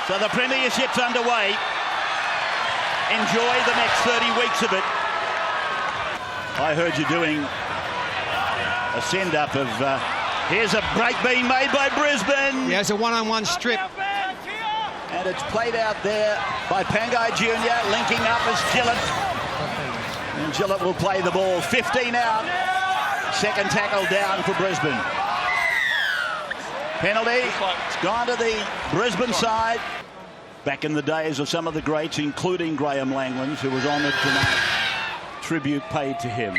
So the Premiership's underway. Enjoy the next 30 weeks of it. I heard you doing a send-up of... here's a break being made by Brisbane. Yeah, it's a one-on-one strip. And it's played out there by Pangai Jr. linking up as Gillett. And Gillett will play the ball. 15 out. Second tackle down for Brisbane. Penalty. It's gone to the Brisbane side. Back in the days of some of the greats, including Graham Langland, who was honoured tonight. Tribute paid to him.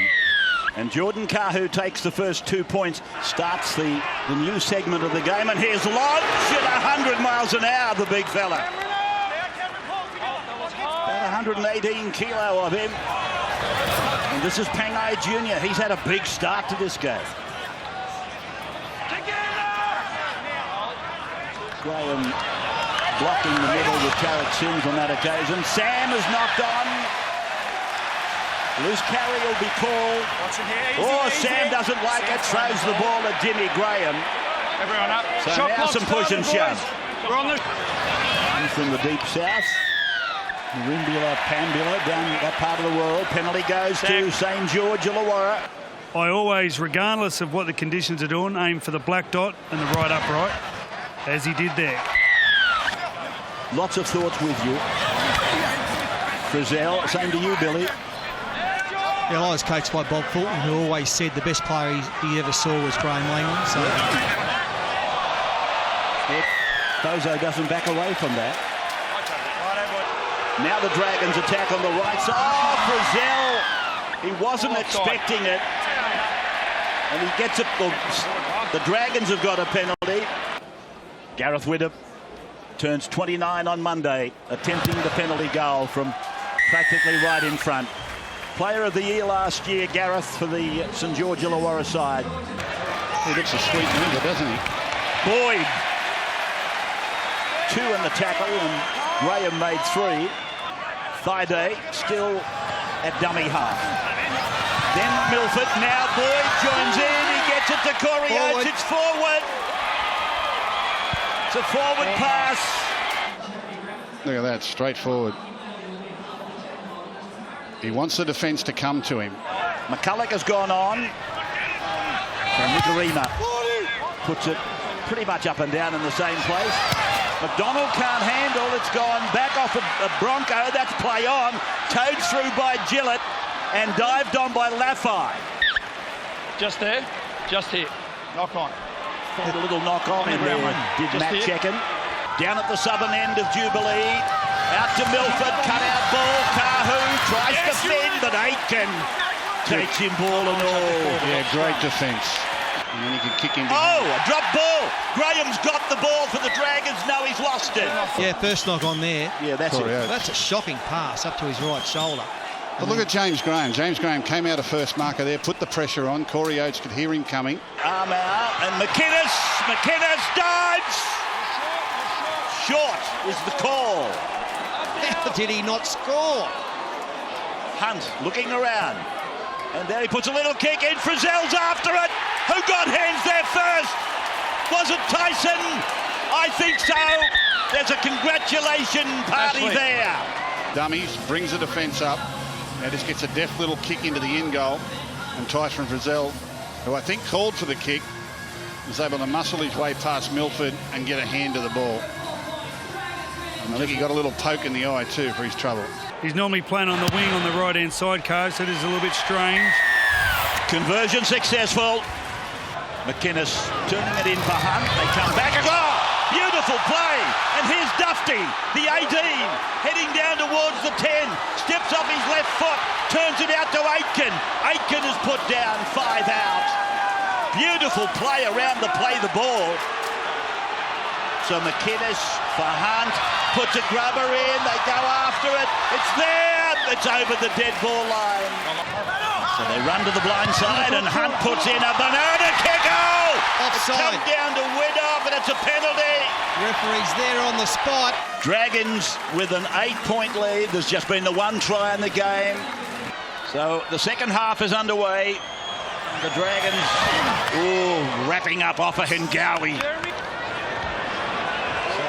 And Jordan Kahu takes the first 2 points, starts the new segment of the game, and here's Lodge at 100 miles an hour, the big fella. About 118 kilo of him. And this is Pangai Jr. He's had a big start to this game. Graham blocking the middle with Tarek Sims on that occasion. Sam is knocked on. Loose carry will be called. Sam doesn't like it, throws the ball at Jimmy Graham. Everyone up. So now some push and shove. Comes from the deep south. Rimbula, Pambula, down that part of the world. Penalty goes to St George Illawarra. I always, regardless of what the conditions are doing, aim for the black dot and the right upright, as he did there. Lots of thoughts with you. Frizell, same to you, Billy. Yeah, I was coached by Bob Fulton, who always said the best player he ever saw was Graham Langland. So Bozo doesn't back away from that. Now the Dragons attack on the right side. Oh, Frizell! He wasn't expecting it. And he gets it. The Dragons have got a penalty. Gareth Widdop turns 29 on Monday, attempting the penalty goal from practically right in front. Player of the year last year, Gareth, for the St George Illawarra side. He looks a sweet mover, doesn't he? Boyd. 2 in the tackle, and Graham made 3. Thaiday still at dummy half. Then Milford. Now Boyd joins in. He gets it to Corey Oats. It's forward. It's a forward pass. Look at that, straight forward. He wants the defence to come to him. McCulloch has gone on. And Nigarima puts it pretty much up and down in the same place. McDonald can't handle. It's gone back off a Bronco. That's play on. Towed through by Gillett and dived on by Laffey. Just there. Just here. Knock on. Had a little knock on in there. Did Matt Checken. Down at the southern end of Jubilee. Out to Milford. Cut out ball. Kahu tries to fend, but Aitken takes him ball and all. Yeah, great defence. And then he can kick him. Oh, a drop ball. Graham's got the ball for the Dragons. No, he's lost it. yeah, first knock on there. Yeah, that's Corey it. Oates. That's a shocking pass up to his right shoulder. But look at James Graham. James Graham came out of first marker there, put the pressure on. Corey Oates could hear him coming. Arm out, and McInnes dives. Short is the call. How did he not score? Hunt looking around. And there he puts a little kick in. Frizell's after it. Who got hands there first? Was it Tyson? I think so. There's a congratulation party there. Dummies, brings the defence up. Now just gets a deft little kick into the in goal. And Tyson Frizell, who I think called for the kick, was able to muscle his way past Milford and get a hand to the ball. And I think he got a little poke in the eye too for his trouble. He's normally playing on the wing on the right-hand side, Coach, so it is a little bit strange. Conversion successful. McInnes turning it in for Hunt. They come back. Oh, beautiful play. And here's Dufty, the 18, heading down towards the 10. Steps off his left foot, turns it out to Aitken. Aitken is put down, 5 out. Beautiful play around to play the ball. So McInnes for Hunt, puts a grubber in, they go after it, it's there, it's over the dead ball line. So they run to the blind side and Hunt puts in a banana kick. Oh! It's come down to Widdop and it's a penalty. Referee's there on the spot. Dragons with an 8-point lead. There's just been the 1 try in the game. So the second half is underway. The Dragons, wrapping up off a Hengawi.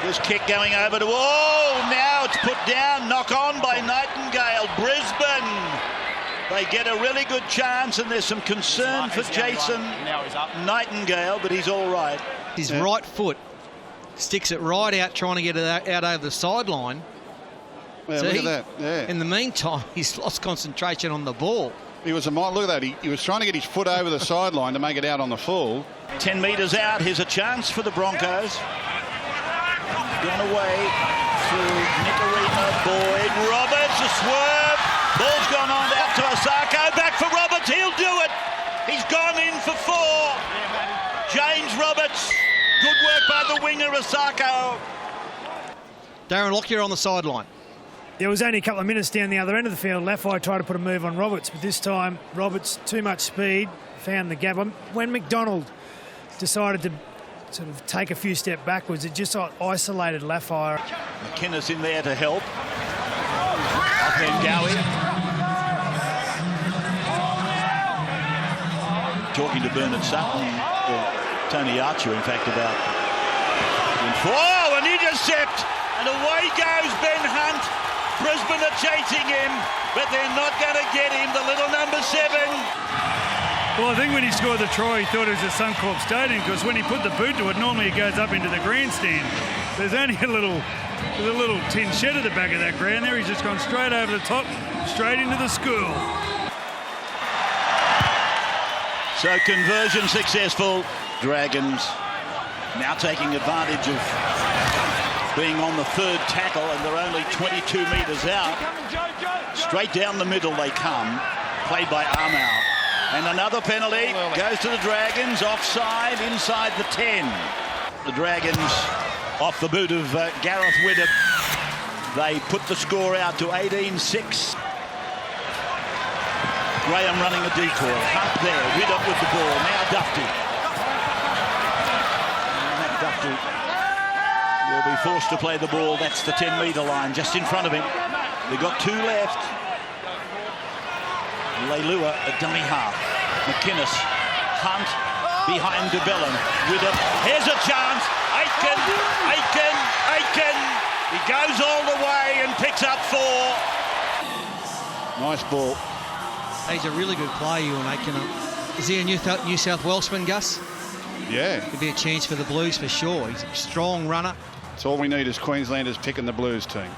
His kick going over to... Oh, now it's put down. Knock on by Nightingale. Brisbane. They get a really good chance, and there's some concern for Jason Nightingale, but he's all right. His right foot sticks it right out, trying to get it out over the sideline. Yeah, look at that. Yeah. In the meantime, he's lost concentration on the ball. He was look at that. He was trying to get his foot over the sideline to make it out on the full. 10 metres out. Here's a chance for the Broncos. Gone away through Nicarima, Boyd, Roberts, a swerve. Ball's gone on out to Isako. Back for Roberts. He'll do it. He's gone in for 4. James Roberts. Good work by the winger, Isako. Darren Lockyer on the sideline. There was only a couple of minutes down the other end of the field. Laffey tried to put a move on Roberts, but this time Roberts, too much speed, found the gap. When McDonald decided to sort of take a few steps backwards, it just isolated Laffey. McInnes in there to help. Offhand Gowie. Talking to Bernard Sutton, or Tony Archer, in fact, about... Oh, an intercept! And away goes Ben Hunt. Brisbane are chasing him, but they're not going to get him, the little number 7. Well, I think when he scored the try, he thought it was a Suncorp Stadium, because when he put the boot to it, normally it goes up into the grandstand. There's only a little tin shed at the back of that ground there. He's just gone straight over the top, straight into the school. So conversion successful. Dragons now taking advantage of being on the 3rd tackle, and they're only 22 metres out. Straight down the middle they come, played by Armour. And another penalty goes to the Dragons, offside inside the 10. The Dragons, off the boot of Gareth Widdop, they put the score out to 18-6. Graham running a decoy. Hunt there, Widdop with the ball. Now Dufty. And Dufty will be forced to play the ball. That's the 10-metre line just in front of him. They've got 2 left. Leilua, a dummy half. McInnes, Hunt, behind to Belin. Widdop, here's a chance. Aitken. He goes all the way and picks up 4. Nice ball. He's a really good player, Ewan Aitken. Is he a New South Welshman, Gus? Yeah. Could be a chance for the Blues for sure. He's a strong runner. That's all we need is Queenslanders picking the Blues team.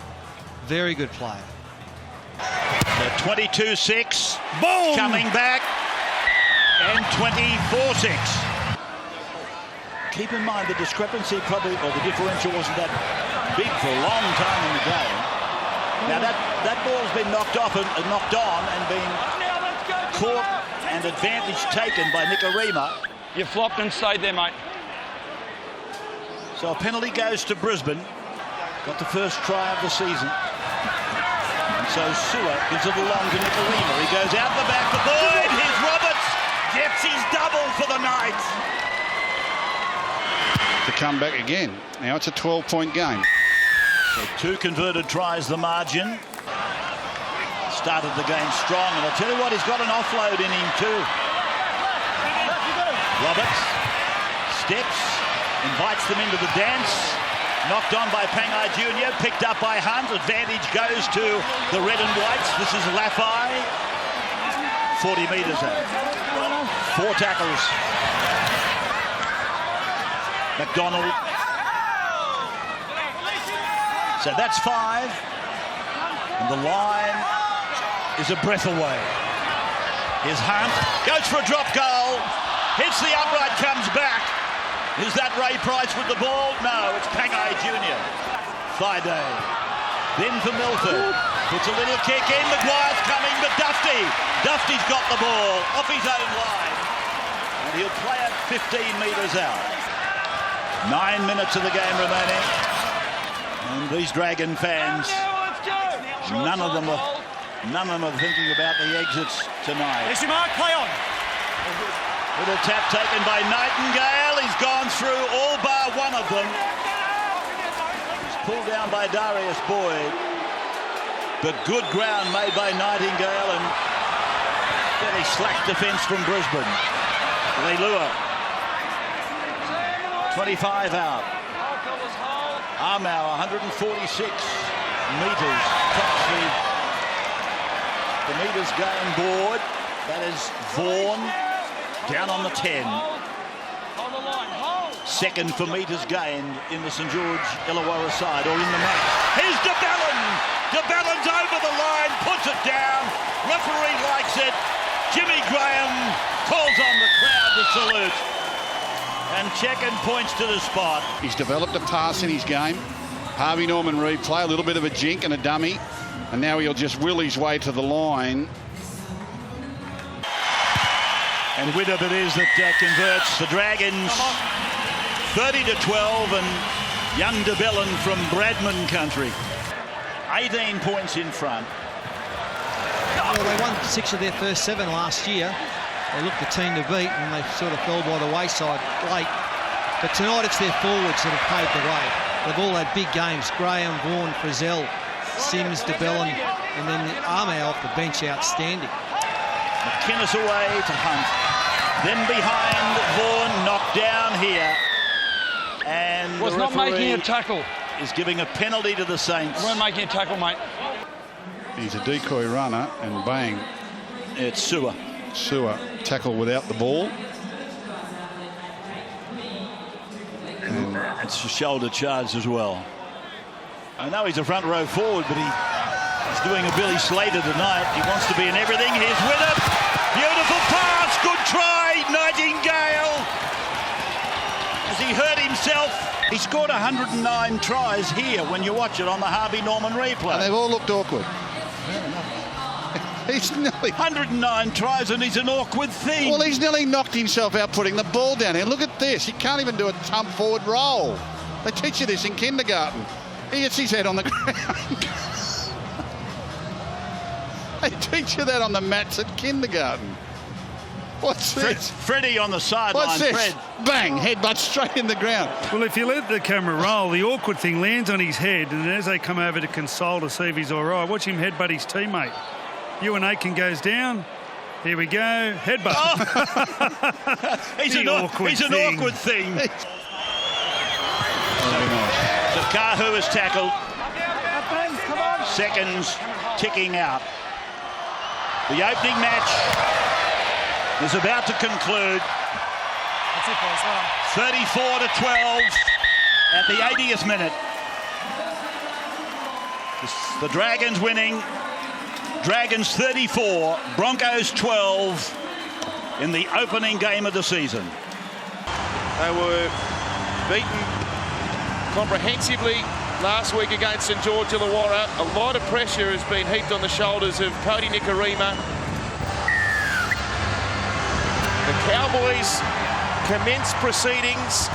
Very good player. 22-6. Boom! Coming back. And 24-6. Keep in mind the discrepancy probably, or the differential wasn't that big for a long time in the game. Now that ball's been knocked off and knocked on and been caught and advantage taken by Nicarima. You flopped and stayed there, mate. So a penalty goes to Brisbane. Got the first try of the season. And so Sua gives it along to Nicarima. He goes out the back for Boyd. Here's Roberts. Gets his double for the Knights. To come back again. Now it's a 12-point game. So 2 converted tries the margin. Started the game strong, and I'll tell you what, he's got an offload in him too. Roberts steps, invites them into the dance. Knocked on by Pangai Jr., picked up by Hunt. Advantage goes to the red and whites. This is Laffey. 40 metres out. 4 tackles. McDonald. So that's 5. And the line is a breath away. Here's Hunt. Goes for a drop goal. Hits the upright, comes back. Is that Ray Price with the ball? No, it's Pangai Jr. Friday. Then for Milford. Puts a little kick in. Maguire's coming, but Dufty's got the ball off his own line. And he'll play it 15 metres out. 9 minutes of the game remaining. And these Dragon fans, none of them are thinking about the exits tonight. Yes, you mark, play on. Little tap taken by Nightingale. He's gone through all bar one of them. He's pulled down by Darius Boyd. But good ground made by Nightingale and fairly slack defence from Brisbane. Leilua. 25 out. Armour, 146 metres, tops the metres gain board. That is Vaughan down on the 10. Second for metres gained in the St George Illawarra side, or in the match. Here's de Belin. De Belin's over the line, puts it down. Referee likes it. Jimmy Graham calls on the crowd to salute. And Checken points to the spot. He's developed a pass in his game. Harvey Norman replay, a little bit of a jink and a dummy. And now he'll just will his way to the line. And Widdop it is that converts the Dragons 30-12, and young de Belin from Bradman country. 18 points in front. Well, they won 6 of their first 7 last year. They looked the team to beat, and they sort of fell by the wayside late. But tonight it's their forwards that have paved the way. They've all had big games. Graham, Vaughan, Frizell, Sims, de Belin, and then Armour off the bench, outstanding. McInnes away to Hunt. Then behind, Vaughan knocked down here. And Was the not making a tackle. Is giving a penalty to the Saints. Weren't making a tackle, mate. He's a decoy runner, and bang. It's Sewer. Tackle without the ball. And it's a shoulder charge as well. I know he's a front row forward, but he's doing a Billy Slater tonight. He wants to be in everything. Here's Widdop. Beautiful pass. Good try, Nightingale. Has he hurt himself? He scored 109 tries here when you watch it on the Harvey Norman replay. And they've all looked awkward. He's nearly 109 tries, and he's an awkward thing. Well, he's nearly knocked himself out putting the ball down here. Look at this. He can't even do a tump forward roll. They teach you this in kindergarten. He hits his head on the ground. They teach you that on the mats at kindergarten. What's this? Freddie on the sideline. What's this? Fred. Bang, headbutt straight in the ground. Well, if you let the camera roll, the awkward thing lands on his head, and as they come over to console to see if he's all right, watch him headbutt his teammate. Ewan Aitken goes down. Here we go. Headbutt. Oh. he's an awkward thing. So Kahu is tackled. Seconds ticking out. The opening match is about to conclude. 34-12 at the 80th minute. The Dragons winning. Dragons 34, Broncos 12 in the opening game of the season. They were beaten comprehensively last week against St George Illawarra. A lot of pressure has been heaped on the shoulders of Cody Nikorima. The Cowboys commence proceedings.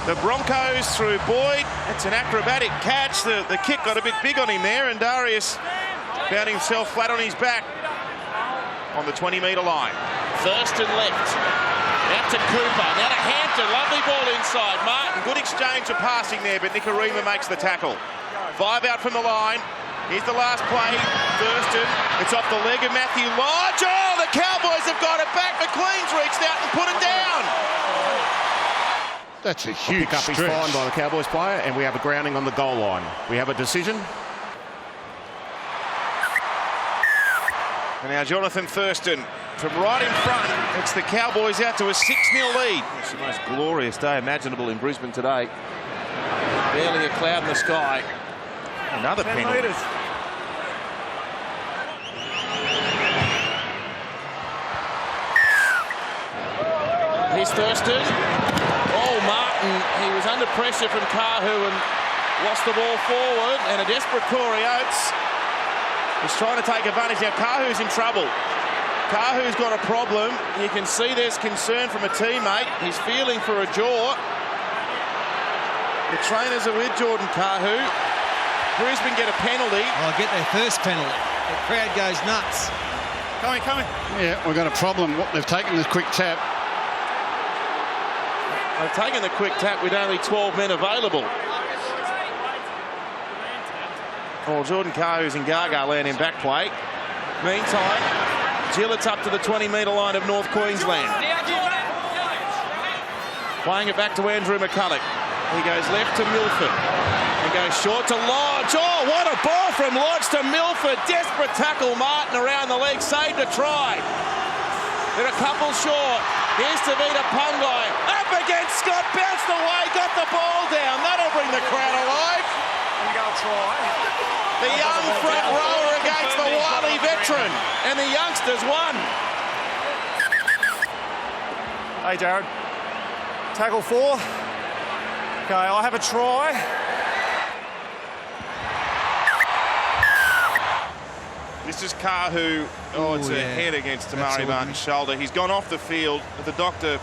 The Broncos through Boyd. It's an acrobatic catch. The kick got a bit big on him there, and Darius found himself flat on his back on the 20-metre line. Thurston left. Out to Cooper. Now to Hampton. Lovely ball inside. Martin, good exchange of passing there, but Nikorima makes the tackle. 5 out from the line. Here's the last play. Thurston. It's off the leg of Matthew Lodge. Oh, the Cowboys have got it back. McLean's reached out and put him down. That's a huge pick up stretch. is fine by the Cowboys player, and we have a grounding on the goal line. We have a decision. And now Jonathan Thurston from right in front. It's the Cowboys out to a 6-0 lead. It's the most glorious day imaginable in Brisbane today. Barely a cloud in the sky. Another penalty. Here's Thurston. Oh, Martin, he was under pressure from Kahu and lost the ball forward. And a desperate Corey Oats is trying to take advantage. Now Kahu's in trouble. Kahu's got a problem. You can see there's concern from a teammate. He's feeling for a jaw. The trainers are with Jordan Kahu. Brisbane get a penalty. Oh, get their first penalty. The crowd goes nuts. Coming. Yeah, we've got a problem. They've taken this quick tap. They've taken the quick tap with only 12 men available. Oh, Jordan Kahu's in Gaga land in back play. Meantime, Gillett's up to the 20-metre line of North Queensland. Playing it back to Andrew McCulloch. He goes left to Milford. He goes short to Lodge. Oh, what a ball from Lodge to Milford. Desperate tackle. Martin around the leg. Saved a try. They're a couple short. Here's Tavita Pungai. Up against Scott. Bounced away. Got the ball down. That'll bring the crowd alive. The young front rower against the wily veteran. And the youngsters won. Hey, Jared. Tackle 4. Okay, I have a try. This is Kahu. Oh, it's a head against Tamari Martin's shoulder. He's gone off the field. The doctor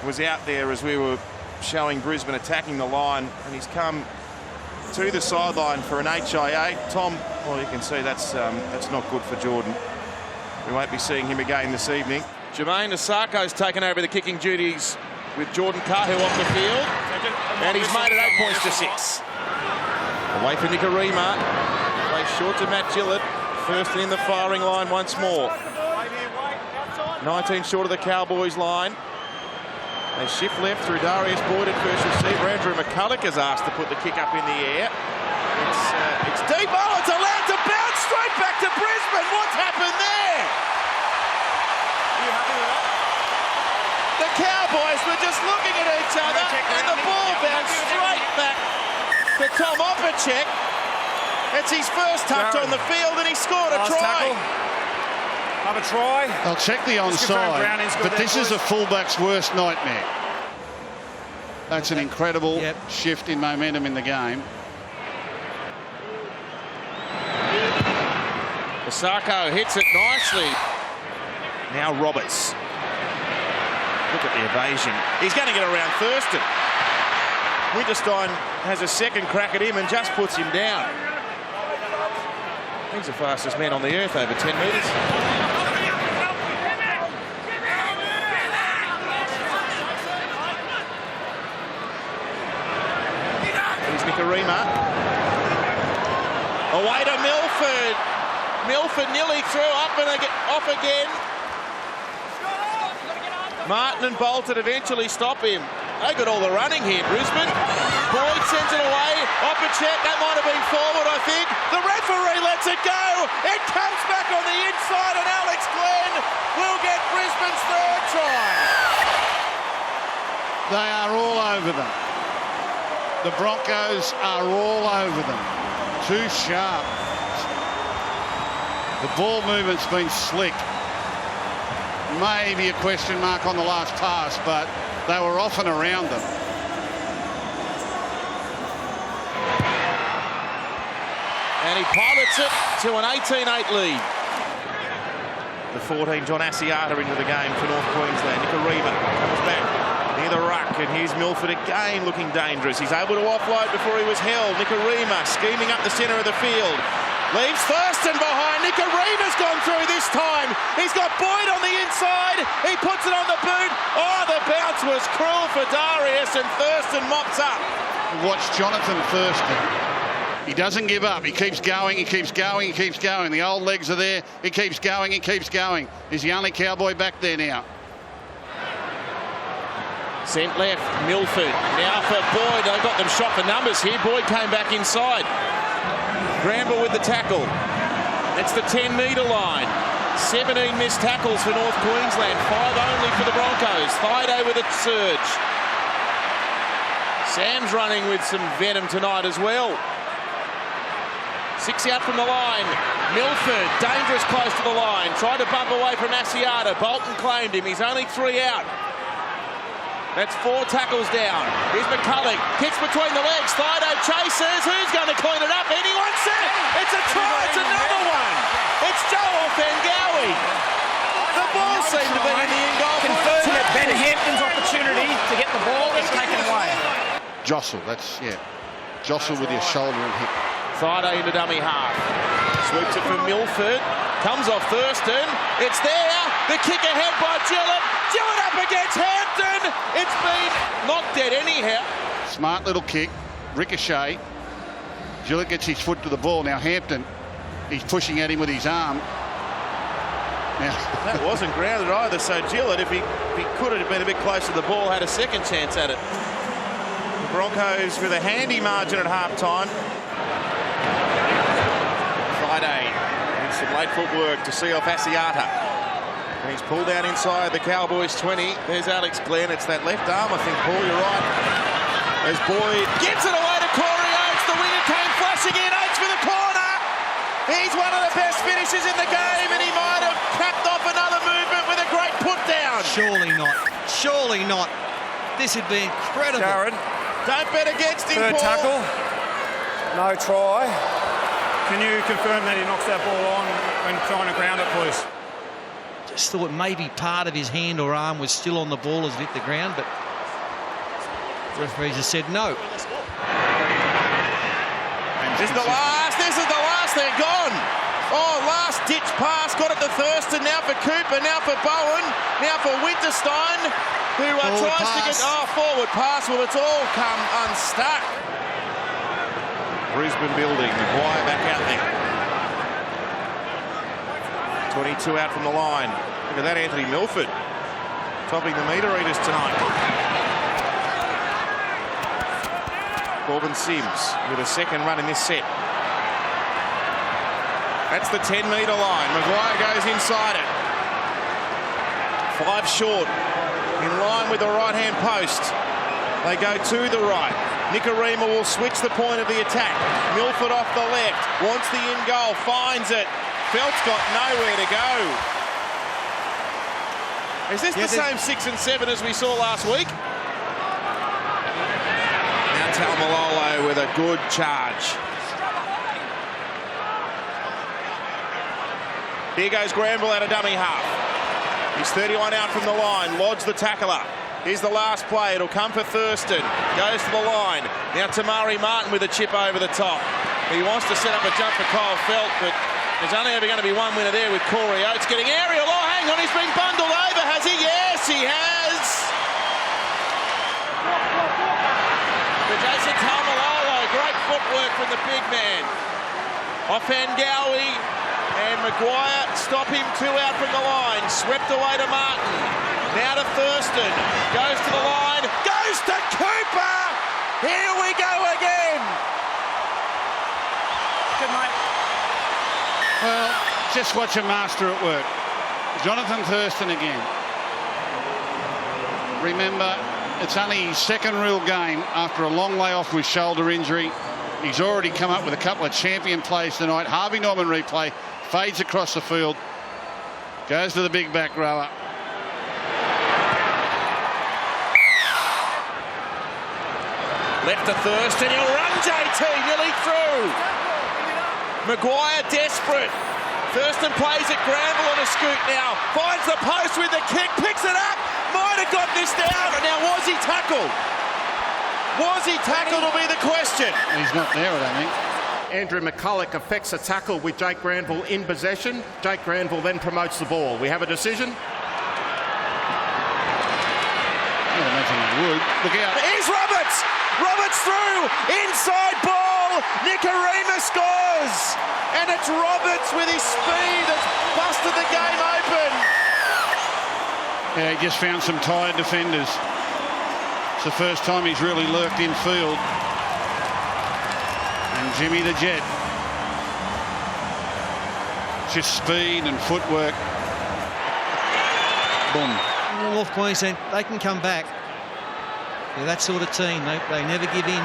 was out there as we were showing Brisbane attacking the line, and he's come to the sideline for an HIA. Tom, well, you can see that's not good for Jordan. We won't be seeing him again this evening. Jermaine Isako's taken over the kicking duties with Jordan Kahu off the field, and he's made it 8 points to 6. Away for Nicarima. Play short to Matt Gillett. First in the firing line once more. 19 short of the Cowboys line. They shift left through Darius Boyd at first receiver. Andrew McCulloch is asked to put the kick up in the air. It's deep. Oh, it's allowed to bounce straight back to Brisbane. What's happened there? Are you happy with that? The Cowboys were just looking at each other, and the ball bounced straight back to Tom Opacek. It's his first touch on the field, and he scored a try. Have a try. I'll check the onside, but this is a fullback's worst nightmare. That's an incredible shift in momentum in the game. Isako hits it nicely. Now Roberts. Look at the evasion. He's going to get around Thurston. Winterstein has a second crack at him and just puts him down. He's the fastest man on the earth, over 10 metres. Here's Nicarima. Away to Milford. Milford nearly through, up and off again. Martin and Bolton eventually stop him. They got all the running here, Brisbane. Boyd sends it away. Opacek, that might have been forward, I think. The referee lets it go. It comes back on the inside, and Alex Glenn will get Brisbane's third try. They are all over them. The Broncos are all over them. Too sharp. The ball movement's been slick. Maybe a question mark on the last pass, but they were off and around them. And he pilots it to an 18-8 lead. The 14, John Asiata into the game for North Queensland. Nicarima comes back near the ruck, and here's Milford again looking dangerous. He's able to offload before he was held. Nicarima scheming up the centre of the field. Leaves Thurston behind. Nicarima's gone through this time. He's got Boyd on the inside. He puts it on the boot. Oh, the bounce was cruel for Darius, and Thurston mops up. Watch Jonathan Thurston. He doesn't give up. He keeps going, he keeps going, he keeps going. The old legs are there. He keeps going, he keeps going. He's the only Cowboy back there now. Sent left, Milford. Now for Boyd. They've got them shot for numbers here. Boyd came back inside. Granville with the tackle. It's the 10-metre line. 17 missed tackles for North Queensland. 5 only for the Broncos. Thaiday with a surge. Sam's running with some venom tonight as well. 6 out from the line. Milford, dangerous close to the line. Tried to bump away from Asiata. Bolton claimed him. He's only 3 out. That's 4 tackles down. Here's McCulloch. Kicks between the legs. Thaiday chases. Who's going to clean it up? Anyone set? It's a try. It's another one. It's Joel Fangawi. The ball seemed to be in the end goal. Confirming that Ben Hampton's opportunity to get the ball is taken away. Jostle, that's, jostle with your shoulder and hip. Thaiday into dummy half. Swoops it from Milford. Comes off Thurston. It's there. The kick ahead by Gillett. Gillett up against Hampton. It's been knocked dead anyhow. Smart little kick. Ricochet. Gillett gets his foot to the ball. Now Hampton, he's pushing at him with his arm. Now that wasn't grounded either, so Gillett, if he could have been a bit closer to the ball, had a second chance at it. The Broncos with a handy margin at half-time. Friday needs some late footwork to see off Asiata. And he's pulled down inside the Cowboys 20. There's Alex Glenn. It's that left arm, I think, Paul, you're right. As Boyd gives it away to Corey Oats. The winger came flashing in. Oats for the corner. He's one of the best finishers in the game, and he might have capped off another movement with a great put down. Surely not. Surely not. This would be incredible. Jared. Don't bet against him, Third Paul. tackle. No try. Can you confirm that he knocks that ball on when trying to ground it, please? Just thought maybe part of his hand or arm was still on the ball as it hit the ground, but the referee just said no. This is the last. They're gone. Oh, last-ditch pass. Got it to Thurston. Now for Cooper. Now for Bowen. Now for Winterstein, who tries to get... Oh, forward pass. Well, it's all come unstuck. Brisbane building. Maguire back out there. 22 out from the line. Look at that, Anthony Milford. Topping the meter readers tonight. Corbin Sims with a second run in this set. That's the 10-metre line. Maguire goes inside it. 5 short. In line with the right-hand post. They go to the right. Nicarima will switch the point of the attack. Milford off the left. Wants the in-goal. Finds it. Felt's got nowhere to go. Is this the same 6 and 7 as we saw last week? Now Taumalolo with a good charge. Here goes Granville out of dummy half. He's 31 out from the line. Lodge the tackler. Here's the last play. It'll come for Thurston. Goes to the line. Now Tamari Martin with a chip over the top. He wants to set up a jump for Kyle Felt, but there's only ever going to be one winner there with Corey Oates getting aerial. Oh, hang on, he's been bundled over, has he? Yes, he has. For Jason Taumalolo, great footwork from the big man. Off Ngawi. And Maguire, stop him 2 out from the line. Swept away to Martin. Now to Thurston. Goes to the line. Goes to Cooper. Here we go again. Good night. Well, just watch a master at work. Jonathan Thurston again. Remember, it's only his second real game after a long layoff with shoulder injury. He's already come up with a couple of champion plays tonight. Harvey Norman replay. Fades across the field. Goes to the big back rower. Left to Thurston. He'll run JT. Nearly through. Maguire desperate. Thurston plays at Granville on a scoot now. Finds the post with the kick. Picks it up. Might have got this down. Now, was he tackled? Was he tackled will be the question. He's not there, I don't think. Andrew McCulloch affects a tackle with Jake Granville in possession. Jake Granville then promotes the ball. We have a decision. I imagine he would. Look out. Here's Roberts. Roberts through. Inside ball. Nicarima scores. And it's Roberts with his speed that's busted the game open. Yeah, he just found some tired defenders. It's the first time he's really lurked in field. And Jimmy the Jet. Just speed and footwork. Boom. North Queensland, they can come back. They're that sort of team. They never give in.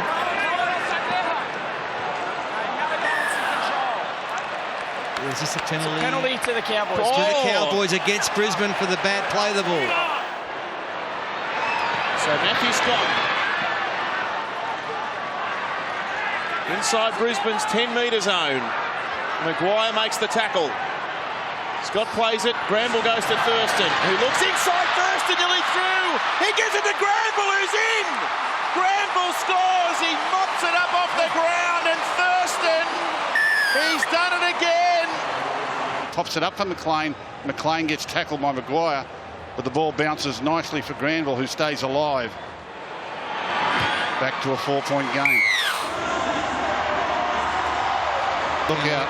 Is this a penalty? Penalty to the Cowboys. To the Cowboys against Brisbane for the bad play of the ball. So Matthew Scott. Inside Brisbane's 10-metre zone. Maguire makes the tackle. Scott plays it. Granville goes to Thurston, who looks inside Thurston, nearly through. He gives it to Granville, who's in. Granville scores. He mops it up off the ground, and Thurston, he's done it again. Pops it up for McLean. McLean gets tackled by Maguire, but the ball bounces nicely for Granville, who stays alive. Back to a 4-point game. Look out.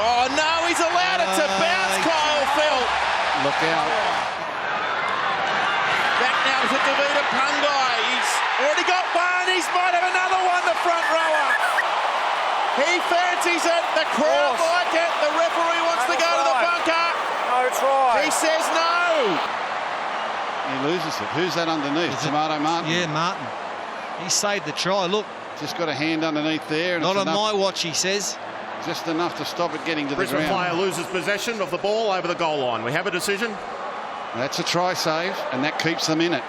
Oh, no, he's allowed it to bounce, Kyle Felt. Look out. Back now to Davida Pungai. He's already got one. He might have another one, the front rower. He fancies it. The crowd like it. The referee wants to go to the bunker. No try. He says no. He loses it. Who's that underneath? Tomato Martin? Yeah, Martin. He saved the try. Look. Just got a hand underneath there. And Not on my watch, he says. Just enough to stop it getting to the Brisbane ground. player loses possession of the ball over the goal line. We have a decision. That's a try save, and that keeps them in it.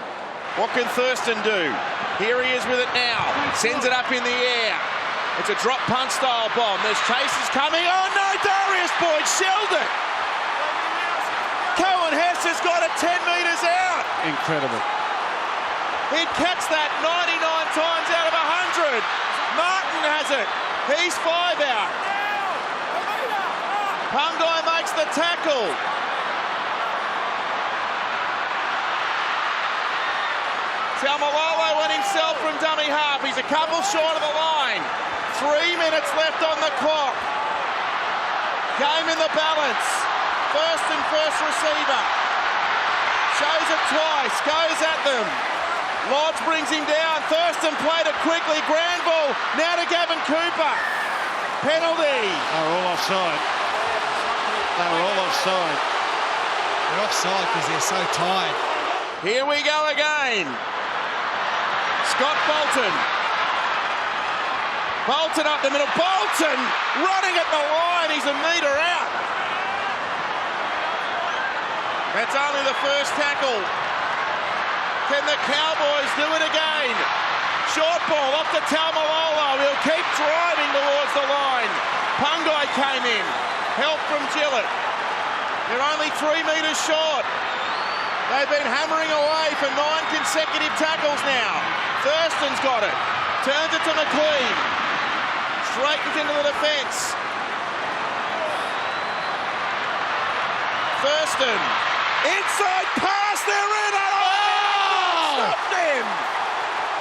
What can Thurston do? Here he is with it now. Sends it up in the air. It's a drop punt style bomb. There's chasers coming. Oh no, Darius Boyd shelled it. Cohen Hess has got it 10 metres out. Incredible. He'd catch that 99 times out of 100. Martin has it. He's 5 out. Pungai makes the tackle. Taumalolo went himself from dummy half. He's a couple short of the line. 3 minutes left on the clock. Game in the balance. First and first receiver. Shows it twice. Goes at them. Lodge brings him down. Thurston played it quickly. Granville now to Gavin Cooper. Penalty. They were all offside. They were all offside. They're offside because they're so tired. Here we go again. Scott Bolton. Bolton up the middle. Bolton running at the line. He's a metre out. That's only the first tackle. Can the Cowboys do it again? Short ball off to Taumalolo. He'll keep driving towards the line. Pungai came in. Help from Gillett. They're only 3 metres short. They've been hammering away for 9 consecutive tackles now. Thurston's got it. Turns it to McLean. Straightens into the defence. Thurston. Inside pass. They're in. Stopped him.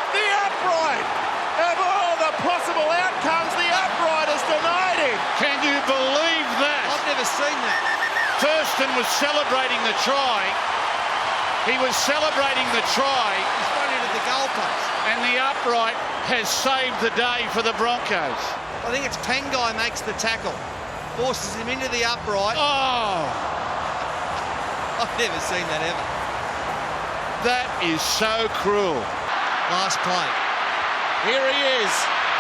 The upright. Of all the possible outcomes, the upright has denied him. Can you believe that? I've never seen that. Thurston was celebrating the try. He was celebrating the try. He's run into the goalpost. And the upright has saved the day for the Broncos. I think it's Pengai makes the tackle. Forces him into the upright. Oh, I've never seen that ever. that is so cruel. Last play. Here he is.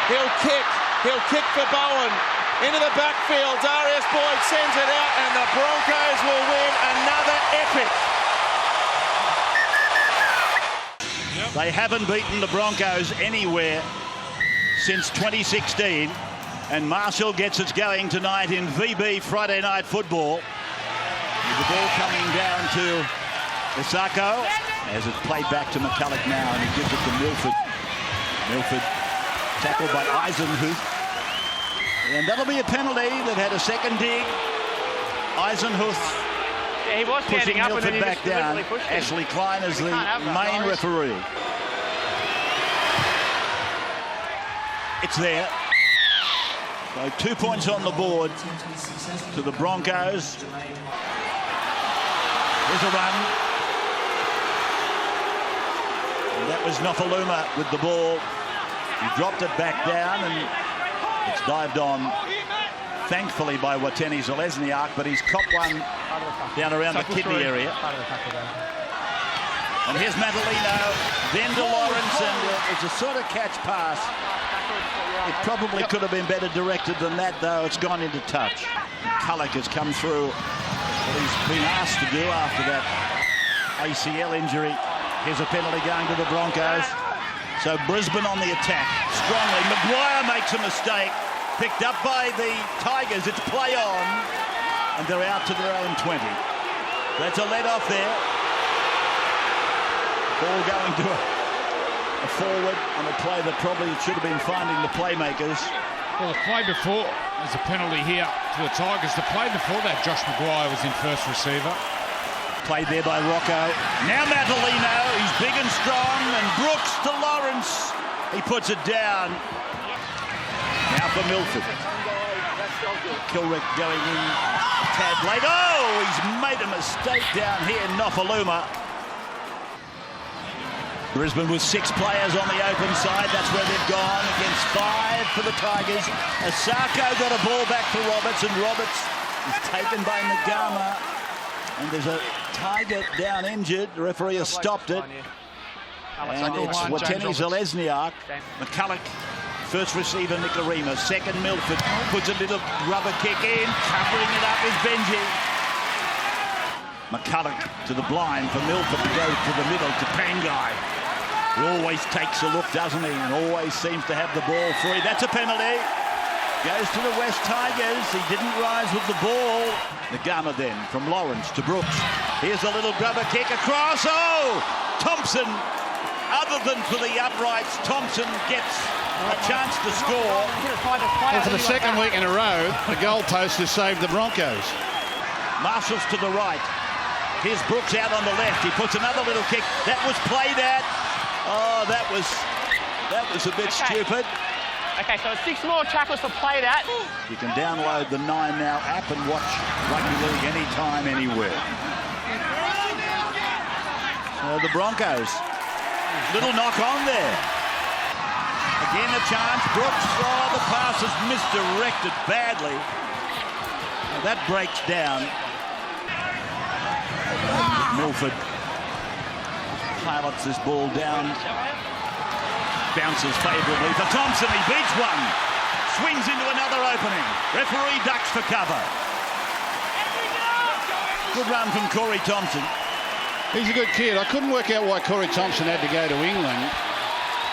He'll kick. He'll kick for Bowen. Into the backfield. Darius Boyd sends it out, and the Broncos will win another epic. They haven't beaten the Broncos anywhere since 2016, and Marshall gets it going tonight in VB Friday Night Football. With the ball coming down to Isako, as it's played back to McCulloch now, and he gives it to Milford. Milford tackled by Eisenhuth. And that'll be a penalty. They've had a second dig. Eisenhuth He was pushing standing up and Milford then he back just down. deliberately pushed him. Ashley Klein is the can't have that, main Norris. referee. It's there. So 2 points on the board to the Broncos. There's a run. And that was Nofaluma with the ball. He dropped it back down, and it's dived on, thankfully, by Watene Zelezniak, but he's copped one down around the kidney area. And here's Madalino, then to Lawrence, and it's a sort of catch pass. It probably could have been better directed than that, though. It's gone into touch. Culloch has come through what he's been asked to do after that ACL injury. Here's a penalty going to the Broncos. So Brisbane on the attack strongly. Maguire makes a mistake. Picked up by the Tigers. It's play on. And they're out to their own 20. That's a let off there. Ball going to a forward on a play that probably should have been finding the playmakers. Well, the play before, there's a penalty here to the Tigers. The play before that, Josh Maguire was in first receiver. Played there by Rocco. Now Madalino, he's big and strong, and Brooks to Lawrence. He puts it down. Now for Milford. Kilrick going in a tad late. Oh, he's made a mistake down here, Nofaluma. Brisbane with 6 players on the open side. That's where they've gone against 5 for the Tigers. Isako got a ball back for Roberts, and Roberts is taken by Nagama. And there's a Tiger down injured. The referee has stopped it. And it's Watene Zelezniak. McCulloch, first receiver Nicarima. Second Milford, puts a little rubber kick in. Covering it up is Benji. McCulloch to the blind for Milford to go to the middle to Pangai. He always takes a look, doesn't he? And always seems to have the ball free. That's a penalty. Goes to the West Tigers. He didn't rise with the ball. Nagama then from Lawrence to Brooks. Here's a little grubber kick across. Oh! Thompson, other than for the uprights, Thompson gets a chance to score. And for the second week in a row, the goalpost has saved the Broncos. Marshall's to the right. Here's Brooks out on the left. He puts another little kick. That was played at. Oh, that was a bit stupid. Okay, so 6 more tackles for play that. You can download the 9 Now app and watch Rugby League anytime, anywhere. So the Broncos, little knock on there. Again a chance. Brooks, oh, the pass is misdirected badly. Now that breaks down. Milford pilots this ball down. Bounces favourably for Thompson. He beats one. Swings into another opening. Referee ducks for cover. Good run from Corey Thompson. He's a good kid. I couldn't work out why Corey Thompson had to go to England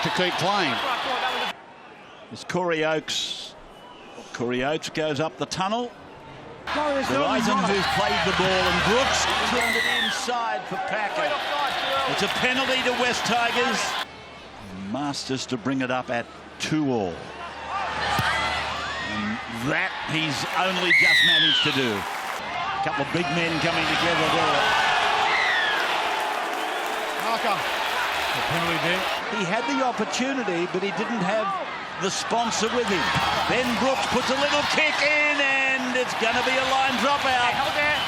to keep playing. It's Corey Oates. Corey Oates goes up the tunnel. Horizon who's played the ball, and Brooks turned it inside for Packer. It's a penalty to West Tigers. Masters to bring it up at 2-all. And that he's only just managed to do. A couple of big men coming together there. A penalty there. He had the opportunity, but he didn't have the sponsor with him. Then Brooks puts a little kick in, and it's going to be a line dropout. Hold there.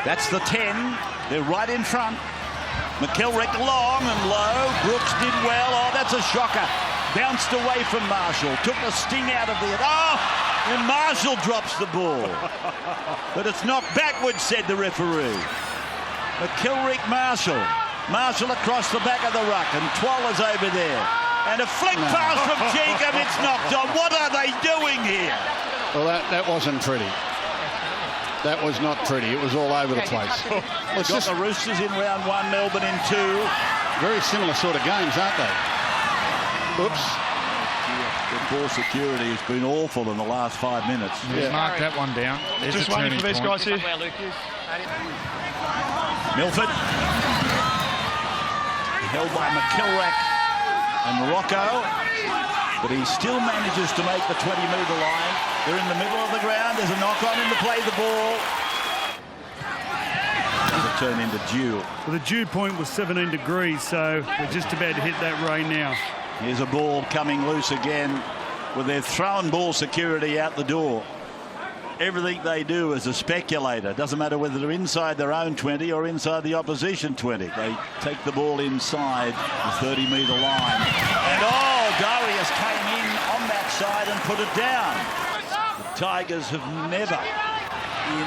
That's the 10. They're right in front. McKelrick long and low. Brooks did well. Oh, that's a shocker. Bounced away from Marshall. Took the sting out of it. Oh, and Marshall drops the ball. But it's knocked backwards, said the referee. McKelrick, Marshall. Marshall across the back of the ruck, and Twala's over there. And a flick pass from Jacob. It's knocked on. What are they doing here? Well, that wasn't pretty. That was not pretty. It was all over the place. Well, it's got the Roosters in round 1, Melbourne in 2. Very similar sort of games, aren't they? Oops. The ball security has been awful in the last 5 minutes. Yeah. Mark that one down. There's Just waiting for these guys here. Milford. Held by McKelrack and Rocco. But he still manages to make the 20-metre line. They're in the middle of the ground. There's a knock-on in to play the ball. It'll turn into dew. Well, the dew point was 17 degrees, so we're just about to hit that rain now. Here's a ball coming loose again with their throwing ball security out the door. Everything they do is a speculator. Doesn't matter whether they're inside their own 20 or inside the opposition 20. They take the ball inside the 30-metre line. And oh, Darius came in on that side and put it down. The Tigers have never in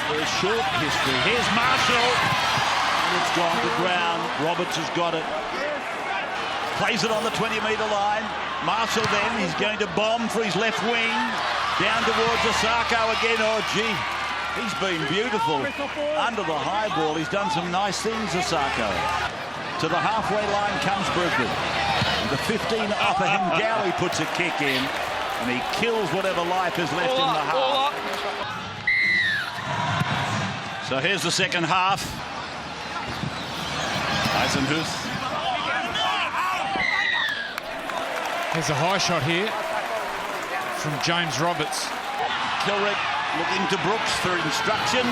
their short history. Here's Marshall. And it's gone to ground. Roberts has got it. Plays it on the 20-metre line. Marshall then, he's going to bomb for his left wing. Down towards Isako again. Oh, gee, he's been beautiful. Under the high ball, he's done some nice things, Isako. To the halfway line comes Brisbane. The 15 upper him, Gowie puts a kick in, and he kills whatever life is left in the half. So here's the second half. Tyson Frizell. There's a high shot here from James Roberts. Kilrick looking to Brooks for instructions.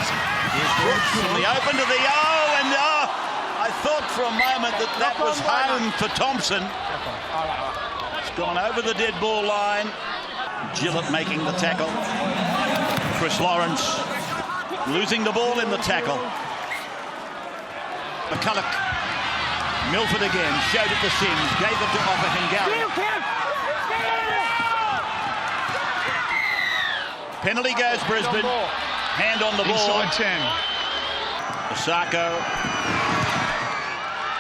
Here's Brooks from the open to the and I thought for a moment that was home for Thompson. It's gone over the dead ball line. Gillett making the tackle. Chris Lawrence losing the ball in the tackle. McCulloch Milford again, showed it to Sims, gave it to Offahingawi. Penalty goes Brisbane. Hand on the ball. Inside 10. Isako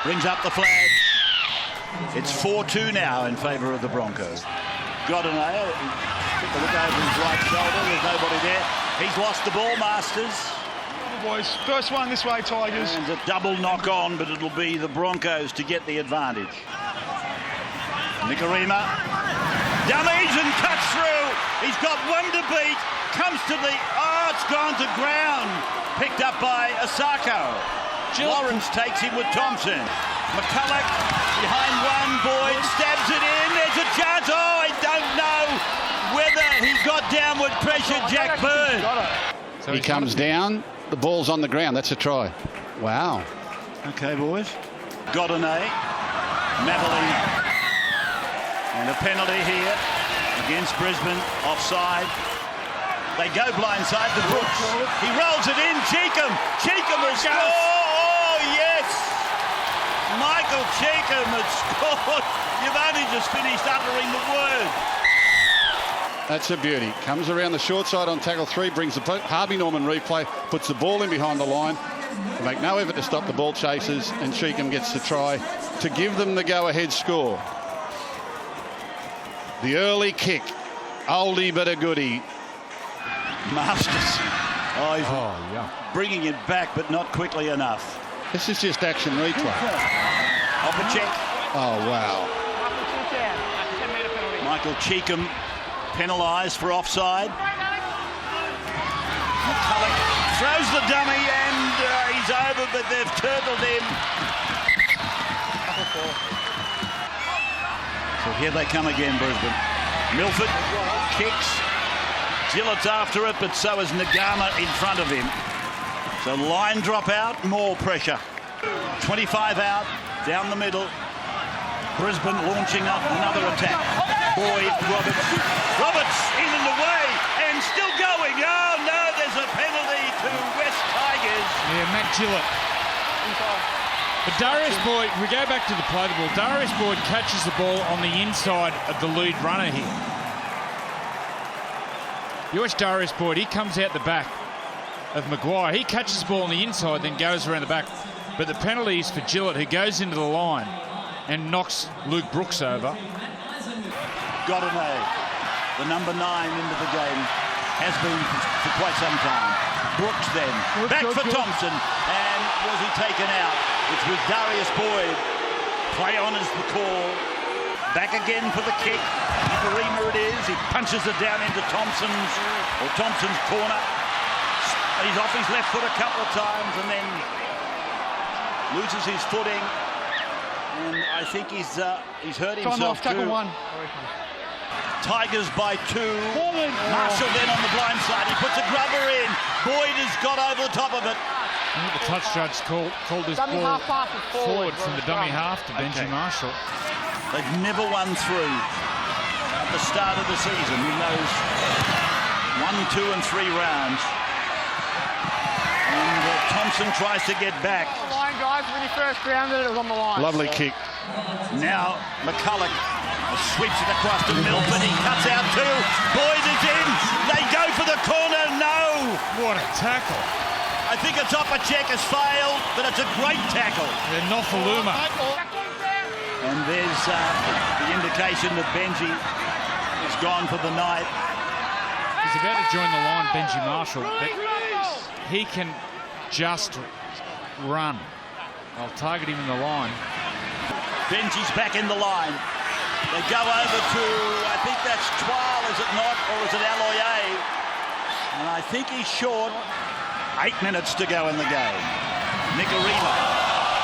brings up the flag. It's 4-2 now in favour of the Broncos. Godinay, took a look over his right shoulder. There's nobody there. He's lost the ball, Masters. Boys, first one this way, Tigers. And a double knock on, but it'll be the Broncos to get the advantage. Nikarima dummies and cuts through. He's got one to beat. Comes to the... Oh, it's gone to ground. Picked up by Isako. Lawrence takes him with Thompson. McCulloch behind one. Boyd stabs it in. There's a chance. Oh, I don't know whether he got downward pressure, Jack Bird. So he comes down. The ball's on the ground. That's a try. Wow. Okay, boys. Godinay. Mavelina. And a penalty here against Brisbane. Offside. They go blindside to Brooks. He rolls it in. Cheekham. Cheekham has scored. Oh, yes. Michael Cheekham has scored. You've only just finished uttering the word. That's a beauty. Comes around the short side on tackle 3, brings the Harvey Norman replay, puts the ball in behind the line. They make no effort to stop the ball chasers, and Cheekham gets the try to give them the go-ahead score. The early kick. Oldie but a goodie. Masters. Oh, he's bringing it back, but not quickly enough. This is just action replay. Off a check. Oh, wow. Michael Cheekham penalised for offside. McCulloch throws the dummy and he's over, but they've turtled him. So here they come again, Brisbane. Milford kicks. Gillett's after it, but so is Nagama in front of him. So line drop out, more pressure. 25 out, down the middle. Brisbane launching up another attack. Boyd, Roberts in and away, and still going. Oh no, there's a penalty to West Tigers. Yeah, Matt Gillett. But Darius Boyd, we go back to the play the ball. Darius Boyd catches the ball on the inside of the lead runner here. You watch Darius Boyd, he comes out the back of Maguire. He catches the ball on the inside, then goes around the back. But the penalty is for Gillett, who goes into the line and knocks Luke Brooks over. Godinay, the number 9 into the game, has been for quite some time. Brooks then, back for Thompson, and was he taken out? It's with Darius Boyd. Play on is the call. Back again for the kick. Nikarima it is. He punches it down into Thompson's corner. He's off his left foot a couple of times and then loses his footing. And I think he's hurt himself too. Tackle 1. Tigers by 2. Marshall then on the blind side. He puts a grubber in. Boyd has got over the top of it. I think the touch judge called this ball forward from the dummy half to Benji Marshall. They've never won through at the start of the season in those 1, 2 and 3 rounds. And Thompson tries to get back. On the line, guys. When he first grounded it, was on the line. Lovely kick. Now McCulloch sweeps it across to Milford. He cuts out 2. Boyd is in. They go for the corner. No. What a tackle. I think it's off a check has failed, but it's a great tackle. They're Nofaluma. And there's the indication that Benji is gone for the night. He's about to join the line, Benji Marshall, but he can just run. I'll target him in the line. Benji's back in the line. They go over to, I think that's Twal, is it not? Or is it Aloye? And I think he's short. 8 minutes to go in the game. Nikarima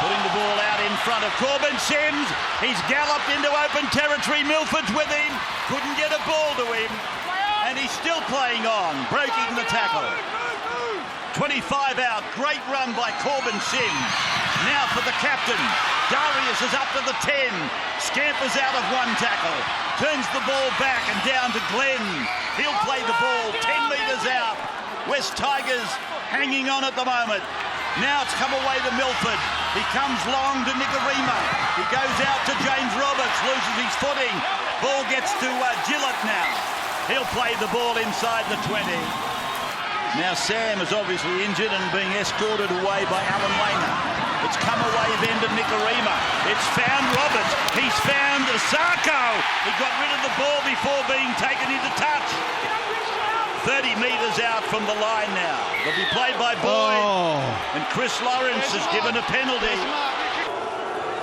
putting the ball out in front of Corbin Sims. He's galloped into open territory. Milford's with him. Couldn't get a ball to him. And he's still playing on, breaking the tackle. 25 out. Great run by Corbin Sims. Now for the captain. Darius is up to the 10. Scampers out of one tackle. Turns the ball back and down to Glenn. He'll play the ball 10 metres out. West Tigers hanging on at the moment. Now it's come away to Milford. He comes long to Nicarima. He goes out to James Roberts, loses his footing. Ball gets to Gillett now. He'll play the ball inside the 20. Now Sam is obviously injured and being escorted away by Alan Langer. It's come away then to Nicarima. It's found Roberts. He's found Isako. He got rid of the ball before being taken into touch. 30 metres out from the line now. It'll be played by Boyd. And Chris Lawrence is given a penalty.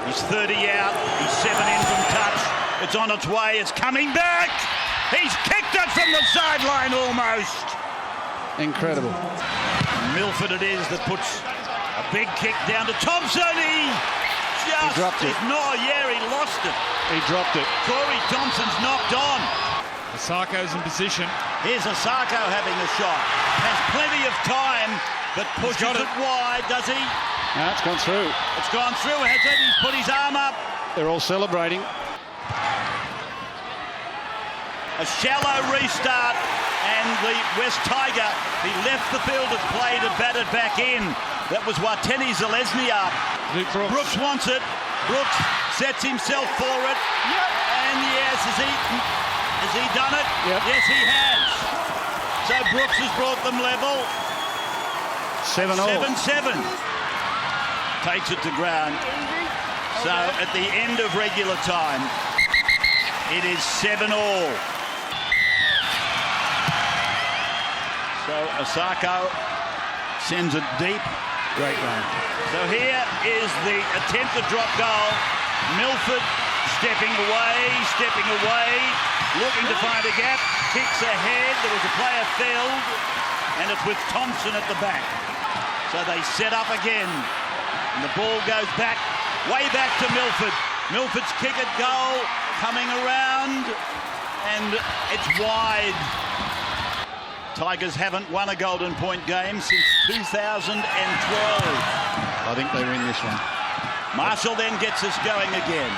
He's 30 out. He's 7 in from touch. It's on its way. It's coming back. He's kicked it from the sideline almost. Incredible. Milford it is that puts a big kick down to Thompson. He dropped it. He lost it. He dropped it. Corey Thompson's knocked on. Isako's in position. Here's Isako having a shot. Has plenty of time, but pushes it wide, does he? No, it's gone through. It's gone through, has it? He's put his arm up. They're all celebrating. A shallow restart, and the West Tiger, he left the field of play to bat it back in. That was Wateni Zalesniak. Brooks wants it. Brooks sets himself for it. And yes, has he done it? Yep. Yes, he has. So Brooks has brought them level. 7-all. 7-7. Takes it to ground. So at the end of regular time, it is 7-all. So Isako sends it deep. Great run. So here is the attempted drop goal. Milford stepping away, looking to find a gap, kicks ahead. There was a player felled, and it's with Thompson at the back. So they set up again, and the ball goes back, way back to Milford. Milford's kick at goal, coming around, and it's wide. Tigers haven't won a Golden Point game since 2012. I think they win this one. Marshall then gets us going again.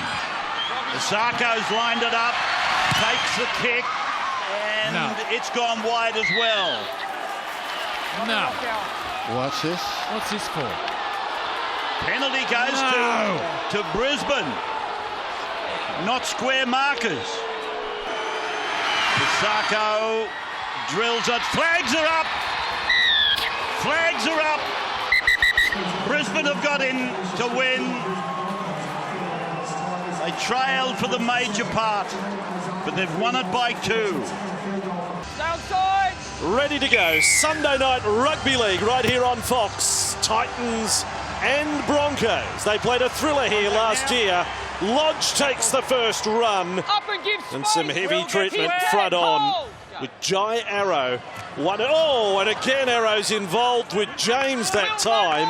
Isako's lined it up, takes the kick, and it's gone wide as well. No. What's this? What's this for? Penalty goes to Brisbane. Not square markers. Isako drills it. Flags are up. Flags are up. Brisbane have got in to win. They trailed for the major part, but they've won it by 2. Ready to go. Sunday night rugby league right here on Fox. Titans and Broncos. They played a thriller here last year. Lodge takes the first run. And some heavy treatment front on with Jai Arrow. And again Arrow's involved with James that time.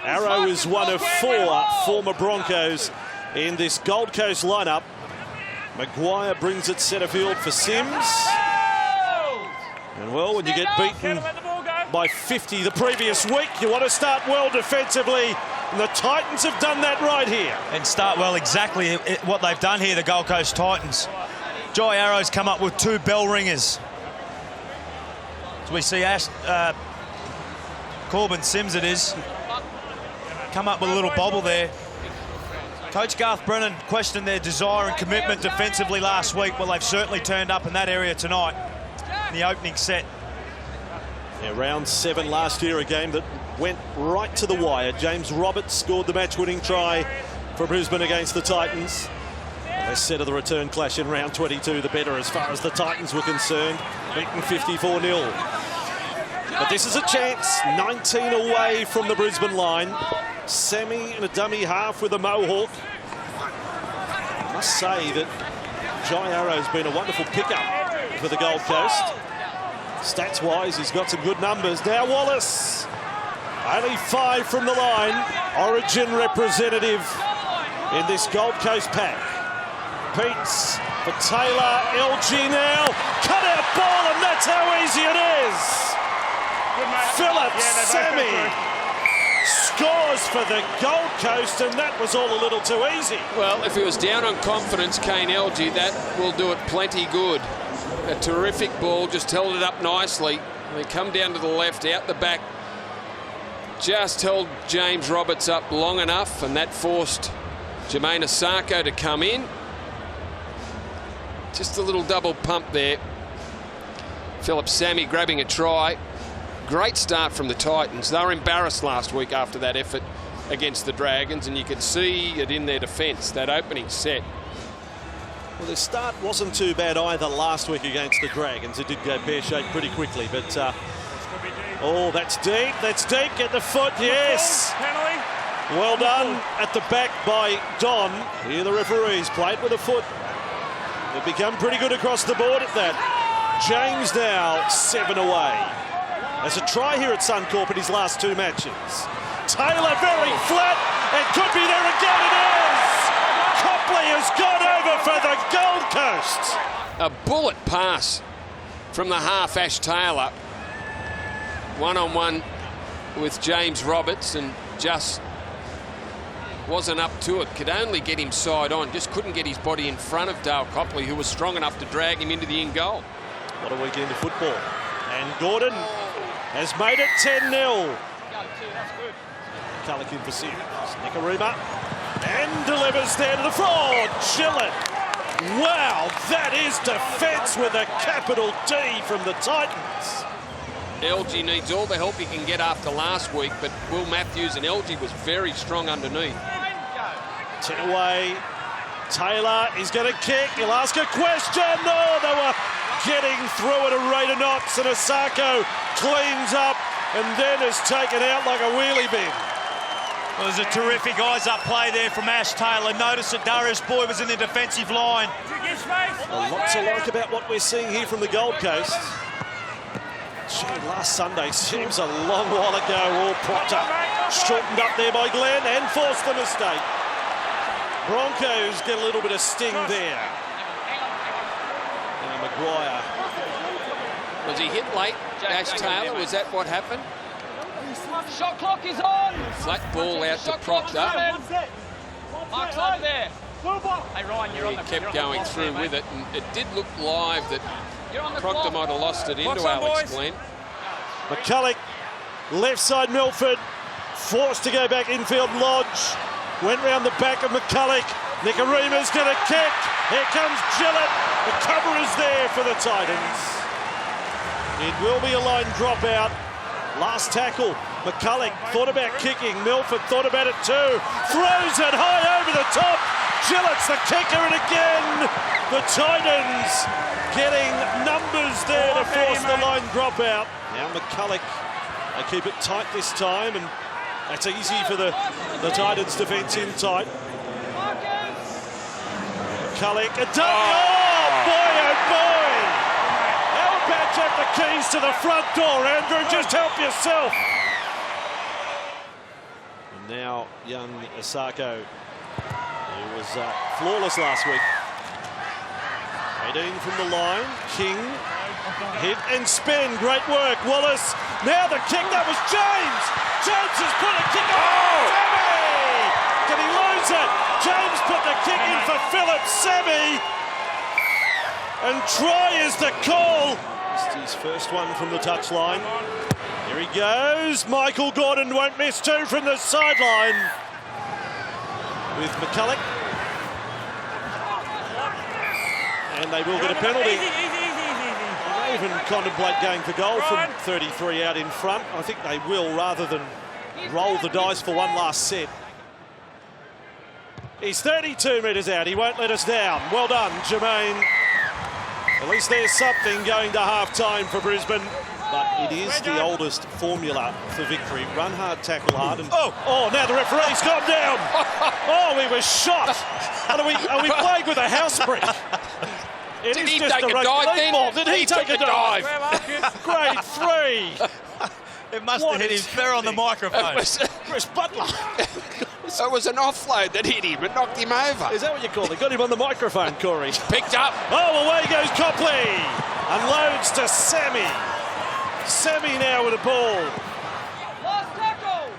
Arrow is one of 4 former Broncos in this Gold Coast lineup. Maguire brings it centre field for Sims. And well, when you get beaten by 50 the previous week, you want to start well defensively. And the Titans have done that right here. And start well, exactly what they've done here, the Gold Coast Titans. Jai Arrow's come up with 2 bell ringers. So we see Corbin Sims, it is, come up with a little bobble there. Coach Garth Brennan questioned their desire and commitment defensively last week. Well, they've certainly turned up in that area tonight in the opening set. Yeah, round 7 last year, a game that went right to the wire. James Roberts scored the match-winning try for Brisbane against the Titans. The less said of the return clash in round 22, the better as far as the Titans were concerned. Beaten 54-0. But this is a chance. 19 away from the Brisbane line. Semi and a dummy half with a mohawk. I must say that Jai Arrow's been a wonderful pickup for the Gold Coast. Stats-wise, he's got some good numbers. Now Wallace, only 5 from the line. Origin representative in this Gold Coast pack. Peets for Taylor. LG now. Cut out ball, and that's how easy it is. Phillips, Sammy scores for the Gold Coast, and that was all a little too easy. Well, if he was down on confidence, Kane LG, that will do it plenty good. A terrific ball, just held it up nicely. They come down to the left, out the back. just held James Roberts up long enough, and that forced Jermaine Isako to come in. Just a little double pump there. Philip Sammy grabbing a try. Great start from the Titans. They were embarrassed last week after that effort against the Dragons, and you could see it in their defence, that opening set. Well, their start wasn't too bad either last week against the Dragons. It did go pear-shaped pretty quickly, but oh, that's deep. That's deep. Get the foot. Yes. Well done at the back by Don. Here the referees played with a foot. They've become pretty good across the board at that. James now 7 away. There's a try here at Suncorp in his last 2 matches. Taylor very flat. It could be there again. It is. Copley has gone over for the Gold Coast. A bullet pass from the half, Ash Taylor. One-on-one with James Roberts, and just wasn't up to it. Could only get him side on. Just couldn't get his body in front of Dale Copley, who was strong enough to drag him into the in goal. What a weekend of football. And Gordon has made it 10-0. Cullick in for Sid. Nikarima. And delivers there to the floor. Gillett. Wow, that is defence with a capital D from the Titans. LG needs all the help he can get after last week, but Will Matthews and LG was very strong underneath. 10 away. Taylor is going to kick. He'll ask a question. No, they were getting through at a rate of knots, and Isako cleans up and then is taken out like a wheelie bin. Well, there's a terrific eyes-up play there from Ash Taylor. Notice that Darius Boyd was in the defensive line. A lot to like about what we're seeing here from the Gold Coast. Gee, last Sunday seems a long while ago, all propped up. Shortened up there by Glenn and forced the mistake. Broncos get a little bit of sting there. Now Maguire. Was he hit late, Ash Taylor? Was that what happened? Shot clock is on. Flat ball out to Proctor. Mark's up there. Hey Ryan, you're on the. He kept going through with it, and it did look live that Proctor might have lost it into Alex Glenn. McCulloch, left side Milford, forced to go back infield. Lodge went round the back of McCulloch. Nikarima's going to kick. Here comes Gillett. The cover is there for the Titans. It will be a line dropout. Last tackle. McCulloch thought about kicking. Milford thought about it too. Throws it high over the top. Gillett's the kicker, and again the Titans getting numbers there to force the line dropout. Now McCulloch, they keep it tight this time, and that's easy for the Titans defence in tight. McCulloch, a dummy. Oh boy, oh boy! How about check the keys to the front door, Andrew? Just help yourself. And now young Isako, who was flawless last week. 18 from the line. King, hit and spin. Great work. Wallace. Now the kick. That was James. James has put a kick on. Sammy! Did he lose it? James put the kick in for Philip Sammy. And try is the call. It's his first one from the touchline. Here he goes. Michael Gordon won't miss 2 from the sideline. With McCulloch. And they will get a penalty. They may even contemplate going for goal from 33 out in front. I think they will, rather than roll the dice for one last set. He's 32 metres out. He won't let us down. Well done, Jermaine. At least there's something going to half-time for Brisbane. But it is the oldest formula for victory. Run hard, tackle hard. And oh, now the referee's gone down. Oh, he was shot. Are we playing with a house brick? It Did is he just take a dive then? Did he take a dive? Grade 3. It must have hit him fair on the microphone. Chris Butler. It was an offload that hit him and knocked him over. Is that what you call it? Got him on the microphone, Corey. Picked up. Oh, away goes Copley. Unloads to Sammy. Sammy now with a ball. Last tackle.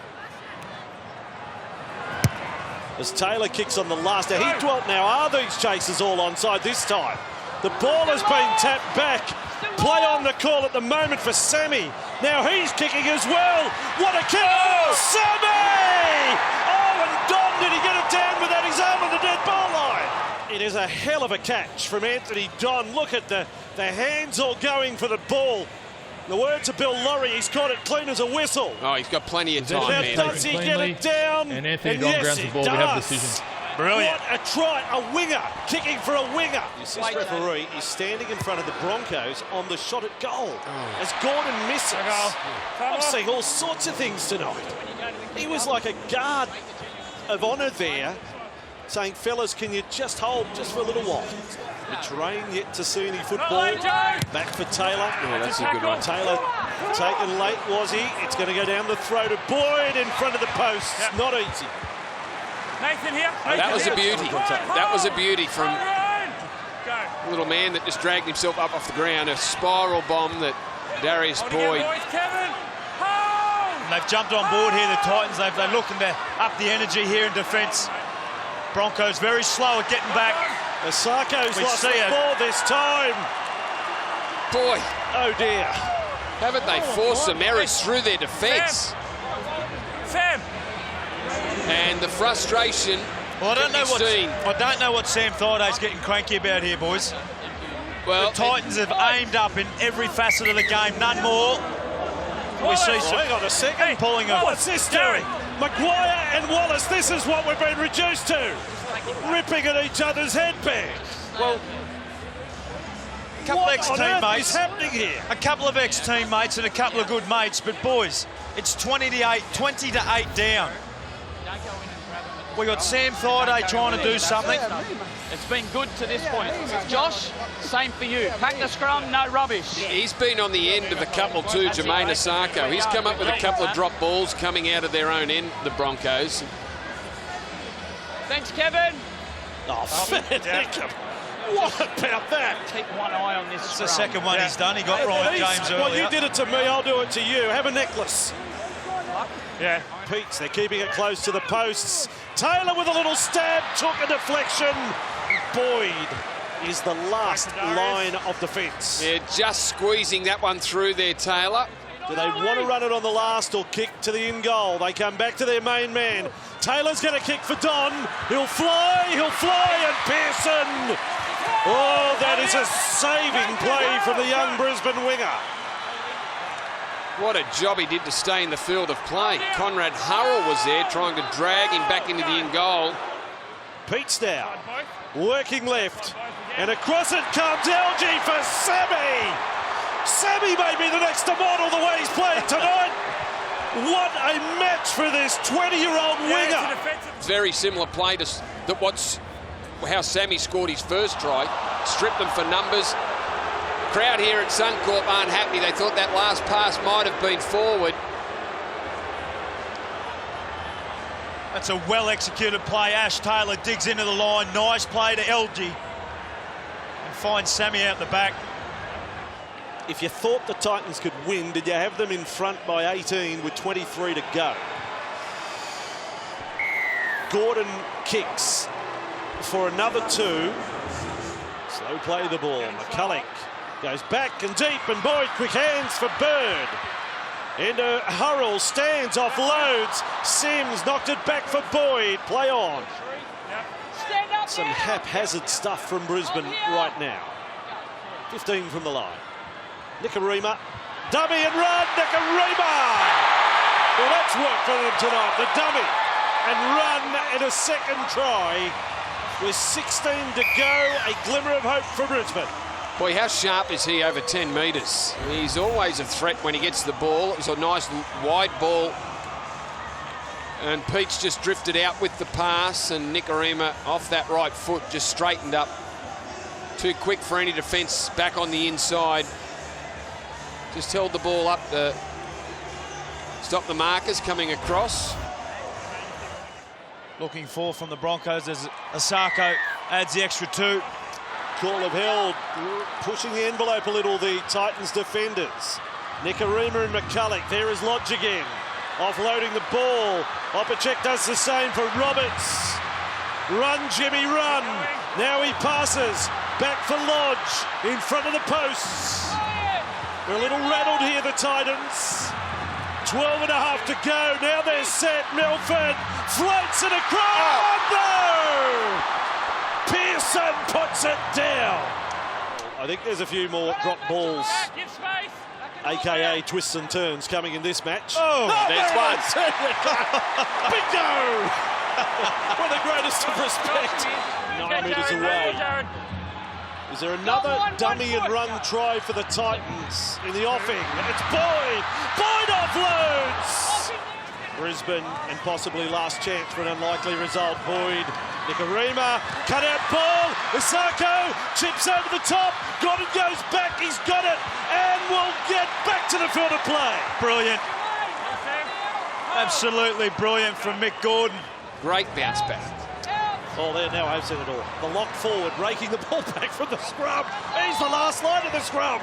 As Taylor kicks on the last. Now, he dwelt now. Are these chasers all onside this time? The ball has been tapped back. Play on the call at the moment for Sammy. Now he's kicking as well. What a kick! Oh, Sammy! Oh, and Don, did he get it down without his arm on the dead ball line? It is a hell of a catch from Anthony Don. Look at the hands all going for the ball. The words of Bill Laurie, he's caught it clean as a whistle. Oh, he's got plenty of time, man. Now, does he get it down? And Anthony Don grounds the ball. We have decision. Brilliant. What a try, a winger, kicking for a winger. The assist referee is standing in front of the Broncos on the shot at goal as Gordon misses. I'm seeing all sorts of things tonight. He was like a guard of honour there, saying, fellas, can you just hold just for a little while? Betraying yet to see any football. Back for Taylor. Oh, that's a good one. Taylor taken late, was he? It's going to go down the throat of Boyd in front of the post. Not easy. Nathan here. That was a beauty. That was a beauty from a little man that just dragged himself up off the ground. A spiral bomb that Darius Boyd. And they've jumped on board here, the Titans. They're looking to up the energy here in defence. Broncos very slow at getting back. Isako's lost the ball this time. Boy. Oh, dear. Haven't they forced some errors through their defence? Sam. And the frustration. Well, I don't know what Sam Thaida's getting cranky about here, boys. Well, the Titans have aimed up in every facet of the game, none more. We see some. Hang on a second. Pulling off. What's this doing? Maguire and Wallace, this is what we've been reduced to. Ripping at each other's headbands. Well, a couple of ex-teammates. What's happening here? A couple of ex-teammates and a couple of good mates, but boys, it's 20 to 8 down. We got Sam Thaiday trying to do something. It's been good to this point. Josh, same for you. Pack the scrum, no rubbish. He's been on the end of a couple too, Jermaine Isako. He's come up with a couple of drop balls coming out of their own end, the Broncos. Thanks, Kevin. Oh, what about that? Keep one eye on this. It's the second one he's done. He got Ryan James earlier. Well, you did it to me, I'll do it to you. Have a necklace. Yeah. Pete's, they're keeping it close to the posts. Taylor with a little stab, took a deflection. Boyd is the last line of defence. Yeah, just squeezing that one through there, Taylor. Do they want to run it on the last or kick to the in goal? They come back to their main man. Taylor's going to kick for Don. He'll fly, and Pearson. Oh, that is a saving play from the young Brisbane winger. What a job he did to stay in the field of play. Conrad Hurrell was there trying to drag him back into the in goal. Pete's down, working left, and across it comes Algie for Sammy. Sammy may be the next immortal the way he's playing tonight. What a match for this 20-year-old winger. Very similar play to how Sammy scored his first try. Stripped them for numbers. Crowd here at Suncorp aren't happy. They thought that last pass might have been forward. That's a well-executed play. Ash Taylor digs into the line. Nice play to LG. And finds Sammy out the back. If you thought the Titans could win, did you have them in front by 18 with 23 to go? Gordon kicks for another two. Slow play the ball. McCulloch goes back and deep, and Boyd quick hands for Bird. Into Hurrell, stands, offloads. Sims knocked it back for Boyd. Play on. Some haphazard stuff from Brisbane right now. 15 from the line. Nicarima, dummy and run, Nicarima! Well, that's worked for them tonight, the dummy and run in a second try. With 16 to go, a glimmer of hope for Brisbane. Boy, how sharp is he over 10 metres? He's always a threat when he gets the ball. It was a nice wide ball. And Peach just drifted out with the pass, and Nicarima off that right foot just straightened up. Too quick for any defence back on the inside. Just held the ball up to stop the markers coming across. Looking for from the Broncos as Isako adds the extra two. Call of held, pushing the envelope a little, the Titans defenders. Nicarima and McCulloch, there is Lodge again. Offloading the ball. Opacek does the same for Roberts. Run, Jimmy, run. Now he passes. Back for Lodge, in front of the posts. We're a little rattled here, the Titans. 12 and a half to go. Now they're set. Milford floats it across. No! Pearson puts it down. I think there's a few more drop balls, aka twists and turns, coming in this match. Oh, there's one. Bingo! With the greatest of respect. 9 metres away. Is there another dummy and run try for the Titans in the offing? It's Boyd. Boyd offloads. Brisbane, and possibly last chance for an unlikely result. Boyd, Nicarima, cut out ball. Isako chips over the top. Gordon goes back. He's got it, and will get back to the field of play. Brilliant. Absolutely brilliant from Mick Gordon. Great bounce back. Oh, there now I've said it all. The lock forward, raking the ball back from the scrum. He's the last line of the scrum.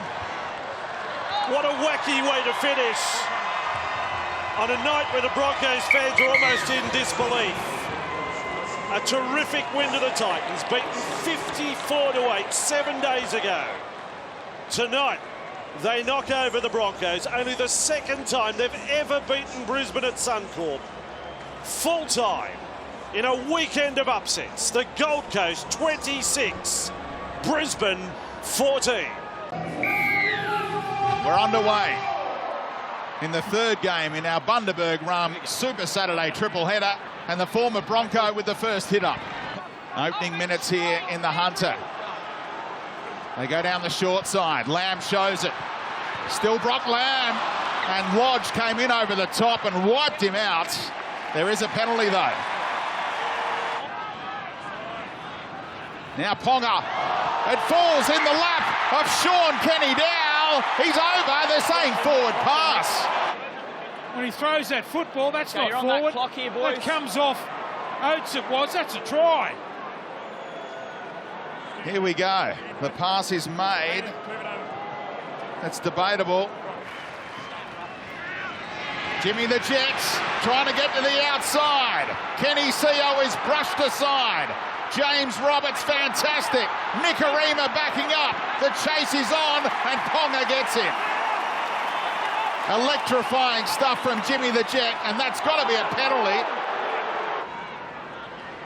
What a wacky way to finish on a night where the Broncos fans are almost in disbelief. A terrific win to the Titans, beaten 54-8 7 days ago. Tonight, they knock over the Broncos, only the second time they've ever beaten Brisbane at Suncorp. Full time. In a weekend of upsets, the Gold Coast 26, Brisbane 14. We're underway in the third game in our Bundaberg Rum Super Saturday triple header, and the former Bronco with the first hit up. Opening minutes here in the Hunter. They go down the short side. Lamb shows it. Still Brock Lamb, and Lodge came in over the top and wiped him out. There is a penalty though. Now Ponga, it falls in the lap of Sean Kenny Dow. He's over, they're saying forward pass. When he throws that football, that's Okay, not you're on forward. that clock here, boys. That comes off Oats it was, that's a try. Here we go, the pass is made. That's debatable. Jimmy the Jets trying to get to the outside. Kenny Seo is brushed aside. James Roberts, fantastic. Nicarima backing up. The chase is on, and Ponga gets him. Electrifying stuff from Jimmy the Jet, and that's got to be a penalty.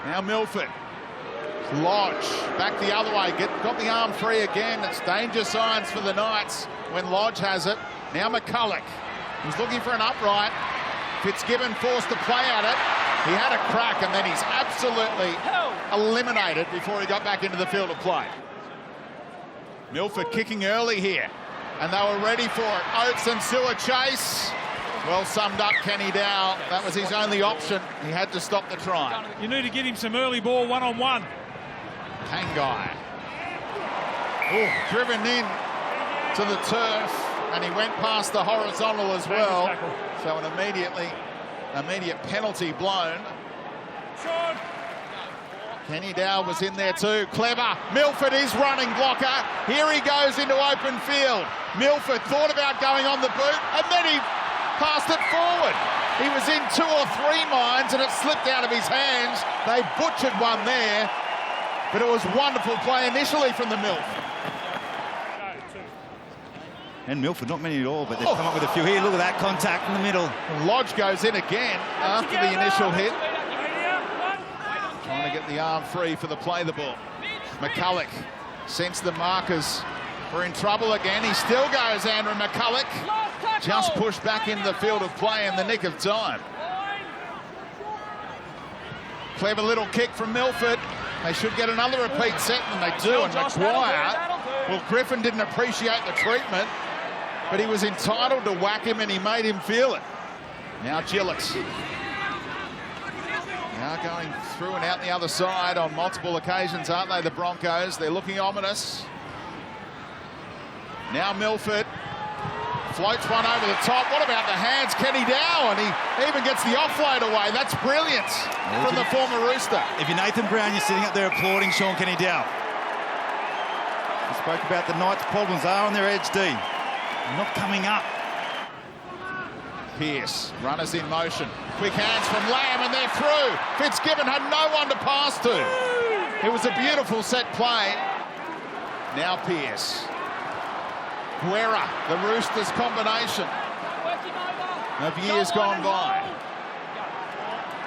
Now Milford. Lodge back the other way. Got the arm free again. It's danger signs for the Knights when Lodge has it. Now McCulloch. He's looking for an upright. Fitzgibbon forced to play at it. He had a crack, and then he's absolutely eliminated before he got back into the field of play. Milford kicking early here, and they were ready for it. Oats and Sewer chase. Well summed up, Kenny Dow. That was his only option. He had to stop the try. You need to get him some early ball one-on-one. Pangai. Oh, driven in to the turf, and he went past the horizontal as well. So an immediate penalty blown. Kenny Dow was in there too. Clever. Milford is running blocker. Here he goes into open field. Milford thought about going on the boot, and then he passed it forward. He was in 2 or 3 minds, and it slipped out of his hands. They butchered one there, but it was wonderful play initially from the Milf. And Milford, not many at all, but they've come up with a few here. Look at that contact in the middle. Lodge goes in again after the initial hit. Trying to get the arm free for the play the ball. McCulloch, since the markers were in trouble again, he still goes, Andrew McCulloch. Just pushed back in the field of play in the nick of time. Clever little kick from Milford. They should get another repeat set, and they do. And Maguire, well, Griffin didn't appreciate the treatment, but he was entitled to whack him, and he made him feel it. Now Gillett. Now going through and out the other side on multiple occasions, aren't they, the Broncos? They're looking ominous. Now Milford floats one over the top. What about the hands? Kenny Dow, and he even gets the offload away. That's brilliant from the former Rooster. If you're Nathan Brown, you're sitting up there applauding Sean Kenny Dow. We spoke about the Knights' problems. They are on their edge, D. Not coming up. Pearce, runners in motion. Quick hands from Lamb, and they're through. Fitzgibbon had no one to pass to. It was a beautiful set play. Now Pearce. Guerra, the Roosters combination of years gone by.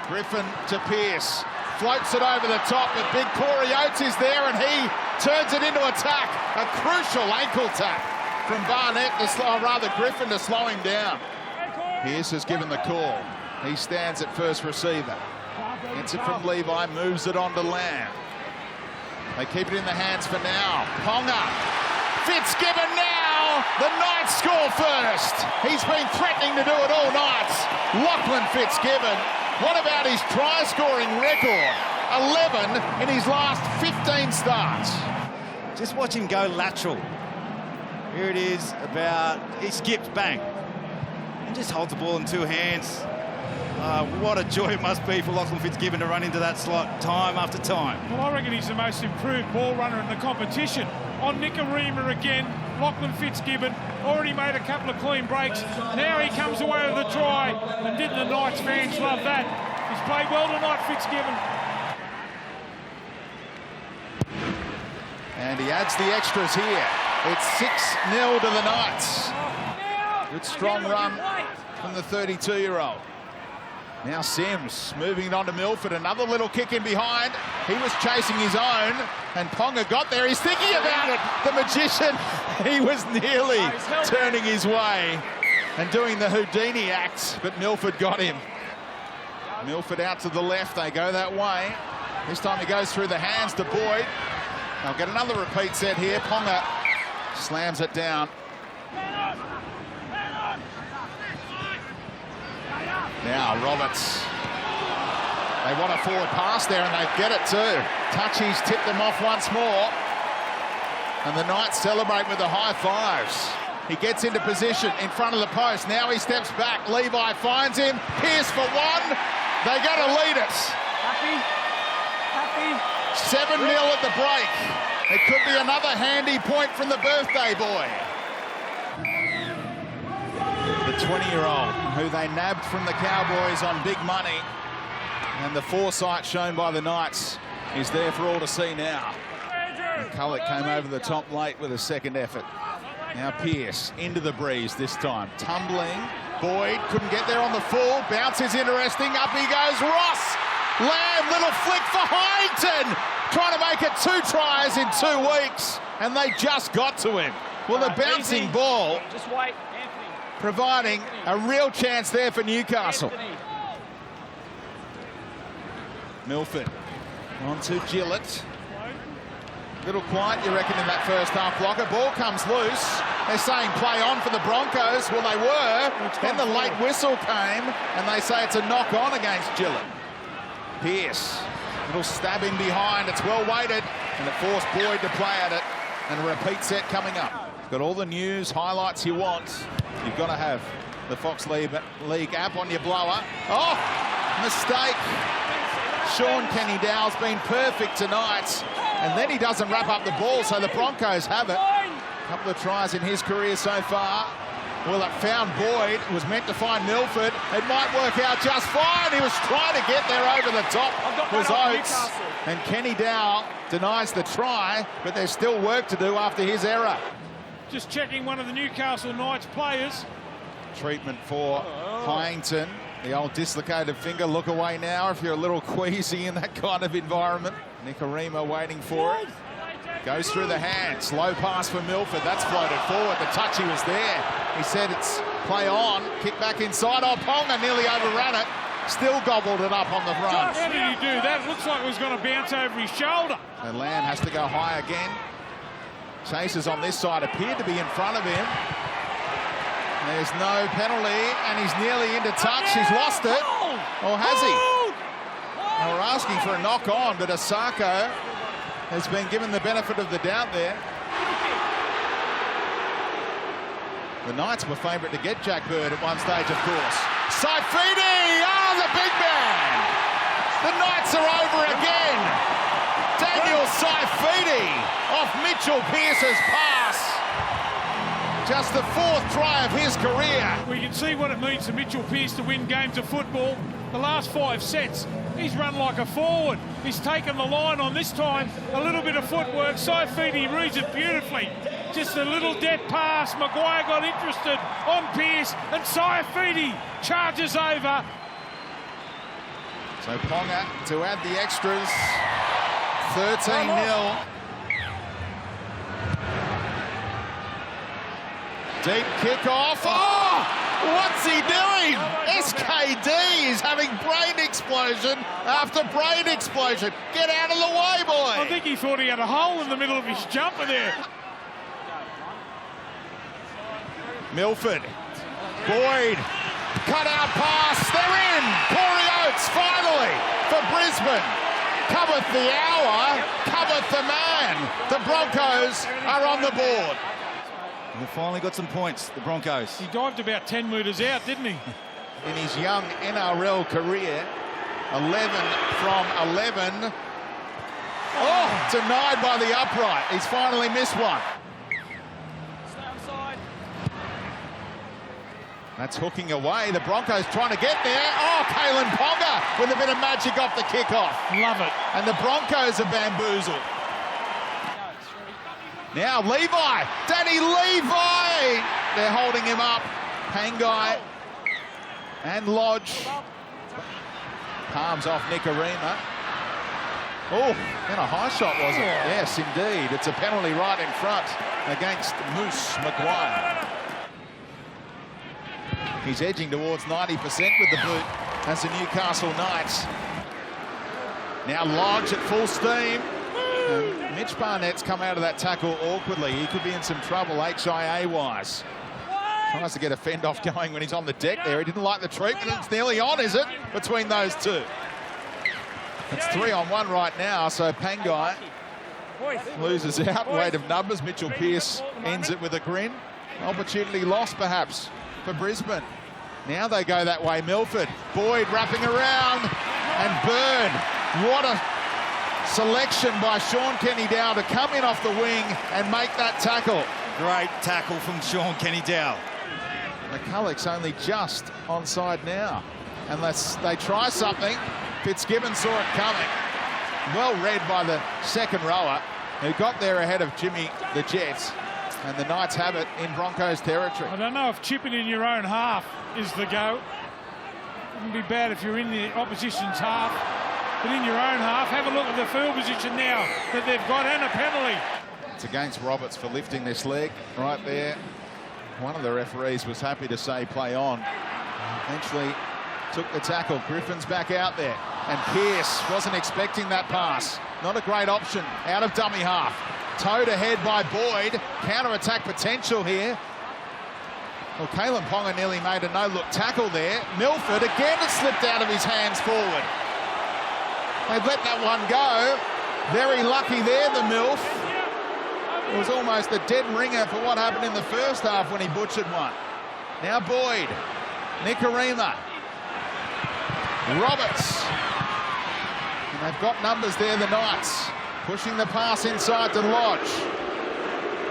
Griffin to Pearce. Floats it over the top, but big Corey Oates is there and he turns it into attack. A crucial ankle tap from Barnett, Griffin to slow him down. Pearce has given the call. He stands at first receiver. Gets it from Levi, moves it on to Lamb. They keep it in the hands for now. Ponga. Fitzgibbon now. The Knights score first. He's been threatening to do it all night. Lachlan Fitzgibbon. What about his try-scoring record? 11 in his last 15 starts. Just watch him go lateral. Here it is, he skips, bang. And just holds the ball in two hands. What a joy it must be for Lachlan Fitzgibbon to run into that slot time after time. Well, I reckon he's the most improved ball runner in the competition. On Nicarima again, Lachlan Fitzgibbon already made a couple of clean breaks. Now he comes away with a try, and didn't the Knights fans love that? He's played well tonight, Fitzgibbon. And he adds the extras here. It's 6-0 to the Knights. Good strong run from the 32-year-old. Now Sims moving it on to Milford. Another little kick in behind. He was chasing his own, and Ponga got there. He's thinking about it. The magician, he was nearly turning his way and doing the Houdini act, but Milford got him. Milford out to the left. They go that way. This time he goes through the hands to Boyd. They'll get another repeat set here. Ponga slams it down. Now Roberts. They want a forward pass there and they get it too. Touchies tip them off once more. And the Knights celebrate with the high fives. He gets into position in front of the post. Now he steps back. Levi finds him. Pearce for one. They got to lead it. Happy. 7-0 at the break. It could be another handy point from the birthday boy. The 20-year-old who they nabbed from the Cowboys on big money, and the foresight shown by the Knights is there for all to see now. McCulloch came over the top late with a second effort. Now Pearce into the breeze this time. Tumbling. Boyd couldn't get there on the full. Bounce is interesting. Up he goes. Ross. Lamb, little flick for Hyington. Trying to make it 2 tries in 2 weeks. And they just got to him. Well, the bouncing ball Just wait, Anthony. providing a real chance there for Newcastle. Anthony. Milford on to Gillett. Little quiet, you reckon, in that first half blocker. Ball comes loose. They're saying play on for the Broncos. Well, they were. Then the late whistle came, and they say it's a knock-on against Gillett. Pearce, little stab in behind. It's well weighted, and it forced Boyd to play at it. And a repeat set coming up. Got all the news, highlights you want. You've got to have the Fox League app on your blower. Oh, mistake. Sean Kenny Dow's been perfect tonight. And then he doesn't wrap up the ball, so the Broncos have it. A couple of tries in his career so far. Well, it found Boyd. It was meant to find Milford. It might work out just fine. He was trying to get there over the top. It was Oats. And Kenny Dow denies the try, but there's still work to do after his error. Just checking one of the Newcastle Knights players. Treatment for Hyington. The old dislocated finger. Look away now if you're a little queasy in that kind of environment. Nicarima waiting for it. Goes through the hands. Low pass for Milford. That's floated forward. The touchy was there. He said it's play on. Kick back inside. Oh, Ponga nearly overran it. Still gobbled it up on the front. How did he do that? It looks like it was going to bounce over his shoulder. And Land has to go high again. Chasers on this side appeared to be in front of him. There's no penalty, and he's nearly into touch. He's lost it. Or has he? They were asking for a knock-on, but Isako has been given the benefit of the doubt there. The Knights were favourite to get Jack Bird at one stage, of course. Saifidi! Oh, the big man! The Knights are over again! Daniel Saifidi off Mitchell Pearce's pass. Just the 4th try of his career. We can see what it means to Mitchell Pearce to win games of football. The last 5 sets, he's run like a forward. He's taken the line on this time. A little bit of footwork. Saifidi reads it beautifully. Just a little dead pass. Maguire got interested on Pearce, and Saifidi charges over. So Ponga to add the extras. 13-0. Deep kickoff. Oh! What's he doing? SKD is having brain explosion after brain explosion. Get out of the way, boy. I think he thought he had a hole in the middle of his jumper there. Milford. Boyd. Cut out pass. They're in. Corey Oats finally for Brisbane. Cometh the hour. Cometh the man. The Broncos are on the board. And they've finally got some points, the Broncos. He dived about 10 metres out, didn't he? In his young NRL career, 11 from 11. Oh, denied by the upright. He's finally missed one. That's hooking away. The Broncos trying to get there. Oh, Kalen Ponga with a bit of magic off the kickoff. Love it. And the Broncos are bamboozled. Now Levi, Danny Levi. They're holding him up. Pangai and Lodge. Palms off Nicarima. Oh, and a high shot, was it? Yes, indeed. It's a penalty right in front against Moose Maguire. He's edging towards 90% with the boot as the Newcastle Knights. Now Lodge at full steam. And Mitch Barnett's come out of that tackle awkwardly. He could be in some trouble HIA-wise. Tries to get a fend off going when he's on the deck there. He didn't like the treatment. It's nearly on, is it, between those two? It's 3-on-1 right now, so Pangai loses out. Weight of numbers. Mitchell Pearce ends it with a grin. Opportunity lost, perhaps, for Brisbane. Now they go that way. Milford. Boyd wrapping around. And Byrne. What a selection by Sean Kenny-Dow to come in off the wing and make that tackle. Great tackle from Sean Kenny-Dow. McCulloch's only just onside now. Unless they try something. Fitzgibbon saw it coming. Well read by the second rower, who got there ahead of Jimmy the Jets. And the Knights have it in Broncos territory. I don't know if chipping in your own half is the go. Wouldn't be bad if you're in the opposition's half. But in your own half, have a look at the field position now that they've got, and a penalty. It's against Roberts for lifting this leg right there. One of the referees was happy to say play on. Eventually took the tackle. Griffin's back out there. And Pearce wasn't expecting that pass. Not a great option out of dummy half. Towed ahead by Boyd. Counter-attack potential here. Well, Kalen Ponga nearly made a no-look tackle there. Milford, again, it slipped out of his hands forward. They've let that one go. Very lucky there, the Milf. It was almost a dead ringer for what happened in the first half when he butchered one. Now Boyd. Nicarima. Roberts. And they've got numbers there, the Knights. Pushing the pass inside to Lodge.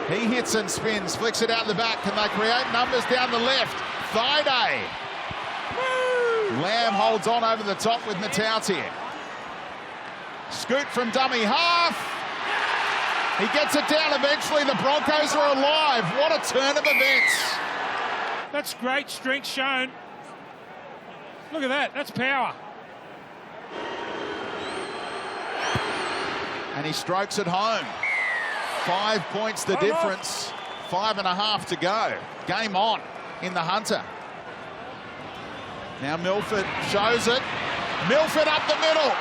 He hits and spins, flicks it out the back. Can they create numbers down the left? Thaiday. Lamb holds on over the top with Matauti. Scoot from dummy half. He gets it down eventually. The Broncos are alive. What a turn of events. That's great strength shown. Look at that. That's power. And he strokes it home. 5 points the difference. 5.5 to go. Game on in the Hunter. Now Milford shows it. Milford up the middle.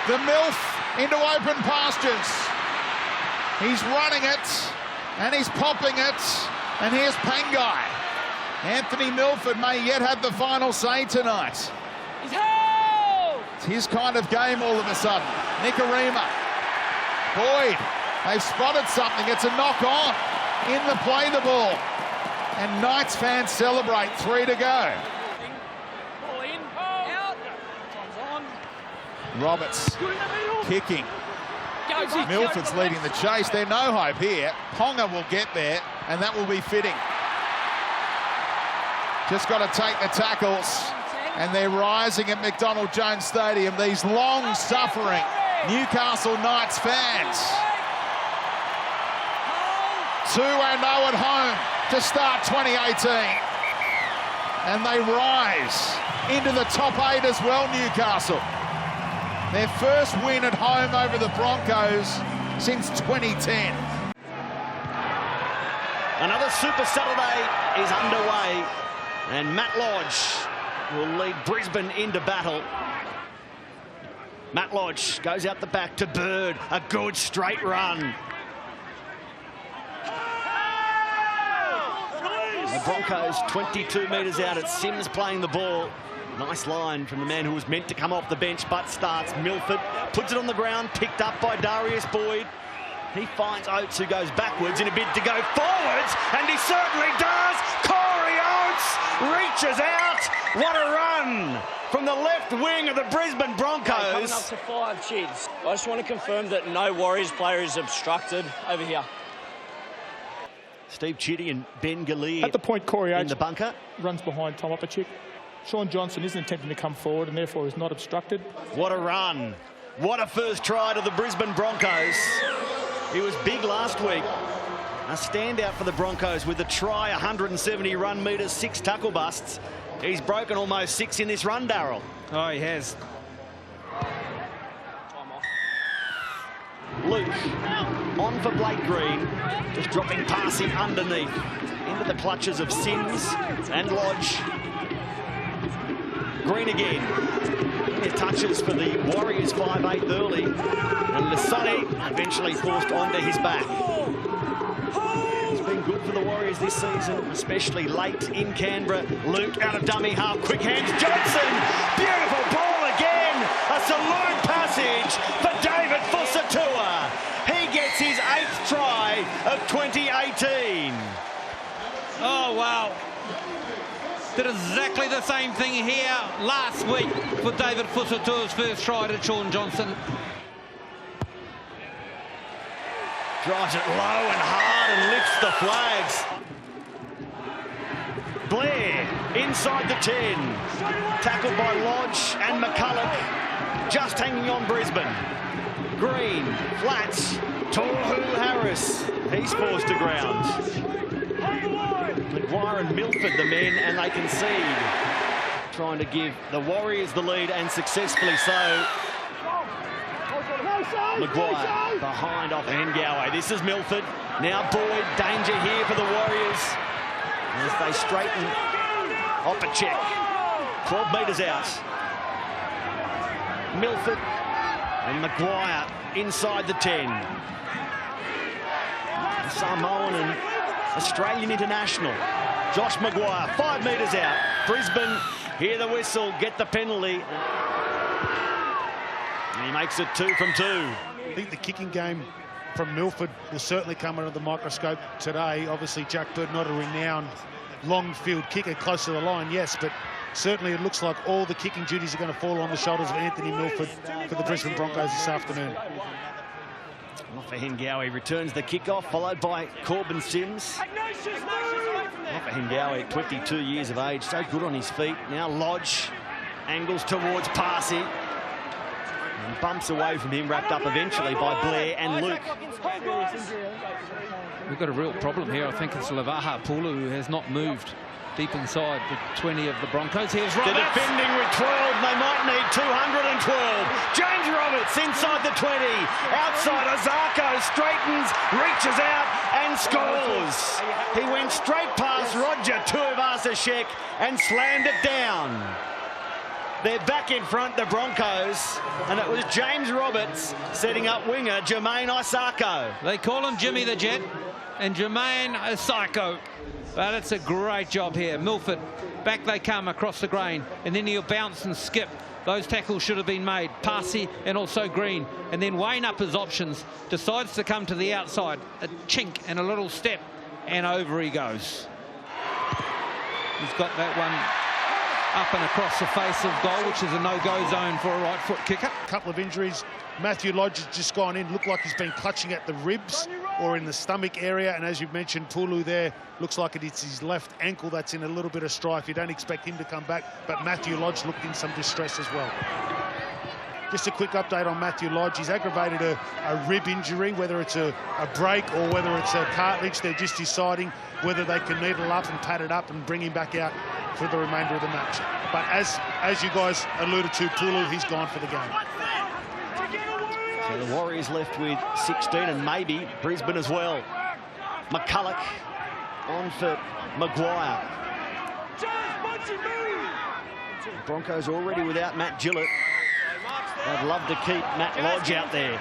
The Milf into open pastures. He's running it, and he's popping it, and here's Pangai. Anthony Milford may yet have the final say tonight. It's his kind of game all of a sudden. Nicarima. Boyd. They've spotted something. It's a knock on. In the play the ball. And Knights fans celebrate. 3 to go. Roberts kicking. Milford's leading the chase. There's no hope here. Ponga will get there, and that will be fitting. Just got to take the tackles, and they're rising at McDonald Jones Stadium. These long-suffering Newcastle Knights fans. 2-0 at home to start 2018. And they rise into the top 8 as well, Newcastle. Their first win at home over the Broncos since 2010. Another Super Saturday is underway, and Matt Lodge will lead Brisbane into battle. Matt Lodge goes out the back to Bird, a good straight run. The Broncos 22 metres out. It's Sims playing the ball. Nice line from the man who was meant to come off the bench, but starts. Milford puts it on the ground, picked up by Darius Boyd. He finds Oats, who goes backwards in a bid to go forwards, and he certainly does. Corey Oats reaches out. What a run from the left wing of the Brisbane Broncos. Coming up to 5, Chids. I just want to confirm that no Warriors player is obstructed over here. Steve Chitty and Ben Galea At the point, Corey Oates in the bunker. runs behind Tom Opachik. Sean Johnson isn't attempting to come forward and therefore is not obstructed. What a run. What a first try to the Brisbane Broncos. He was big last week. A standout for the Broncos with a try, 170 run metres, 6 tackle busts. He's broken almost 6 in this run, Darryl. Oh, he has. Luke on for Blake Green, just dropping passing underneath into the clutches of Sims and Lodge. Green again. It touches for the Warriors 5-8 early, and Lasani eventually forced onto his back. It's been good for the Warriors this season, especially late in Canberra. Luke out of dummy half, quick hands, Johnson, beautiful ball again, a salute passage for David Fusatua. He gets his 8th try of 2018. Oh, wow. Did exactly the same thing here last week for David Fusatua's first try to Sean Johnson. Drives it low and hard and lifts the flags. Blair inside the 10. Tackled by Lodge and McCulloch. Just hanging on Brisbane. Green, flats, Tohu Harris. He's forced to ground. McGuire and Milford the men, and they concede. Trying to give the Warriors the lead, and successfully so. McGuire behind off Ngawe. This is Milford. Now Boyd, danger here for the Warriors as they straighten. Opachek, 12 metres out. Milford and McGuire inside the 10. Samoan and Australian international Josh McGuire, 5 metres out. Brisbane hear the whistle, get the penalty. And he makes it 2 from 2. I think the kicking game from Milford will certainly come under the microscope today. Obviously, Jack Bird, not a renowned long field kicker close to the line, yes, but certainly it looks like all the kicking duties are going to fall on the shoulders of Anthony Milford for the Brisbane Broncos this afternoon. Off for Ngawe, returns the kickoff, followed by Corbin Sims. Off for Ngawe, 22 years of age, so good on his feet. Now Lodge angles towards Parsi. And bumps away from him, wrapped up eventually by Blair and Luke. We've got a real problem here. I think it's Lavaha Pulu who has not moved deep inside the 20 of the Broncos. Here's Roberts. They're defending with 12. They might need 212. James Roberts inside the 20. Outside, Isako straightens, reaches out and scores. He went straight past Roger Tuivasa-Sheck and slammed it down. They're back in front, the Broncos, and it was James Roberts setting up winger Jermaine Isako. They call him Jimmy the Jet and Jermaine Isako. But it's a great job here. Milford, back they come across the grain, and then he'll bounce and skip. Those tackles should have been made. Parsi and also Green. And then weighing up his options, decides to come to the outside. A chink and a little step, and over he goes. He's got that one up and across the face of goal, which is a no-go zone for a right foot kicker. A couple of injuries. Matthew Lodge has just gone in, looked like he's been clutching at the ribs or in the stomach area, and as you've mentioned, Pulu there, looks like it's his left ankle that's in a little bit of strife. You don't expect him to come back, but Matthew Lodge looked in some distress as well. Just a quick update on Matthew Lodge. He's aggravated a rib injury, whether it's a break or whether it's a cartilage. They're just deciding whether they can needle up and pad it up and bring him back out for the remainder of the match. But as you guys alluded to, Tulu, he's gone for the game. So the Warriors left with 16 and maybe Brisbane as well. McCulloch on for Maguire. The Broncos already without Matt Gillett. They'd love to keep Matt Lodge out there.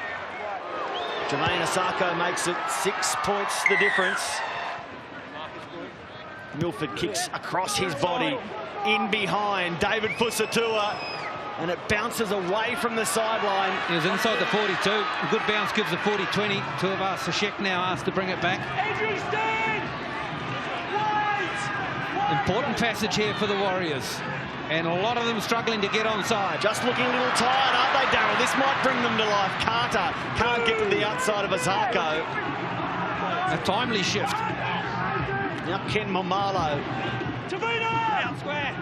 Jermaine Isako makes it 6 points the difference. Milford kicks across his body, in behind David Fusatua, and it bounces away from the sideline. He was inside the 42. A good bounce gives the 40-20. Tuivasa-Sheck now asked to bring it back. Important passage here for the Warriors. And a lot of them struggling to get onside. Just looking a little tired, aren't they, Darryl? This might bring them to life. Carter can't get to the outside of Isako. A timely shift. Now Ken Momalo. Out square.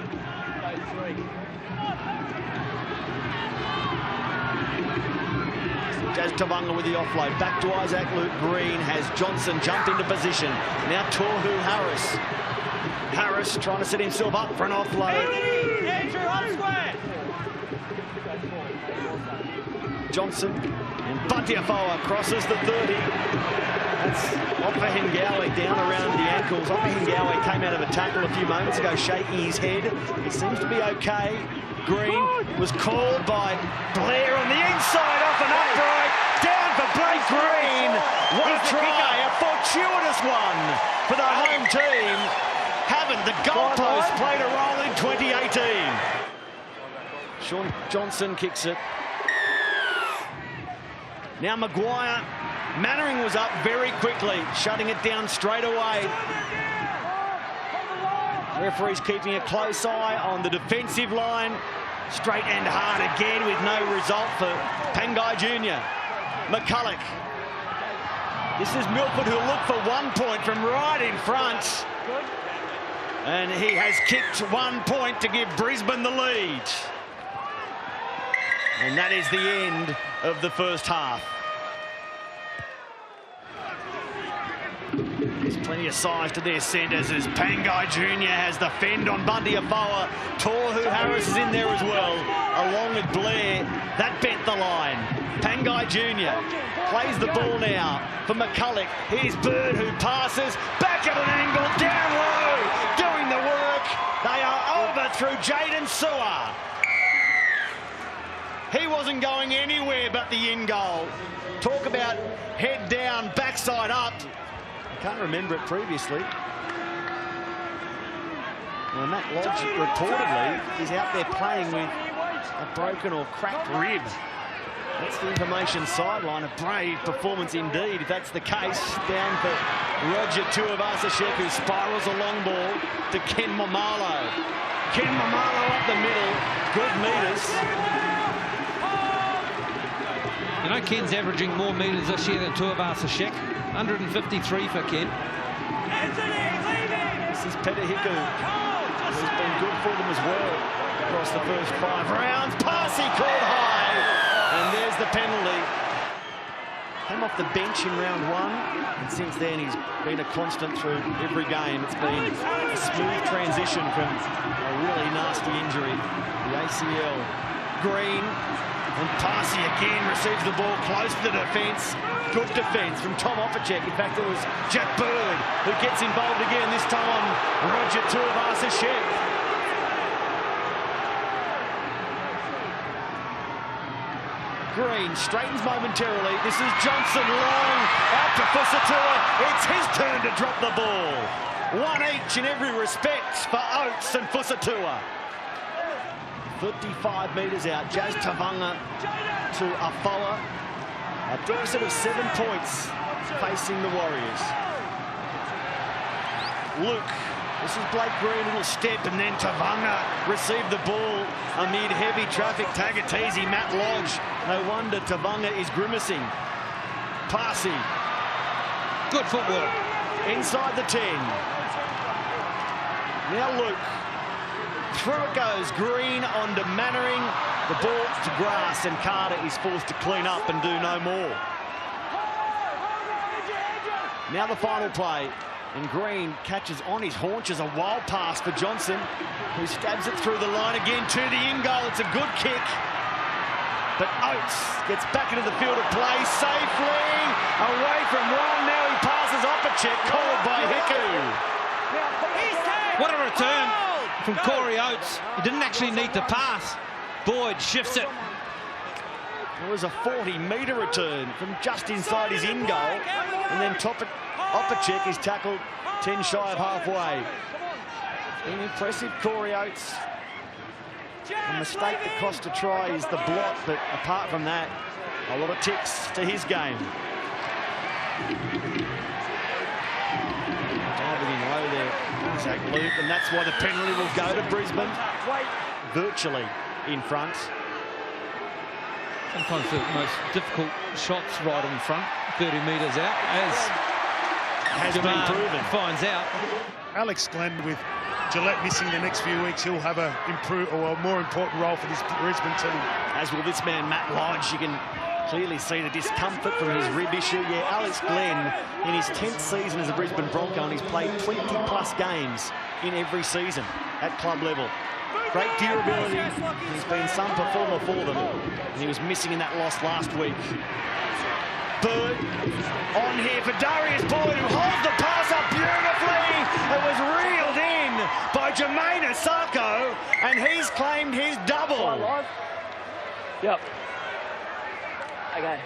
Jazz Tavanga with the offload. Back to Isaac. Luke Green has Johnson jump into position. Now Tohu Harris. Harris trying to set himself up for an offload. Johnson and Batiafoa crosses the 30. That's Opa Hengawe down around the ankles. Opa Hengawe came out of a tackle a few moments ago, shaking his head. It seems to be okay. Green was called by Blair on the inside off an upright. Down for Blake Green. What a try, a fortuitous one for the home team. Haven't the goalpost played a role in 2018? Sean Johnson kicks it. Now Maguire. Mannering was up very quickly, shutting it down straight away. Referee's keeping a close eye on the defensive line. Straight and hard again with no result for Pangai Jr. McCulloch. This is Milford who'll look for 1 point from right in front. And he has kicked 1 point to give Brisbane the lead. And that is the end of the first half. There's plenty of size to their centres as Pangai Jr. has the fend on Batiafoa. Tohu Harris is in there as well, along with Blair. That bent the line. Pangai Jr. plays the ball now for McCulloch. Here's Bird who passes, back at an angle, down low, doing the work. They are over through Jaden Sewer. He wasn't going anywhere but the in goal. Talk about head down, backside up. I can't remember it previously. Well, Matt Lodge reportedly is out there playing with a broken or cracked rib. That's the information sideline. A brave performance indeed, if that's the case. Down for Roger Tuivasa-Sheck, who spirals a long ball to Ken Momalo. Ken Momalo up the middle. Good metres. You know, Ken's averaging more metres this year than Tuivasa-Sheck. 153 for Ken. This is Petahiku, who's been good for them as well across the first 5 rounds. Passy called high, and there's the penalty. Came off the bench in round 1, and since then he's been a constant through every game. It's been a smooth transition from a really nasty injury, the ACL. Green. And Passy again receives the ball close to the defence. Good defence from Tom Opacek. In fact, it was Jack Bird who gets involved again, this time on Roger Tuivasa-Sheck. Green straightens momentarily. This is Johnson long out to Fusatua. It's his turn to drop the ball. 1 each in every respect for Oats and Fusatua. 55 metres out. Jazz Tavanga to Afoa. A deficit of 7 points facing the Warriors. Luke. This is Blake Green, little step, and then Tavanga received the ball amid heavy traffic. Tagatese, Matt Lodge. No wonder Tavanga is grimacing. Passy. Good footwork. Inside the 10. Now Luke. Through it goes. Green onto Mannering. The ball to grass, and Carter is forced to clean up and do no more. Now the final play, and Green catches on his haunches a wild pass for Johnson, who stabs it through the line again to the in goal. It's a good kick, but Oats gets back into the field of play safely away from Ron. Now he passes Opacek, called by Hiku. What a return from Corey Oates. He didn't actually need to pass. Boyd shifts it. It was a 40-metre return from just inside his in goal, and then Opacek is tackled 10 shy of halfway. An impressive Corey Oates. The mistake that cost a try is the block, but apart from that, a lot of ticks to his game. Diving in low there, Isaac Luke, and that's why the penalty will go to Brisbane. Virtually in front. Sometimes the most difficult shots right in front, 30 metres out, as has been proven. Finds out. Alex Glenn, with Gillette missing the next few weeks, he'll have a more important role for this Brisbane team. As will this man, Matt Lodge. You can clearly see the discomfort from his rib issue. Yeah, Alex Glenn, in his 10th season as a Brisbane Bronco, and he's played 20-plus games in every season at club level. Great durability. He's been some performer for them, and he was missing in that loss last week. Bird on here for Darius Boyd, who holds the pass up beautifully. It was reeled in by Jermaine Isako, and he's claimed his double. Yep. Okay.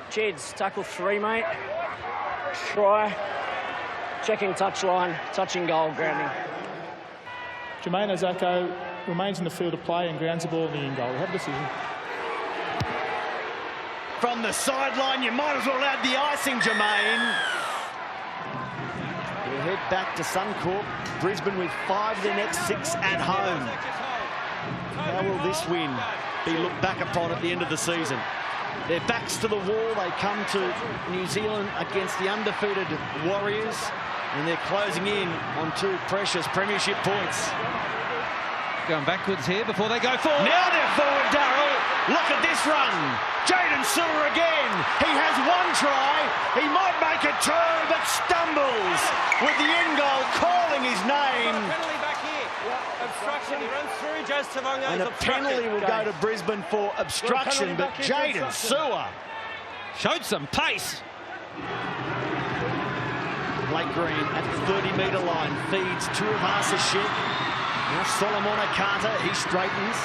Cheds, tackle 3, mate. Try. Checking touchline, touching goal, grounding. Jermaine Isako remains in the field of play and grounds the ball in the in goal. We have a decision. From the sideline, you might as well add the icing, Jermaine. We'll head back to Suncorp. Brisbane with 5 of their next 6 at home. How will this win be looked back upon at the end of the season? Their backs to the wall. They come to New Zealand against the undefeated Warriors, and they're closing in on 2 precious premiership points. Going backwards here before they go forward. Now they're forward, Darryl. Look at this run. Jaden Sewer again. He has 1 try. He might make it 2, but stumbles with the in goal calling his name. Penalty back here. Obstruction. He runs through. Joe Tavanga. And a penalty will go to Brisbane for obstruction, but Jaden Sewer showed some pace. Blake Green at the 30-metre line feeds Tuivasa-Sheck. Now Solomon Carter, he straightens.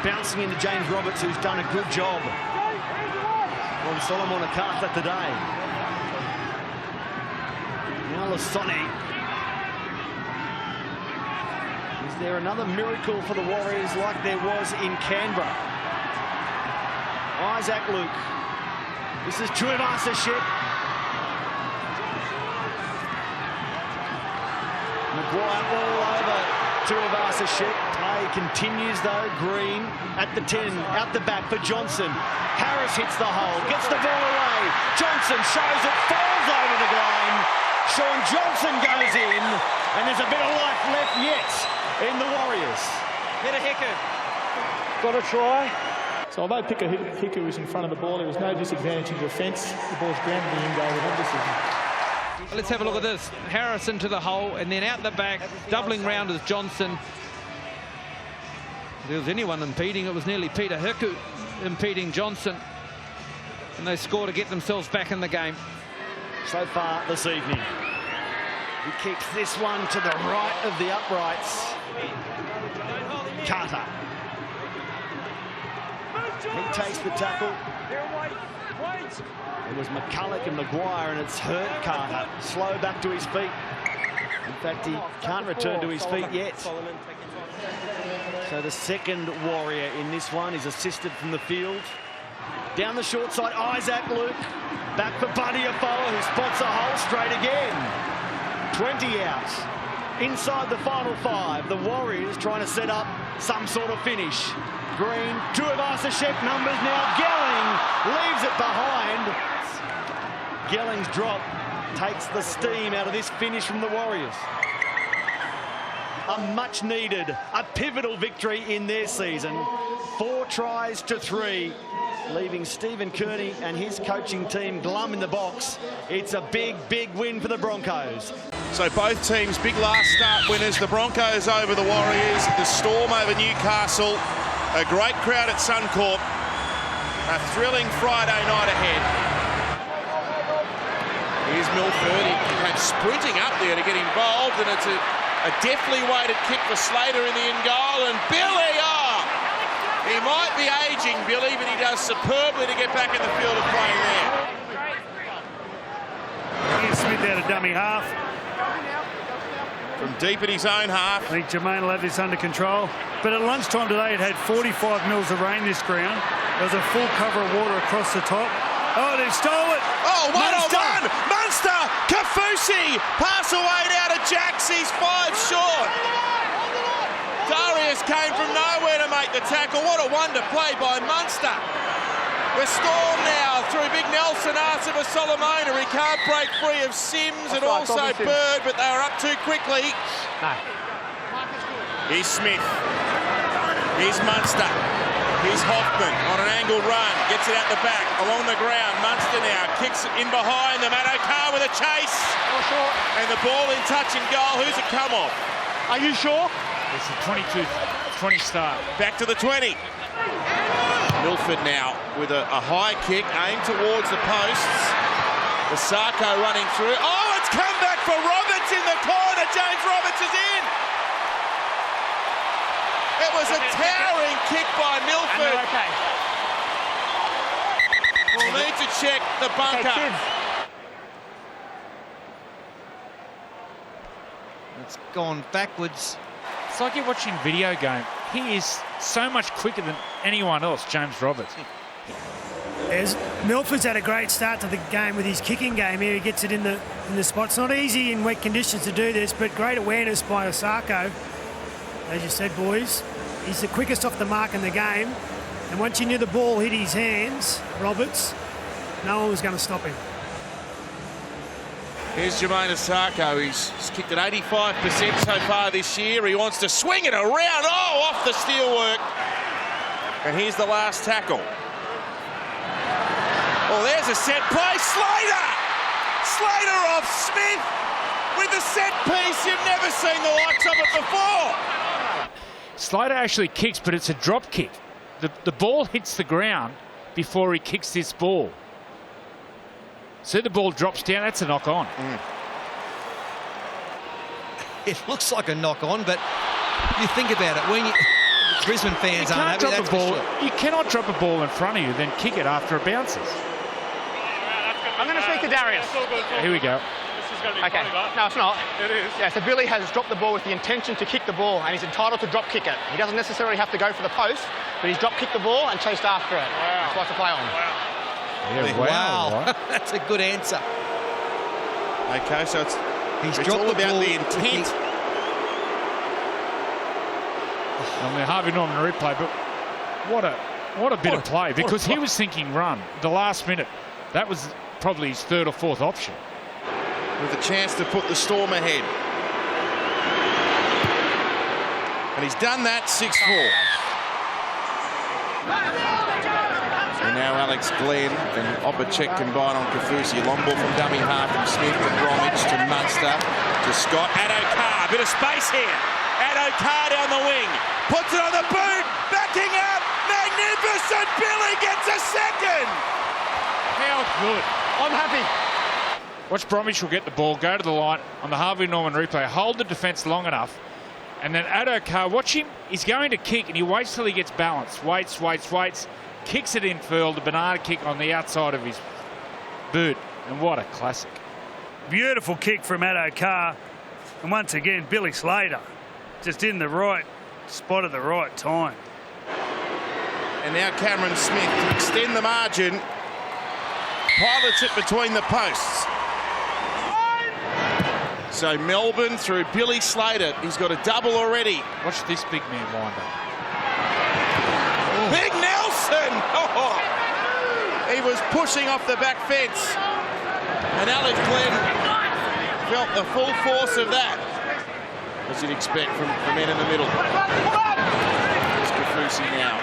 Bouncing into James Roberts, who's done a good job on Solomon Carter today. Now Lasoni. Is there another miracle for the Warriors like there was in Canberra? Isaac Luke. This is Tuivasa-Sheck. Maguire all over Tuivasa-Sheck. Play continues though. Green at the 10, out the back for Johnson. Harris hits the hole, gets the ball away. Johnson shows it, falls over the line. Sean Johnson goes in, and there's a bit of life left yet in the Warriors. Hit a Hiku. Got a try. So although Hiku is in front of the ball, there was no disadvantage in defence. The ball's grounded in goal. We have decision. Let's have a look at this. Harris into the hole, and then out the back, doubling round is Johnson. If there was anyone impeding, it was nearly Peter Hiku impeding Johnson. And they score to get themselves back in the game. So far this evening. He keeps this one to the right of the uprights. Carter. He takes the tackle. It was McCulloch and Maguire, and it's hurt Carter. Slow back to his feet. In fact, he can't return to his feet yet. So the second Warrior in this one is assisted from the field. Down the short side, Isaac Luke. Back for Buddy Afoa, who spots a hole straight again. 20 out. Inside the final 5, the Warriors trying to set up some sort of finish. Green, Tuivasa-Sheck numbers now. Gelling leaves it behind. Gelling's drop takes the steam out of this finish from the Warriors. a much-needed, a pivotal victory in their season. 4 tries to 3, leaving Stephen Kearney and his coaching team glum in the box. It's a big, big win for the Broncos. So both teams, big last start winners. The Broncos over the Warriors, the Storm over Newcastle. A great crowd at Suncorp. A thrilling Friday night ahead. Here's Milford. He came sprinting up there to get involved, and it's a deftly weighted kick for Slater in the in goal. And Billy, he might be ageing, Billy, but he does superbly to get back in the field of play there. Here's Smith out of dummy half. From deep in his own half. I think Jermaine will have this under control. But at lunchtime today, it had 45 mils of rain this ground. There was a full cover of water across the top. Oh, they've stole it. Oh, one-on-one. Munster, Kafusi, pass away now to Jacks. He's 5 short. Darius came from nowhere to make the tackle. What a wonder play by Munster. The Storm now through Big Nelson, Arthur Solomona. He can't break free of Sims and also Bird, but they are up too quickly. No. Here's Smith. Here's Munster. Here's Hoffman on an angled run. Gets it out the back, along the ground. Munster now kicks it in behind them. Addo-Carr with a chase. And the ball in touch and goal. Who's it come off? Are you sure? It's a 22-20 start. Back to the 20. Milford now with a high kick aimed towards the posts. Isako running through. Oh, it's come back for Roberts in the corner. James Roberts is in. It was a towering kick by Milford. Okay. We'll need to check the bunker. It's gone backwards. It's like you're watching video game. He is so much quicker than anyone else, James Roberts. As Milford's had a great start to the game with his kicking game here. He gets it in the spot. It's not easy in wet conditions to do this, but great awareness by Isako. As you said, boys, he's the quickest off the mark in the game. And once you knew the ball hit his hands, Roberts, no one was going to stop him. Here's Jermaine Isako. He's kicked at 85% so far this year. He wants to swing it around. Oh, off the steelwork. And here's the last tackle. Oh, there's a set play. Slater! Slater off Smith with the set piece. You've never seen the likes of it before. Slater actually kicks, but it's a drop kick. The ball hits the ground before he kicks this ball. See, the ball drops down. That's a knock on. It looks like a knock on, but you think about it. When Brisbane fans aren't happy, that's for sure. You cannot drop a ball in front of you, then kick it after it bounces. I'm going to speak to Darius. Here we go. Okay. No, it's not. It is. Yeah, so Billy has dropped the ball with the intention to kick the ball, and he's entitled to drop kick it. He doesn't necessarily have to go for the post, but he's drop kicked the ball and chased after it. Wow. That's what's the play on. Yeah, wow. That's a good answer. Okay, so it's dropped all about the intent. I mean, Harvey Norman replay, but what a bit of play, because he was thinking run the last minute. That was probably his 3rd or 4th option. With a chance to put the Storm ahead. And he's done that 6-4. And now Alex Glenn and Opacek combine on Kafusi. Long ball from dummy half from Smith to Bromwich to Munster to Scott. Addo-Carr, bit of space here. Addo-Carr down the wing. Puts it on the boot. Backing up. Magnificent. Billy gets a second. How good. I'm happy. Watch Bromwich will get the ball, go to the line on the Harvey Norman replay, hold the defence long enough, and then Addo-Carr, watch him, he's going to kick, and he waits till he gets balanced. Waits, kicks it in field, a banana kick on the outside of his boot, and what a classic. Beautiful kick from Addo-Carr. And once again, Billy Slater just in the right spot at the right time. And now Cameron Smith to extend the margin. Pilots it between the posts. So Melbourne through Billy Slater. He's got a double already. Watch this big man wind up. Big Nelson! Oh. He was pushing off the back fence. And Alex Glenn felt the full force of that. as you'd expect from men in the middle. It's Kafusi now.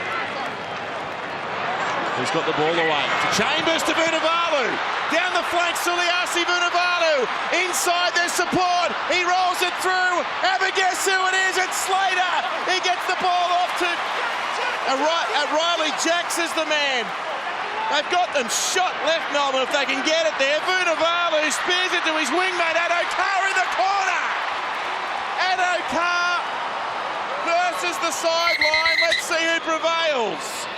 He's got the ball away to Chambers, to Vunivalu. Down the flank, Suliasi Vunivalu. Inside, there's support. He rolls it through. Have a guess who it is. It's Slater. He gets the ball off to Riley. Jacks is the man. They've got them shot left, Melbourne, if they can get it there. Vunivalu spears it to his wingmate, Addo-Carr in the corner. Addo-Carr versus the sideline. Let's see who prevails.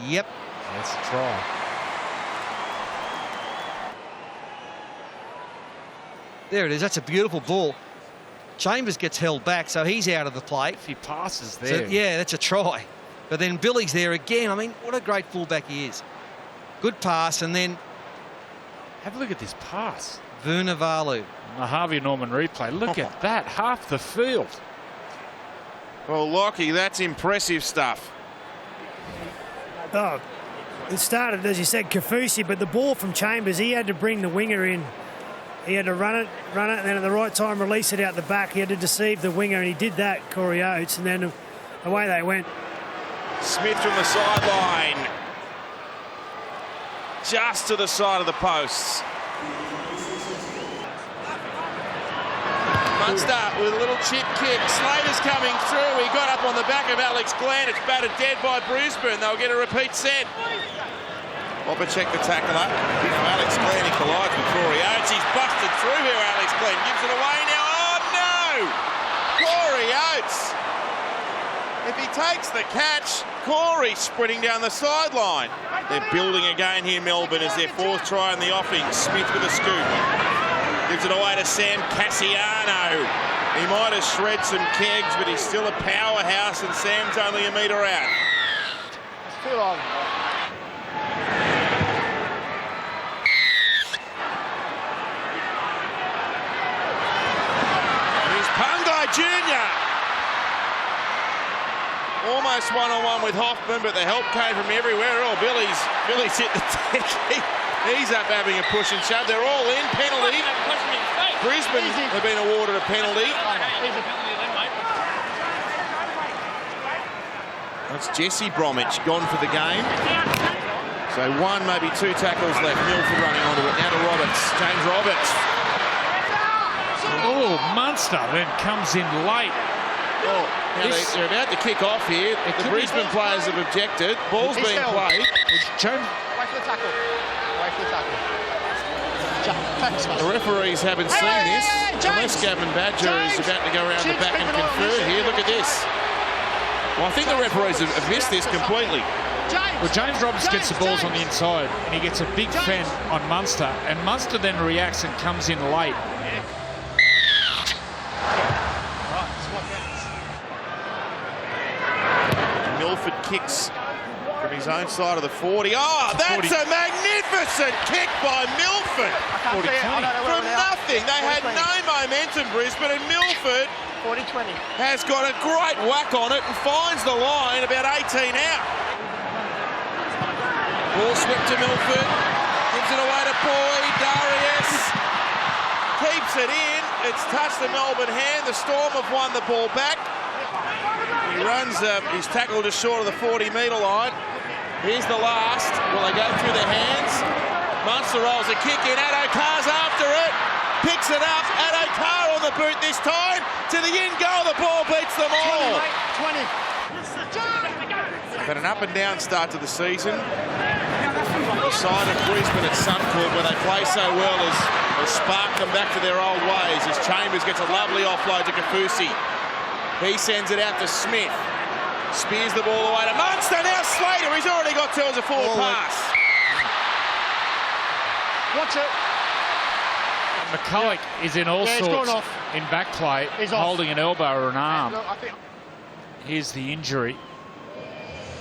Yep. That's a try. There it is. That's a beautiful ball. Chambers gets held back, so he's out of the play. If he passes there. So, yeah, that's a try. But then Billy's there again. I mean, what a great fullback he is. Good pass, and then... Have a look at this pass. Vunivalu. The Harvey Norman replay. Look at that. Half the field. Well, Lockie, that's impressive stuff. Oh, it started, as you said, Kafusi, but the ball from Chambers, he had to bring the winger in. He had to run it, and then at the right time release it out the back. He had to deceive the winger, and he did that, Corey Oates, and then away they went. Smith from the sideline. Just to the side of the posts. Munster with a little chip kick. Slater's coming through. He got up on the back of Alex Glenn. It's battered dead by Brisbane. They'll get a repeat set. Opacek the tackler. Alex Glenn, he collides with Corey Oates. He's busted through here, Alex Glenn. Gives it away now. Oh, no! Corey Oates. If he takes the catch, Corey sprinting down the sideline. They're building again here, Melbourne, as their fourth try in the offing. Smith with a scoop. Gives it away to Sam Cassiano. He might have shred some kegs, but he's still a powerhouse, and Sam's only a metre out. It's too long. Here's Pungai Jr. Almost one-on-one with Hoffman, but the help came from everywhere. Oh, Billy's hit the deck. He's up having a push and shove. They're all in. Penalty. Brisbane have been awarded a penalty. That's Jesse Bromwich gone for the game. So one, maybe two tackles left. Milford running onto it. Now to Roberts. James Roberts. Oh, Munster then comes in late. Oh, now they're about to kick off here. The Brisbane players have objected. Ball's being played. James. Wait for the tackle. Wait for the tackle. The referees haven't seen this, unless Gavin Badger is about to go around the back and confer here. Look at this. Well, I think the referees have missed this completely. Well, James Roberts gets the balls on the inside, and he gets a big fan on Munster, and Munster then reacts and comes in late. Milford kicks from his own side of the 40. Oh, that's a magnificent kick by Milford. From nothing. They had no momentum, Brisbane, and Milford 40-20 has got a great whack on it and finds the line about 18 out. Ball swept to Milford. Gives it away to Boyd. Darius keeps it in. It's touched the Melbourne hand. The Storm have won the ball back. He runs his tackle just short of the 40-metre line. Here's the last. Will they go through their hands? Munster rolls a kick in. Addo-Carr's after it. Picks it up. Addo-Carr on the boot this time. To the in goal. The ball beats them all. 20. But an up and down start to the season. The side of Brisbane at Suncorp, where they play so well, has sparked them back to their old ways. As Chambers gets a lovely offload to Kafusi. He sends it out to Smith. Spears the ball away to Munster. Now Slater. He's already got two as a forward pass. Watch it. McCulloch is in all sorts in back play, holding an elbow or an arm. Here's the injury.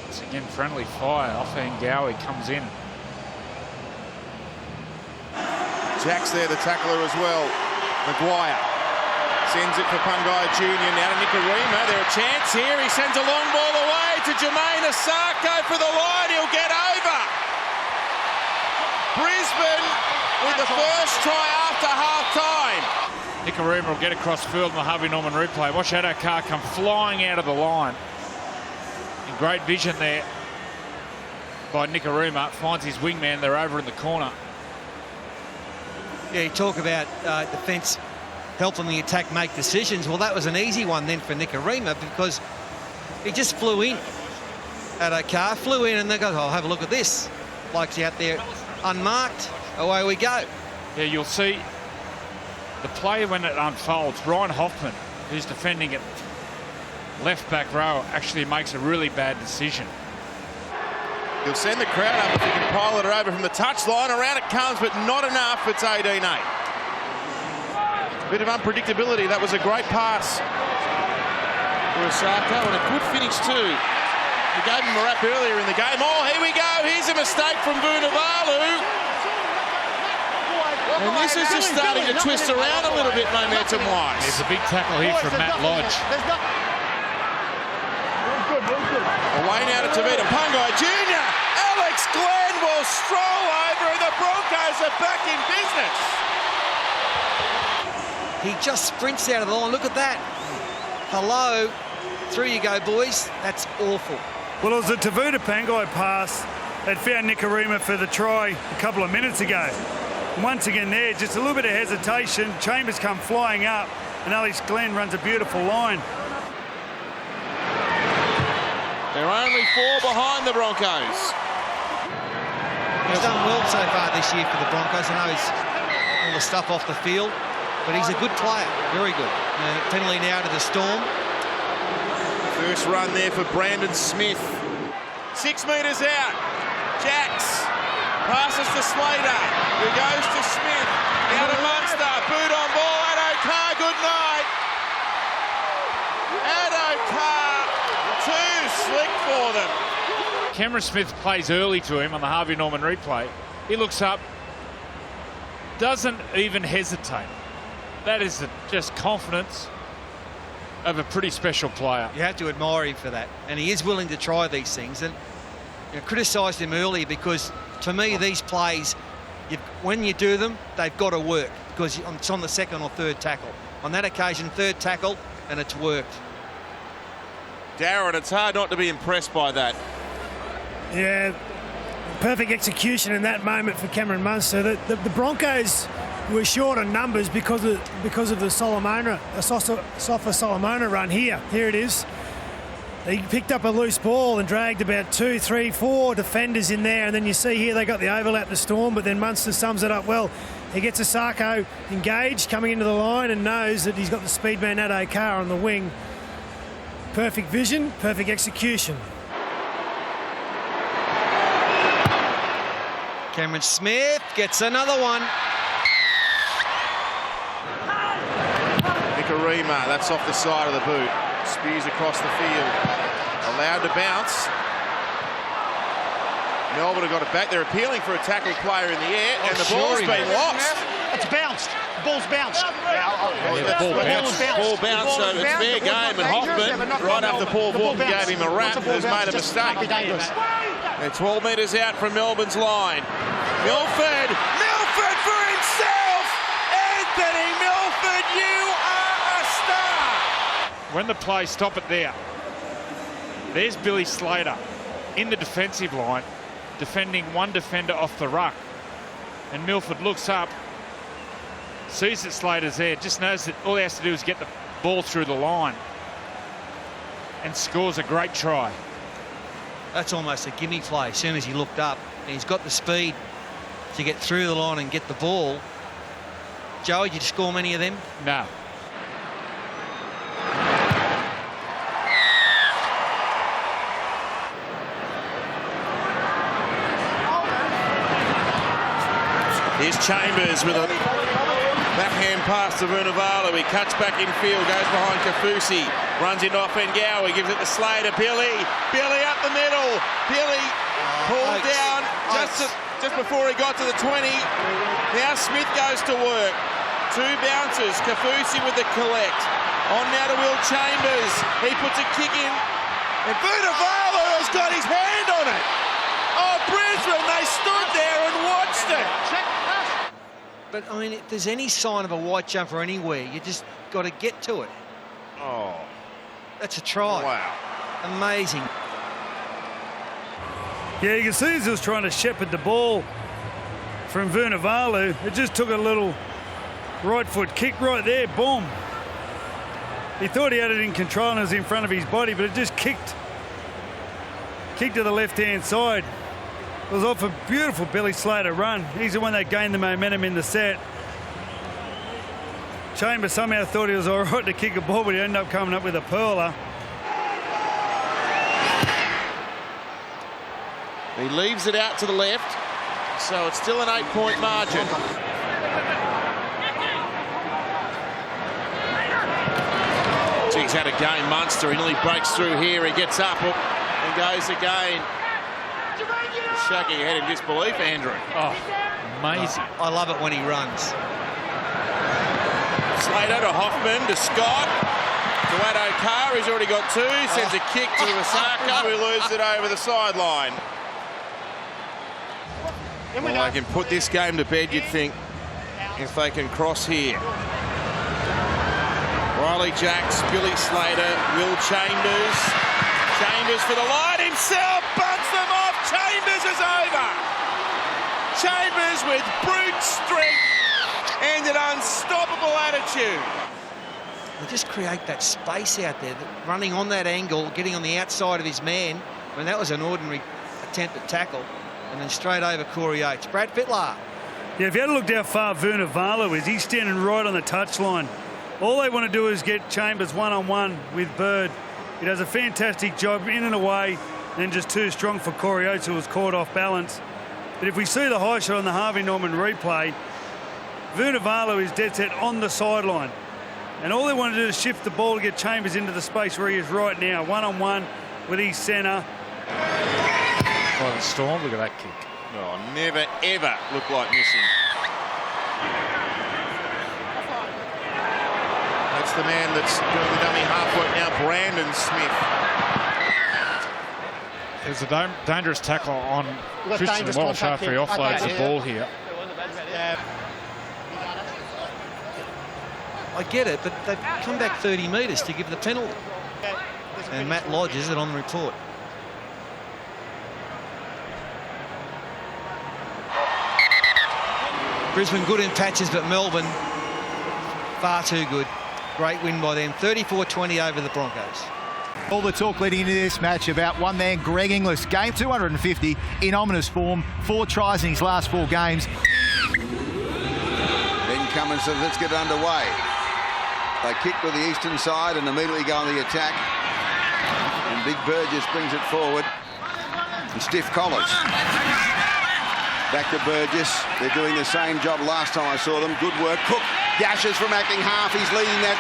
It's again friendly fire. Off-Gowie comes in. Jack's there, the tackler as well. Maguire sends it for Pungai Jr. Now to Nicarima. There's a chance here. He sends a long ball away to Jermaine Isako for the line. He'll get over. Brisbane with the first try after half-time. Nicarima will get across field in the Harvey Norman replay. Watch Addo-Carr come flying out of the line. In great vision there by Nicarima. Finds his wingman. They're over in the corner. Yeah, you talk about defence helping the attack make decisions. Well, that was an easy one then for Nicarima because he just flew in. Addo-Carr flew in and they go, oh, have a look at this. Bloke's out there unmarked. Away we go. Yeah, you'll see the play when it unfolds. Ryan Hoffman, who's defending it left back row, actually makes a really bad decision. He'll send the crowd up if he can pile it over from the touchline. Around it comes, but not enough. It's 18-8. Bit of unpredictability. That was a great pass for Isako and a good finish too. He gave him a rap earlier in the game. Oh, here we go. Here's a mistake from Vunivalu. And this is just starting to twist around a little bit momentum-wise. There's a big tackle here from Matt Lodge. Away now to Tavita Pungai Jr. Alex Glenn will stroll over and the Broncos are back in business. He just sprints out of the line. Look at that. Hello. Through you go, boys. That's awful. Well, it was a Tavita Pangai pass that found Nicarima for the try a couple of minutes ago. And once again there, just a little bit of hesitation. Chambers come flying up and Alex Glenn runs a beautiful line. They're only 4 behind the Broncos. He's done well so far this year for the Broncos. I know he's all the stuff off the field, but he's a good player, very good. Penalty now to the Storm. First run there for Brandon Smith. 6 metres out. Jacks passes to Slater, who goes to Smith. Now to Munster. Boot on ball. Addo-Carr, good night. Addo-Carr, too slick for them. Cameron Smith plays early to him on the Harvey Norman replay. He looks up, doesn't even hesitate. That is just confidence of a pretty special player. You have to admire him for that. And he is willing to try these things. And criticised him earlier because, to me, these plays, when you do them, they've got to work because it's on the second or third tackle. On that occasion, third tackle, and it's worked. Darren, it's hard not to be impressed by that. Yeah, perfect execution in that moment for Cameron Munster. The Broncos were short on numbers because of the Sofa Solomona run here. Here it is. He picked up a loose ball and dragged about 2, 3, 4 defenders in there, and then you see here they got the overlap the Storm, but then Munster sums it up well. He gets Isako engaged, coming into the line, and knows that he's got the speed man Addo-Carr on the wing. Perfect vision, perfect execution. Cameron Smith gets another one. Nicarima, that's off the side of the boot. Spears across the field. Allowed to bounce. Melbourne have got it back. They're appealing for a tackle player in the air, and the ball's been lost. It's bounced. The ball's bounced. Ball bounced, so it's fair game. And Hoffman, right after Paul Walton gave him a rap, has made a mistake. They're 12 metres out from Melbourne's line. Milford for himself! Anthony Milford, you are a star! When the play, stop it there. There's Billy Slater in the defensive line, defending one defender off the ruck. And Milford looks up, sees that Slater's there, just knows that all he has to do is get the ball through the line and scores a great try. That's almost a gimme play as soon as he looked up. And he's got the speed to get through the line and get the ball. Joey, did you score many of them? No. Here's Chambers with a backhand pass to Vunivalu. He cuts back in field, goes behind Kafusi, runs into Offengow. He gives it to Slater. Billy up the middle. Billy pulled down just before he got to the 20. Now Smith goes to work. 2 bounces. Kafusi with the collect. On now to Will Chambers. He puts a kick in. And Vunivalu has got his hand on it. Oh, Brisbane, they stood there and watched it. But, I mean, if there's any sign of a white jumper anywhere, you just got to get to it. Oh. That's a try. Wow. Amazing. Yeah, you can see as he was trying to shepherd the ball from Vunivalu, it just took a little right foot kick right there, boom. He thought he had it in control and it was in front of his body, but it just kicked to the left-hand side. It was off a beautiful Billy Slater run. He's the one that gained the momentum in the set. Chambers somehow thought he was all right to kick a ball, but he ended up coming up with a pearler. He leaves it out to the left, so it's still an 8-point margin. He's had a game, Munster. He nearly breaks through here. He gets up and goes again. Shaking your head in disbelief, Andrew. Oh, amazing. I love it when he runs. Slater to Hoffman to Scott. To Addo-Carr, he's already got two. Sends a kick to Isako, who loses it over the sideline. Well, they can put this game to bed, you'd think, if they can cross here. Riley Jacks, Billy Slater, Will Chambers. Chambers for the line himself, bunts them off. Chambers is over. Chambers with brute strength and an unstoppable attitude. They just create that space out there, running on that angle, getting on the outside of his man. I mean, that was an ordinary attempt at tackle. And then straight over Corey Oates. Brad Fittler. Yeah, if you had looked how far Vunivalu is, he's standing right on the touchline. All they want to do is get Chambers one-on-one with Bird. He does a fantastic job in and away, and then just too strong for Corey Oates, who was caught off balance. But if we see the high shot on the Harvey Norman replay, Vunivalu is dead set on the sideline. And all they want to do is shift the ball to get Chambers into the space where he is right now, one-on-one with his centre. Oh, the Storm, look at that kick. Oh, never, ever look like missing. That's the man that's doing the dummy half work now, Brandon Smith. There's a dangerous tackle on Christian Walsh after he offloads the ball here. I get it, but they've come back 30 metres to give the penalty. And Matt Lodge is it on the report. Brisbane good in patches, but Melbourne far too good. Great win by them, 34-20 over the Broncos. All the talk leading into this match about one man, Greg Inglis. Game 250 in ominous form. 4 tries in his last 4 games. Ben Cummins says, let's get it underway. They kick with the eastern side and immediately go on the attack. And Big Burgess brings it forward. And stiff collars. Back to Burgess. They're doing the same job last time I saw them. Good work. Cook dashes from acting half. He's leading that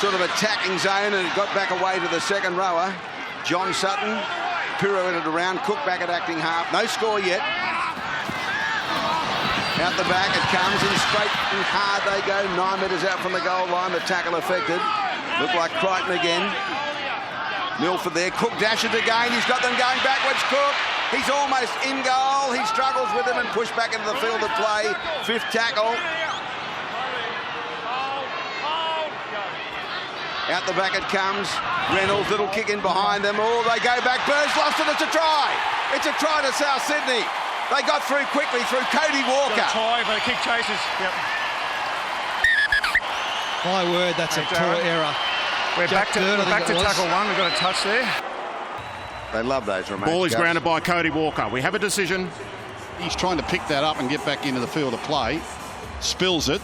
sort of attacking zone and got back away to the second rower. John Sutton pirouetted around. Cook back at acting half. No score yet. Out the back it comes and straight and hard they go. 9 metres out from the goal line. The tackle affected. Look like Crichton again. Milford there. Cook dashes again. He's got them going backwards. Cook. He's almost in goal. He struggles with him and pushed back into the field of play. 5th tackle. Out the back it comes. Reynolds, little kick in behind them. Oh, they go back. Bird's lost it. It's a try. It's a try to South Sydney. They got through quickly through Cody Walker. Got a try, but the kick chases. Yep. My word, that's a poor error. We're back to tackle 1. We've got a touch there. They love those remote. Ball is grounded by Cody Walker. We have a decision. He's trying to pick that up and get back into the field of play. Spills it.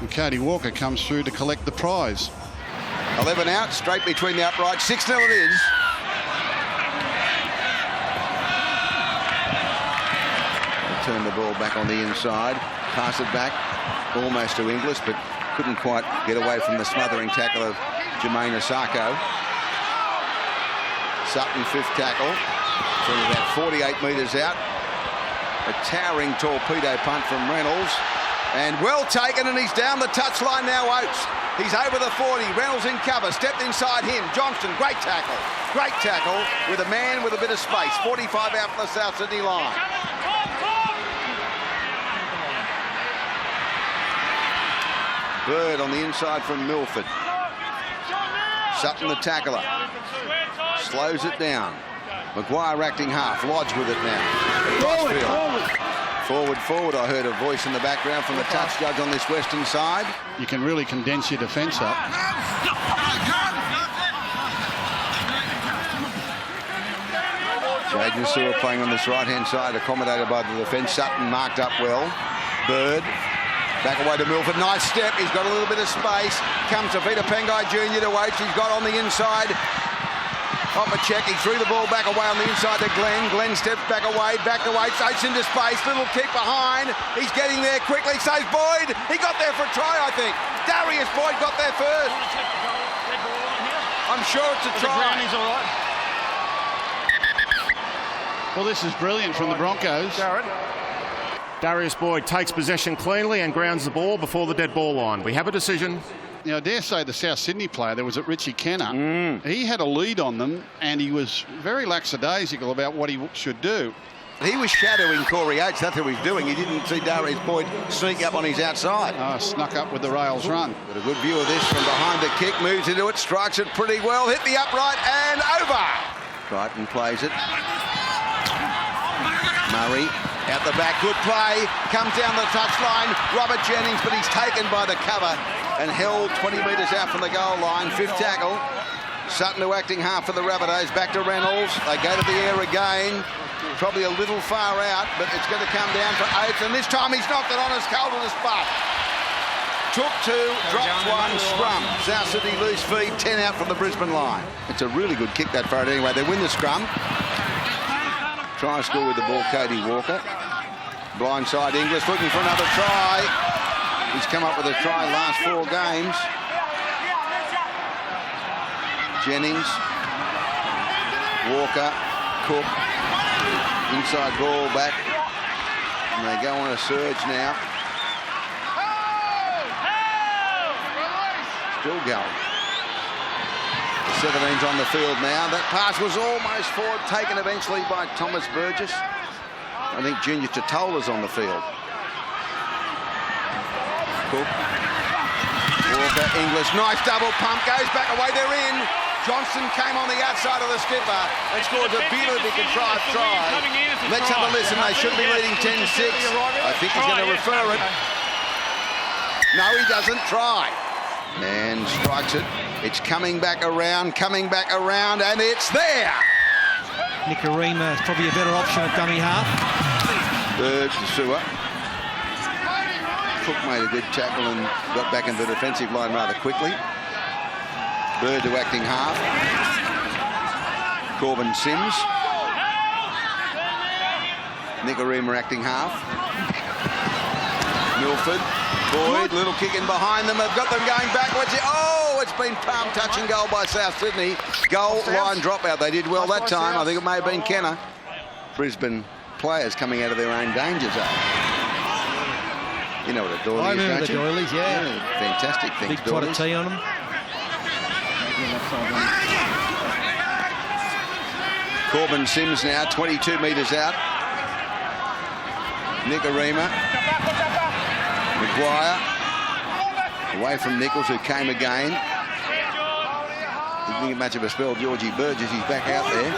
And Cody Walker comes through to collect the prize. 11 out, straight between the uprights. 6-0 it is. They turn the ball back on the inside. Pass it back almost to Inglis, but couldn't quite get away from the smothering tackle of Jermaine Isako. Sutton, 5th tackle. From about 48 metres out. A towering torpedo punt from Reynolds. And well taken, and he's down the touchline now, Oates. He's over the 40. Reynolds in cover, stepped inside him. Johnston, great tackle. Great tackle with a man with a bit of space. 45 out from the South Sydney line. Bird on the inside from Milford. Sutton the tackler. Slows it down. Maguire acting half. Lodge with it now. Forward, I heard a voice in the background from the touch judge on this western side. You can really condense your defence up. Jaden Sewer playing on this right-hand side, accommodated by the defence. Sutton marked up well. Bird, back away to Milford. Nice step. He's got a little bit of space. Comes to Peter Pengai Jr. to Oats. He's got on the inside. Off a check. He threw the ball back away on the inside to Glenn. Glenn steps back away. Back to Oats. Oats into space. Little kick behind. He's getting there quickly. Saves Boyd. He got there for a try, I think. Darius Boyd got there first. I'm sure it's a try. He's all right. Well, this is brilliant from the Broncos. Darius Boyd takes possession cleanly and grounds the ball before the dead ball line. We have a decision. Now, I dare say the South Sydney player, there was at Richie Kenner. He had a lead on them and he was very lackadaisical about what he should do. He was shadowing Corey Oates. That's what he's doing. He didn't see Darius Boyd sneak up on his outside. Snuck up with the rails run. Got a good view of this from behind the kick. Moves into it, strikes it pretty well. Hit the upright and over. Crichton plays it. Murray out the back, good play, comes down the touchline. Robert Jennings, but he's taken by the cover and held 20 metres out from the goal line. Fifth tackle. Sutton to acting half for the Rabbitohs. Back to Reynolds. They go to the air again. Probably a little far out, but it's going to come down for Oates, and this time he's knocked it on as Calder to spot. Took two, dropped one, scrum. South Sydney loose feed, 10 out from the Brisbane line. It's a really good kick that far anyway. They win the scrum. Try and score with the ball, Cody Walker. Blindside Inglis looking for another try. He's come up with a try last 4 games. Jennings, Walker, Cook, inside ball back. And they go on a surge now. Still going. 17's on the field now. That pass was almost forward, taken eventually by Thomas Burgess. I think Junior Tatola's on the field. Cook, Walker, Inglis, nice double pump, goes back away, they're in. Johnston came on the outside of the skipper and scored a beautifully contrived try. Let's have a listen, they should be leading 10-6. I think he's going to refer it. No, he doesn't. Try. And strikes it. It's coming back around, and it's there. Nicarima is probably a better option at dummy half. Bird to Sewer. Cook made a good tackle and got back into the defensive line rather quickly. Bird to acting half. Corbin Sims. Nicarima acting half. Milford. Boyd, little kick in behind them. They've got them going backwards. Oh, it's been palm touch and goal by South Sydney. Goal line dropout. They did well that time. I think it may have been Kenner. Brisbane players coming out of their own danger zone. You know what a doily is, don't you? I remember the doilies, yeah. Fantastic things, big pot of tea on them. Corbin Sims now, 22 metres out. Nicarima. Maguire. Away from Nichols, who came again. Didn't get much of a spell. Georgie Burgess, he's back out there.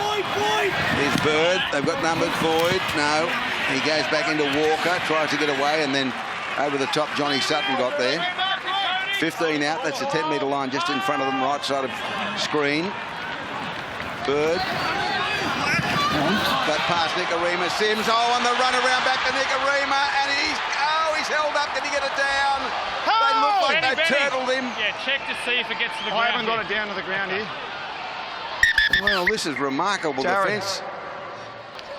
There's Bird. They've got numbers. Boyd. No. He goes back into Walker. Tries to get away, and then over the top, Johnny Sutton got there. 15 out. That's the 10-metre line just in front of them, right side of screen. Bird. That pass, Nicarima. Sims. Oh, on the run around back to Nicarima, and he's held up. Did he get it down? They look like they've turtled him. Yeah, check to see if it gets to the ground. I haven't got it down to the ground here. Well, this is remarkable defence.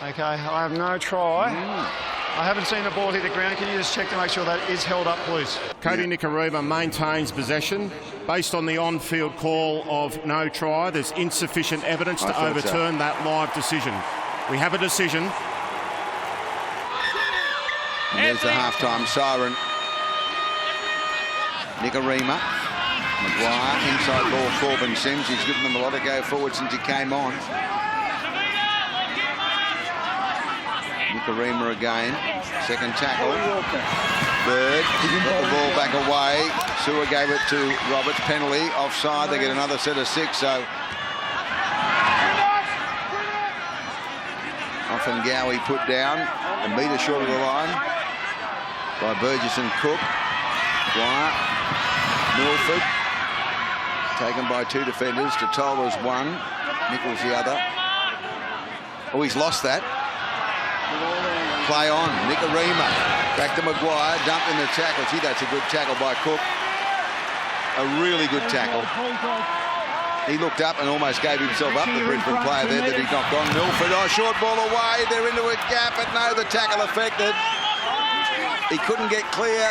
Okay, I have no try. I haven't seen the ball hit the ground. Can you just check to make sure that is held up, please? Cody Nicarima maintains possession. Based on the on-field call of no try, there's insufficient evidence to overturn that live decision. We have a decision. And there's the half-time siren. Nicarima. Maguire, inside ball, Corbin Sims. He's given them a lot of go forward since he came on. Nicarima again. Second tackle. Bird got the ball back away. Sewer gave it to Roberts. Penalty, offside. They get another set of 6, so often Gowie put down a metre short of the line by Burgess and Cook. Dwyer, Milford, taken by 2 defenders. Totola's 1, Nichols the other. Oh, he's lost that. Play on, Nicarima, back to Maguire, dumped in the tackle. Gee, that's a good tackle by Cook. A really good tackle. He looked up and almost gave himself up, the Brisbane player there that he knocked on. Milford, short ball away, they're into a gap, but no, the tackle affected. He couldn't get clear.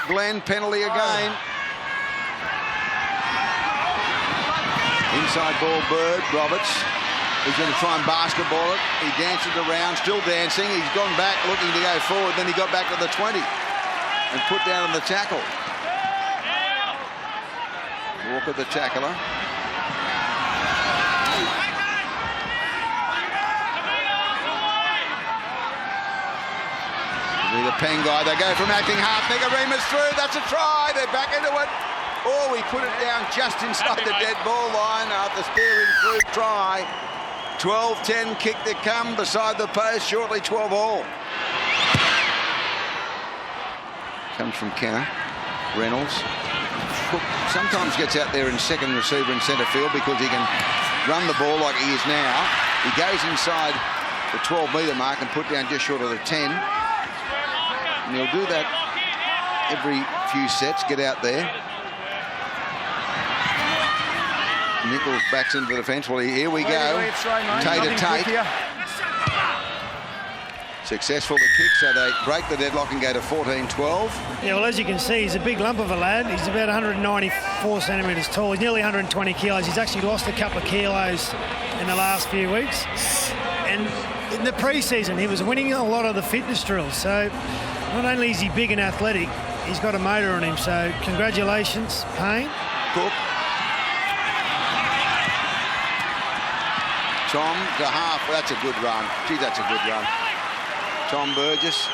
Glenn, penalty again. Inside ball, Bird, Roberts. He's going to try and basketball it. He dances around, still dancing. He's gone back looking to go forward. Then he got back to the 20 and put down on the tackle. Walker, the tackler. The Pengai, they go from acting half. Nicarima's through. That's a try. They're back into it. Oh, he put it down just inside the dead ball line after steering through. Try. 12-10 kick to come beside the post, shortly 12 all. Comes from Kenner. Reynolds. Cook sometimes gets out there in second receiver in centre field because he can run the ball like he is now. He goes inside the 12-metre mark and put down just short of the 10. And he'll do that every few sets, get out there. Nichols backs into the defence. Well, here we go. Tate. Successful the kick, so they break the deadlock and go to 14-12. Yeah, well, as you can see, he's a big lump of a lad. He's about 194 centimetres tall. He's nearly 120 kilos. He's actually lost a couple of kilos in the last few weeks. And in the pre-season, he was winning a lot of the fitness drills. So not only is he big and athletic, he's got a motor on him. So congratulations, Payne. Cook. Tom to half. That's a good run. Gee, that's a good run. Tom Burgess.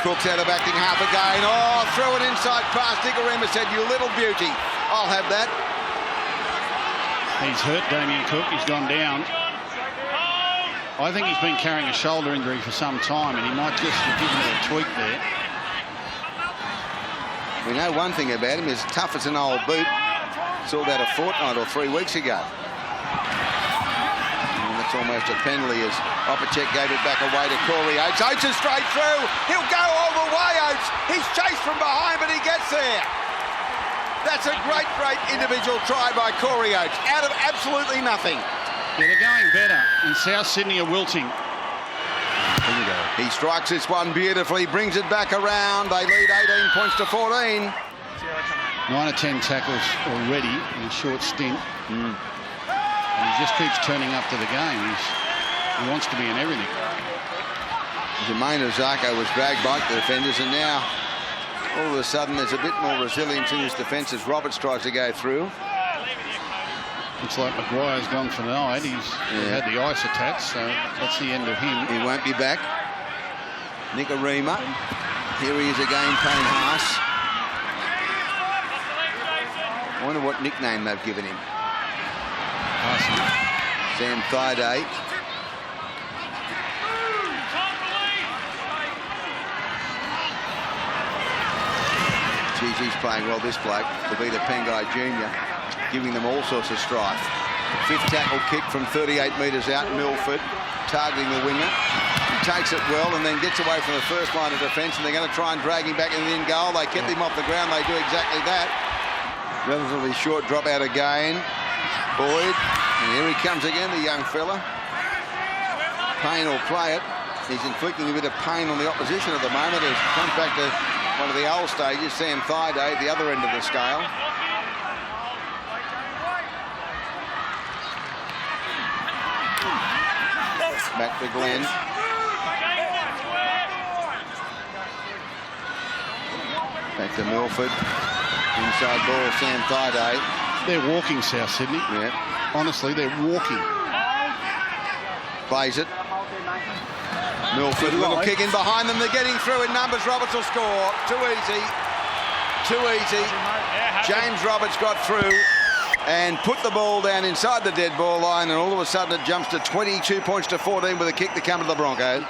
Cook's out of acting half again. Oh, throw it inside past. Nicarima said, you little beauty. I'll have that. He's hurt, Damien Cook. He's gone down. I think he's been carrying a shoulder injury for some time, and he might just have given it a tweak there. We know one thing about him, is tough as an old boot. Saw that a fortnight or 3 weeks ago. Almost a penalty as Opacek gave it back away to Corey Oats. Oats is straight through. He'll go all the way, Oats. He's chased from behind, but he gets there. That's a great, great individual try by Corey Oats. Out of absolutely nothing. Yeah, they're going better. And South Sydney are wilting. Bingo. He strikes this one beautifully, brings it back around. They lead 18 points to 14. 9 or 10 tackles already in a short stint. And he just keeps turning up to the game. He wants to be in everything. Jermaine Isako was dragged by the defenders, and now all of a sudden there's a bit more resilience in his defence as Roberts tries to go through. Looks like Maguire's gone for the night. He's had the ice attached, so that's the end of him. He won't be back. Nicarima. Here he is again, Payne Haas. I wonder what nickname they've given him. Sam Thaiday. Geez, he's playing well, this bloke, to be the Pengai Jr., giving them all sorts of strife. Fifth tackle kick from 38 metres out, Milford, targeting the winger. He takes it well and then gets away from the first line of defence, and they're going to try and drag him back in the in goal. They kept him off the ground. They do exactly that. Relatively short drop out again. Boyd, and here he comes again, the young fella. Payne will play it. He's inflicting a bit of pain on the opposition at the moment. It comes back to one of the old stages, Sam Thaiday, at the other end of the scale. Back to Glenn. Back to Milford. Inside ball, Sam Thaiday. They're walking, South Sydney. Yeah. Honestly, they're walking. Plays it. Milford, little kick in behind them. They're getting through in numbers. Roberts will score. Too easy. Too easy. James Roberts got through and put the ball down inside the dead ball line, and all of a sudden it jumps to 22 points to 14 with a kick to come to the Broncos.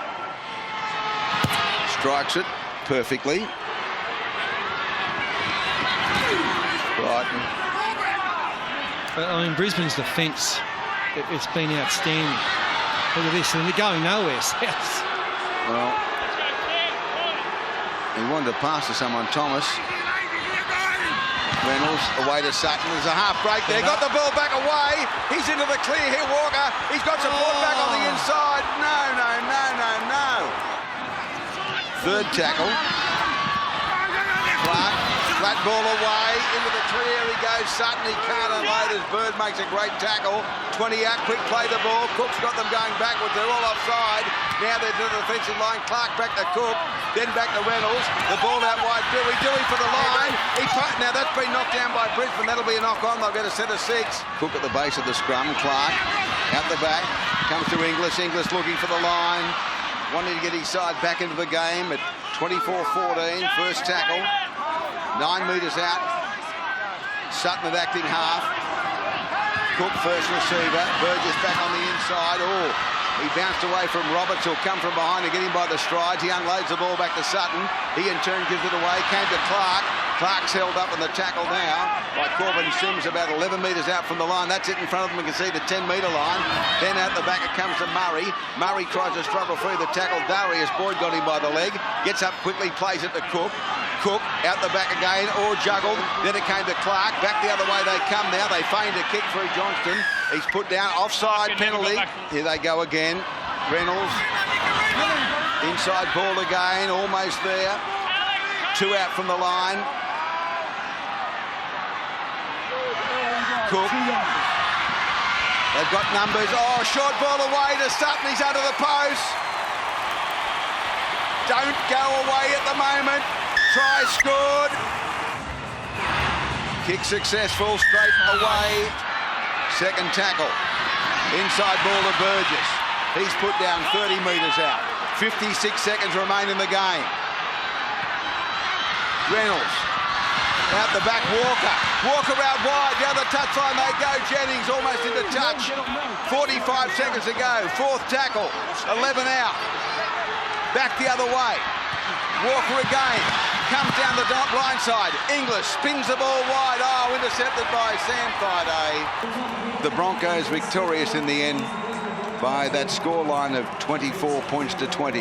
Strikes it perfectly. Brighton. I mean, Brisbane's defence, it's been outstanding. Look at this, and they're going nowhere. Well, he wanted to pass to someone, Thomas. Reynolds away to Sutton. There's a half break there. Got the ball back away. He's into the clear here, Walker. He's got support back on the inside. No. Third tackle. Clark, flat ball away. Into the clear he goes. Sutton, he can't unload as Bird makes a great tackle. 20 out, quick play the ball. Cook's got them going backwards. They're all offside. Now they're to the defensive line. Clark back to Cook. Then back to Reynolds. The ball out wide. Dewey for the line. Now that's been knocked down by Brisbane. That'll be a knock on. They'll get a set of 6. Cook at the base of the scrum. Clark out the back. Comes to Inglis. Inglis looking for the line. Wanting to get his side back into the game at 24-14. First tackle. 9 metres out. Sutton at acting half. Cook first receiver. Burgess back on the inside. He bounced away from Roberts, who'll come from behind and get him by the strides. He unloads the ball back to Sutton. He in turn gives it away. Came to Clark. Clark's held up in the tackle now by Corbin Sims, about 11 metres out from the line. That's it in front of them. You can see the 10-metre line. Then out the back it comes to Murray. Murray tries to struggle through the tackle. Darius Boyd got him by the leg. Gets up quickly, plays it to Cook. Cook out the back again, or juggled. Then it came to Clark. Back the other way they come now. They feigned a kick through Johnston. He's put down. Offside penalty. Here they go again. Reynolds. Inside ball again. Almost there. 2 out from the line. Cook. They've got numbers. Short ball away to Sutton. He's under the post. Don't go away at the moment. Try scored. Kick successful, straight away. Second tackle. Inside ball to Burgess. He's put down 30 metres out. 56 seconds remain in the game. Reynolds. Out the back, Walker. Walker out wide. Down the touchline they go. Jennings almost into touch. 45 seconds to go. Fourth tackle. 11 out. Back the other way. Walker again. Comes down the blind side. Inglis spins the ball wide. Intercepted by Sam Thaiday. The Broncos victorious in the end by that scoreline of 24 points to 20.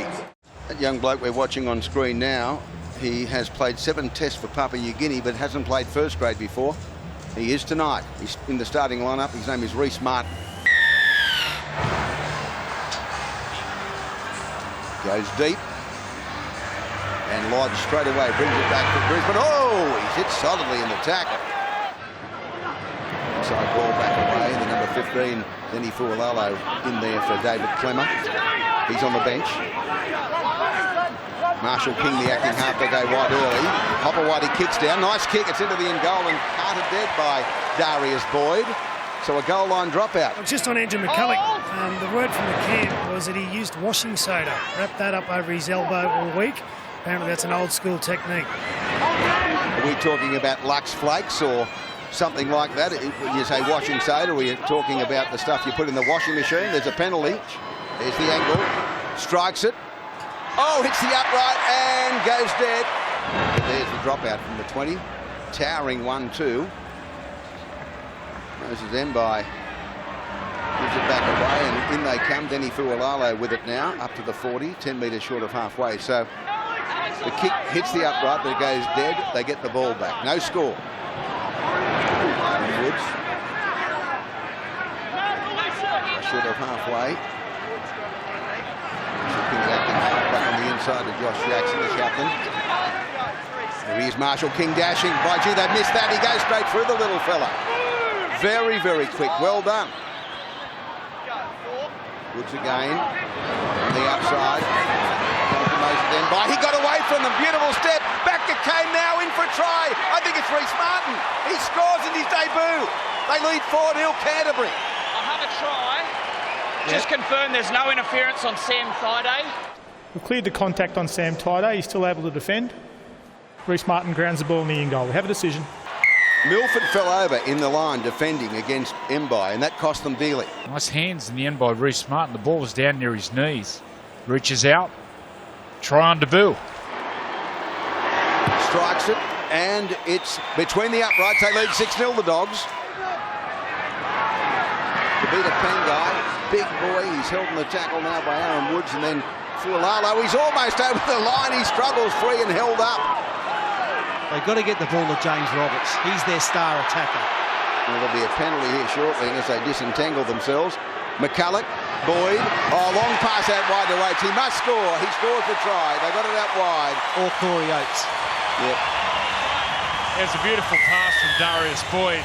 That young bloke we're watching on screen now, he has played 7 tests for Papua New Guinea but hasn't played first grade before. He is tonight. He's in the starting lineup. His name is Reece Martin. Goes deep. And Lodge straight away brings it back to Brisbane. He's hit solidly in the tackle. Inside ball back away. The number 15, Denny Fualalo, in there for David Clemmer. He's on the bench. Marshall King, the acting half, they go wide early. Hopper-Whitey kicks down. Nice kick. It's into the end goal and carted dead by Darius Boyd. So a goal line dropout. Just on Andrew McCulloch, the word from the camp was that he used washing soda. Wrapped that up over his elbow all week. Apparently that's an old school technique. Are we talking about Lux Flakes or something like that? When you say washing soda, are we talking about the stuff you put in the washing machine? There's a penalty. There's the angle. Strikes it. Hits the upright and goes dead. There's the dropout from the 20. Towering 1-2. Moses Mbai gives it back away and in they come. Denny Fualalo with it now up to the 40, 10 metres short of halfway. So the kick hits the upright but it goes dead. They get the ball back. No score. Woods. Short of halfway. Back on the inside of Josh Jackson, the captain. Here he is, Marshall King dashing. By gee, they missed that. He goes straight through the little fella. Very, very quick. Well done. Woods again. On the outside. He got away from them. Beautiful step. Back to Kane now. In for a try. I think it's Reece Martin. He scores in his debut. They lead 4-0 Canterbury. I'll have a try. Just confirm there's no interference on Sam Thaiday. We've cleared the contact on Sam Tyder. He's still able to defend. Reece Martin grounds the ball in the in goal. We have a decision. Milford fell over in the line defending against Mbai, and that cost them dearly. Nice hands in the end by Reece Martin. The ball was down near his knees. Reaches out. Try on debut. Strikes it, and it's between the uprights. They lead 6-0, the Dogs. To beat a Pengai, big boy. He's held in the tackle now by Aaron Woods, and then Fualalo. He's almost over the line. He struggles free and held up. They've got to get the ball to James Roberts. He's their star attacker. Well, there'll be a penalty here shortly as they disentangle themselves. McCulloch, Boyd. Oh, long pass out wide to Oats. He must score. He scores the try. They got it out wide. Or Corey Oates. Yep. There's a beautiful pass from Darius Boyd.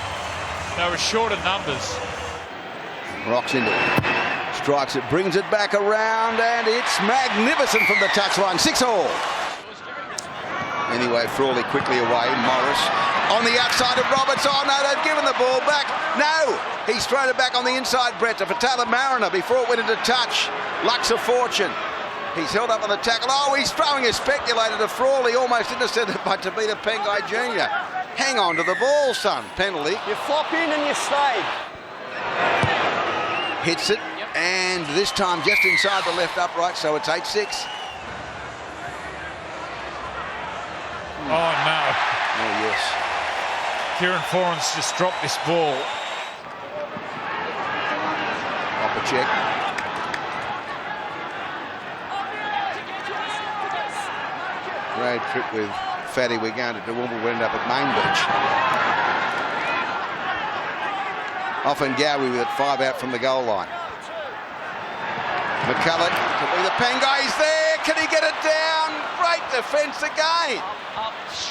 They were short of numbers. Rocks into it. Strikes it, brings it back around, and it's magnificent from the touchline. 6-all. Anyway, Frawley quickly away. Morris on the outside of Roberts. Oh, no, they've given the ball back. No, he's thrown it back on the inside, Brett, for Taylor Mariner before it went into touch. Lux of fortune. He's held up on the tackle. Oh, he's throwing a speculator to Frawley, almost intercepted by Tabita Pengai Jr. Hang on to the ball, son. Penalty. You flop in and you stay. Hits it, and this time just inside the left upright, so it's 8-6. Oh, no. Oh, yes. Kieran Foran's just dropped this ball. Opacek. Road trip with Fatty. We're going to Toowoomba. We'll end up at Main Beach. Often Gowie with it 5 out from the goal line. McCulloch to be the Pengai. He's there. Can he get it down? Great defence again.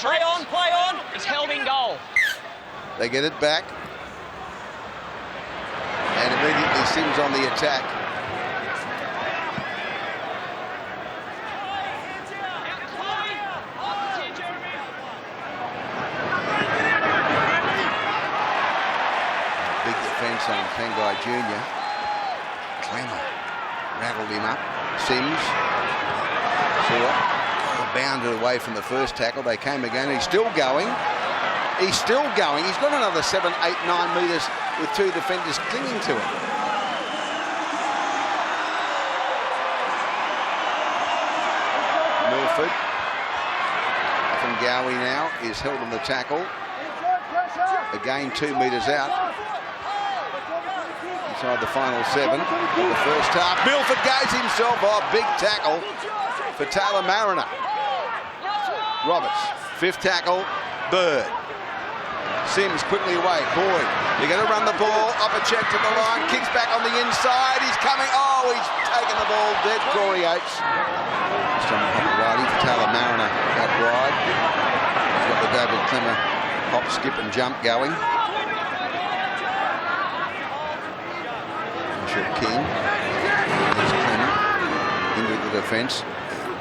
Play on. He's held in goal. They get it back. And immediately Sims on the attack. Big defence on Pengai Jr. Clemmer rattled him up. Sims saw it. Bounded away from the first tackle. They came again. He's still going. He's still going. He's got another 7, 8, 9 metres with 2 defenders clinging to him. Milford from Gowie now is held on the tackle. Again 2 metres out. Inside the final 7 of the first half. Milford goes himself. Oh, big tackle for Taylor Mariner. Roberts, 5th tackle, Bird. Sims quickly away. Boyd, you're going to run the ball. Up a check to the line. Kicks back on the inside. He's coming. Oh, he's taken the ball dead. Corey Oates. Some righty for Taylor Mariner out wide. He's got the David Clemmer hop, skip and jump going. King. There's Clemmer into the defence.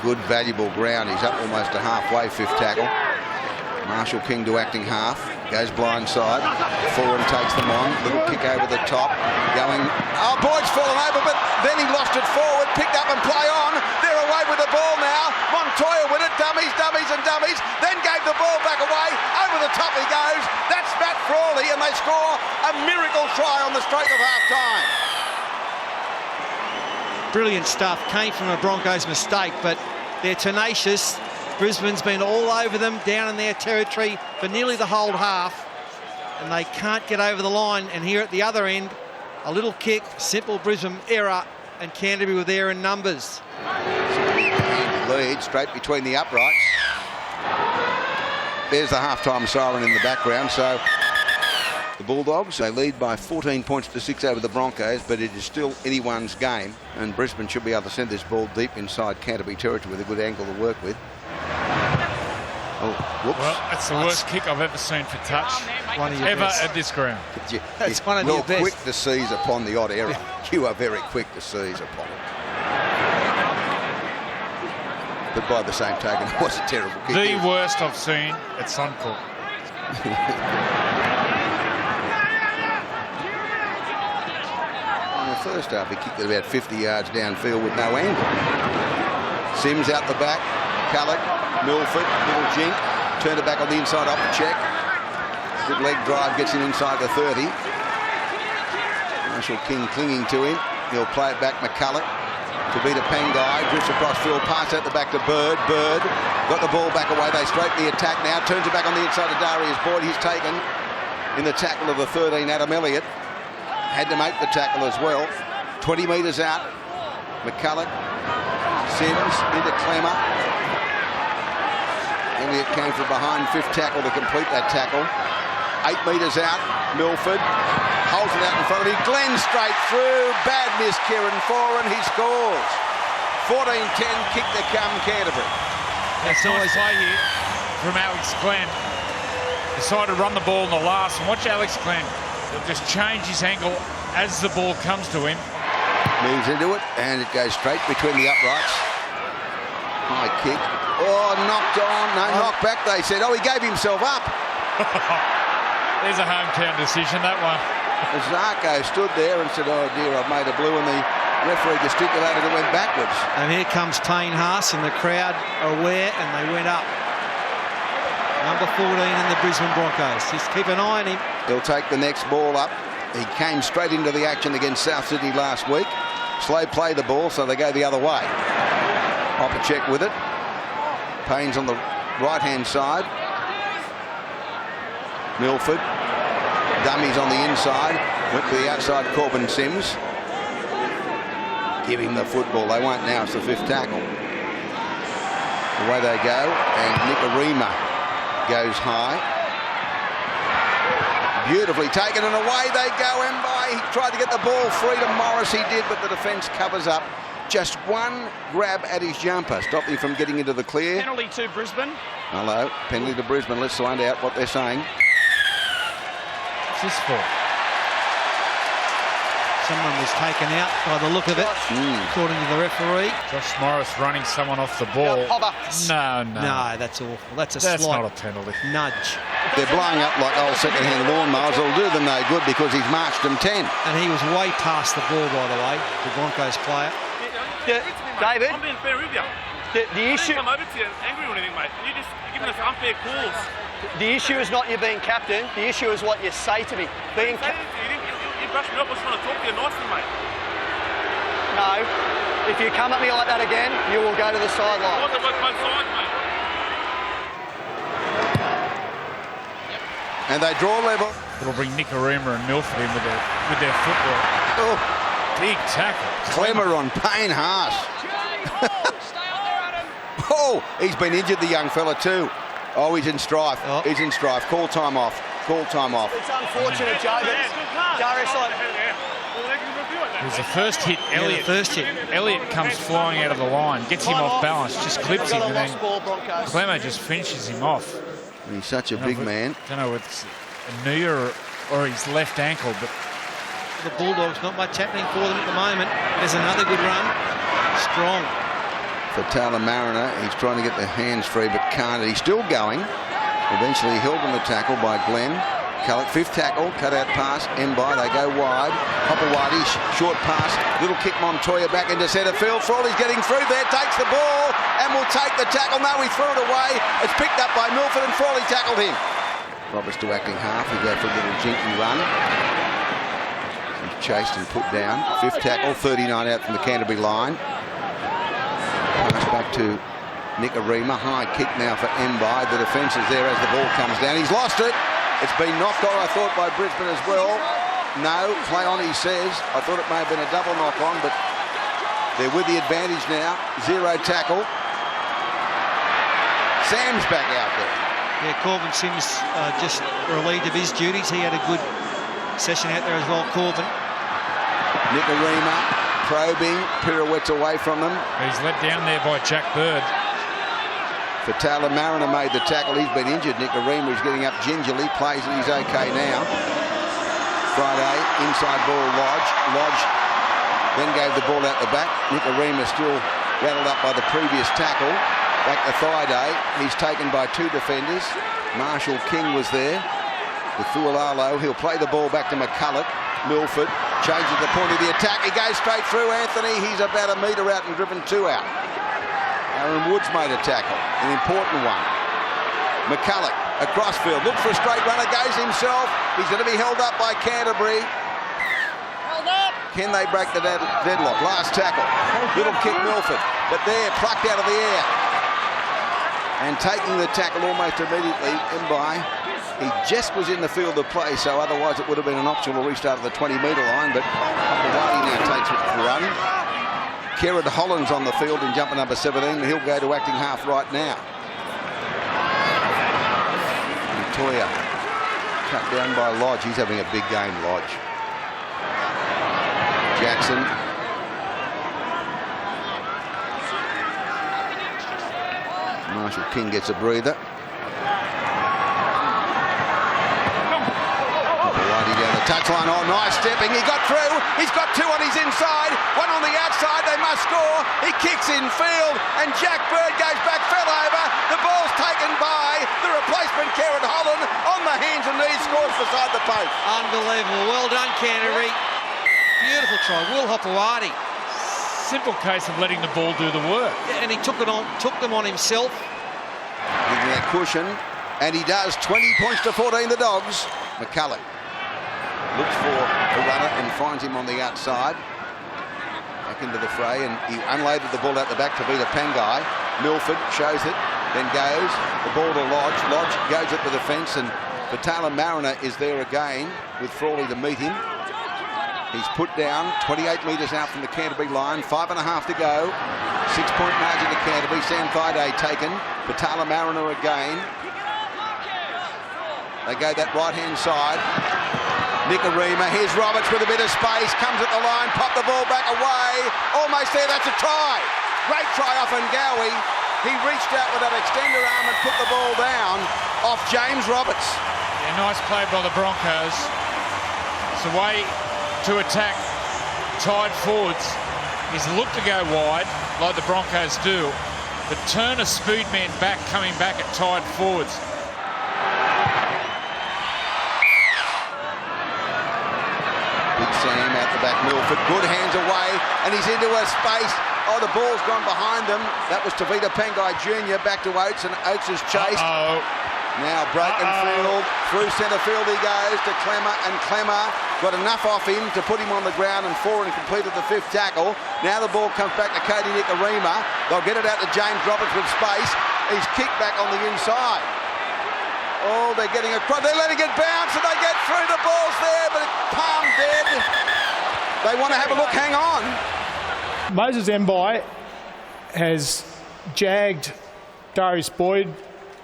Good, valuable ground. He's up almost to halfway, 5th tackle. Marshall King to acting half. Goes blind side. Foran takes them on. Little kick over the top. Going. Oh, Boyd's fallen over, but then he lost it forward. Picked up and play on. They're away with the ball now. Montoya with it. Dummies and dummies. Then gave the ball back away. Over the top he goes. That's Matt Frawley, and they score a miracle try on the straight of half-time. Brilliant stuff. Came from a Broncos mistake, but they're tenacious. Brisbane's been all over them, down in their territory for nearly the whole half, and they can't get over the line. And here at the other end, a little kick, simple Brisbane error, and Canterbury were there in numbers. Lead straight between the uprights. There's the half-time siren in the background, so the Bulldogs, they lead by 14 points to 6 over the Broncos, but it is still anyone's game, and Brisbane should be able to send this ball deep inside Canterbury territory with a good angle to work with. Oh, whoops. Well, that's the worst kick I've ever seen for touch ever at this ground. That's one of your best. You're quick to seize upon the odd error. You are very quick to seize upon it. But by the same token, it was a terrible kick. The worst I've seen at Suncorp. In the first half, he kicked it about 50 yards downfield with no angle. Sims out the back. McCulloch, Milford, little jink. Turned it back on the inside off the check. Good leg drive, gets him inside the 30. Marshall King clinging to him. He'll play it back, McCulloch. To beat a Pangai, drifts across field, pass out the back to Bird. Bird got the ball back away. They straighten the attack now. Turns it back on the inside to Darius Boyd. He's taken in the tackle of the 13, Adam Elliott. Had to make the tackle as well. 20 metres out. McCulloch, Sims into Clemmer. Elliott came from behind, 5th tackle to complete that tackle. 8 metres out, Milford holds it out in front of him. Glenn straight through. Bad miss, Kieran Foran. He scores. 14-10, kick to come, Canterbury. That's always play here from Alex Glenn. Decided to run the ball in the last, and watch Alex Glenn. He'll just change his angle as the ball comes to him. Moves into it, and it goes straight between the uprights. High kick. Oh, knocked on. No, knocked back, they said. Oh, he gave himself up. There's a hometown decision, that one. Isako stood there and said, oh dear, I've made a blue, and the referee gesticulated and went backwards. And here comes Tane Haas, and the crowd are aware, and they went up. Number 14 in the Brisbane Broncos. Just keep an eye on him. He'll take the next ball up. He came straight into the action against South Sydney last week. Slow play the ball, so they go the other way. Hopper check with it. Payne's on the right-hand side. Milford. Dummies on the inside. Went to the outside, Corbin Sims. Give him the football. They won't now. It's the 5th tackle. Away they go. And Nicarima goes high. Beautifully taken, and away they go. Mbai, he tried to get the ball free to Morris. He did, but the defence covers up. Just one grab at his jumper. Stopped him from getting into the clear. Penalty to Brisbane. Hello. Penalty to Brisbane. Let's find out what they're saying. What's this for? Someone was taken out by the look of it, according to the referee. Josh Morris running someone off the ball. No. No, that's awful. That's not slight a penalty. Nudge. They're blowing up like old second-hand lawnmowers. It'll do them no good because he's marched them 10. And he was way past the ball, by the way, the Broncos player. David? I'm being fair with you. The issue... I'm over to you angry or anything, mate. You're just giving us unfair calls. The issue is not you being captain. The issue is what you say to me. Being You brushed me off. I was trying to talk to you nicely, mate. No. If you come at me like that again, you will go to the sideline. I want to work both sides, mate. And they draw level. It'll bring Nicarima and Milford in with their footwork. Oh. Big tackle. Clemmer on Payne Haas. Oh, he's been injured, the young fella too. Oh, he's in strife. He's in strife. Call time off. Call time off. It's unfortunate, Joe, but Darius, It was the first hit. Elliott comes flying out of the line, gets him off balance, just clips him, and then Clemmer just finishes him off. He's such a big man. I don't know if it's a knee or his left ankle, but the Bulldogs, not much happening for them at the moment. There's another good run. Strong. For Taylor Mariner, he's trying to get the hands free, but can't. He's still going. Eventually held on the tackle by Glenn. Culloch, 5th tackle, cut out pass, Mbai, they go wide. Hopper Whitey, short pass, little kick Montoya back into centre field. Frawley's getting through there, takes the ball and will take the tackle. No, he threw it away. It's picked up by Milford and Frawley tackled him. Roberts to acting half, he go for a little jinky run. He's chased and put down. 5th tackle, 39 out from the Canterbury line. Pass back to Nicarima. High kick now for Mbai. The defence is there as the ball comes down. He's lost it. It's been knocked on, I thought, by Brisbane as well. No, play on, he says. I thought it may have been a double knock on, but they're with the advantage now. 0 tackle. Sam's back out there. Yeah, Corbin Sims just relieved of his duties. He had a good session out there as well, Corbin. Nicarima probing, pirouettes away from them. He's let down there by Jack Bird. For Taylor Mariner made the tackle. He's been injured. Nicarima is getting up gingerly. Plays it. He's okay now. Friday, inside ball Lodge. Lodge then gave the ball out the back. Nicarima still rattled up by the previous tackle. Back to Friday. He's taken by 2 defenders. Marshall King was there. With Fualalo, he'll play the ball back to McCulloch. Milford changes the point of the attack. He goes straight through Anthony. He's about a metre out and driven 2 out. Aaron Woods made a tackle, an important one. McCulloch across field, looks for a straight runner, goes himself. He's going to be held up by Canterbury. Held up! Can they break the deadlock? Last tackle. Little kick Milford, but there, plucked out of the air. And taking the tackle almost immediately, Mbai. He just was in the field of play, so otherwise it would have been an optional restart of the 20-metre line, but Hawaii now takes it for a run. Kerrod Holland's on the field in jumper number 17, and he'll go to acting half right now. Victoria cut down by Lodge. He's having a big game, Lodge. Jackson. Marshall King gets a breather. Hawaii down the touchline. Oh, nice stepping. He got through. He's got two on his inside. One on the outside. They must score. He kicks in field, and Jack Bird goes back, fell over. The ball's taken by the replacement, Kerrod Holland, on the hands and knees, scores beside the post. Unbelievable. Well done, Canterbury. Beautiful try. Will Hopewadi. Simple case of letting the ball do the work. Yeah, and he took them on himself. Giving that cushion, and he does. 20 points to 14, the Dogs. McCulloch looks for a runner and finds him on the outside. Back into the fray, and he unloaded the ball out the back to Vita Pangai. Milford shows it, then goes. The ball to Lodge. Lodge goes at the defence, and Fatala Mariner is there again with Frawley to meet him. He's put down 28 metres out from the Canterbury line. 5.5 to go. 6-point margin to Canterbury. Sam Thaiday taken. Fatala Mariner again. They go that right-hand side. Nicarima. Here's Roberts with a bit of space. Comes at the line. Pop the ball back away. Almost there. That's a try. Great try off Ngawi. He reached out with that extender arm and put the ball down off James Roberts. Yeah, nice play by the Broncos. It's a way to attack tied forwards is look to go wide like the Broncos do, but turn a speed man back, coming back at tied forwards. Big Sam out the back, Milford, good hands away, and he's into a space. Oh, the ball's gone behind them. That was Tavita Pangai Jr. back to Oats, and Oats is chased. Now broken field, through centre field he goes to Clemmer, and Clemmer got enough off him to put him on the ground and forward and completed the 5th tackle. Now the ball comes back to Cody Nicarima. They'll get it out to James Roberts with space. He's kicked back on the inside. Oh, they're getting across. They're letting it bounce, and they get through. The ball's there, but it's palm dead. They want to have a look. Hang on. Moses Mbai has jagged Darius Boyd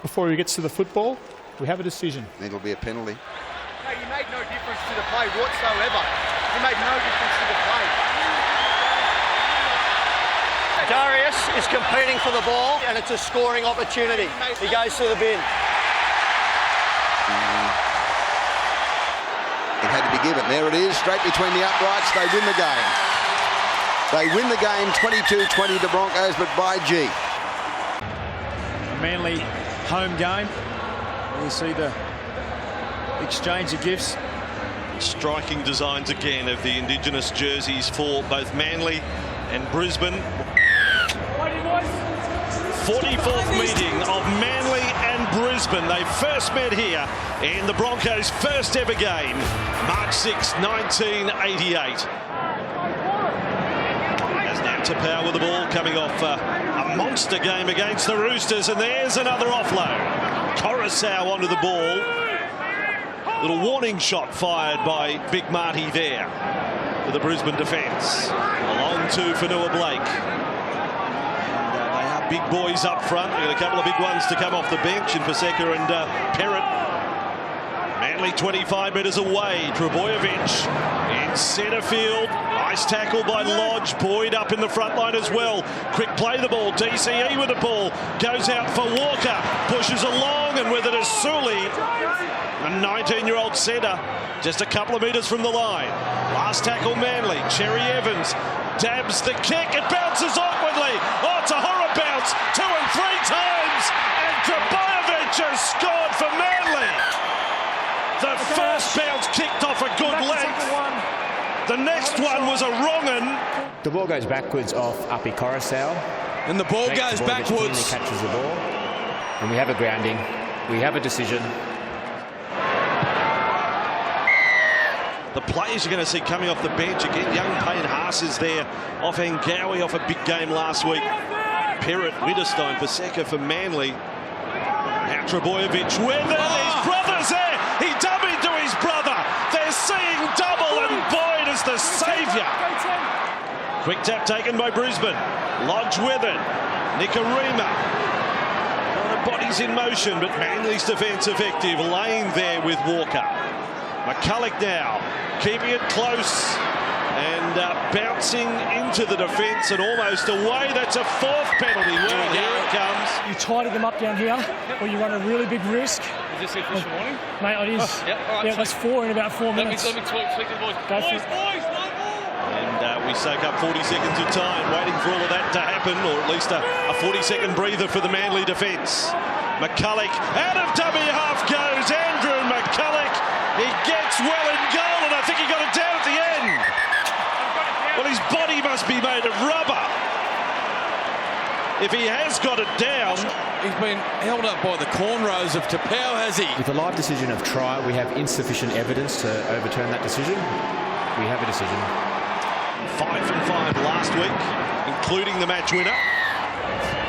before he gets to the football. We have a decision. It'll be a penalty. No, you made no difference to the play whatsoever. You made no difference to the play. Darius is competing for the ball, and it's a scoring opportunity. He goes to the bin. It had to be given. There it is, straight between the uprights. They win the game. They win the game 22-20, the Broncos, but by G. Manly home game. You see the exchange of gifts. Striking designs again of the Indigenous jerseys for both Manly and Brisbane. 44th meeting of Manly and Brisbane. They first met here in the Broncos' first ever game, March 6, 1988. As now Tapau with the ball coming off a monster game against the Roosters, and there's another offload. Coruscant onto the ball. Little warning shot fired by Big Marty there for the Brisbane defence. Along to Fanua Blake. They are big boys up front. We've got a couple of big ones to come off the bench in Paseka and Perrott. Manly 25 metres away. Trebojevic in centre field. Nice tackle by Lodge. Boyd up in the front line as well. Quick play the ball. DCE with the ball. Goes out for Walker. Pushes along, and with it is Sully. A 19-year-old centre. Just a couple of metres from the line. Last tackle Manly. Cherry Evans dabs the kick. It bounces awkwardly. Oh, it's a horror bounce. 2 and 3 times. And Trebojevic has scored for Manly. The first bounce kicked off a good length. The next one was a wrong un. The ball goes backwards off Uppy Coruscant. And the ball goes backwards. Catches the ball. And we have a grounding. We have a decision. The players you're going to see coming off the bench again. Young Payne Haas is there off Angawi off a big game last week. Perrott, Widdop, Isako for Manly. Now Trebojevic with it. His brother's there. He dummied to his brother. They're seeing double and Boyd is the saviour. Quick tap taken by Brisbane. Lodge with it. Nicarima. Bodies in motion, but Manly's defence effective. Lane there with Walker. McCulloch now keeping it close and bouncing into the defence and almost away. That's a fourth penalty. Well, here it comes. You tidy them up down here, or you run a really big risk. Is this the official warning? Mate, it is. Oh, yeah, all right, yeah, that's 4 in about 4 minutes. Let me speak to the boys. Go for it. And we soak up 40 seconds of time, waiting for all of that to happen, or at least a 40-second breather for the Manly defence. McCulloch out of dummy half goes Andrew McCulloch. He gets well in goal, and I think he got it down at the end. Well, his body must be made of rubber. If he has got it down. He's been held up by the cornrows of Tapau, has he? With the live decision of try, we have insufficient evidence to overturn that decision. We have a decision. 5 from 5 last week, including the match winner.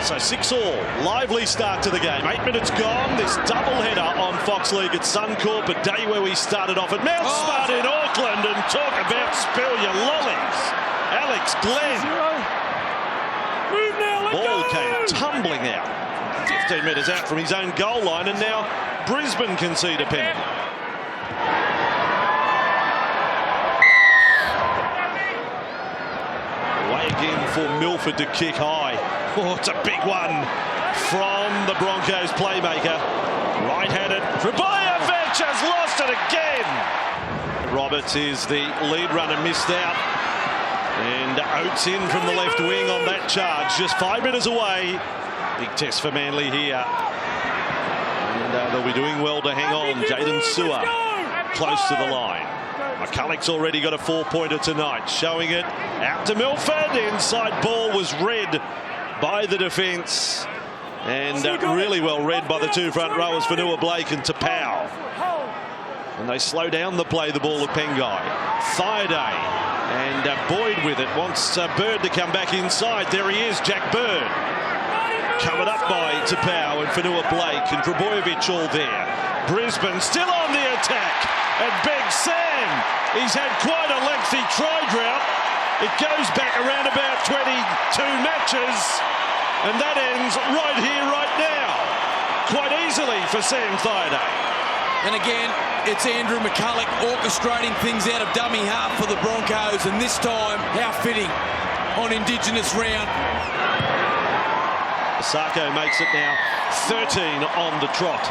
So 6-all, lively start to the game. 8 minutes gone, this doubleheader on Fox League at Suncorp, a day where we started off at Mount Smart in Auckland, and talk about spill your lollies. Alex Glenn. Ball came tumbling out. 15 metres out from his own goal line, and now Brisbane concede a penalty. Away again for Milford to kick high. Oh, it's a big one from the Broncos playmaker. Right-handed. Trebojevic has lost it again. Roberts is the lead runner, missed out. And Oats in from the left wing on that charge. Just 5 metres away. Big test for Manly here. And they'll be doing well to hang on. Jaden Sewer close to the line. McCulloch's already got a 4-pointer tonight. Showing it out to Milford. Inside ball was read by the defence. And really well read by the two front rowers, Fanua Blake and Tapau. And they slow down the play, the ball of Pengai. Thaiday. And Boyd with it. Wants Bird to come back inside. There he is, Jack Bird. Covered up by Tapau and Fanua Blake and Trebojevic all there. Brisbane still on the attack. And Big Sam, he's had quite a lengthy try drought. It goes back around about 22 matches. And that ends right here, right now. Quite easily for Sam Thaiday. And again, it's Andrew McCulloch orchestrating things out of dummy half for the Broncos, and this time, how fitting on Indigenous round. Isako makes it now 13 on the trot.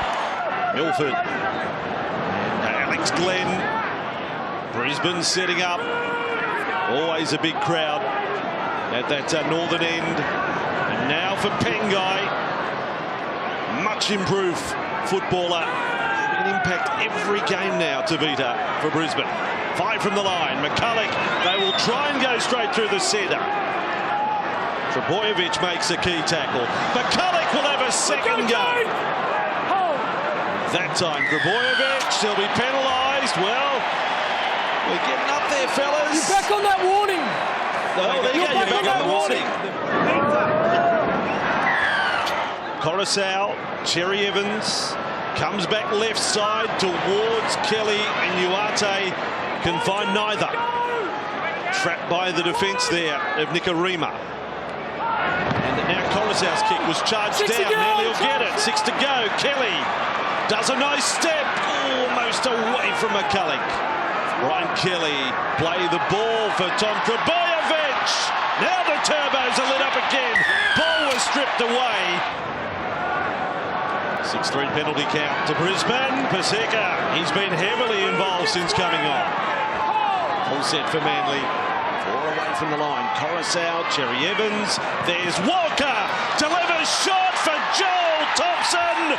Milford. And Alex Glenn. Brisbane setting up. Always a big crowd at that northern end. And now for Pengai. Much improved footballer. An impact every game now, Tavita, for Brisbane. 5 from the line. McCulloch, they will try and go straight through the centre. Trebojevic makes a key tackle. McCulloch will have a second go. That time, Trebojevic, he'll be penalised. Well, we're getting up there, fellas. You're back on that warning. Oh, there you go, you're back on the warning. Coruscant, Cherry Evans. Comes back left side towards Kelly, and Uate can find neither. Trapped by the defence there of Nicarima. And now Coruscant's kick was charged down. Nearly will get it. 6 to go. Kelly does a nice step. Almost away from McCulloch. Ryan Kelly play the ball for Tom Trebojevic. Now the turbos are lit up again. Ball was stripped away. 6-3 penalty count to Brisbane. Paseka, he's been heavily involved since coming on. Full set for Manly. 4 away from the line. Coruscant, Cherry Evans. There's Walker. Delivers short for Joel Thompson.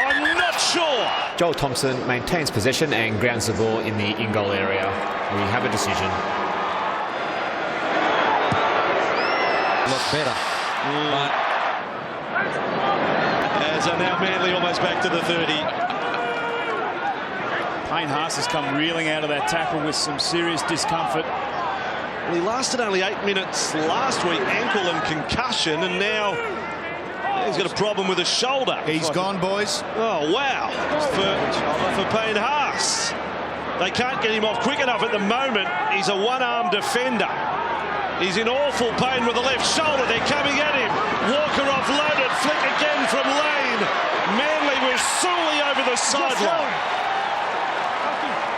I'm not sure. Joel Thompson maintains possession and grounds the ball in the in-goal area. We have a decision. Look better. As are now Manly almost back to the 30. Payne Haas has come reeling out of that tackle with some serious discomfort. Well, he lasted only 8 minutes last week, ankle and concussion, and now he's got a problem with his shoulder. He's gone, boys. Oh, wow. For Payne Haas. They can't get him off quick enough at the moment. He's a one-arm defender. He's in awful pain with the left shoulder. They're coming at him. Walker offloaded. Flick again from Lane. Manly with Sully over the sideline.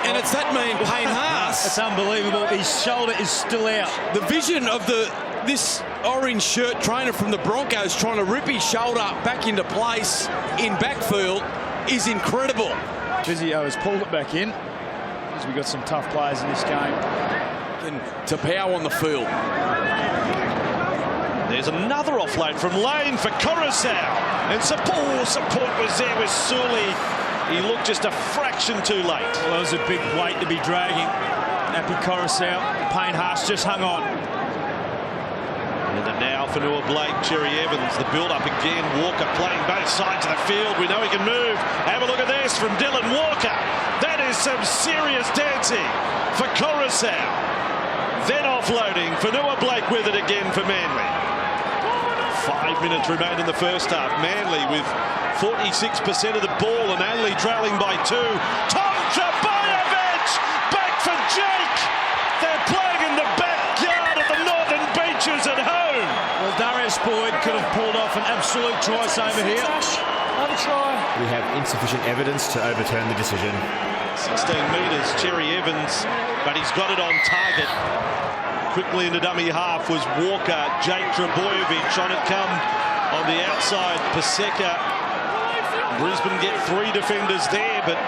And it's that mean Payne Haas. It's unbelievable. His shoulder is still out. The vision of this orange shirt trainer from the Broncos trying to rip his shoulder back into place in backfield is incredible. Physio has pulled it back in because we've got some tough players in this game. And Tapau on the field. There's another offload from Lane for Coruscant. And support was there with Sully. He looked just a fraction too late. Well, that was a big weight to be dragging. Nappy Coruscant, Payne Haas just hung on. And now for Noah Blake, Cherry Evans, the build-up again. Walker playing both sides of the field. We know he can move. Have a look at this from Dylan Walker. That is some serious dancing for Coruscant. Then offloading for Noah Blake with it again for Manly. 5 minutes remain in the first half. Manly with 46% of the ball and only trailing by 2. Tom Trbojevic back for Jake. They're playing in the backyard of the Northern Beaches at home. Well, Darius Boyd could have pulled off an absolute try saver here. Another try. We have insufficient evidence to overturn the decision. 16 metres, Cherry Evans, but he's got it on target. Quickly into dummy half was Walker. Jake Trbojevic on it come on the outside. Paseka. Brisbane get 3 defenders there, but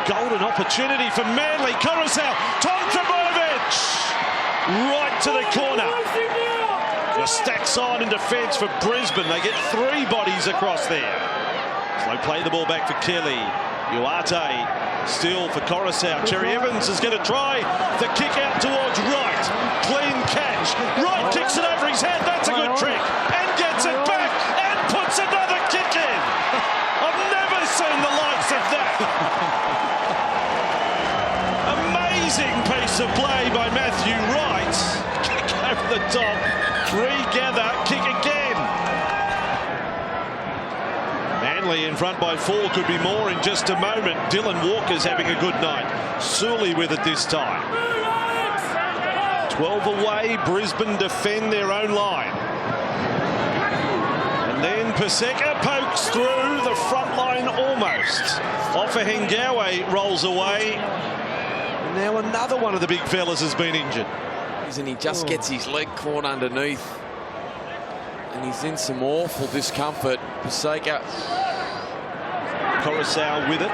golden opportunity for Manly. Coruscant, Tom Trbojevic right to the corner. A stack side in defence for Brisbane. They get 3 bodies across there. Slow play the ball back for Kelly. Uate still for Coruscant. Cherry Evans is going to try the kick out towards right. Clean catch. Right kicks it over his head. That's a good trick. And gets it back and puts another kick in. I've never seen the likes of that. Amazing piece of play by Matthew Wright. Kick over the top. 3 gather. Kick again. Manly in front by 4, could be more in just a moment. Dylan Walker's having a good night. Sully with it this time. 12 away, Brisbane defend their own line. And then Paseka pokes through the front line almost. Offahengawe rolls away. And now another one of the big fellas has been injured. And he just gets his leg caught underneath. And he's in some awful discomfort. Paseka. Coruscant with it.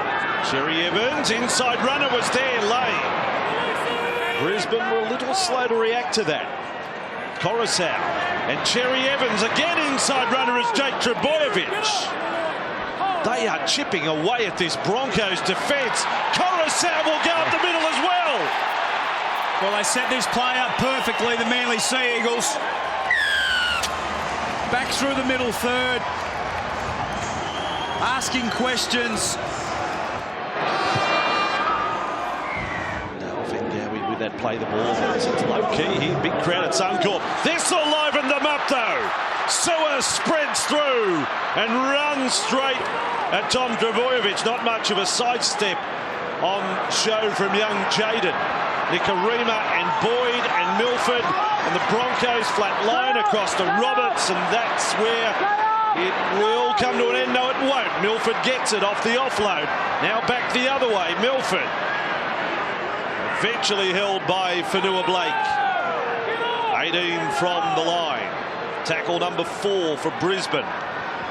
Cherry Evans, inside runner was there, Lane. Brisbane were a little slow to react to that. Coruscant and Cherry Evans again inside runner is Jake Trbojevic. They are chipping away at this Broncos defence. Coruscant will go up the middle as well. Well, they set this play up perfectly, the Manly Sea Eagles. Back through the middle third. Asking questions. Now Offahengawe with that play the ball. It's low key here. Big crowd at Suncorp. This will liven them up though. Sewer spreads through and runs straight at Tom Trbojevic. Not much of a sidestep on show from young Jaden. Nikarima and Boyd and Milford and the Broncos flat line across to Roberts, and that's where it will come to an end. No, it won't. Milford gets it off the offload. Now back the other way. Milford eventually held by Fanua Blake. 18 from the line. Tackle number 4 for Brisbane.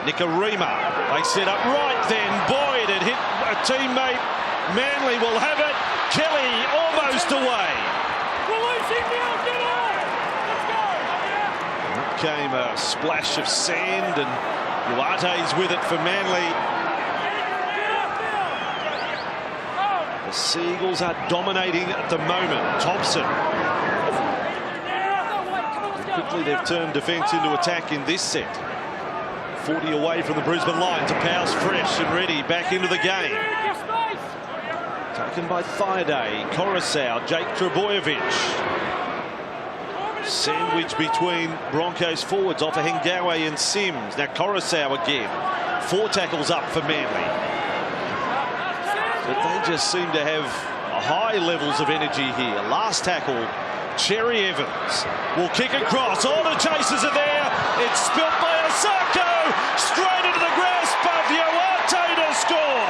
Nikarima. They set up right then. Boyd had hit a teammate. Manly will have it. Kelly almost away. Up came a splash of sand and Uate's with it for Manly. The Seagulls are dominating at the moment. Thompson. quickly they've turned defence into attack in this set. 40 away from the Brisbane line. Tapau's fresh and ready back into the game. Taken by Thaiday, Coruscant, Jake Trebojevic. Sandwich between Broncos forwards, off of Hengawe and Sims. Now Coruscant again. 4 tackles up for Manly. But they just seem to have high levels of energy here. Last tackle, Cherry Evans will kick across. All the chasers are there. It's spilt by Isako. Straight into the grasp of Yoate to score.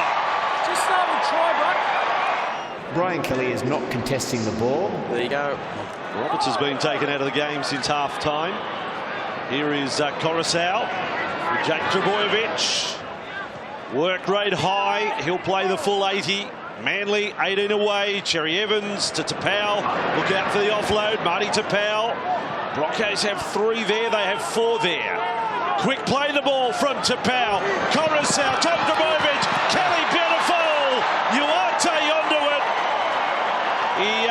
Just start with try, bro. Brian Kelly is not contesting the ball. There you go. Roberts has been taken out of the game since half-time. Here is Coruscant. Jake Trebojevic. Work rate high. He'll play the full 80. Manly 18 away. Cherry Evans to Tapau. Look out for the offload. Marty Tapau. Broncos have 3 there. They have 4 there. Quick play the ball from Tapau. Coruscant. Tom Trebojevic. Kelly beautiful. Yoate onto it. He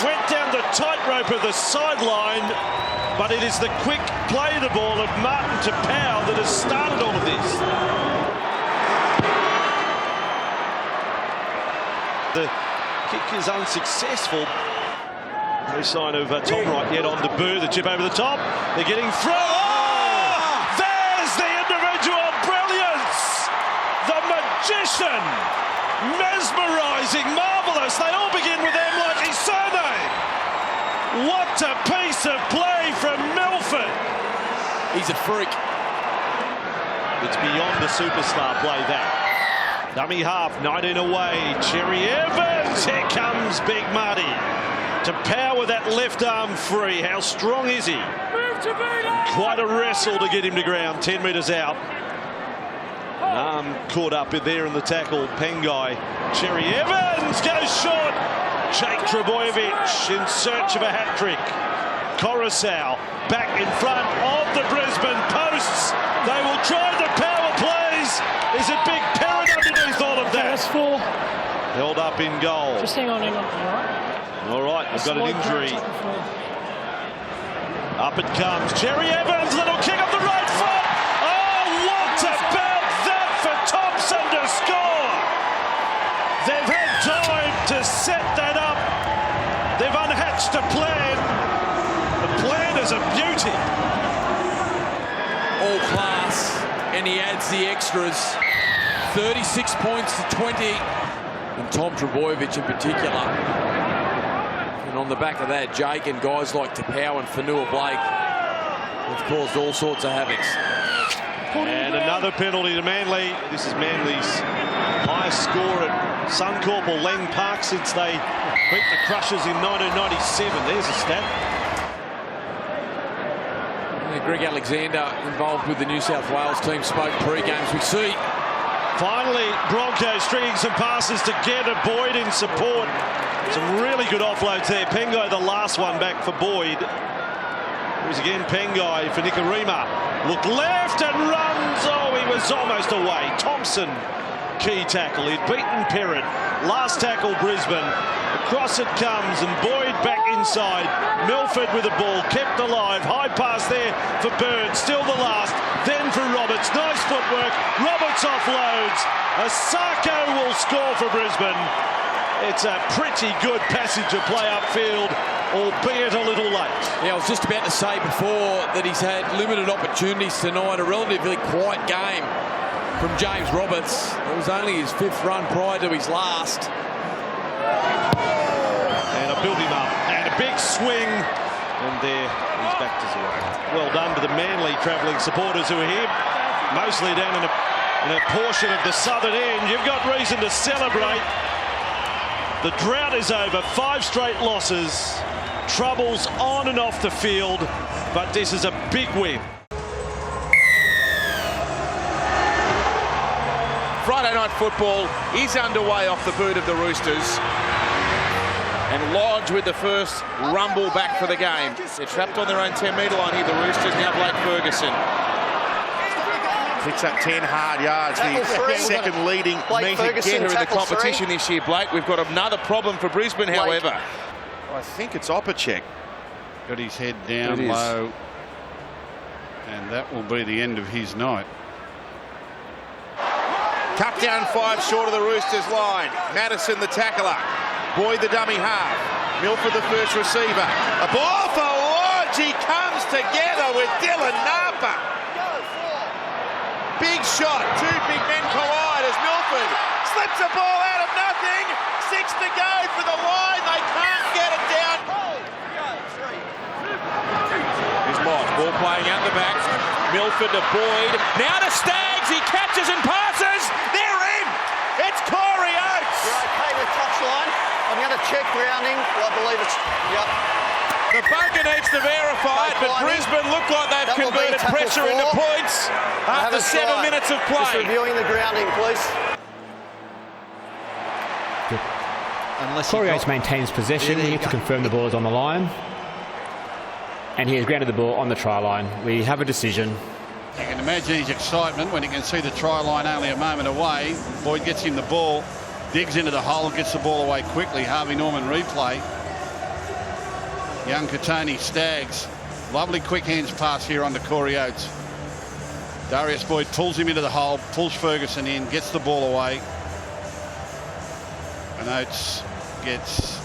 went down the tightrope of the sideline, but it is the quick play the ball of Martin Tapau that has started all of this. The kick is unsuccessful. No sign of Tom Wright yet on Deboo. The chip over the top. They're getting through. Oh! There's the individual brilliance. The magician. Mesmerising, marvellous. They all begin with M like his surname. What a piece of play from Milford. He's a freak. It's beyond the superstar play, that. Dummy half, 19 away. Cherry Evans. Here comes Big Marty. To power that left arm free. How strong is he? Quite a wrestle to get him to ground. 10 metres out. Arm caught up there in the tackle. Pengai. Cherry Evans goes short. Jake Trebojevic in search of a hat-trick. Coruscant back in front of the Brisbane posts. They will try the power plays. Is it Big Perrin underneath all of that? That's 4. Held up in goal. Just hang on. All right. All right, they've got an injury. Up it comes. Cherry Evans, little kick up the right foot. Oh, what about that for Thompson to score? They've had time to set that up. They've unhatched a plan. The plan is a beauty. All class, and he adds the extras. 36 points to 20. And Tom Trebojevic in particular. And on the back of that, Jake and guys like Tapau and Fanua Blake have caused all sorts of havocs. And another penalty to Manly. This is Manly's highest score at Suncorp or Lang Park since they beat the Crushers in 1997. There's a stat. Greg Alexander involved with the New South Wales team spoke pre-games. We see. Finally, Broncos stringing some passes together. Boyd in support. Some really good offloads there. Pengai, the last one back for Boyd. Here's again Pengai for Nikarima. Look left and runs. Oh, he was almost away. Thompson, key tackle. He'd beaten Perrin. Last tackle, Brisbane. Across it comes, and Boyd back inside. Milford with the ball, kept alive. High pass there for Burns. Still the last. Then for Roberts. Nice footwork. Roberts offloads. Isako will score for Brisbane. It's a pretty good passage of play upfield, albeit a little late. Yeah, I was just about to say before that he's had limited opportunities tonight. A relatively quiet game from James Roberts. It was only his 5th run prior to his last. And I built him up. And a big swing. And there, he's back to 0. Well done to the Manly travelling supporters who are here. Mostly down in a portion of the southern end. You've got reason to celebrate. The drought is over. 5 straight losses. Troubles on and off the field. But this is a big win. Friday night football is underway off the boot of the Roosters. And Lodge with the first rumble back for the game. They're trapped on their own 10-metre line here, the Roosters. Now Blake Ferguson. Picks up 10 hard yards. The second leading meet again in the competition this year, Blake. We've got another problem for Brisbane, however. I think it's Opacek. Got his head down low. And that will be the end of his night. Cut down 5 short of the Roosters line. Madison the tackler. Boyd the dummy half. Milford the first receiver. A ball for Lodge. He comes together with Dylan Napa. Big shot. 2 big men collide as Milford slips a ball out of nothing. 6 to go for the line. They can't get it down. Here's Lodge. Ball playing out the back. Milford to Boyd. Now to Staggs. He catches and passes. They're in. It's Corey Oats. You're okay with touchline? I'm going to check grounding. I believe it's, yep. The bunker needs to verify it, but Brisbane look like they've converted pressure into points after 7 minutes of play. Just reviewing the grounding, please. Corey Oats maintains possession. We need to confirm the ball is on the line. And he has grounded the ball on the try line. We have a decision. You can imagine his excitement when he can see the try line only a moment away. Boyd gets him the ball, digs into the hole, gets the ball away quickly. Harvey Norman replay. Young Katoni Staggs. Lovely quick hands pass here onto Corey Oats. Darius Boyd pulls him into the hole, pulls Ferguson in, gets the ball away. And Oats gets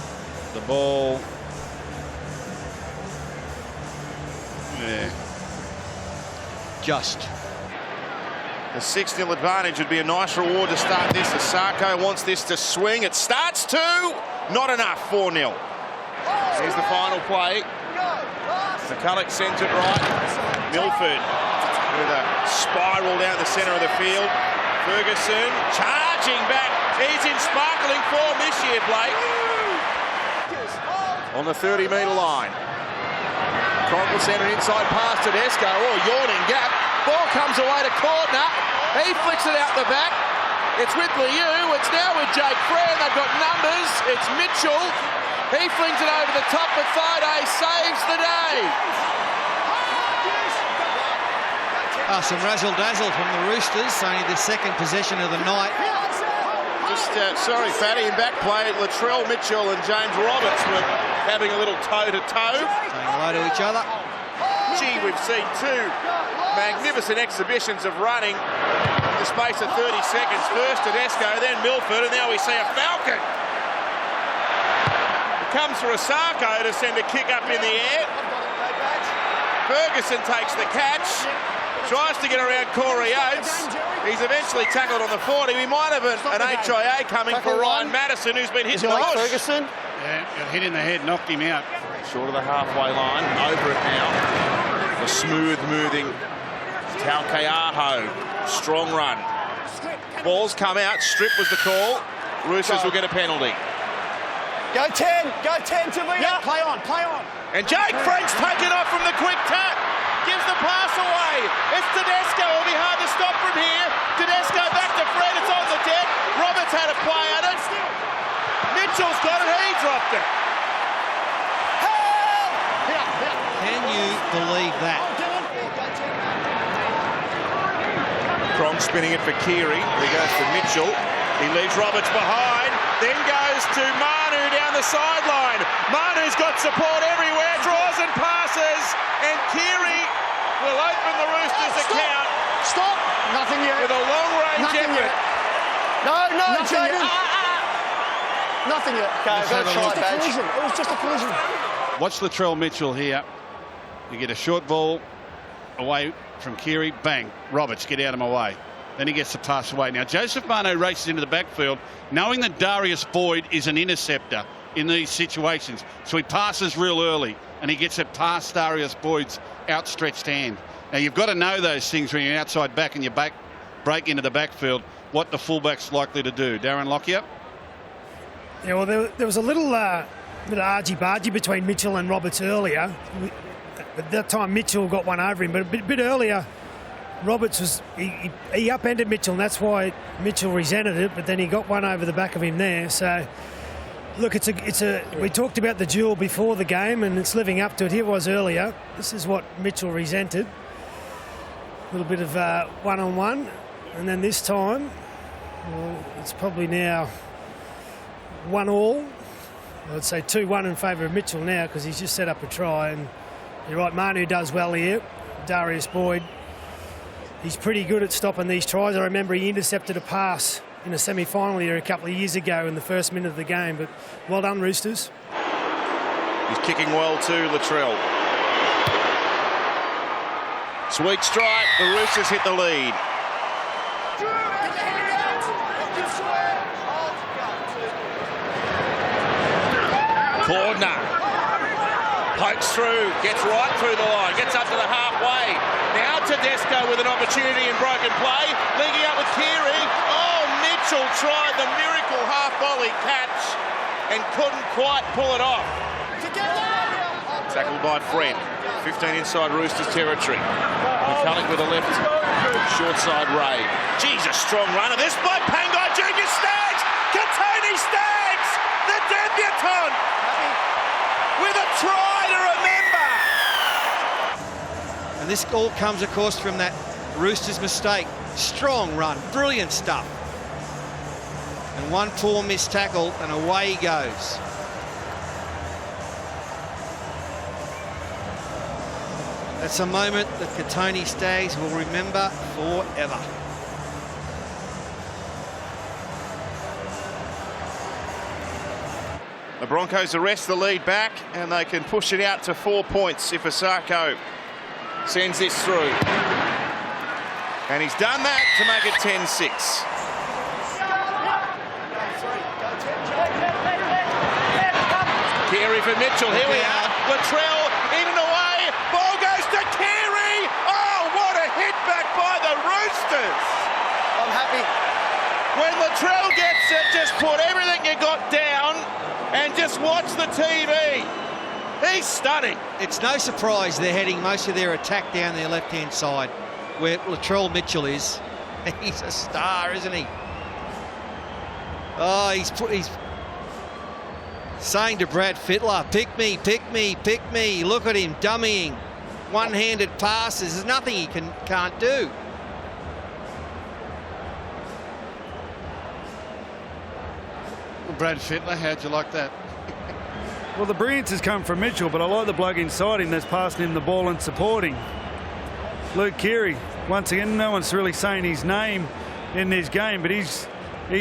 the ball. Yeah. Just. The 6-0 advantage would be a nice reward to start this. Isako wants this to swing. It starts to. Not enough. 4-0. Here's the final play. McCulloch sends it right. Milford with a spiral down the centre of the field. Ferguson charging back. He's in sparkling form this year, Blake. On the 30-metre line. Cronk centre inside pass to Tedesco. Oh, yawning gap. Ball comes away to Cordner. He flicks it out the back. It's with Liu. It's now with Jake Friend. They've got numbers. It's Mitchell. He flings it over the top, but Friday saves the day. Some razzle-dazzle from the Roosters. Only the second possession of the night. Just, sorry, Fatty, in back play, Latrell Mitchell and James Roberts were having a little toe-to-toe. Saying hello to each other. Gee, we've seen 2 magnificent exhibitions of running in the space of 30 seconds. First Tedesco, then Milford, and now we see a falcon. It comes for Isako to send a kick up in the air. Ferguson takes the catch, tries to get around Corey Oats. He's eventually tackled on the 40. We might have an HIA coming for Ryan Madison, who's been hit in the like nose. Ferguson? Yeah, got hit in the head, knocked him out. Short of the halfway line, over it now. The smooth-moving Taukeaho. Strong run. Balls come out, strip was the call. Roosters will get a penalty. Go 10, go 10 to me. Yeah. Play on, play on. And Jake French taken off from the quick tap. Gives the pass away. It's Tedesco. It'll be hard to stop from here. Tedesco back to Fred. It's on the deck. Roberts had a play at it. Mitchell's got it. He dropped it. Can you believe that? Cronk spinning it for Keary. He goes to Mitchell. He leaves Roberts behind. Then goes to Manu down the sideline. Manu's got support everywhere. Draws and passes. And Keary will open the Roosters account. Stop. Nothing yet. With a long-range effort. No, Jaden. Nothing yet. Okay, it was just a collision. Watch Latrell Mitchell here. You get a short ball away from Keary. Bang. Roberts, get out of my way. Then he gets the pass away. Now, Joseph Manu races into the backfield, knowing that Darius Boyd is an interceptor in these situations. So he passes real early, and he gets it past Darius Boyd's outstretched hand. Now, you've got to know those things when you're outside back and you break into the backfield, what the fullback's likely to do. Darren Lockyer? Yeah, well, there was a little bit of argy-bargy between Mitchell and Roberts earlier. At that time, Mitchell got one over him, but a bit earlier, Roberts was he upended Mitchell, and that's why Mitchell resented it. But then he got one over the back of him there. So, look, it's a. We talked about the duel before the game, and it's living up to it. Here it was earlier. This is what Mitchell resented. A little bit of one-on-one, and then this time, well, it's probably now 1-1. I'd say 2-1 in favour of Mitchell now because he's just set up a try. And you're right, Manu does well here. Darius Boyd, he's pretty good at stopping these tries. I remember he intercepted a pass in a semi-final here a couple of years ago in the first minute of the game. But well done, Roosters. He's kicking well too, Latrell. Sweet strike, the Roosters hit the lead. Cordner pokes through, gets right through the line, gets up to the halfway. Now Tedesco with an opportunity in broken play, linking up with Keary. Oh, Mitchell tried the miracle half-volley catch and couldn't quite pull it off. Tackled by Fred. 15 inside Roosters territory. McCulloch with a left short side Ray. Geez, a strong runner. This by Pangai Junior Staggs. Katoni Staggs, the debutant, with a try to remember. And this all comes, of course, from that Roosters mistake. Strong run, brilliant stuff. And one poor missed tackle, and away he goes. That's a moment that Katoni Staggs will remember forever. The Broncos arrest the lead back, and they can push it out to 4 points if Isako sends this through. And he's done that to make it 10-6. Keary for Mitchell. Here we are. Latrell in and away. Ball goes to Keary. Oh, what a hit back by the Roosters. I'm happy. When Latrell gets it, just put everything you got down and just watch the TV. He's stunning. It's no surprise they're heading most of their attack down their left-hand side, where Latrell Mitchell is. He's a star, isn't he? Oh, he's saying to Brad Fittler, pick me, pick me, pick me. Look at him dummying. One-handed passes. There's nothing he can't do. Brad Fittler, how'd you like that? Well, the brilliance has come from Mitchell, but I like the bloke inside him that's passing him the ball and supporting. Luke Keary, once again, no one's really saying his name in this game, but he's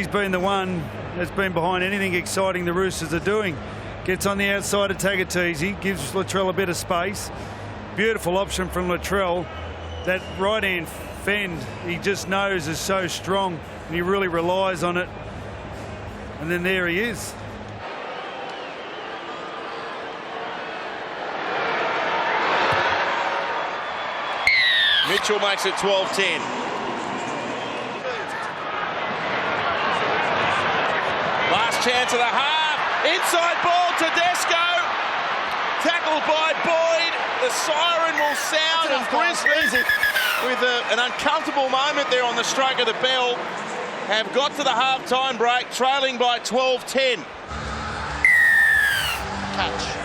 been the one that's been behind anything exciting the Roosters are doing. Gets on the outside to Tagateasy, gives Latrell a bit of space. Beautiful option from Latrell. That right-hand fend, he just knows is so strong, and he really relies on it. And then there he is. Mitchell makes it 12-10. Last chance of the half. Inside ball to Tedesco. Tackled by Boyd. The siren will sound, and Brisbane, with an uncomfortable moment there on the stroke of the bell, have got to the half-time break, trailing by 12-10. Catch.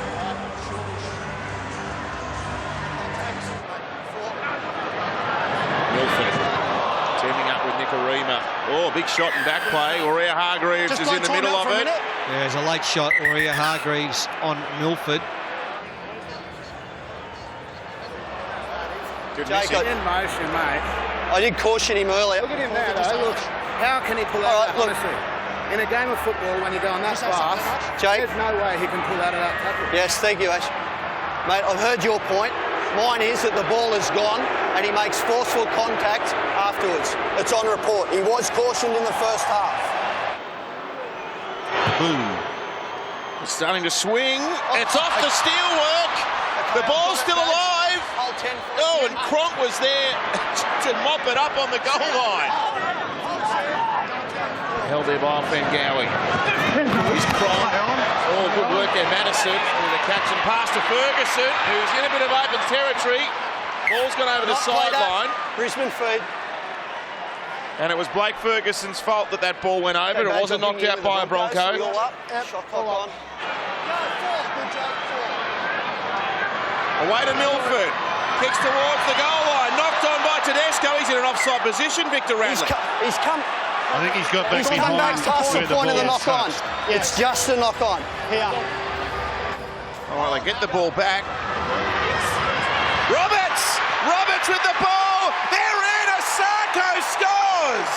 Milford teaming up with Nicarima. Oh, big shot and back play. Aurea Hargreaves is in the middle of it. Yeah, there's a late shot, Aurea Hargreaves on Milford. Good Jake, missing. in motion, mate. I did caution him earlier. Look at him now, though. Look, how can he pull out that, honestly? In a game of football, when you're going that fast, Jake, there's no way he can pull out of that tackle. Yes, thank you, Ash. Mate, I've heard your point. Mine is that the ball is gone and he makes forceful contact afterwards. It's on report. He was cautioned in the first half. Boom. It's starting to swing. It's off the steelwork. The ball's still alive. Oh, and Cronk was there to mop it up on the goal line. Held there by Fengawi. Here's Cronk. Oh, good work there, Madison, with a catch and pass to Ferguson, who's in a bit of open territory. Ball's gone over the sideline. Brisbane feed. And it was Blake Ferguson's fault that that ball went over. It wasn't knocked out by a Bronco. Shot clock on. Away to Milford. Kicks towards the goal line. Knocked on by Tedesco. He's in an offside position, Victor Radley. He's come. I think he's got back He's behind past the where point of the ball knock-on. touched. It's just a knock-on. Here. Oh, they get the ball back. Roberts with the ball. They're in. Isako scores.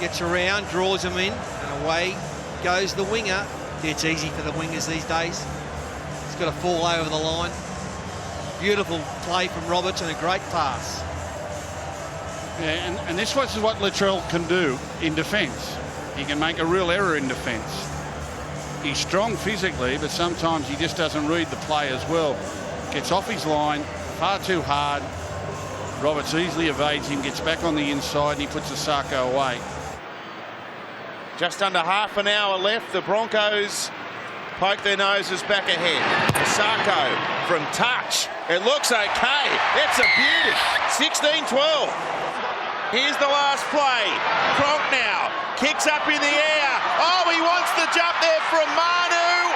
Gets around, draws him in, and away goes the winger. It's easy for the wingers these days. He's got to fall over the line. Beautiful play from Roberts and a great pass. Yeah, and this was what Latrell can do in defence. He can make a real error in defence. He's strong physically, but sometimes he just doesn't read the play as well. Gets off his line far too hard. Roberts easily evades him, gets back on the inside, and he puts Isako away. Just under half an hour left. The Broncos poke their noses back ahead. Isako from touch. It looks okay. It's a beauty. 16-12. Here's the last play. Cronk now. Kicks up in the air. Oh, he wants the jump there from Manu.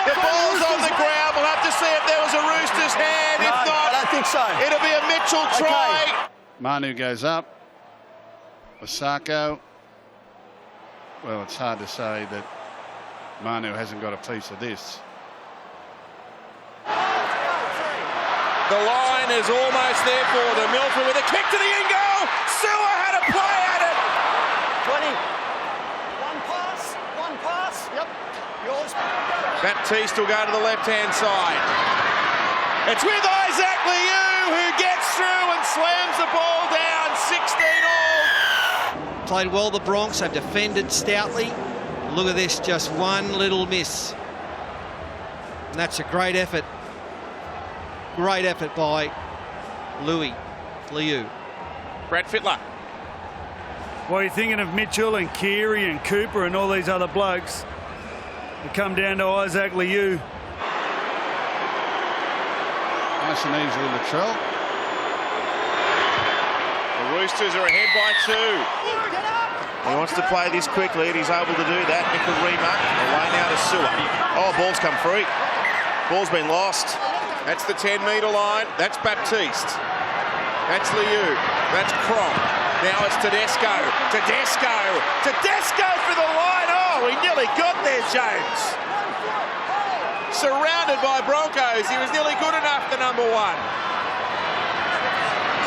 The ball's on the ground. We'll have to see if there was a Roosters hand. If not, I don't think so. It'll be a Mitchell try. Okay. Manu goes up. Isako. Well, it's hard to say that Manu hasn't got a piece of this. The line is almost there for them. Milford with a kick to the in goal. Sewer had a play at it. 20. One pass. Yep. Yours. Baptiste will go to the left-hand side. It's with Isaac Liu who gets through and slams the ball down. 16-all. Played well, the Bronx. They've defended stoutly. Look at this, just one little miss. And that's a great effort. Great effort by Liu. Brad Fittler. Well, you're thinking of Mitchell and Keary and Cooper and all these other blokes. We come down to Isaac Liu. Nice and easily, Latrell. The Roosters are ahead by 2. He wants to play this quickly and he's able to do that. Nicarima away now to Sewer. Oh, ball's come free. Ball's been lost. That's the 10-metre line. That's Baptiste. That's Liu. That's Cronk. Now it's Tedesco. Tedesco for the line. Oh, he nearly got there, James. Surrounded by Broncos. He was nearly good enough, the number 1.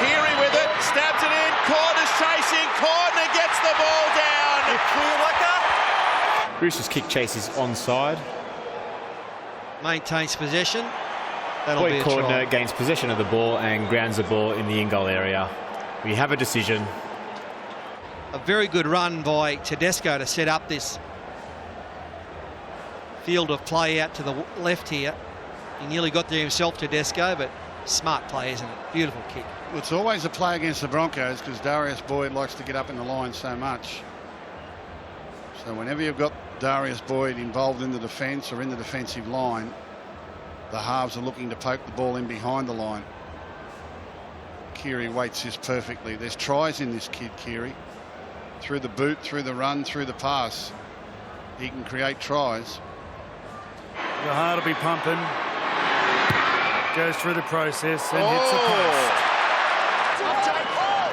Keary with it. Stabs it in. Corner's chasing. Corner gets the ball down. Roosters kick chase is onside. Maintains possession. That'll be a Cordner try. gains possession of the ball and grounds the ball in the in-goal area. We have a decision. A very good run by Tedesco to set up this field of play out to the left here. He nearly got there himself, Tedesco, but smart play, isn't it? Beautiful kick. Well, it's always a play against the Broncos because Darius Boyd likes to get up in the line so much. So whenever you've got Darius Boyd involved in the defence or in the defensive line, the halves are looking to poke the ball in behind the line. Keary waits this perfectly. There's tries in this kid, Keary. Through the boot, through the run, through the pass. He can create tries. The heart will be pumping. Goes through the process and hits the post.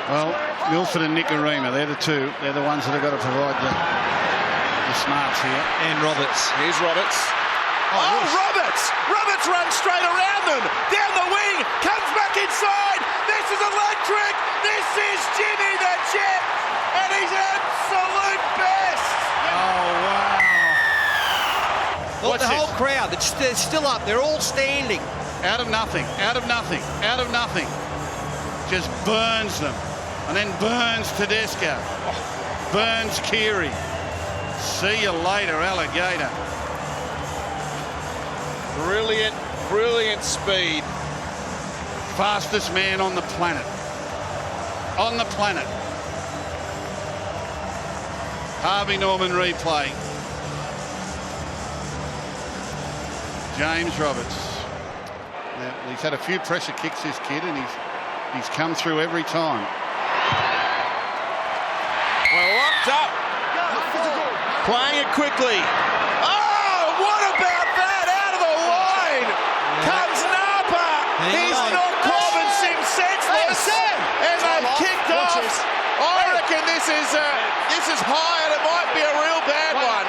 Well, Milford and Nicarima, they're the two. They're the ones that have got to provide the smarts here. And Roberts. Here's Roberts. Oh, Roberts! Roberts runs straight around them. Down the wing. Comes back inside. This is electric. This is Jimmy the Jet. And he's absolute best. Oh, wow. Look, the whole crowd, they're still up. They're all standing. Out of nothing. Just burns them. And then burns Tedesco. Burns Keary. See you later, alligator. Brilliant speed. Fastest man on the planet. Harvey Norman replay. James Roberts. Now, he's had a few pressure kicks, this kid, and he's come through every time. Well, locked up. Playing it quickly. Oh, what about that? Out of the line. Comes Napa. He's knocked Corbin Sims senseless. And they've kicked off. high and it might be a real bad one.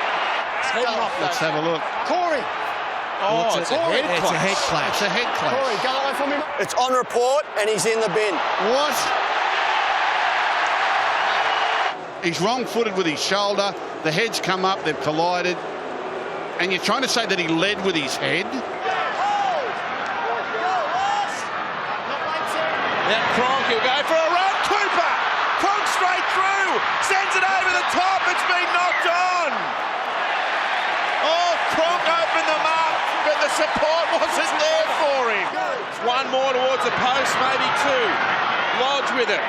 Let's have a look. Corey. Oh, it's a head clash. It's a head clash. It's a head clash. Corey, go away from him. It's on report and he's in the bin. What? He's wrong-footed with his shoulder. The heads come up, they've collided. And you're trying to say that he led with his head? Now Cronk, he'll go for a run. Cooper! Cronk straight through. Sends it over the top. It's been knocked on. Oh, Cronk opened them up, but the support wasn't there for him. It's one more towards the post, maybe two. Lodge with it.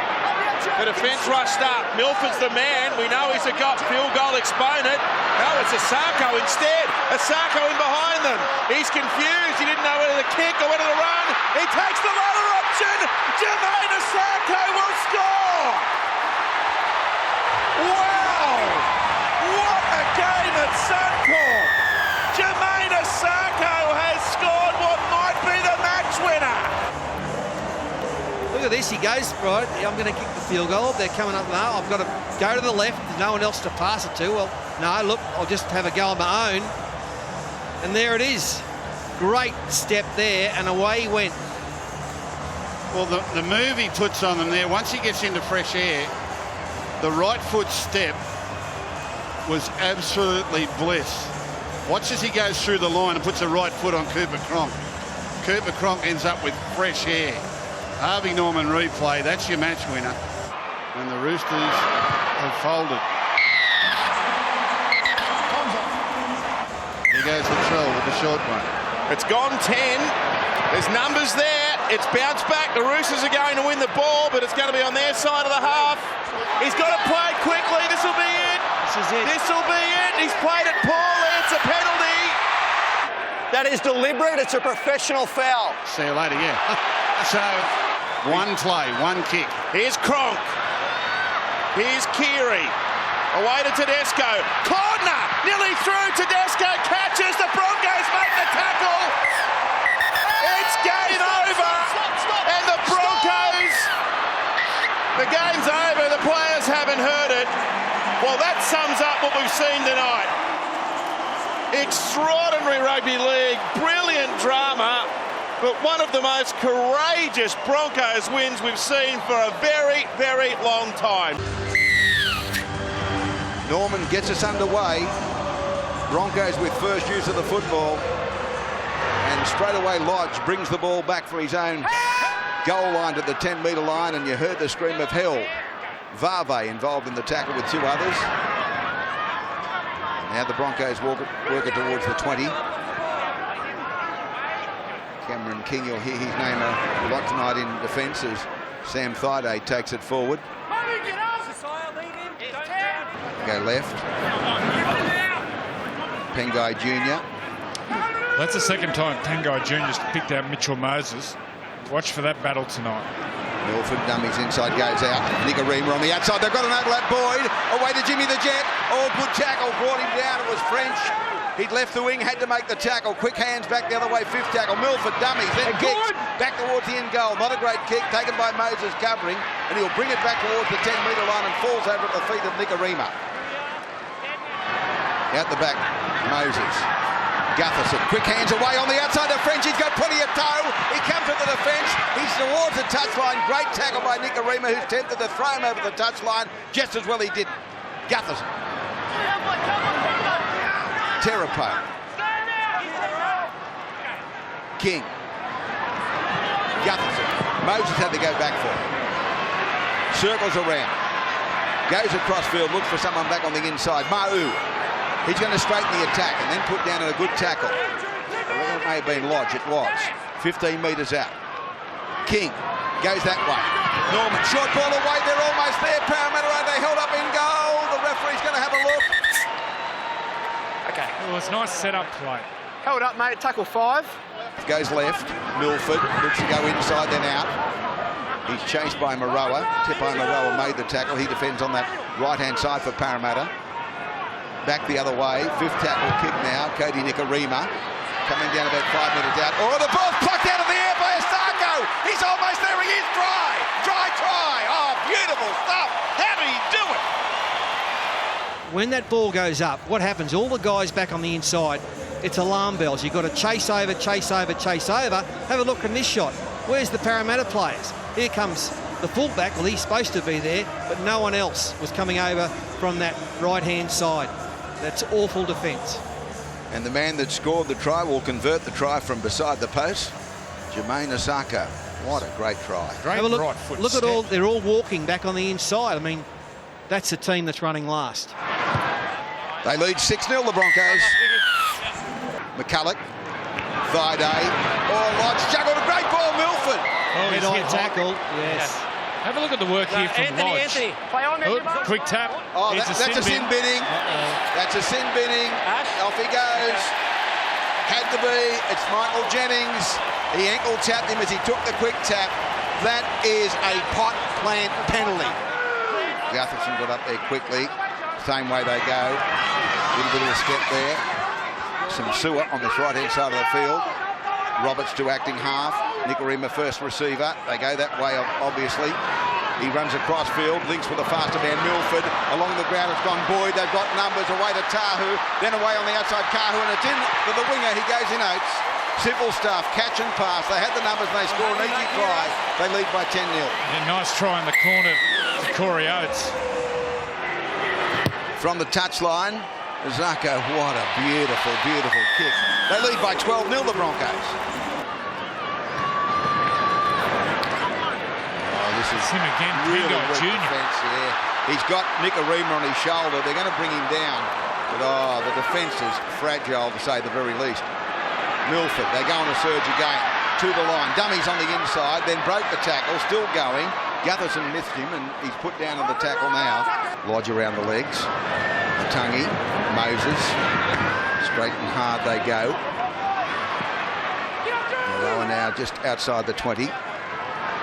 The defence rushed up. Milford's the man. We know he's a field goal exponent. No, it's Isako instead. Isako in behind them. He's confused. He didn't know whether to kick or whether to run. He takes the latter option. Jermaine Isako will score. Wow! What a game at Suncorp. Jermaine Isako has scored what might be the match winner. Look at this, he goes, right, I'm going to kick the field goal. They're coming up now. I've got to go to the left. There's no one else to pass it to. Well, no, look, I'll just have a go on my own. And there it is. Great step there, and away he went. Well, the move he puts on them there, once he gets into fresh air, the right foot step was absolutely bliss. Watch as he goes through the line and puts the right foot on Cooper Cronk. Cooper Cronk ends up with fresh air. Harvey Norman replay, that's your match winner. And the Roosters have folded. Here goes Latrell with the short one. It's gone 10. There's numbers there. It's bounced back. The Roosters are going to win the ball, but it's going to be on their side of the half. He's got to play it quickly. This will be it. This is it. This will be it. He's played it poorly. It's a penalty. That is deliberate. It's a professional foul. See you later, yeah. So, one play, one kick. Here's Cronk. Here's Keary. Away to Tedesco. Corner. Nearly through. Tedesco catches. The Broncos make the tackle. It's game over. And the Broncos. The game's over. The players haven't heard it. Well, that sums up what we've seen tonight. Extraordinary rugby league. Brilliant drama. But one of the most courageous Broncos wins we've seen for a very, very long time. Norman gets us underway. Broncos with first use of the football. And straight away Lodge brings the ball back for his own goal line to the 10-metre line, and you heard the scream of hell. Vave involved in the tackle with two others. And now the Broncos work it towards the 20. Cameron King, you'll hear his name a lot tonight in defence as Sam Thaiday takes it forward. Go left. Pengai Jr. That's the second time Pengai Jr.'s picked out Mitchell Moses. Watch for that battle tonight. Milford dummies inside, goes out. Nicarima on the outside. They've got an overlap. Boyd away to Jimmy the Jet. Oh, good tackle. Brought him down. It was French. He'd left the wing, had to make the tackle. Quick hands back the other way. Fifth tackle. Milford dummies, then kicks back towards the end goal. Not a great kick taken by Moses covering, and he'll bring it back towards the 10-metre line and falls over at the feet of Nicarima. Out the back, Moses. Gutherson, quick hands away on the outside of French. He's got plenty of toe. He comes to the defence. He's towards the touchline. Great tackle by Nicarima, who's tempted to throw him over the touchline. Just as well he did. Gutherson. Terapo. King. Gutherson. Moses had to go back for it. Circles around. Goes across field, looks for someone back on the inside. Ma'u. He's going to straighten the attack and then put down a good tackle. Well, it may have been Lodge. It was. 15 metres out. King goes that way. Norman, short ball away. They're almost there. Parramatta, they held up in goal. The referee's going to have a look. Okay. Well, it's nice set-up play. Held up, mate. Tackle 5. Goes left. Milford looks to go inside, then out. He's chased by Moroa. Tipai Moroa made the tackle. He defends on that right-hand side for Parramatta. Back the other way. Fifth tackle kick now. Cody Nicarima coming down about 5 metres out. Oh, the ball's plucked out of the air by Isako. He's almost there. He is try. Try. Oh, beautiful stuff. How did he do it? when that ball goes up, what happens? All the guys back on the inside, it's alarm bells. You've got to chase over, chase over, chase over. Have a look at this shot. Where's the Parramatta players? Here comes the fullback. Well, he's supposed to be there, but no one else was coming over from that right-hand side. That's awful defence. And the man that scored the try will convert the try from beside the post, Jermaine Isako. What a great try. Have a look, look at all, they're all walking back on the inside. I mean, that's the team that's running last. They lead 6-0, the Broncos. McCulloch, thigh day. Oh, Lodge juggled a great ball, Milford. Oh, he's hit tackle, yes. Have a look at the work here from Lodge. Play on there, Quick tap. Oh, that's a sin binning. That's a sin binning. Off he goes. Had to be. It's Michael Jennings. He ankle tapped him as he took the quick tap. That is a pot plant penalty. Gutherson got up there quickly. Same way they go. A little bit of a step there. Some sewer on the right-hand side of the field. Roberts to acting half. Nicarima first receiver. They go that way, obviously. He runs across field, links with a faster man, Milford. Along the ground, it's gone Boyd. They've got numbers away to Kahu. Then away on the outside, Kahu, and it's in to the winger. He goes in Oats. Simple stuff, catch and pass. They had the numbers and they score an easy try. They lead by 10-0. Yeah, nice try in the corner to Corey Oates. From the touchline, Isako, what a beautiful, beautiful kick. They lead by 12-0, the Broncos. Oh, this is him again, really Pingo weak Jr. defence, yeah. He's got Nicarima on his shoulder. They're going to bring him down. But, the defence is fragile, to say the very least. Milford, they go on a surge again. To the line. Dummies on the inside, then broke the tackle, still going. Gutherson missed him, and he's put down on the tackle now. Lodge around the legs. Tungy, Moses. Straight and hard they go. Lower now just outside the 20.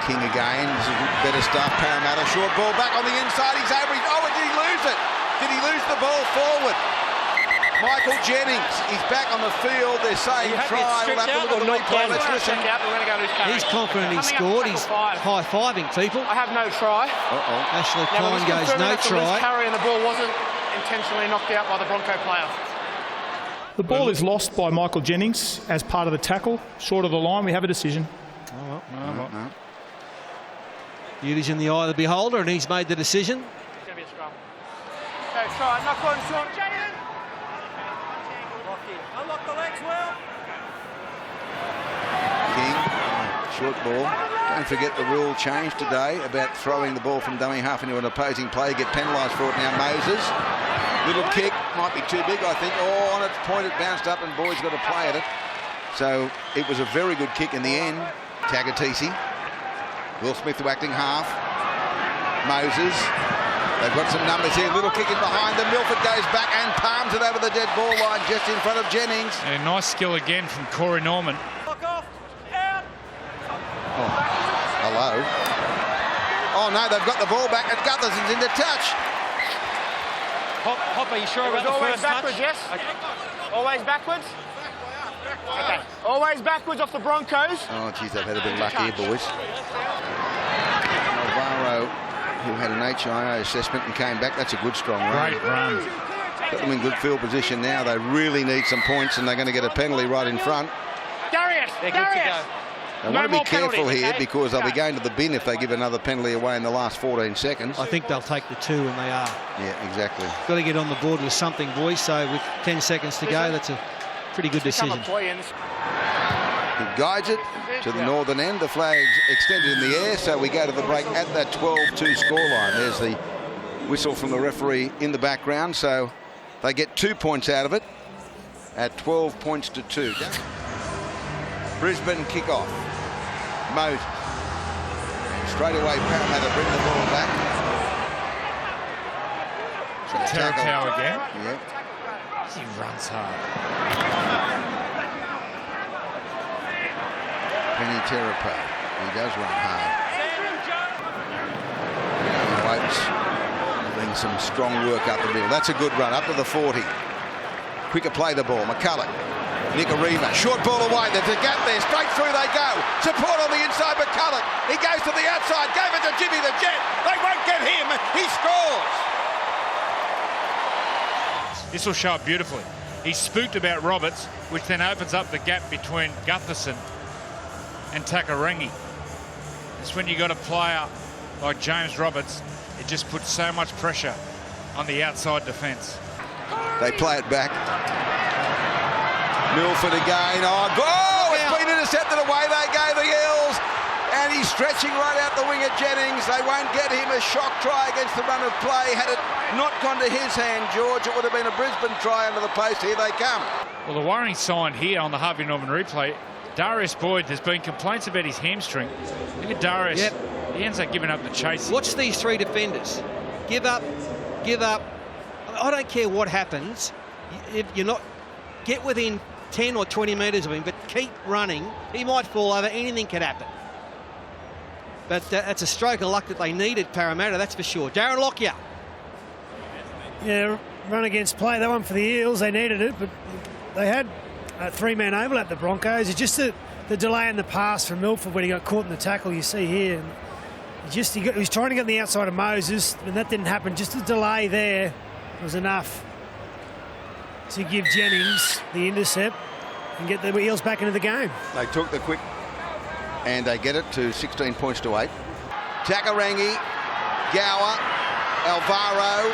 King again. This is better stuff. Parramatta, short ball back on the inside. He's over. Oh, did he lose it? Did he lose the ball forward? Michael Jennings, he's back on the field. They're saying try. We'll have to look at the replay. Let's listen. He's confident he scored. He's high-fiving people. I have no try. Ashley Klein goes no try. Carry and the ball wasn't intentionally knocked out by the Bronco player. The ball is lost by Michael Jennings as part of the tackle. Short of the line, we have a decision. No. Beauty's in the eye of the beholder, and he's made the decision. It's going to be a scrum. Okay, try. Knock on, Sean. Jaden. Unlock the legs, Will. King, short ball. Don't forget the rule changed today about throwing the ball from dummy half into an opposing player. Get penalised for it now. Moses. Little kick. Might be too big, I think. Oh, on its point, it bounced up and Boyd's got to play at it. So it was a very good kick in the end. Tagatisi. Will Smith to acting half. Moses. They've got some numbers here. Little kick in behind them. Milford goes back and palms it over the dead ball line just in front of Jennings. And nice skill again from Corey Norman. Oh, hello. Oh, no, they've got the ball back. And Gutherson's into touch. Hopper, you sure about the first backwards, touch? Yes? Okay. Always backwards? Okay. Always backwards off the Broncos. Oh, geez, they've had a bit of luck here, boys. Alvaro, who had an HIO assessment and came back. That's a good, strong run. Great run. Got them in good field position now. They really need some points, and they're going to get a penalty right in front. Darius! They're good to go. They want to be careful here because they'll be going to the bin if they give another penalty away in the last 14 seconds. I think they'll take the 2, and they are. Yeah, exactly. Got to get on the board with something, boys. So with 10 seconds to go, that's a pretty good decision. He guides it to the northern end. The flag's extended in the air, so we go to the break at that 12-2 scoreline. There's the whistle from the referee in the background, so they get 2 points out of it at 12 points to 2. Brisbane kickoff. Moses. Straight away, Parramatta bring the ball back. Tarakau again. Yeah. He runs hard. Penny Terapa. He does run hard. Oats doing some strong work up the middle. That's a good run up to the 40. Quicker play the ball. McCulloch. Nicarima. Short ball away. There's a gap there. Straight through they go. Support on the inside. McCulloch. He goes to the outside. Gave it to Jimmy the Jet. They won't get him. He scores. This will show it beautifully. He spooked about Roberts, which then opens up the gap between Gutherson and Takarangi. It's when you got a player like James Roberts, it just puts so much pressure on the outside defence. They play it back. Milford again. Oh, it's been intercepted away. They go, the Eels. And he's stretching right out the wing at Jennings. They won't get him. A shock try against the run of play. Had it not gone to his hand, George, it would have been a Brisbane try under the post. Here they come. Well, the worrying sign here on the Harvey Norman replay, Darius Boyd, there's been complaints about his hamstring. Look at Darius. Yep. He ends up giving up the chase. Watch these three defenders. Give up, give up. I don't care what happens. If you're not, get within 10 or 20 metres of him, but keep running. He might fall over. Anything could happen. But that's a stroke of luck that they needed, Parramatta, that's for sure. Darren Lockyer. Yeah, run against play. That one for the Eels. They needed it, but they had a three-man overlap, the Broncos. It's just the delay in the pass from Milford when he got caught in the tackle, you see here. He was trying to get on the outside of Moses, and that didn't happen. Just the delay there was enough to give Jennings the intercept and get the Eels back into the game. They took the quick and they get it to 16 points to 8. Takarangi, Gower, Alvaro,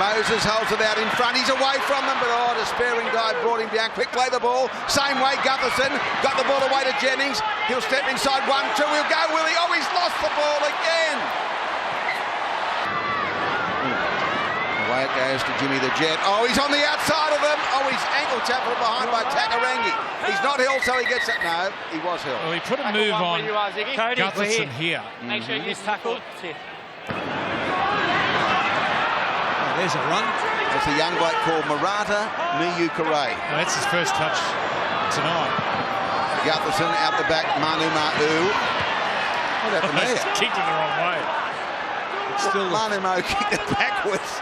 Moses holds it out in front. He's away from them, but despairing dive brought him down. Quick play the ball. Same way, Gutherson got the ball away to Jennings. He'll step inside 1-2. He'll go, will he? Oh, he's lost the ball again. Away it goes to Jimmy the Jet. Oh, he's on the outside of them. Oh, he's ankle tapped from behind by Takarangi. He's not held, so he gets it. No, he was held. Well, he put a move on Gutherson here. Make sure you miss tackle. There's a run. That's a young bloke called Marata Niukare. That's his first touch tonight. Gutherson out the back, Manu Ma'u. What happened there? Kicked it the wrong way. It's still Manu Ma'u kicked it backwards.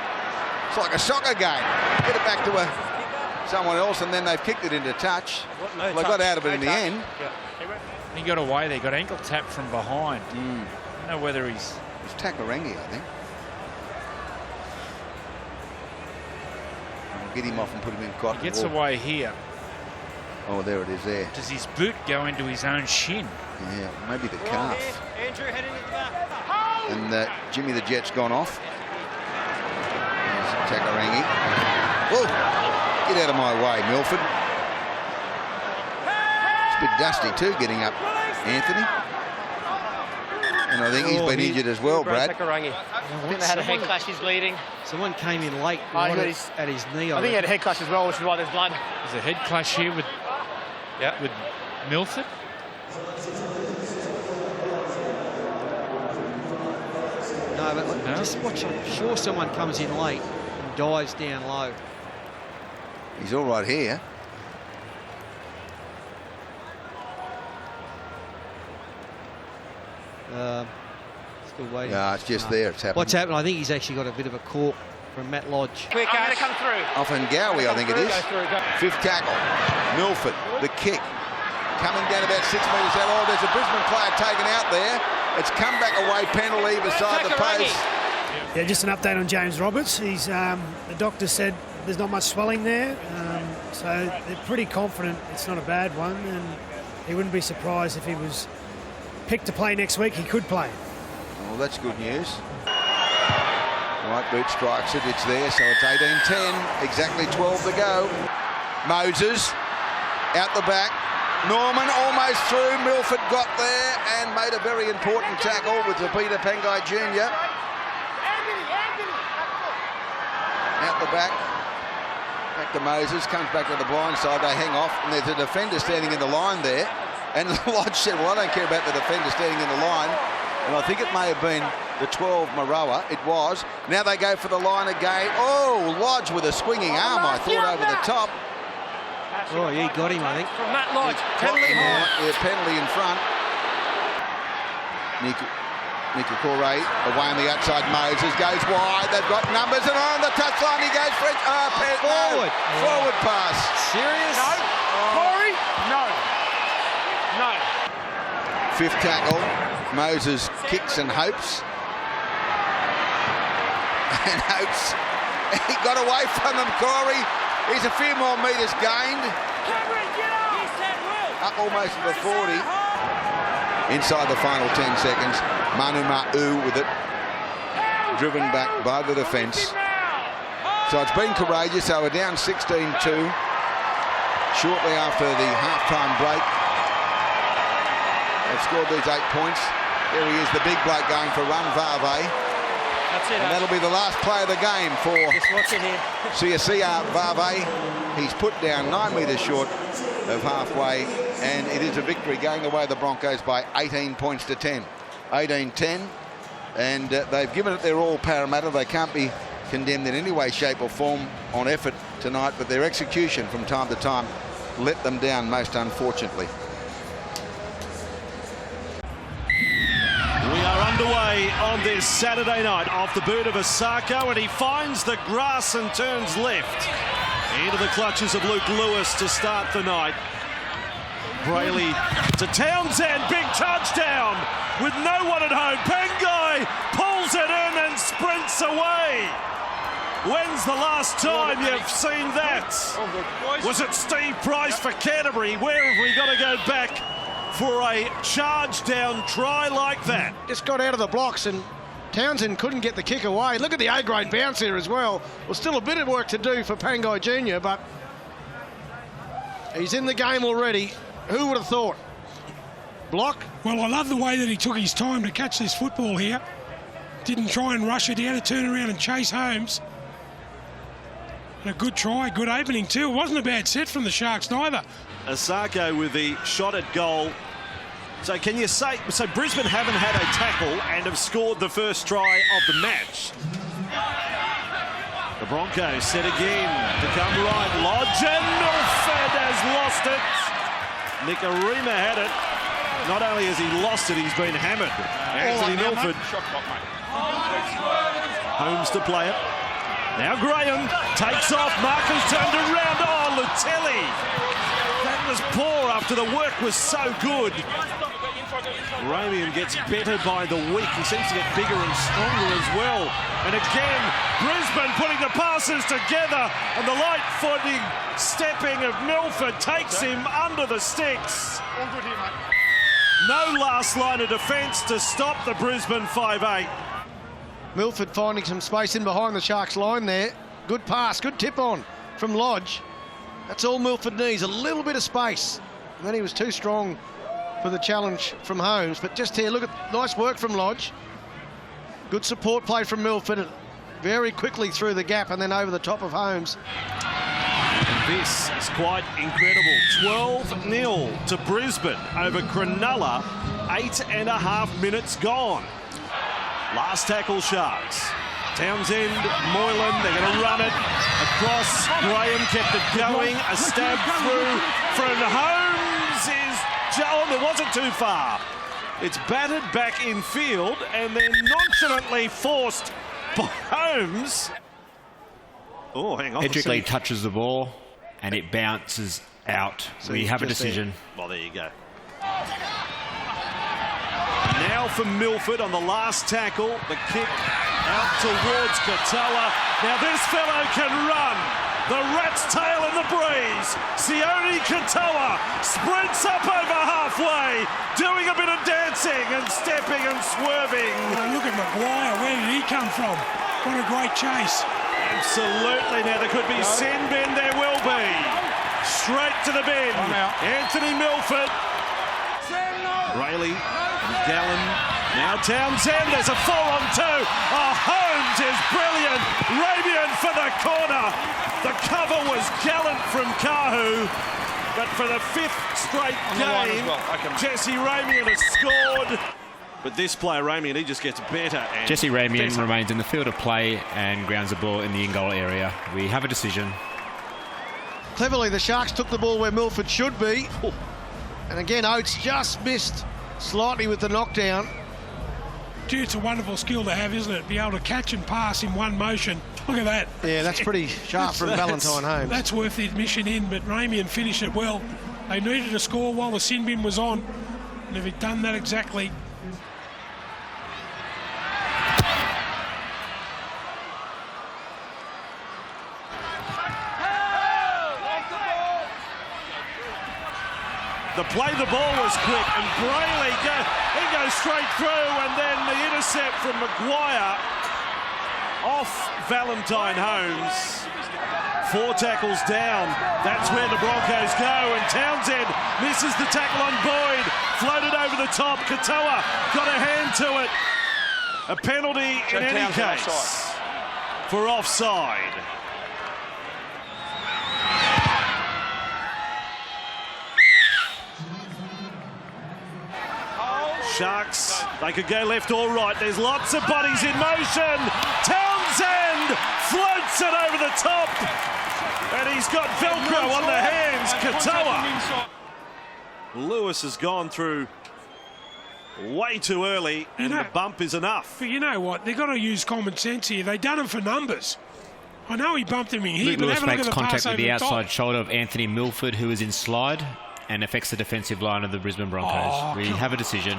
It's like a soccer game. Get it back to someone else, and then they've kicked it into touch. Well, they got out of it in the end. He got away there, got ankle tapped from behind. I don't know whether he's... It's Takarangi, I think. Get him off and put him in cotton. He gets away here. Oh, there it is there. Does his boot go into his own shin? Yeah, maybe the calf. Andrew heading into the back. And Jimmy the Jet's gone off. There's Takarangi. Oh, get out of my way, Milford. It's a bit dusty too, getting up, Anthony. And I think he's been injured as well, Brad. I think they had a head clash. He's bleeding. Someone came in late at his knee. I think he had a head clash as well, which is why there's blood. There's a head clash here with Milford. No, but just watch. I'm sure someone comes in late and dives down low. He's all right here. Still waiting. Yeah, it's just there. It's happened. What's happened? I think he's actually got a bit of a cork from Matt Lodge. Quick, I'm going to come through. Off Ngawi, I think it is. Fifth tackle. Milford, the kick. Coming down about 6 metres out. Oh, there's a Brisbane player taken out there. It's come back away, penalty beside the post. Yeah, just an update on James Roberts. He's the doctor said there's not much swelling there, so they're pretty confident it's not a bad one, and he wouldn't be surprised if he was picked to play next week. He could play. Well, that's good news. Right boot strikes it. It's there, so it's 18-10. Exactly 12 to go. Moses out the back. Norman almost through. Milford got there and made a very important tackle with Peter Pengai Jr. Out the back. Back to Moses. Comes back to the blind side. They hang off. And there's a defender standing in the line there. And Lodge said, well, I don't care about the defender standing in the line. And I think it may have been the 12 Moroa. It was. Now they go for the line again. Oh, Lodge with a swinging arm, I thought, over the top. Oh, he got him, I think. From Matt Lodge. Penalty high. Yeah, penalty in front. Nico Corey away on the outside. Moses goes wide. They've got numbers, and on the touchline he goes for it. Forward. Forward pass. Serious? No. Corey? No. No. Fifth tackle. Moses kicks and hopes. And hopes He got away from them, Corey. He's a few more metres gained. Up almost to the 40. Inside the final 10 seconds. Manu Ma'u with it. Driven back by the defence. So it's been courageous. They were down 16-2 shortly after the half-time break. They've scored these 8 points. There he is, the big bloke going for run, Vave. That's it. And that'll be the last play of the game for Siasia Vave. He's put down 9 metres short of halfway, and it is a victory going the way of the Broncos by 18 points to 10. 18-10, and they've given it their all, Parramatta. They can't be condemned in any way, shape or form on effort tonight, but their execution from time to time let them down, most unfortunately. We are underway on this Saturday night off the boot of Isako, and he finds the grass and turns left into the clutches of Luke Lewis to start the night. Brayley to Townsend, big touchdown with no one at home. Pengai pulls it in and sprints away. When's the last time you've seen that? Was it Steve Price for Canterbury? Where have we got to go back for a charge down try like that? Just got out of the blocks and Townsend couldn't get the kick away. Look at the A-grade bounce here as well. Well, still a bit of work to do for Pangai Jr., but he's in the game already. Who would have thought? Block? Well, I love the way that he took his time to catch this football here. Didn't try and rush it. He had to turn around and chase Holmes. And a good try, good opening too. It wasn't a bad set from the Sharks neither. Isako with the shot at goal. So can you say, so Brisbane haven't had a tackle and have scored the first try of the match. The Broncos set again to come right. Lodge, and Milford has lost it. Nikarima had it. Not only has he lost it, he's been hammered. Anthony Milford. Holmes to play it. Now Graham takes off. Marcus turned around. Oh, Lutelli. That was poor after the work was so good. Ramian gets better by the week. He seems to get bigger and stronger as well. And again, Brisbane putting the passes together, and the light footing stepping of Milford takes him under the sticks. No last line of defence to stop the Brisbane 5-8. Milford finding some space in behind the Sharks line there. Good pass, good tip on from Lodge. That's all Milford needs, a little bit of space. And then he was too strong for the challenge from Holmes. But just here, look at nice work from Lodge. Good support play from Milford. Very quickly through the gap and then over the top of Holmes. And this is quite incredible. 12-0 to Brisbane over Cronulla. 8.5 minutes gone. Last tackle Sharks. Townsend, Moylan, they're going to run it across. Graham kept it going. A stab through from Holmes is... Oh, it wasn't too far. It's battered back in field and then nonchalantly forced by Holmes. Oh, hang on. Edrick touches the ball and it bounces out. So we have a decision. Well, there you go. Now for Milford on the last tackle. The kick out towards Katoa. Now this fellow can run. The rat's tail in the breeze. Sione Katoa sprints up over halfway, doing a bit of dancing and stepping and swerving. Oh, look at Maguire. Where did he come from? What a great chase. Absolutely. Now there could be sin bin. There will be. Straight to the bin. Anthony Milford. Rayleigh and Gallen. Now Townsend. There's a 4-on-2. Oh, Holmes is brilliant. Ramian for the corner. The cover was gallant from Kahu. But for the 5th straight game, Jesse Ramian has scored. But this player, Ramian, he just gets better. And Jesse Ramian remains in the field of play and grounds the ball in the in-goal area. We have a decision. Cleverly, the Sharks took the ball where Milford should be. And again, Oates just missed slightly with the knockdown. Gee, it's a wonderful skill to have, isn't it? Be able to catch and pass in one motion. Look at that. Yeah, that's pretty sharp from Valentine Holmes. That's worth the admission in, but Ramian finished it well. They needed to score while the sin bin was on. And if he'd done that exactly... The play the ball was quick, and Brayley he goes straight through, and then the intercept from Maguire off Valentine Holmes. 4 tackles down. That's where the Broncos go, and Townsend misses the tackle on Boyd. Floated over the top. Katoa got a hand to it. A penalty in any case for offside. Sharks, they could go left or right. There's lots of bodies in motion. Townsend floats it over the top. And he's got Velcro on the hands. Katoa. Lewis has gone through way too early, and the bump is enough. But you know what? They've got to use common sense here. They've done it for numbers. I know he bumped him in here, Luke but Lewis have a look makes at the contact pass with over the the outside top. shoulder of Anthony Milford, who is in slide, and affects the defensive line of the Brisbane Broncos. We have a decision.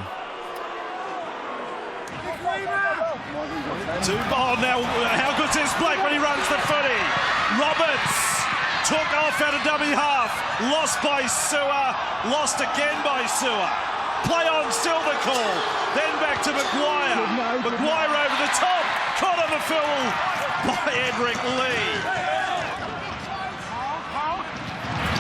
Now, how good's this Blake when he runs the footy? Roberts took off out of dummy half. Lost by Sewer. Lost again by Sewer. Play on, still the call. Then back to Maguire. Maguire over the top. Caught on the fill by Edric Lee.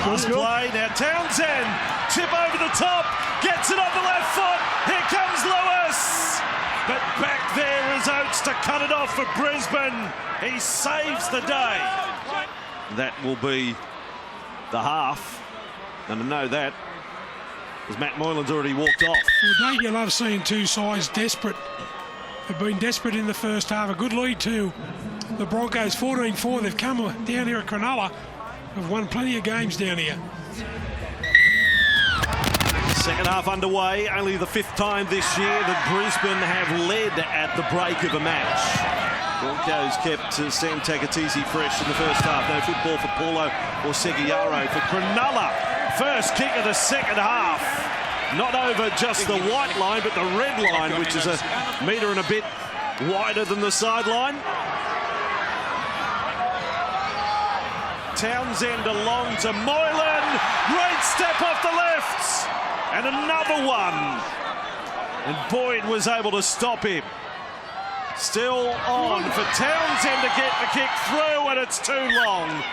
Last play. Now Townsend. Chip over the top. Gets it on the left foot. Here comes Lewis. But back there is Oats to cut it off for Brisbane. He saves the day. That will be the half. And to know that, as Matt Moylan's already walked off. Well, don't you love seeing two sides desperate? They've been desperate in the first half. A good lead too. The Broncos 14-4. They've come down here at Cronulla. They've won plenty of games down here. Second half underway. Only the 5th time this year that Brisbane have led at the break of a match. Broncos kept Sam Takatizi fresh in the first half. No football for Paulo or Seguiaro for Cronulla. First kick of the second half. Not over just the white line, but the red line, which is a metre and a bit wider than the sideline. Townsend along to Moylan. Great step off the left. And another one. And Boyd was able to stop him. Still on for Townsend to get the kick through, and it's too long.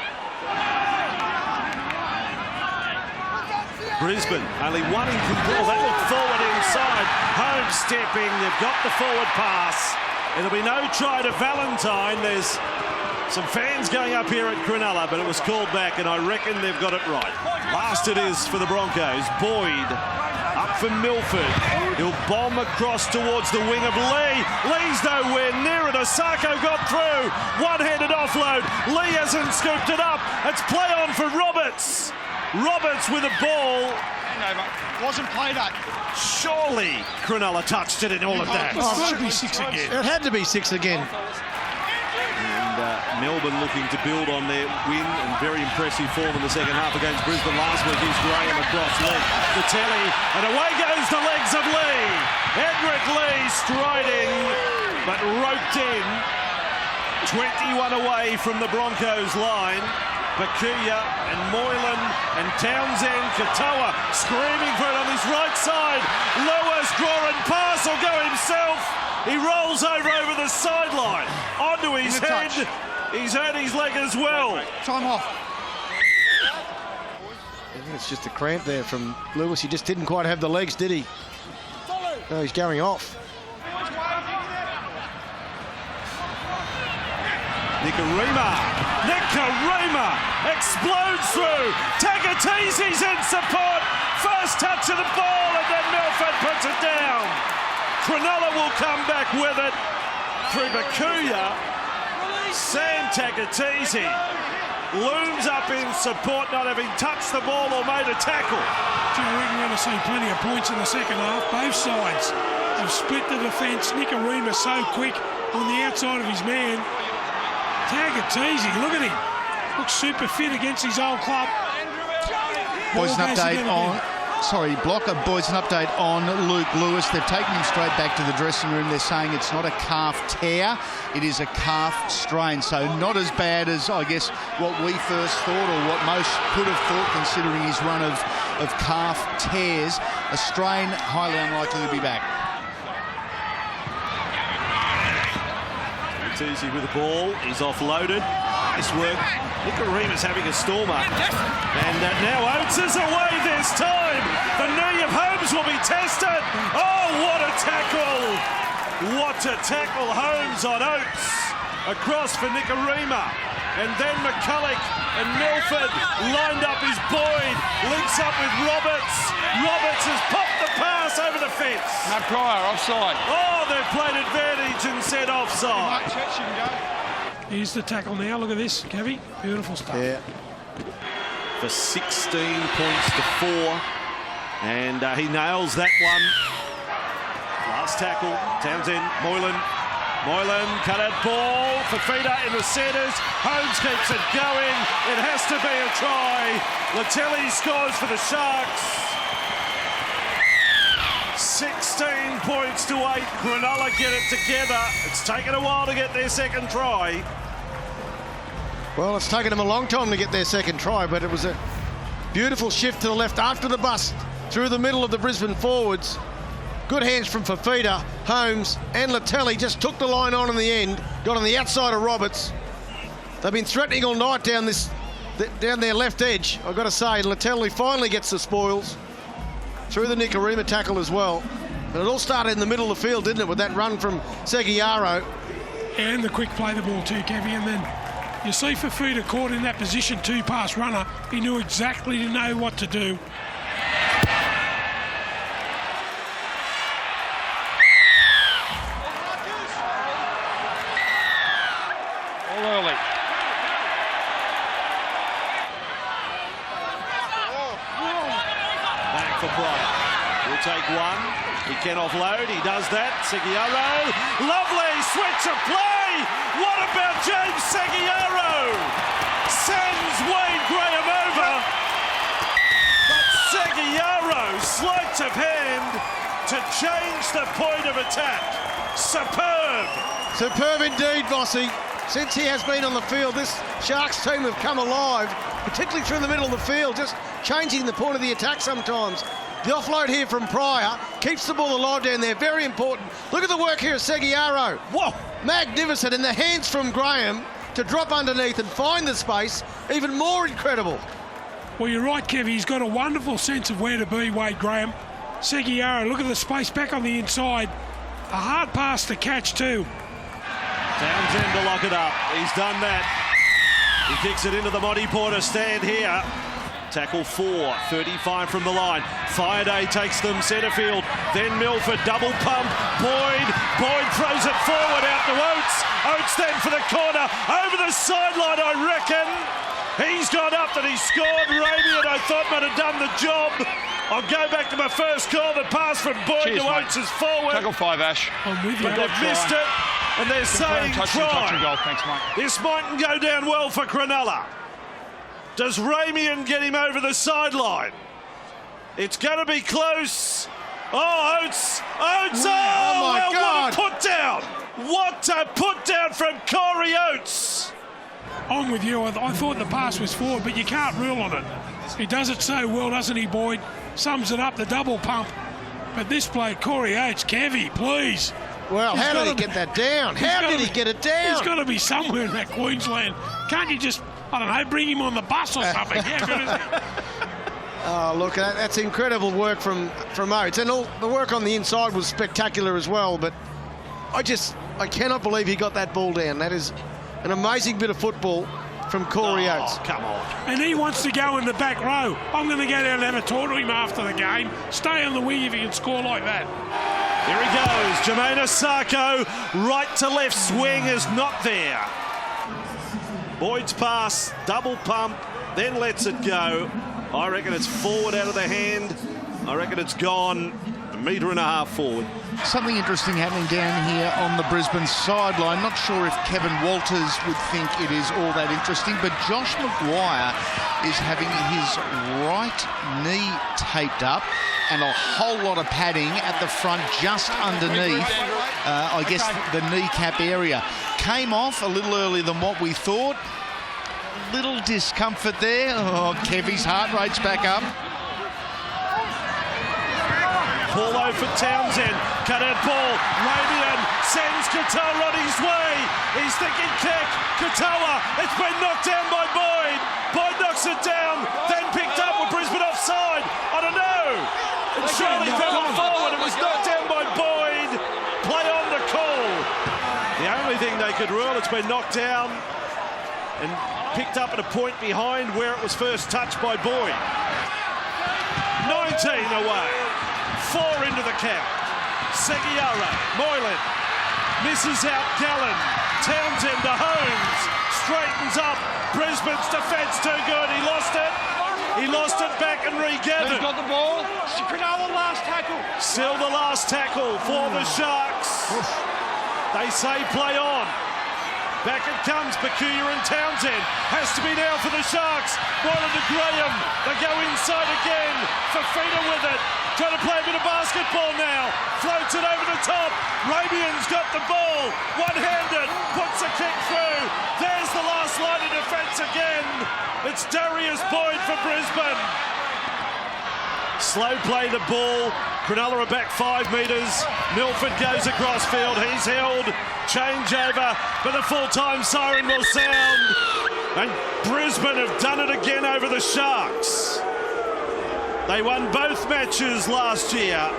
Brisbane only one in control. They look forward inside. Holmes stepping. They've got the forward pass. It'll be no try to Valentine. There's some fans going up here at Cronulla, but it was called back, and I reckon they've got it right. Last it is for the Broncos. Boyd up for Milford. He'll bomb across towards the wing of Lee. Lee's nowhere near it. Isako got through. One-handed offload. Lee hasn't scooped it up. It's play on for Roberts. Roberts with a ball. Wasn't played at. Surely Cronulla touched it in all of that. It's got to be 6 again. It had to be 6 again. And Melbourne looking to build on their win and very impressive form in the second half against Brisbane last week. Here's Graham across leg. The telly, and away goes the legs of Lee. Edric Lee striding, but roped in. 21 away from the Broncos line. Bakuya and Moylan and Townsend. Katoa screaming for it on his right side. Lewis drawing pass, will go himself. He rolls over the sideline. Onto his head. He's hurt his leg as well. Time off. I think it's just a cramp there from Lewis. He just didn't quite have the legs, did he? No, he's going off. Nicarima explodes through. Takatizi's in support. First touch of the ball, and then Milford puts it down. Cronulla will come back with it through Bakuya. Sam Takatizi looms up in support, not having touched the ball or made a tackle. I reckon we're going to see plenty of points in the second half. Both sides have split the defence. Nicarima so quick on the outside of his man. Takatizi, look at him. Looks super fit against his old club. Boys, an update on blocker. Boys, an update on Luke Lewis. They've taken him straight back to the dressing room. They're saying it's not a calf tear, it is a calf strain. So not as bad as, I guess, what we first thought or what most could have thought considering his run of calf tears. A strain, highly unlikely to be back. It's easy with the ball. He's offloaded. Nice work. Nickarima's having a stormer. And now Oats is away this time. The knee of Holmes will be tested. Oh, what a tackle. What a tackle. Holmes on Oats. Across for Nicarima. And then McCulloch and Milford lined up his Boyd. Links up with Roberts. Roberts has popped the pass over the fence. No prior, offside. Oh, they've played advantage and said offside. Here's the tackle now. Look at this, Kevy. Beautiful stuff. Yeah. For 16 points to 4. And he nails that one. Last tackle. Townsend, Moylan. Moylan, cut out ball. Fafita in the centres. Holmes keeps it going. It has to be a try. Latelli scores for the Sharks. 16 points to 8. Cronulla get it together. It's taken a while to get their second try. Well, it's taken them a long time to get their second try, but it was a beautiful shift to the left after the bust through the middle of the Brisbane forwards. Good hands from Fafita, Holmes and Latelli just took the line on in the end, got on the outside of Roberts. They've been threatening all night down their left edge, I've got to say. Latelli finally gets the spoils through the Nicarima tackle as well. But it all started in the middle of the field, didn't it, with that run from Seguiaro. And the quick play the ball too, Kevy, and then you see Fafita caught in that position, 2-pass runner. He knew exactly to know what to do. All early. Back for Pryor. He'll take one. He can offload. He does that. Seguiaro. Lovely switch of play. What about James Seguiaro? Sends Wayne Graham over. But Seguiaro, sleight of hand to change the point of attack. Superb. Superb indeed, Bossy. Since he has been on the field, this Sharks team have come alive, particularly through the middle of the field, just changing the point of the attack sometimes. The offload here from Pryor keeps the ball alive down there, very important. Look at the work here of Seguiaro. Whoa, magnificent, in the hands from Graham to drop underneath and find the space, even more incredible. Well, you're right, Kev, he's got a wonderful sense of where to be, Wade Graham. Seguiaro, look at the space back on the inside. A hard pass to catch too. Townsend to lock it up. He's done that. He kicks it into the Monty Porter stand here. Tackle 4, 35 from the line. Fireday takes them centre field. Then Milford, double pump. Boyd throws it forward out to Oats. Oats then for the corner. Over the sideline, I reckon. He's gone up and he scored. Ramian, I thought, might have done the job. I'll go back to my first call. The pass from Boyd to Oats is forward. Tackle 5, Ash. I'm with you. But they've missed it. And they're saying try. Goal. Thanks, mate. This mightn't go down well for Cronulla. Does Ramian get him over the sideline? It's going to be close. Oh, Oats! Oats! Oh, my God! What a put down! What a put down from Corey Oats! I'm with you. I thought the pass was forward, but you can't rule on it. He does it so well, doesn't he, Boyd? Sums it up, the double pump. But this play, Corey Oats, Kevy, please. Well, how did he get that down? How did he get it down? He's got to be somewhere in that Queensland. Can't you just, I don't know, bring him on the bus or something? How good is he? Oh, look, that's incredible work from Oates. And all the work on the inside was spectacular as well. But I cannot believe he got that ball down. That is an amazing bit of football from Corey Oates. Come on. And he wants to go in the back row. I'm going to go down and have a talk to him after the game. Stay on the wing if he can score like that. Here he goes. Jermaine Isako, right to left swing is not there. Boyd's pass, double pump, then lets it go. I reckon it's forward out of the hand. I reckon it's gone. metre and a half forward. Something interesting happening down here on the Brisbane sideline. Not sure if Kevin Walters would think it is all that interesting, but Josh Maguire is having his right knee taped up and a whole lot of padding at the front just underneath, I guess, the kneecap area. Came off a little earlier than what we thought. Little discomfort there. Oh, Kevy's heart rate's back up. Paulo for Townsend, cut out ball, Rabian sends Katoa on his way, he's thinking kick, Katoa, it's been knocked down by Boyd, Boyd knocks it down, then picked up with Brisbane offside, I don't know, and surely fell forward, it was knocked down by Boyd, play on the call. The only thing they could rule, it's been knocked down and picked up at a point behind where it was first touched by Boyd. 19 away. 4 into the count. Seguiara, Moylan, misses out Gallen. Townsend to Holmes, straightens up. Brisbane's defence too good. He lost it. He lost it back and regathered. He's got the ball. Cronulla last tackle. Still the last tackle for the Sharks. They say play on. Back it comes, Bakuya and Townsend. Has to be now for the Sharks. Moylan to Graham. They go inside again. Fafita with it. Trying to play a bit of basketball now. Floats it over the top. Rabian's got the ball. One-handed. Puts a kick through. There's the last line of defence again. It's Darius Boyd for Brisbane. Slow play the ball. Cronulla are back 5 metres. Milford goes across field. He's held. Changeover, but the full-time siren will sound. And Brisbane have done it again over the Sharks. They won both matches last year.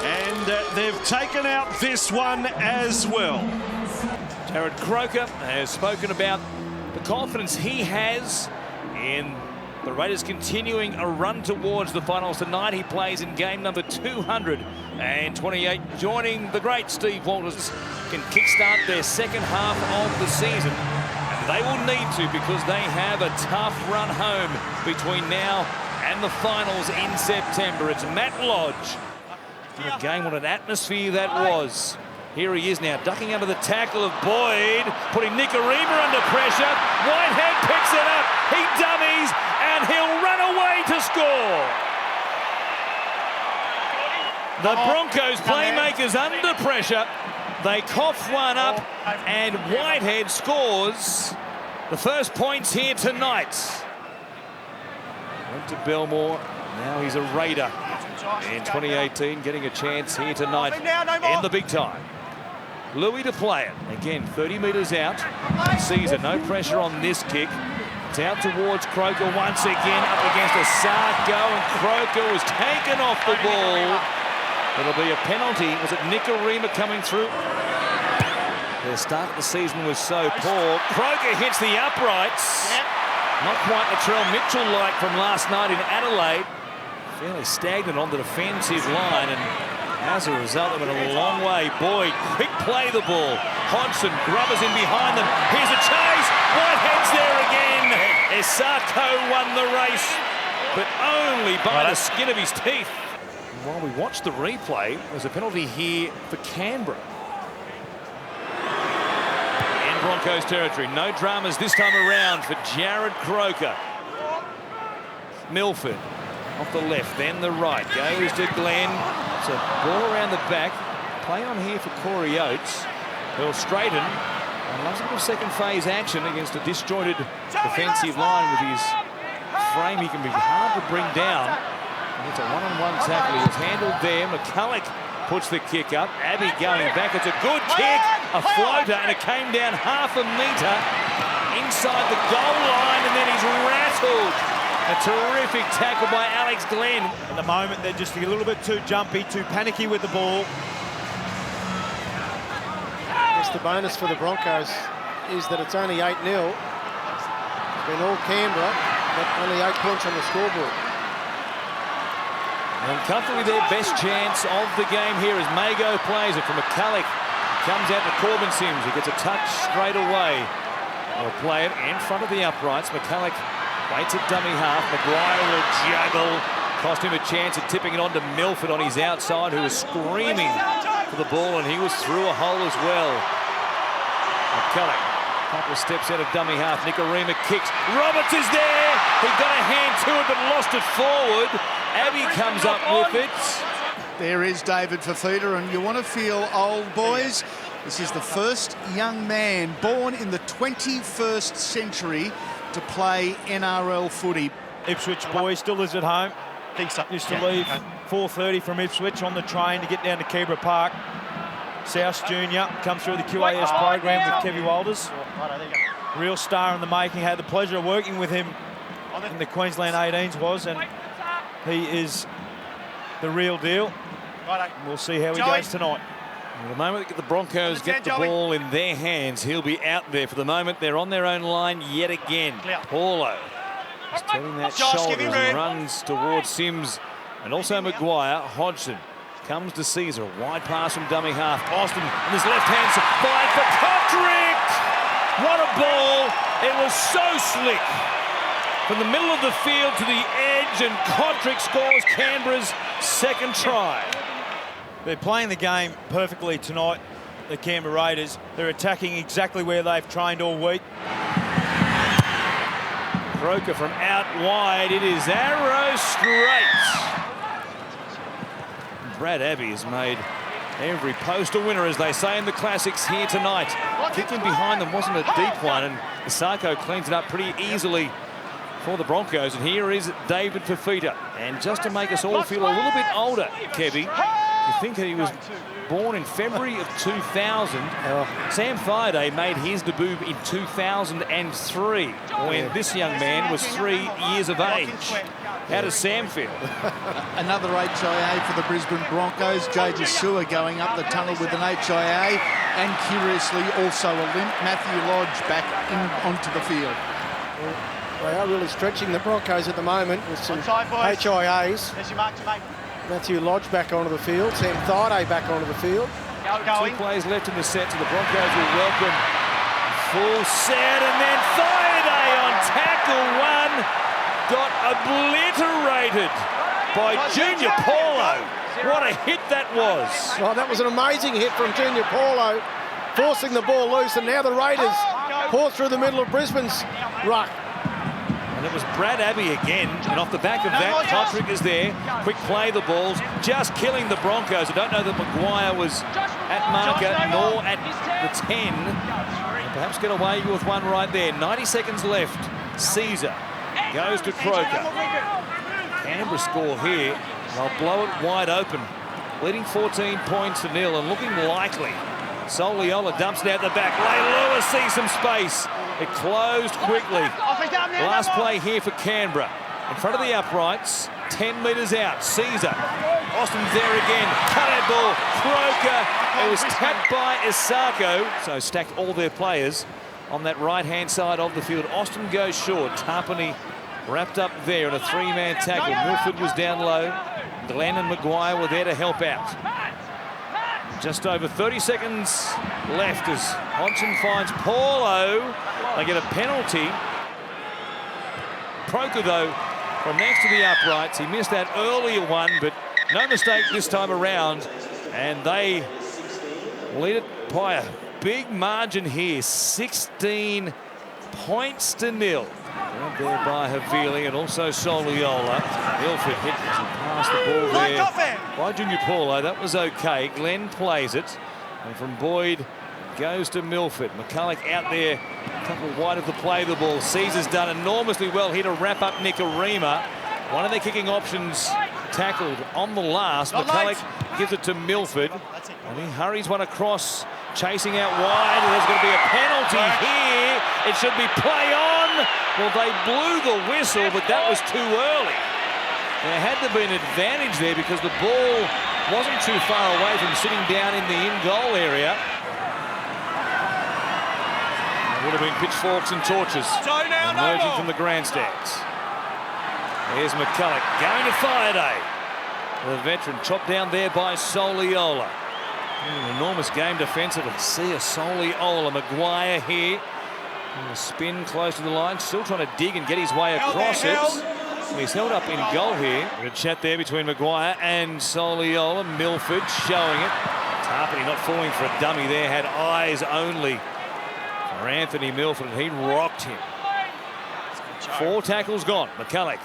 And they've taken out this one as well. Jared Croker has spoken about the confidence he has in the Raiders continuing a run towards the finals tonight. He plays in game number 228, joining the great Steve Walters. Can kickstart their second half of the season. And they will need to, because they have a tough run home between now and the finals in September. It's Matt Lodge. What a game, what an atmosphere that was. Here he is now, ducking under the tackle of Boyd, putting Nicarima under pressure. Whitehead picks it up, he dummies, and he'll run away to score. The Broncos playmakers under pressure. They cough one up, and Whitehead scores the first points here tonight. Went to Belmore, now he's a Raider in 2018, getting a chance here tonight in the big time. Louis to play it. Again, 30 metres out. Caesar, no pressure on this kick. It's out towards Croker once again, up against Isako, and Croker was taken off the ball. It'll be a penalty. Was it Nicarima coming through? Their start of the season was so poor. Croker hits the uprights. Not quite Latrell Mitchell-like from last night in Adelaide. Fairly stagnant on the defensive line, and as a result, they went a long way. Boyd, quick play the ball. Hodgson, Grubbers in behind them. Here's a chase. Whitehead's there again. Isako won the race, but only by the skin of his teeth. And while we watch the replay, there's a penalty here for Canberra. In Broncos territory. No dramas this time around for Jared Croker. Milford off the left, then the right. Goes to Glenn. It's a ball around the back. Play on here for Corey Oats. He'll straighten. And loves a little second phase action against a disjointed defensive line with his frame. He can be hard to bring down. And it's a one-on-one tackle. He was handled there. McCulloch puts the kick up. Abbey going back. It's a good kick. A floater, and it came down half a metre inside the goal line, and then he's rattled. A terrific tackle by Alex Glenn. At the moment, they're just a little bit too jumpy, too panicky with the ball. I guess the bonus for the Broncos is that it's only 8-0. It's been all Canberra, but only 8 points on the scoreboard. And comfortably their best chance of the game here as Mago plays it from McCulloch. Comes out to Corbin Sims. He gets a touch straight away. They'll play it in front of the uprights. McCulloch waits at dummy half. Maguire will juggle. Cost him a chance at tipping it on to Milford on his outside, who was screaming for the ball, and he was through a hole as well. McCulloch, a couple of steps out of dummy half. Nicarima kicks. Roberts is there. He got a hand to it, but lost it forward. Abbey comes up with it. There is David Fifita, and you want to feel old, boys. This is the first young man born in the 21st century to play NRL footy. Ipswich boy still lives at home. Used to leave 4:30 from Ipswich on the train to get down to Canberra Park. South Junior comes through the QAS program with Kevy Walters. Real star in the making. Had the pleasure of working with him in the Queensland 18s and he is the real deal. We'll see how he goes tonight. The moment that the Broncos get the ball in their hands, he'll be out there. For the moment, they're on their own line yet again. Paulo is turning that shoulder as he runs towards Sims and also Maguire. Hodgson comes to Caesar. A wide pass from dummy half. Austin on his left hand side for Kotrick. What a ball. It was so slick. From the middle of the field to the edge, and Kotrick scores Canberra's second try. They're playing the game perfectly tonight, the Canberra Raiders. They're attacking exactly where they've trained all week. Croker from out wide. It is arrow straight. Brad Abbey has made every post a winner, as they say in the classics here tonight. Kick in behind them wasn't a deep one, and Isako cleans it up pretty easily for the Broncos. And here is David Fifita. And just to make us all feel a little bit older, Kevy, you think he was born in February of 2000. Sam Thaiday made his debut in 2003 when this young man was 3 years of age. How does Sam feel? Another HIA for the Brisbane Broncos. JJ Sewer going up the tunnel with an HIA, and curiously also a limp. Matthew Lodge back onto the field. They are really stretching the Broncos at the moment with some HIAs. There's your mark to make. Matthew Lodge back onto the field. Sam Thaiday back onto the field. Two plays left in the set, so the Broncos will welcome full set, and then Thaiday on tackle one. Got obliterated by Junior Paulo. What a hit that was. Oh, that was an amazing hit from Junior Paulo, forcing the ball loose, and now the Raiders pour through the middle of Brisbane's ruck. And it was Brad Abbey again, and off the back of that, Kotrick is there. Quick play the balls, just killing the Broncos. I don't know that Maguire was at marker nor at the 10. And perhaps get away with one right there. 90 seconds left. Caesar goes to Croker. Canberra score here. They'll blow it wide open. Leading 14 points to nil and looking likely. Soliola dumps it out the back. Leilua sees some space. It closed quickly. Last play here for Canberra. In front of the uprights, 10 metres out. Caesar. Austin's there again. Cut out ball. Croker. It was tapped by Isako. So stacked all their players on that right-hand side of the field. Austin goes short. Tarpany wrapped up there in a three-man tackle. Milford was down low. Glenn and Maguire were there to help out. Just over 30 seconds left as Hodgson finds Paulo. They get a penalty. Croker, though, from next to the uprights. He missed that earlier one, but no mistake this time around. And they lead it by a big margin here. 16 points to nil. Grabbed there by Havili and also Soliola. Milford hit and passed the ball there by Junior Paulo. That was okay. Glenn plays it. And from Boyd goes to Milford. McCulloch out there, a couple wide of the play the ball. Caesar's done enormously well here to wrap up Nicarima. One of their kicking options tackled on the last. McCulloch gives it to Milford. And he hurries one across, chasing out wide. There's going to be a penalty here. It should be play on. Well, they blew the whistle, but that was too early. There had to be an advantage there because the ball wasn't too far away from sitting down in the in-goal area. It would have been pitchforks and torches emerging from the grandstands. Here's McCulloch going to Thaiday. The veteran chopped down there by Soliola. An enormous game defensively. See a Soliola. Maguire here. And a spin close to the line. Still trying to dig and get his way across it. He's held up in goal here. Good chat there between Maguire and Soliola. Milford showing it. Tarpany not falling for a dummy there. Had eyes only for Anthony Milford, and he rocked him. 4 tackles gone. McCulloch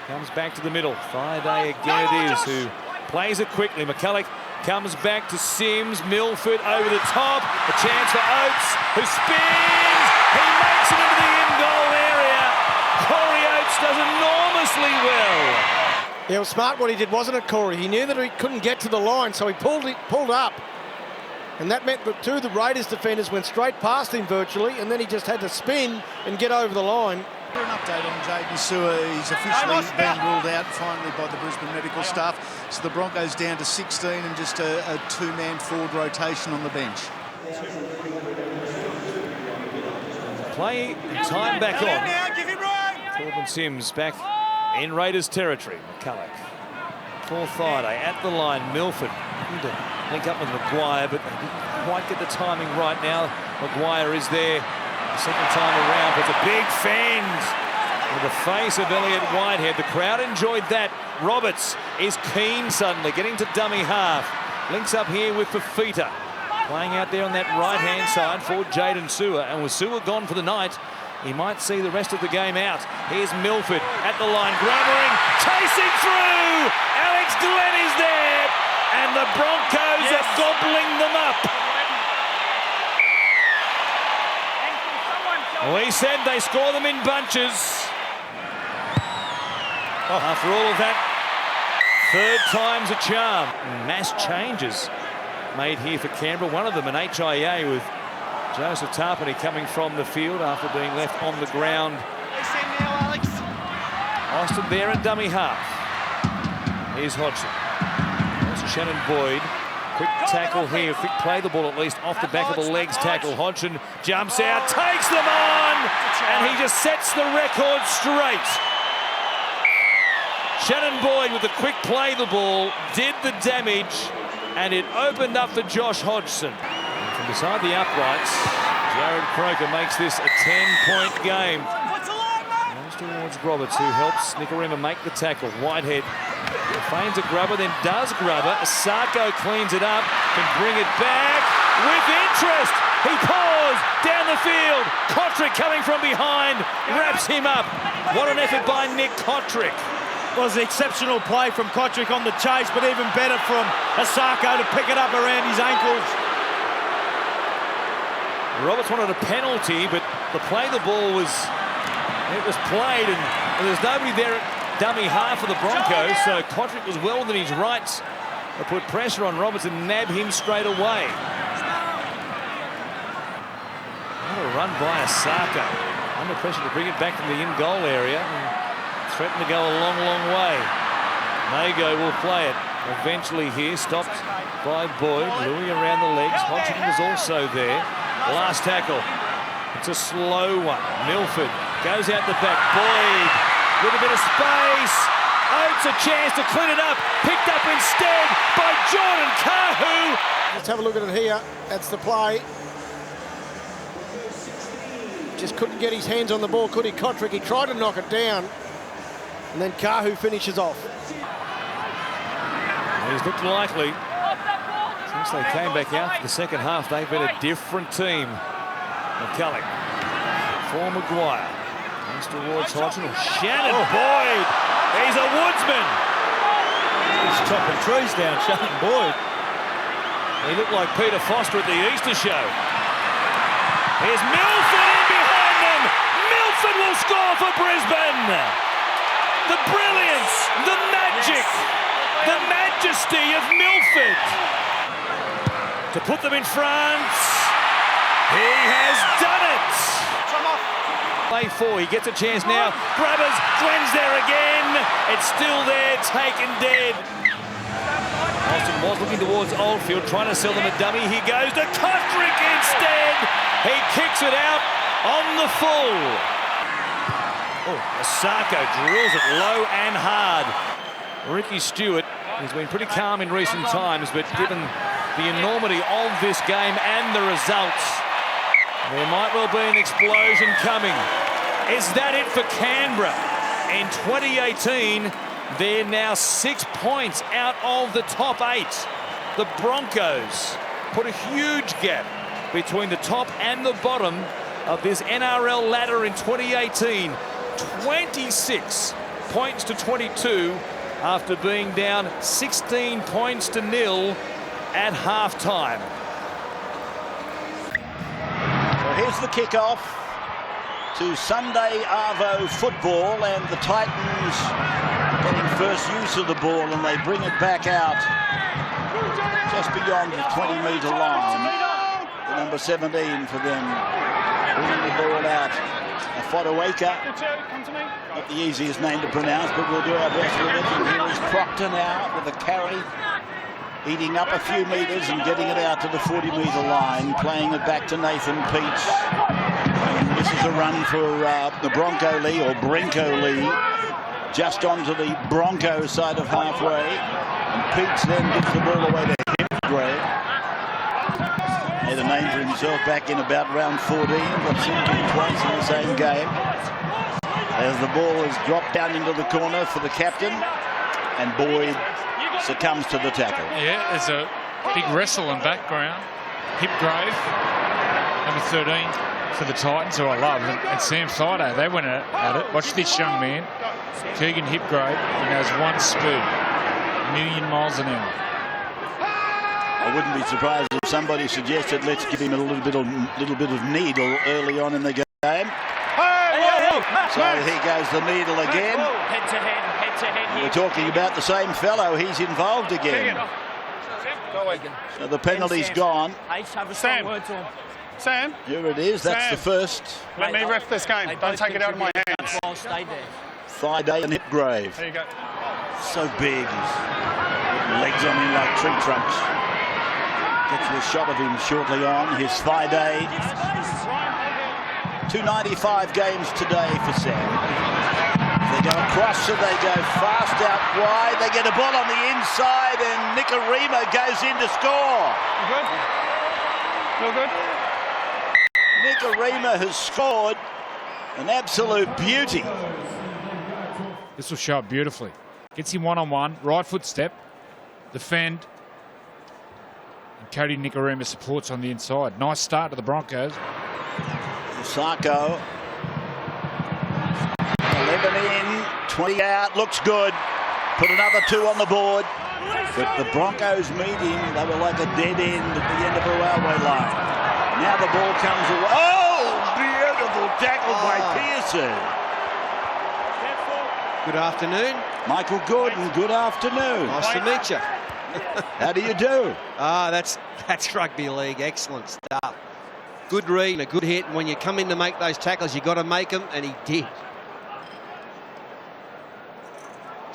comes back to the middle. Friday again it is, who plays it quickly. McCulloch comes back to Sims. Milford over the top. A chance for Oats, who spins. He makes it into the in-goal area. Corey Oats does enormously well. Yeah, it was smart what he did, wasn't it, Corey? He knew that he couldn't get to the line, so he pulled up. And that meant that 2 of the Raiders defenders went straight past him virtually, and then he just had to spin and get over the line. An update on Jaden Sewer. He's officially been ruled out finally by the Brisbane medical staff. So the Broncos down to 16 and just a 2-man forward rotation on the bench. Play time back on. Corbin Sims back in Raiders territory. McCulloch. For Friday at the line. Milford need to link up with Maguire, but they didn't quite get the timing right now. Maguire is there. Second time around, puts a big fend with the face of Elliott Whitehead. The crowd enjoyed that. Roberts is keen suddenly, getting to dummy half. Links up here with Fafita. Playing out there on that right-hand side for Jaden Sewer. And with Sewer gone for the night, he might see the rest of the game out. Here's Milford at the line, grabbing, chasing through! Alex Glenn is there! And the Broncos are gobbling them up. We said they score them in bunches. After all of that, 3rd time's a charm. Mass changes made here for Canberra. One of them an HIA with Joseph Tarpany coming from the field after being left on the ground. Austin there in dummy half. Here's Hodgson. There's Shannon Boyd. Quick tackle here, quick play the ball at least off the back of the legs tackle. Hodgson jumps out, takes them on, and he just sets the record straight. Shannon Boyd with the quick play the ball did the damage, and it opened up for Josh Hodgson. And from beside the uprights, Jared Croker makes this a 10-point game. Goes towards Roberts, who helps Nicarima make the tackle. Whitehead feigns a grubber, then does grubber. Isako cleans it up, can bring it back with interest. He paused down the field. Kotrick coming from behind, wraps him up. What an effort by Nick Kotrick. It was an exceptional play from Kotrick on the chase, but even better from Isako to pick it up around his ankles. Roberts wanted a penalty, but the play the ball was played, and there's nobody there at dummy half of the Broncos, so Kotrick was well within his rights to put pressure on Roberts and nab him straight away. What a run by Isako. Under pressure to bring it back from the in-goal area. Threatened to go a long, long way. Mago will play it. Eventually here, stopped by Boyd. Louis around the legs. Hodgson was also there. Last tackle. It's a slow one. Milford goes out the back. Boyd with a bit of space. Oats a chance to clean it up. Picked up instead by Jordan Kahu. Let's have a look at it here. That's the play. Just couldn't get his hands on the ball, could he, Kotrick? He tried to knock it down. And then Kahu finishes off. He's looked likely. Since they came back out for the second half, they've been a different team. McCulloch for Maguire. Comes towards Hodgson. Shannon Boyd. He's a woodsman. He's chopping trees down, Shannon Boyd. He looked like Peter Foster at the Easter show. Here's Milford in behind them. Milford will score for Brisbane. The brilliance, the magic, the majesty of Milford. To put them in front. He has done it. Play 4, he gets a chance now. Grubbers, Glenn's there again. It's still there, taken dead. Austin was looking towards Oldfield, trying to sell them a dummy. He goes to Kotrick instead. He kicks it out on the full. Isako drills it low and hard. Ricky Stewart, he's been pretty calm in recent times, but given the enormity of this game and the results, there might well be an explosion coming. Is that it for Canberra? In 2018, they're now 6 points out of the top 8. The Broncos put a huge gap between the top and the bottom of this NRL ladder in 2018. 26 points to 22 after being down 16 points to 0 at halftime. Well, here's the kickoff to Sunday Arvo football, and the Titans getting first use of the ball, and they bring it back out just beyond the 20-metre line. The number 17 for them, bringing the ball out. Fodawaka, not the easiest name to pronounce, but we'll do our best with it. And here is Proctor now with a carry, eating up a few metres and getting it out to the 40-metre line, playing it back to Nathan Peach. And this is a run for the Bronco Lee, or Brinko Lee, just onto the Bronco side of halfway. And Peach then gives the ball away to Hipgrave. Made a name for himself back in about round 14, got sent twice in the same game. As the ball is dropped down into the corner for the captain, and Boyd succumbs to the tackle. Yeah, there's a big wrestle in background. Hipgrave, number 13 for the Titans, who I love, and Sam Thaiday, they went at it. Watch this young man, Keegan Hipgrave. He knows one speed, 1,000,000 miles an hour. I wouldn't be surprised if somebody suggested let's give him a little bit of needle early on in the game. So here goes the needle again. Head to head. We're talking about the same fellow. He's involved again. So the penalty's gone. Sam. Here it is. That's the first. Let me ref this game. Don't take it out of my hands. Thaiday and Hipgrave. There you go. So big. Legs on him like tree trunks. Gets a shot of him shortly on. His Thaiday. 295 games today for Sam. They go across and they go fast out wide. They get a ball on the inside and Nicarima goes in to score. You good? Nicarima has scored. An absolute beauty. This will show up beautifully. Gets him one-on-one, right foot step, defend. And Cody Nicarima supports on the inside. Nice start to the Broncos. Isako. 11 in, 20 out, looks good. Put another 2 on the board. But the Broncos meeting, they were like a dead end at the end of a railway line. Now the ball comes away. Oh, beautiful tackle by Pearson. Good afternoon. Michael Gordon, good afternoon. Nice to meet you. How do you do? That's rugby league. Excellent stuff. Good read and a good hit. And when you come in to make those tackles, you got to make them, and he did.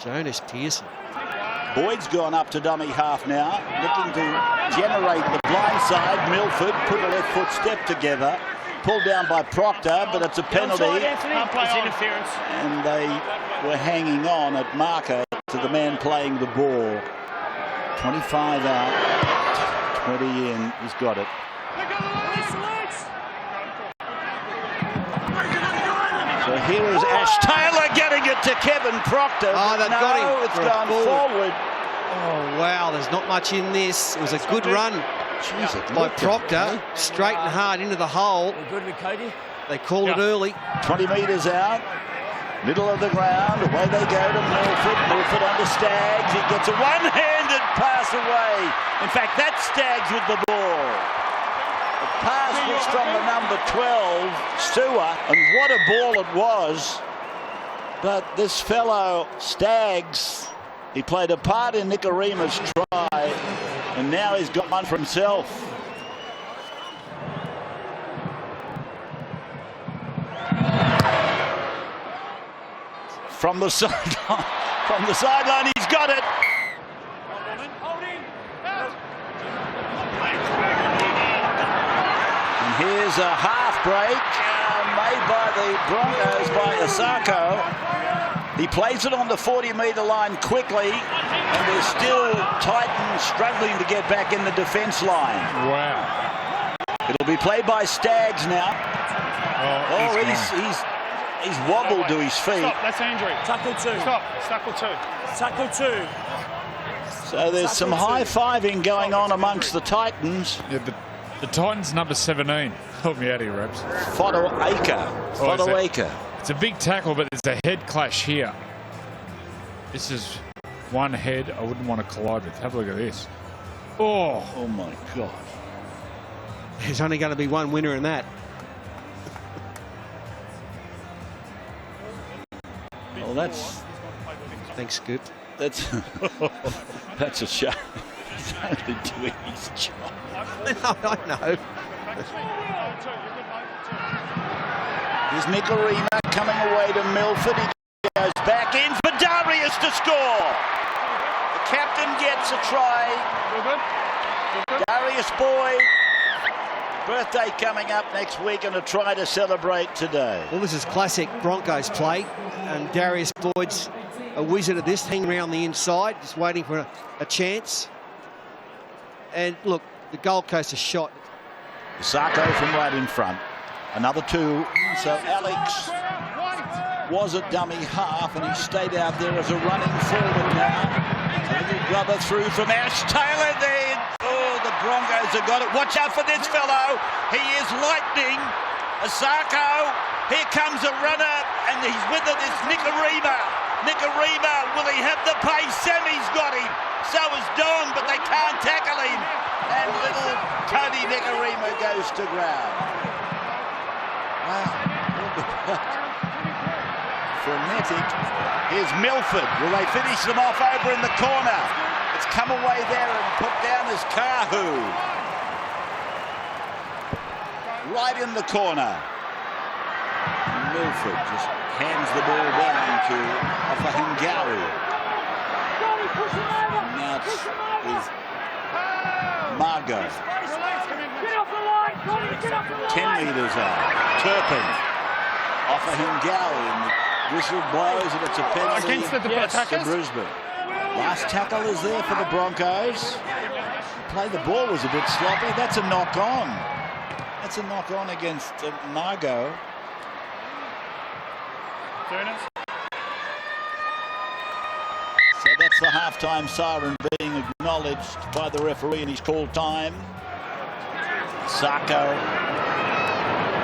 Jonas Pearson. Boyd's gone up to dummy half now, looking to generate the blind side. Milford put a left foot step together. Pulled down by Proctor, but it's a penalty. Interference. And they were hanging on at marker to the man playing the ball. 25 out, 20 in. He's got it. So here is Ash Taylor getting it to Kevin Proctor. Oh, they've got him. It's gone forward. Oh, wow, there's not much in this. It was a good run by Proctor. Straight and hard into the hole. Good with Cody. They called it early. 20 metres out. Middle of the ground. Away they go to Milford. Milford under Staggs. He gets a one-handed pass away. In fact, that's Staggs with the ball. The pass was from the number 12, Stewart. And what a ball it was. But this fellow, Staggs, he played a part in Nicarima's try. And now he's got one for himself. From the sideline, he's got it. And here's a half break made by the Broncos by Isako. He plays it on the 40-metre line quickly, and there's still Titans struggling to get back in the defence line. Wow. It'll be played by Staggs now. Oh, He's wobbled to his feet. Stop, that's an injury. Tackle 2. Stop, tackle 2. Tackle 2. So there's some high-fiving going on amongst the Titans. Yeah, the Titans number 17. Help me out here, Rabs. Fodawaker. It's a big tackle, but there's a head clash here. This is one head I wouldn't want to collide with. Have a look at this. Oh my God. There's only going to be one winner in that. Well, that's... Thanks, Scoop. That's a shame. He's only doing his job. I know. Here's Nicarima coming away to Milford. He goes back in for Darius to score. The captain gets a try. Darius Boyd. Birthday coming up next week and a try to celebrate today. Well, this is classic Broncos play, and Darius Boyd's a wizard at this, hanging around the inside, just waiting for a chance. And look, the Gold Coast is shot. Isako from right in front. Another 2. So Alex was a dummy half, and he stayed out there as a running forward now. A little rubber through from Ash Taylor there. Oh, the Broncos have got it. Watch out for this fellow. He is lightning. Isako. Here comes a runner, and he's with it. It's Nicarima. Nicarima, will he have the pace? Sammy's got him. So is Don, but they can't tackle him. And little Cody Nicarima goes to ground. Wow. Frenetic. Here's Milford. Will they finish them off over in the corner? It's come away there and put down as Kahu. Right in the corner. Milford just hands the ball down to Ofahengawi. Now it's with Margot. 10 metres out. Turpin. Ofahengawi. And the whistle blows and it's a penalty Against the to Brisbane. Last tackle is there for the Broncos. Play the ball was a bit sloppy. That's a knock on. That's a knock on against Margot. So that's the halftime siren being acknowledged by the referee, and he's called time. Isako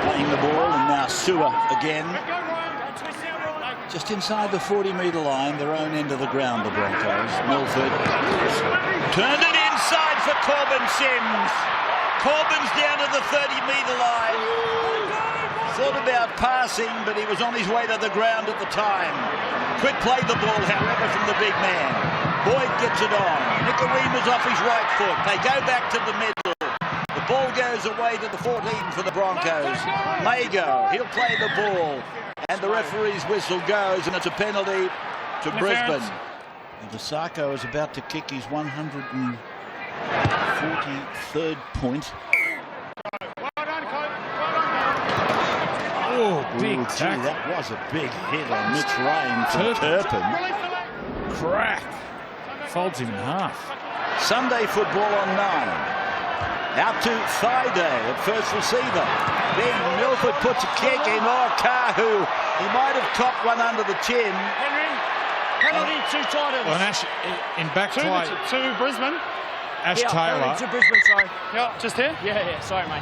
playing the ball, and now Sewer again. Just inside the 40-metre line, their own end of the ground, the Broncos. Milford turned it inside for Corbin Sims. Corbin's down to the 30-metre line. Thought about passing, but he was on his way to the ground at the time. Quick play the ball, however, from the big man. Boyd gets it on. Nicarima's off his right foot. They go back to the middle. The ball goes away to the 14 for the Broncos. Mago, he'll play the ball. And the referee's whistle goes, and it's a penalty to Brisbane. And Isako is about to kick his 143rd point. Oh, big tackle. That was a big hit on Mitch Rain from Turpin. Crack. Folds him in half. Sunday football on 9. Out to Friday at first receiver. Then Milford puts a kick in. Oh, Kahu. He might have copped one under the chin. Henry, penalty to Titans. Well, Ash, in back play. To Brisbane. Ash Taylor. To Brisbane, sorry. Yeah, just here? Yeah, sorry, mate.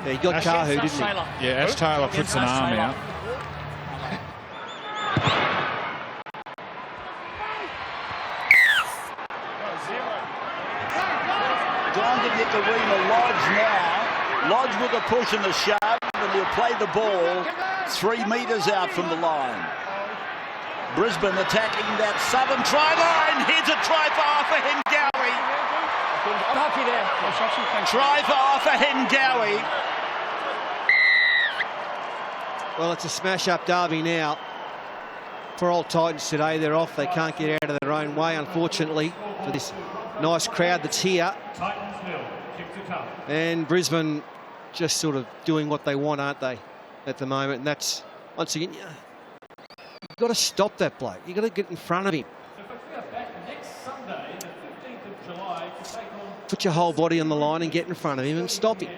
Yeah, you got Kahu, didn't he? Yeah, Ash Taylor puts an arm out. Down to Nicarima. Lodge now. Lodge with a push and a shove, and he'll play the ball 3 metres out from the line. Brisbane attacking that southern try line. Here's a try for Ofahengawi. I'm happy there. Try for Ofahengawi. Well, it's a smash-up derby now. For old Titans today, they're off. They can't get out of their own way, unfortunately, for this nice crowd that's here. And Brisbane just sort of doing what they want, aren't they, at the moment? And that's, once again, you've got to stop that bloke. You've got to get in front of him. Put your whole body on the line and get in front of him and stop him.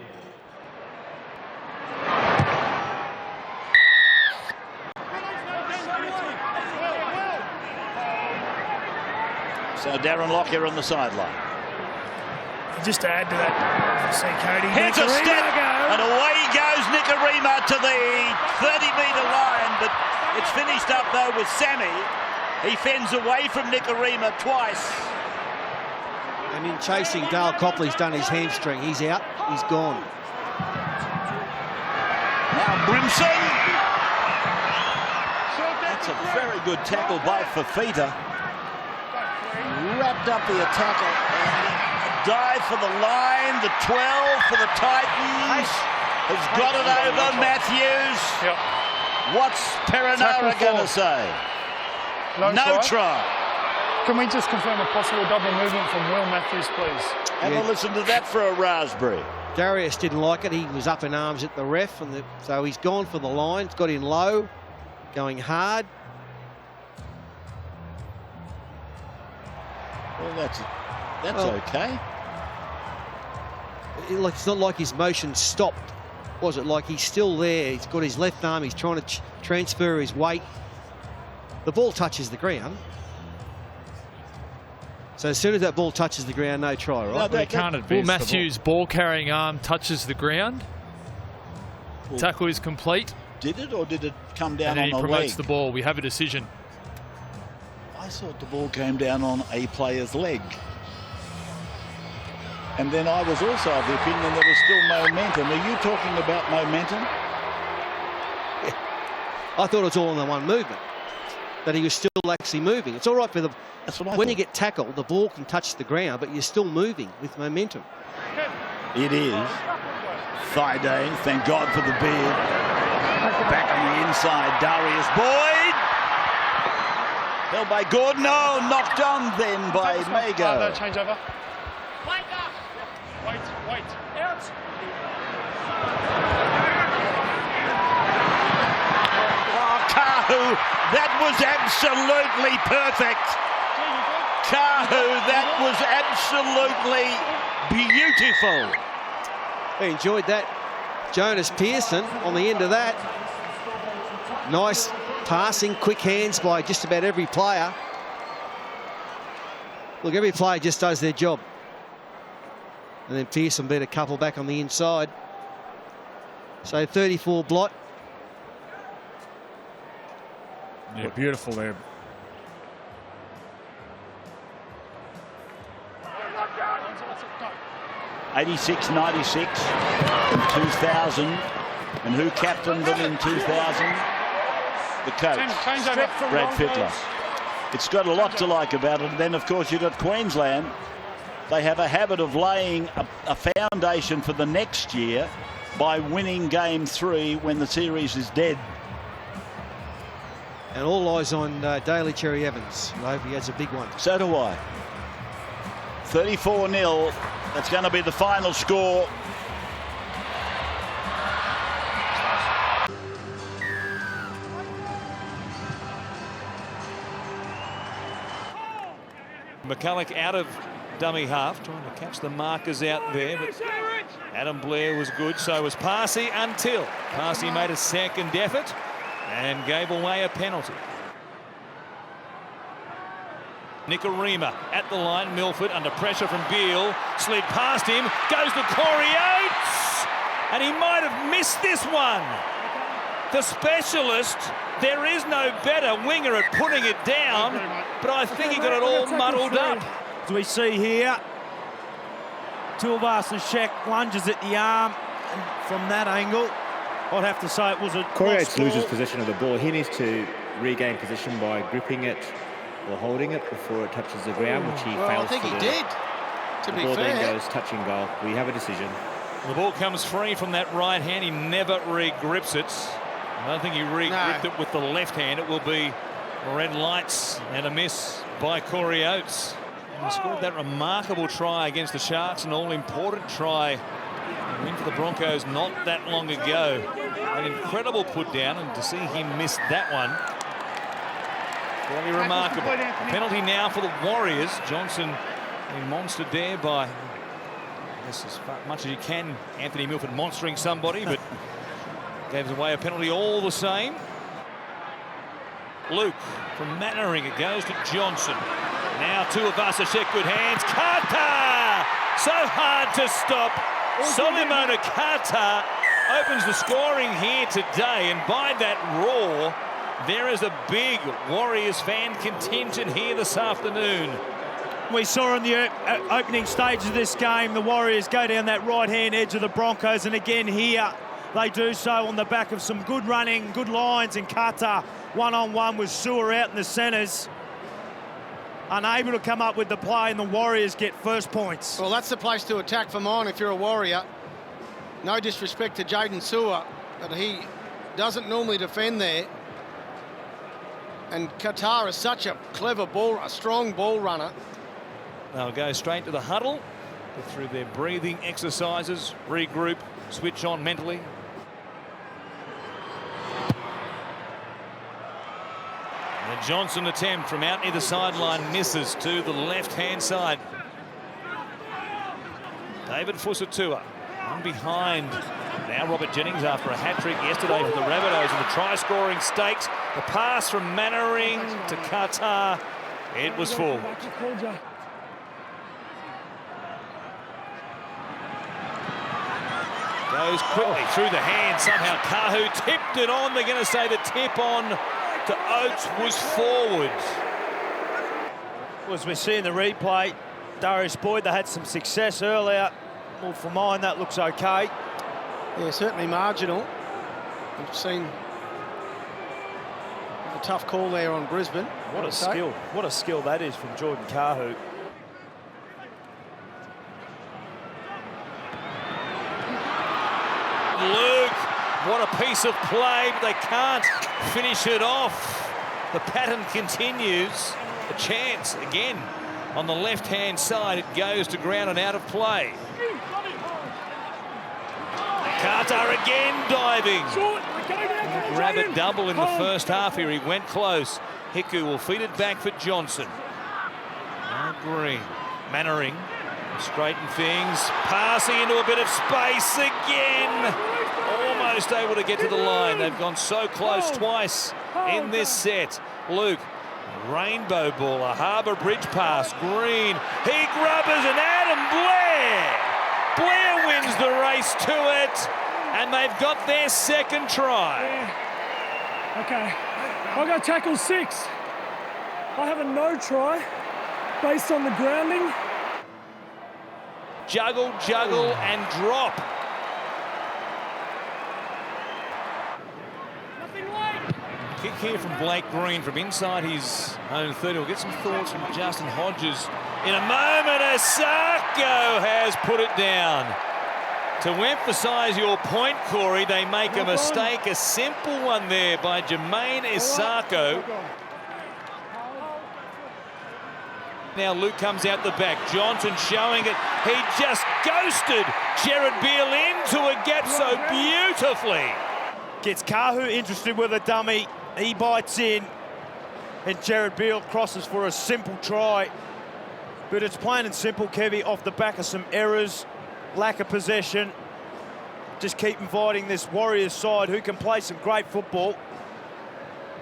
So Darren Lockyer on the sideline. Just to add to that, see Cody. Here's a step, and away goes Nicarima to the 30-metre line, but it's finished up though with Sammy. He fends away from Nicarima twice. And in chasing, Dale Copley's done his hamstring. He's out. He's gone. Now Brimson. That's a very good tackle by Fafita. Wrapped up the attacker. Dive for the line. The 12 for the Titans. Has got it over Matthews. Yep. What's Perinara going to say? No try. Can we just confirm a possible double movement from Will Matthews, please? Have a listen to that for a raspberry. Darius didn't like it. He was up in arms at the ref, and so he's gone for the line. It's got in low, going hard. Well, that's okay. It's not like his motion stopped, was it? Like he's still there. He's got his left arm. He's trying to transfer his weight. The ball touches the ground. So as soon as that ball touches the ground, no try, right? No, they can't advance. Will Matthews' ball-carrying arm touches the ground. Well, tackle is complete. Did it, or did it come down on the leg? And he promotes the ball. We have a decision. I thought the ball came down on a player's leg. And then I was also of the opinion there was still momentum. Are you talking about momentum? Yeah. I thought it was all in the one movement, that he was still actually moving. It's all right for the... When you get tackled, the ball can touch the ground, but you're still moving with momentum. It is. Thigh day, thank God for the beard. Back on the inside, Darius Boyd. Held by Gordon. Oh, knocked on then by Mago. No change over. Wait. Out. Oh, Kahu, that was absolutely perfect. Kahu, that was absolutely beautiful. I enjoyed that. Jonas Pearson on the end of that. Nice passing, quick hands by just about every player. Look, every player just does their job. And then Pearson beat a couple back on the inside. So 34 blot. Yeah, beautiful there. '86, '96, and 2000. And who captained them in 2000? The coach, Brad Fittler. It's got a lot to like about it. And then, of course, you've got Queensland. They have a habit of laying a foundation for the next year by winning game 3 when the series is dead. And all eyes on Daly Cherry Evans. I hope he has a big one. So do I. 34-0. That's going to be the final score. McCulloch out of dummy half, trying to catch the markers out there, but Adam Blair was good, so was Parsi until Parsi made a second effort and gave away a penalty. Nicarima at the line, Milford under pressure from Beale, slid past him, goes to Corey Oats, and he might have missed this one. The specialist, there is no better winger at putting it down, but I think he got it all muddled up. As we see here, Tuivasa-Sheck lunges at the arm, and from that angle, I'd have to say it was a Corey Oates loses possession of the ball. He needs to regain possession by gripping it or holding it before it touches the ground, which he fails to do. I think he did, to be fair. The ball then goes touching goal. We have a decision. The ball comes free from that right hand. He never re-grips it. I don't think he re-gripped it with the left hand. It will be red lights and a miss by Corey Oates. He scored that remarkable try against the Sharks, an all-important try. A win for the Broncos not that long ago. An incredible put down, and to see him miss that one, fairly remarkable. Penalty now for the Warriors. Johnson being monstered there by, I guess, as much as you can, Anthony Milford monstering somebody, but gave away a penalty all the same. Luke from Mannering, it goes to Johnson. Now Tuivasa-Sheck, good hands. Carter! So hard to stop. Solomona Carter opens the scoring here today, and by that roar, there is a big Warriors fan contingent here this afternoon. We saw in the opening stages of this game, the Warriors go down that right-hand edge of the Broncos, and again here, they do so on the back of some good running, good lines, and Carter one-on-one with Sewer out in the centres. Unable to come up with the play, and the Warriors get first points. Well, that's the place to attack for mine if you're a Warrior. No disrespect to Jaden Sewer, but he doesn't normally defend there. And Qatar is such a clever a strong ball runner. They'll go straight to the huddle, go through their breathing exercises, regroup, switch on mentally. The Johnson attempt from out near the sideline misses to the left-hand side. David Fusatua on behind. Now Robert Jennings after a hat-trick yesterday for the Rabbitohs in the try-scoring stakes. The pass from Mannering to Qatar. It was forward. Goes quickly through the hand. Somehow Kahu tipped it on. They're going to say the tip on to Oats was forward. As we see in the replay, Darius Boyd, they had some success earlier. Well, for mine, that looks okay. Yeah, certainly marginal. We've seen a tough call there on Brisbane. What a skill. What a skill that is from Jordan Kahu. Luke, what a piece of play, but they can't finish it off. The pattern continues. A chance again on the left-hand side. It goes to ground and out of play. Carter again diving. Rabbit double in the first half here. He went close. Hiku will feed it back for Johnson. Now Green. Mannering. Straighten things. Passing into a bit of space again. Almost able to get to the line. They've gone so close twice in this set. Luke. Rainbow ball. A Harbour Bridge pass. Green. He grubbers and Adam Blair. Blair wins the race to it, and they've got their second try. Yeah. Okay, I got tackle 6. I have a no try based on the grounding. Juggle, and drop. Kick here from Blake Green from inside his own 30. We'll get some thoughts from Justin Hodges in a moment. Isako has put it down. To emphasise your point, Corey, they make a mistake, a simple one there by Jermaine Isako. Now Luke comes out the back. Johnson showing it. He just ghosted Jared Beale into a gap so beautifully. Gets Kahu interested with a dummy. He bites in, and Jared Beale crosses for a simple try. But it's plain and simple, Kevy, off the back of some errors, lack of possession. Just keep inviting this Warriors side who can play some great football.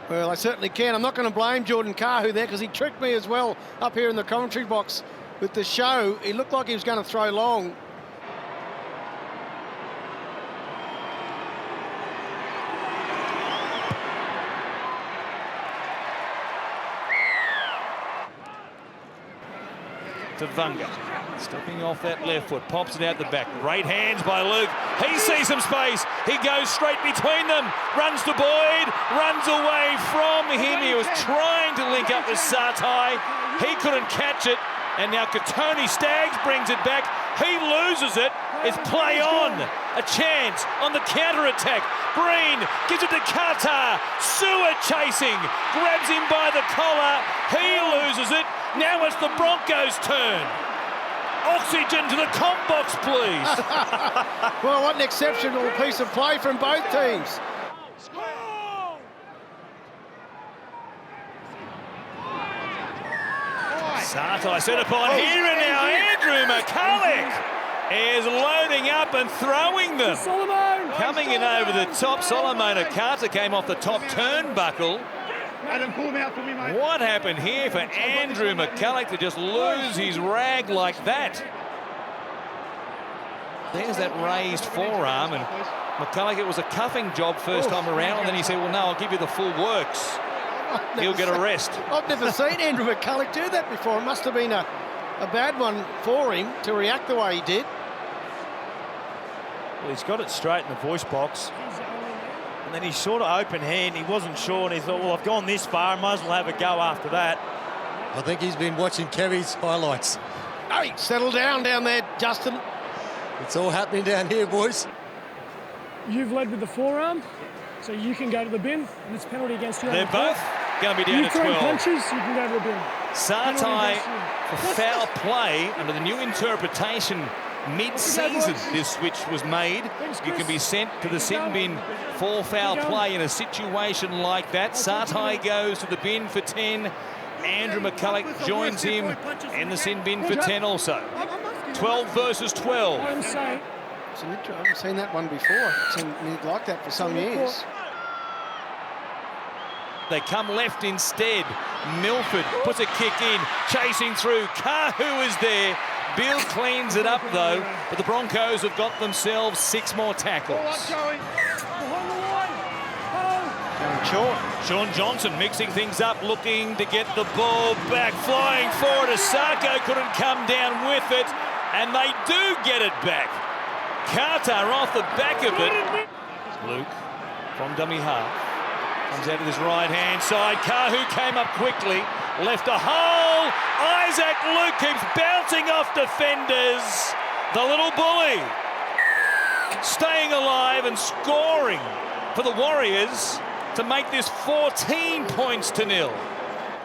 Well, I certainly can. I'm not going to blame Jordan Kahu there because he tricked me as well up here in the commentary box with the show. He looked like he was going to throw long. To Vunga, stepping off that left foot, pops it out the back. Great hands by Luke. He sees some space. He goes straight between them. Runs to Boyd. Runs away from him. He was trying to link up with Satai. He couldn't catch it. And now Katoni Staggs brings it back. He loses it. It's play on. A chance on the counter-attack. Green gives it to Qatar. Sewer chasing. Grabs him by the collar. He loses it. Now it's the Broncos' turn. Oxygen to the comp box, please. Well, what an exceptional piece of play from both teams. Satai set upon here, and now Andrew McCulloch is loading up and throwing them. Coming in over the top, Solomona Carter came off the top turnbuckle. Adam, pull him out for me, mate. What happened here for Andrew McCulloch to just lose his rag like that? There's that raised forearm, and McCulloch, it was a cuffing job first time around, and then he said, well, no, I'll give you the full works. He'll get a rest. I've never seen Andrew McCulloch do that before. It must have been a bad one for him to react the way he did. Well, he's got it straight in the voice box. And then he's sort of open hand. He wasn't sure, and he thought, well, I've gone this far, I might as well have a go after that. I think he's been watching Kevy's highlights. Hey, settle down there, Justin. It's all happening down here, boys. You've led with the forearm, so you can go to the bin, and it's penalty against you. They're both going to be down to 12. Punches, you can go to the bin. Sartai for foul play under the new interpretation. Mid-season, this switch was made. You can be sent to the sin bin for foul play in a situation like that. Sartai goes to the bin for 10. Andrew McCulloch joins him in the sin bin for 10 also. 12 versus 12. I haven't seen that one before. I've seen it like that for some years. They come left instead. Milford puts a kick in, chasing through. Kahu is there. Bill cleans it up though, but the Broncos have got themselves 6 more tackles. Sean Johnson mixing things up, looking to get the ball back, flying forward. Isako couldn't come down with it, and they do get it back. Carter off the back of it. Luke from dummy half. Comes out of his right-hand side. Kahu came up quickly, left a hole. Isaac Luke keeps bouncing off defenders. The little bully staying alive and scoring for the Warriors to make this 14 points to 0.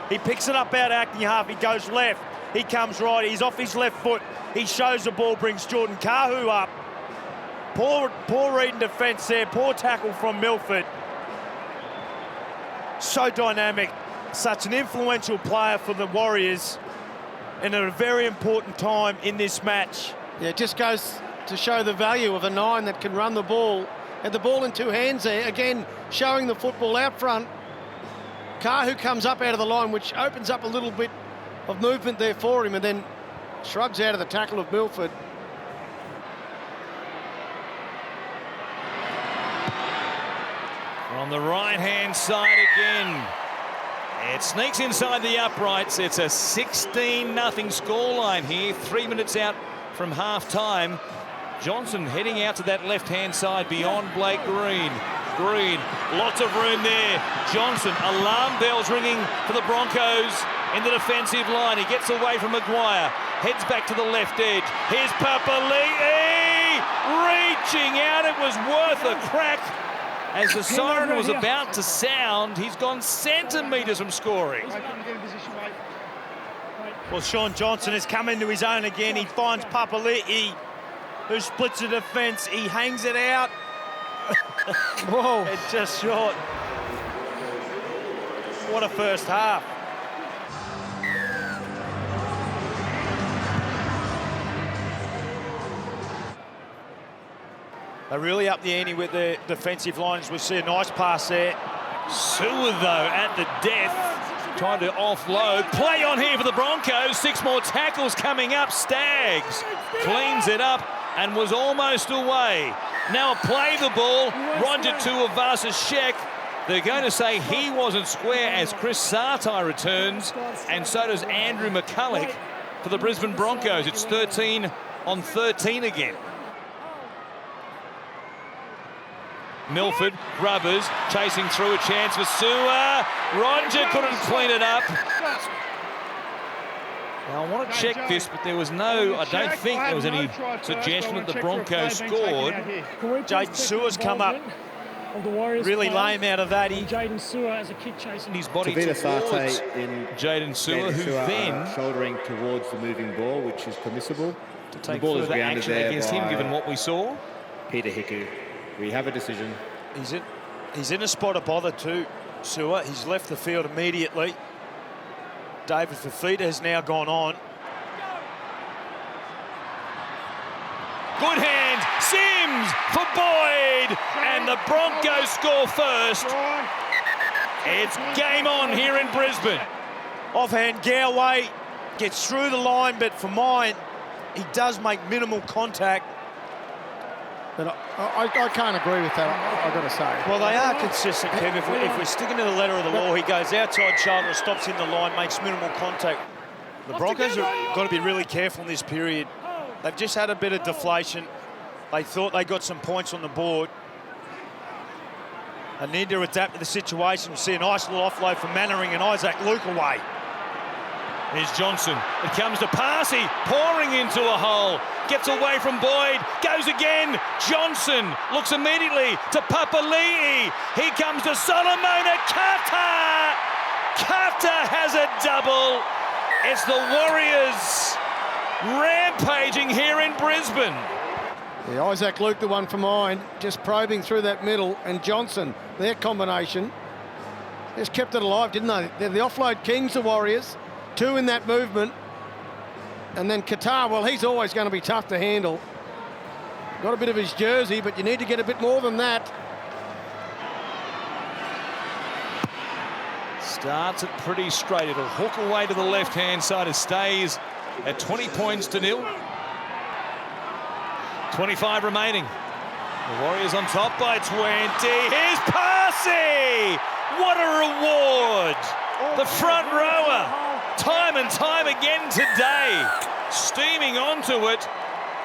He picks it up out acting half. He goes left. He comes right. He's off his left foot. He shows the ball, brings Jordan Kahu up. Poor reading defence there. Poor tackle from Milford. So dynamic. Such an influential player for the Warriors and at a very important time in this match. Yeah, it just goes to show the value of a 9 that can run the ball. Had the ball in 2 hands there. Again, showing the football out front. Kahu comes up out of the line, which opens up a little bit of movement there for him, and then shrugs out of the tackle of Milford. On the right-hand side again. It sneaks inside the uprights. It's a 16-0 scoreline here. 3 minutes out from half-time. Johnson heading out to that left-hand side beyond Blake Green. Green, lots of room there. Johnson, alarm bells ringing for the Broncos in the defensive line. He gets away from Maguire, heads back to the left edge. Here's Papali'i reaching out. It was worth a crack. As the siren was about to sound, he's gone centimetres from scoring. Well, Sean Johnson has come into his own again. He finds Papali'i, who splits the defence. He hangs it out. Whoa. It's just short. What a first half. They're really up the ante with the defensive lines. We see a nice pass there. Sewer, though, at the death, trying to offload. Play on here for the Broncos. 6 more tackles coming up. Staggs cleans it up and was almost away. Now play the ball. Roger Tuivasa-Sheck. They're going to say he wasn't square as Chris Sartai returns, and so does Andrew McCulloch for the Brisbane Broncos. It's 13 on 13 again. Milford, Rubbers, chasing through, a chance for Sewer. Roger couldn't clean it up. Now I want to check this, but there was no, I don't think there was any suggestion that the Broncos scored. Jaden Sewer's come up really lame out of that. Jaden Sewer as a kick chasing his body towards Jaden Sewer, who then shouldering towards the moving ball, which is permissible. To take further action against him, given what we saw. Peter Hiku. We have a decision. He's in a spot of bother too, Sewer. He's left the field immediately. David Fifita has now gone on. Good hand, Sims for Boyd, and the Broncos score first. It's game on here in Brisbane. Offhand, Galway gets through the line, but for mine, he does make minimal contact. But I can't agree with that, I've got to say. Well, they are consistent, Kev. If we're sticking to the letter of the law, he goes outside shoulder, stops in the line, makes minimal contact. The Broncos have got to be really careful in this period. They've just had a bit of deflation. They thought they got some points on the board. They need to adapt to the situation. We'll see a nice little offload from Mannering and Isaac Luke away. Here's Johnson. It comes to Parsi, pouring into a hole. Gets away from Boyd, goes again. Johnson looks immediately to Papali'i. He comes to Solomona. Carter! Carter has a double. It's the Warriors rampaging here in Brisbane. Yeah, Isaac Luke, the one for mine, just probing through that middle, and Johnson, their combination, just kept it alive, didn't they? They're the offload kings, the Warriors. 2 in that movement. And then Qatar, well, he's always going to be tough to handle. Got a bit of his jersey, but you need to get a bit more than that. Starts it pretty straight. It'll hook away to the left-hand side. It stays at 20 points to 0. 25 remaining. The Warriors on top by 20. Here's Parsi! What a reward! The front rower, time and time again today, steaming onto it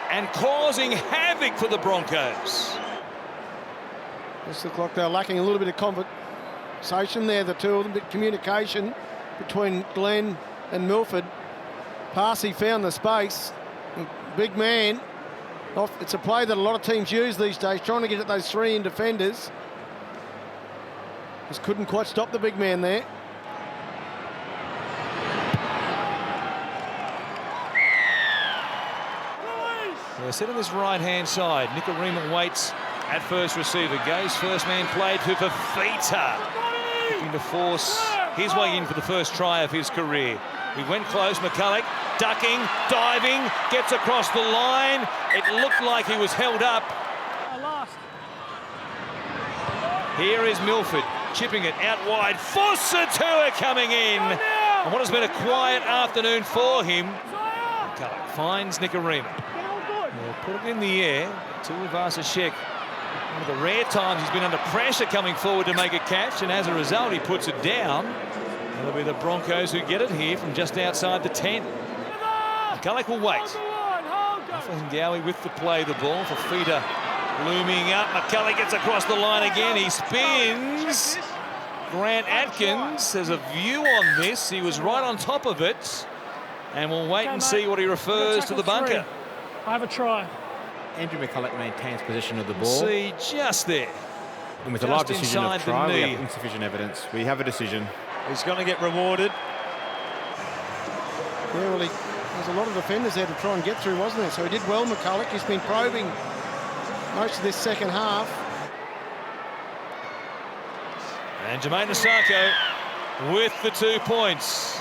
and causing havoc for the Broncos. Just look like they're lacking a little bit of conversation there, the two of them, bit communication between Glenn and Milford. Parsi found the space. Big man. It's a play that a lot of teams use these days, trying to get at those 3 in defenders. Just couldn't quite stop the big man there. They're set on this right-hand side. Nicarima waits at first receiver. Goes first man play to Fafita. Looking to force his way in for the first try of his career. He went close, McCulloch, ducking, diving, gets across the line. It looked like he was held up. Here is Milford, chipping it out wide. Fosatua coming in. And what has been a quiet afternoon for him. McCulloch finds Nicarima. They'll put it in the air to Vasashek. One of the rare times he's been under pressure coming forward to make a catch, and as a result he puts it down. It'll be the Broncos who get it here from just outside the 10. McCulloch will wait. Gowie with the play, the ball for Feeder looming up. McCulloch gets across the line again. He spins. Grant Atkins has a view on this. He was right on top of it. And we'll wait and see what he refers to the bunker. I have a try. Andrew McCulloch maintains possession of the ball. See, just there. And with a live decision of try, we have insufficient evidence. We have a decision. He's going to get rewarded. Yeah, well, there's a lot of defenders there to try and get through, wasn't there? So he did well, McCulloch. He's been probing most of this second half. And Jermaine Isako with the 2 points.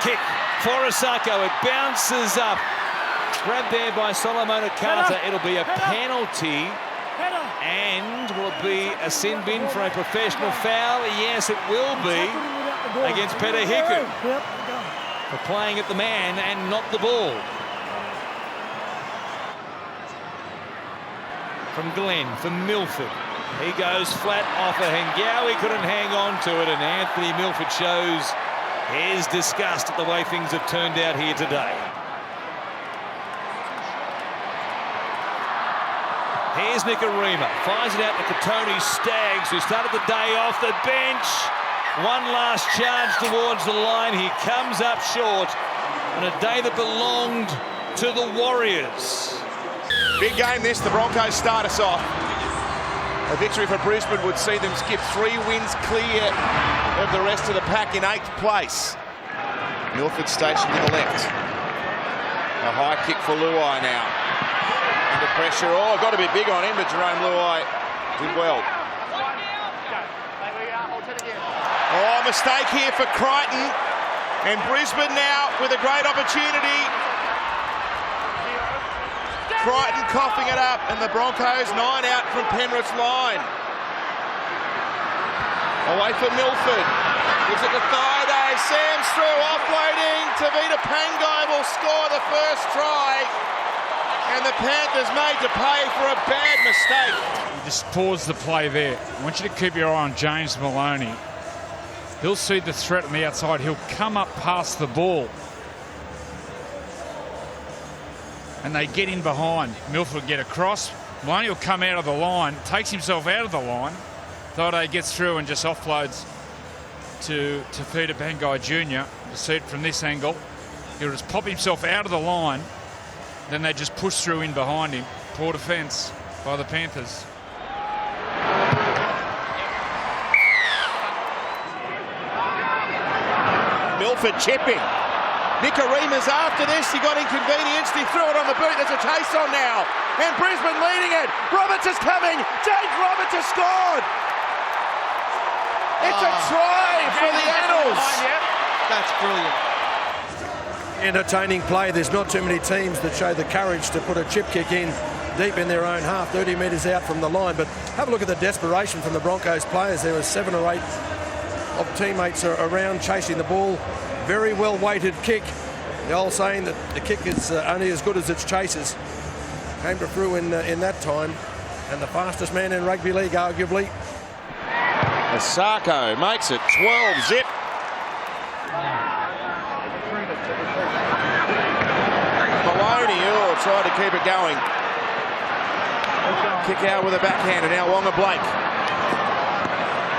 Kick for Isako. It bounces up. Grabbed there by Solomona Carter. It'll be a penalty. And will it be a sin bin for a professional foul? Yes, it will be against Peter Hiku for playing at the man and not the ball. From Glenn, from Milford. He goes flat off a Hengawi, couldn't hang on to it, and Anthony Milford shows his disgust at the way things have turned out here today. Here's Nicarima, fires it out to Katoni Staggs, who started the day off the bench. One last charge towards the line. He comes up short on a day that belonged to the Warriors. Big game this, the Broncos start us off. A victory for Brisbane would see them skip 3 wins clear of the rest of the pack in 8th place. Milford stationed to the left. A high kick for Luai now. Under pressure, oh, got to be big on him, but Jerome Luai did well. Oh, mistake here for Crichton. And Brisbane now with a great opportunity. Crichton coughing it up, and the Broncos 9 out from Penrith's line. Away for Milford. Gives it to Thaiday. Sam's through, offloading. Tavita Pangai will score the first try. And the Panthers made to pay for a bad mistake. You just pause the play there. I want you to keep your eye on James Maloney. He'll see the threat on the outside. He'll come up past the ball. And they get in behind. Milford will get across. Maloney will come out of the line, takes himself out of the line. Thaiday gets through and just offloads to Tavita Pangai Jr. You see it from this angle. He'll just pop himself out of the line. Then they just push through in behind him. Poor defence by the Panthers. Milford chipping. Nicarima's after this. He got inconvenienced. He threw it on the boot. There's a chase on now. And Brisbane leading it. Roberts is coming. James Roberts has scored. It's a try for the Annals. That's brilliant. Entertaining play. There's not too many teams that show the courage to put a chip kick in deep in their own half, 30 metres out from the line. But have a look at the desperation from the Broncos players. There were 7 or 8 of teammates around chasing the ball. Very well weighted kick. The old saying that the kick is only as good as its chasers. Came to through in that time. And the fastest man in rugby league, arguably. Isako makes it 12 zip. Maloney tried to keep it going. Kick out with a backhand, and now Wonga Blake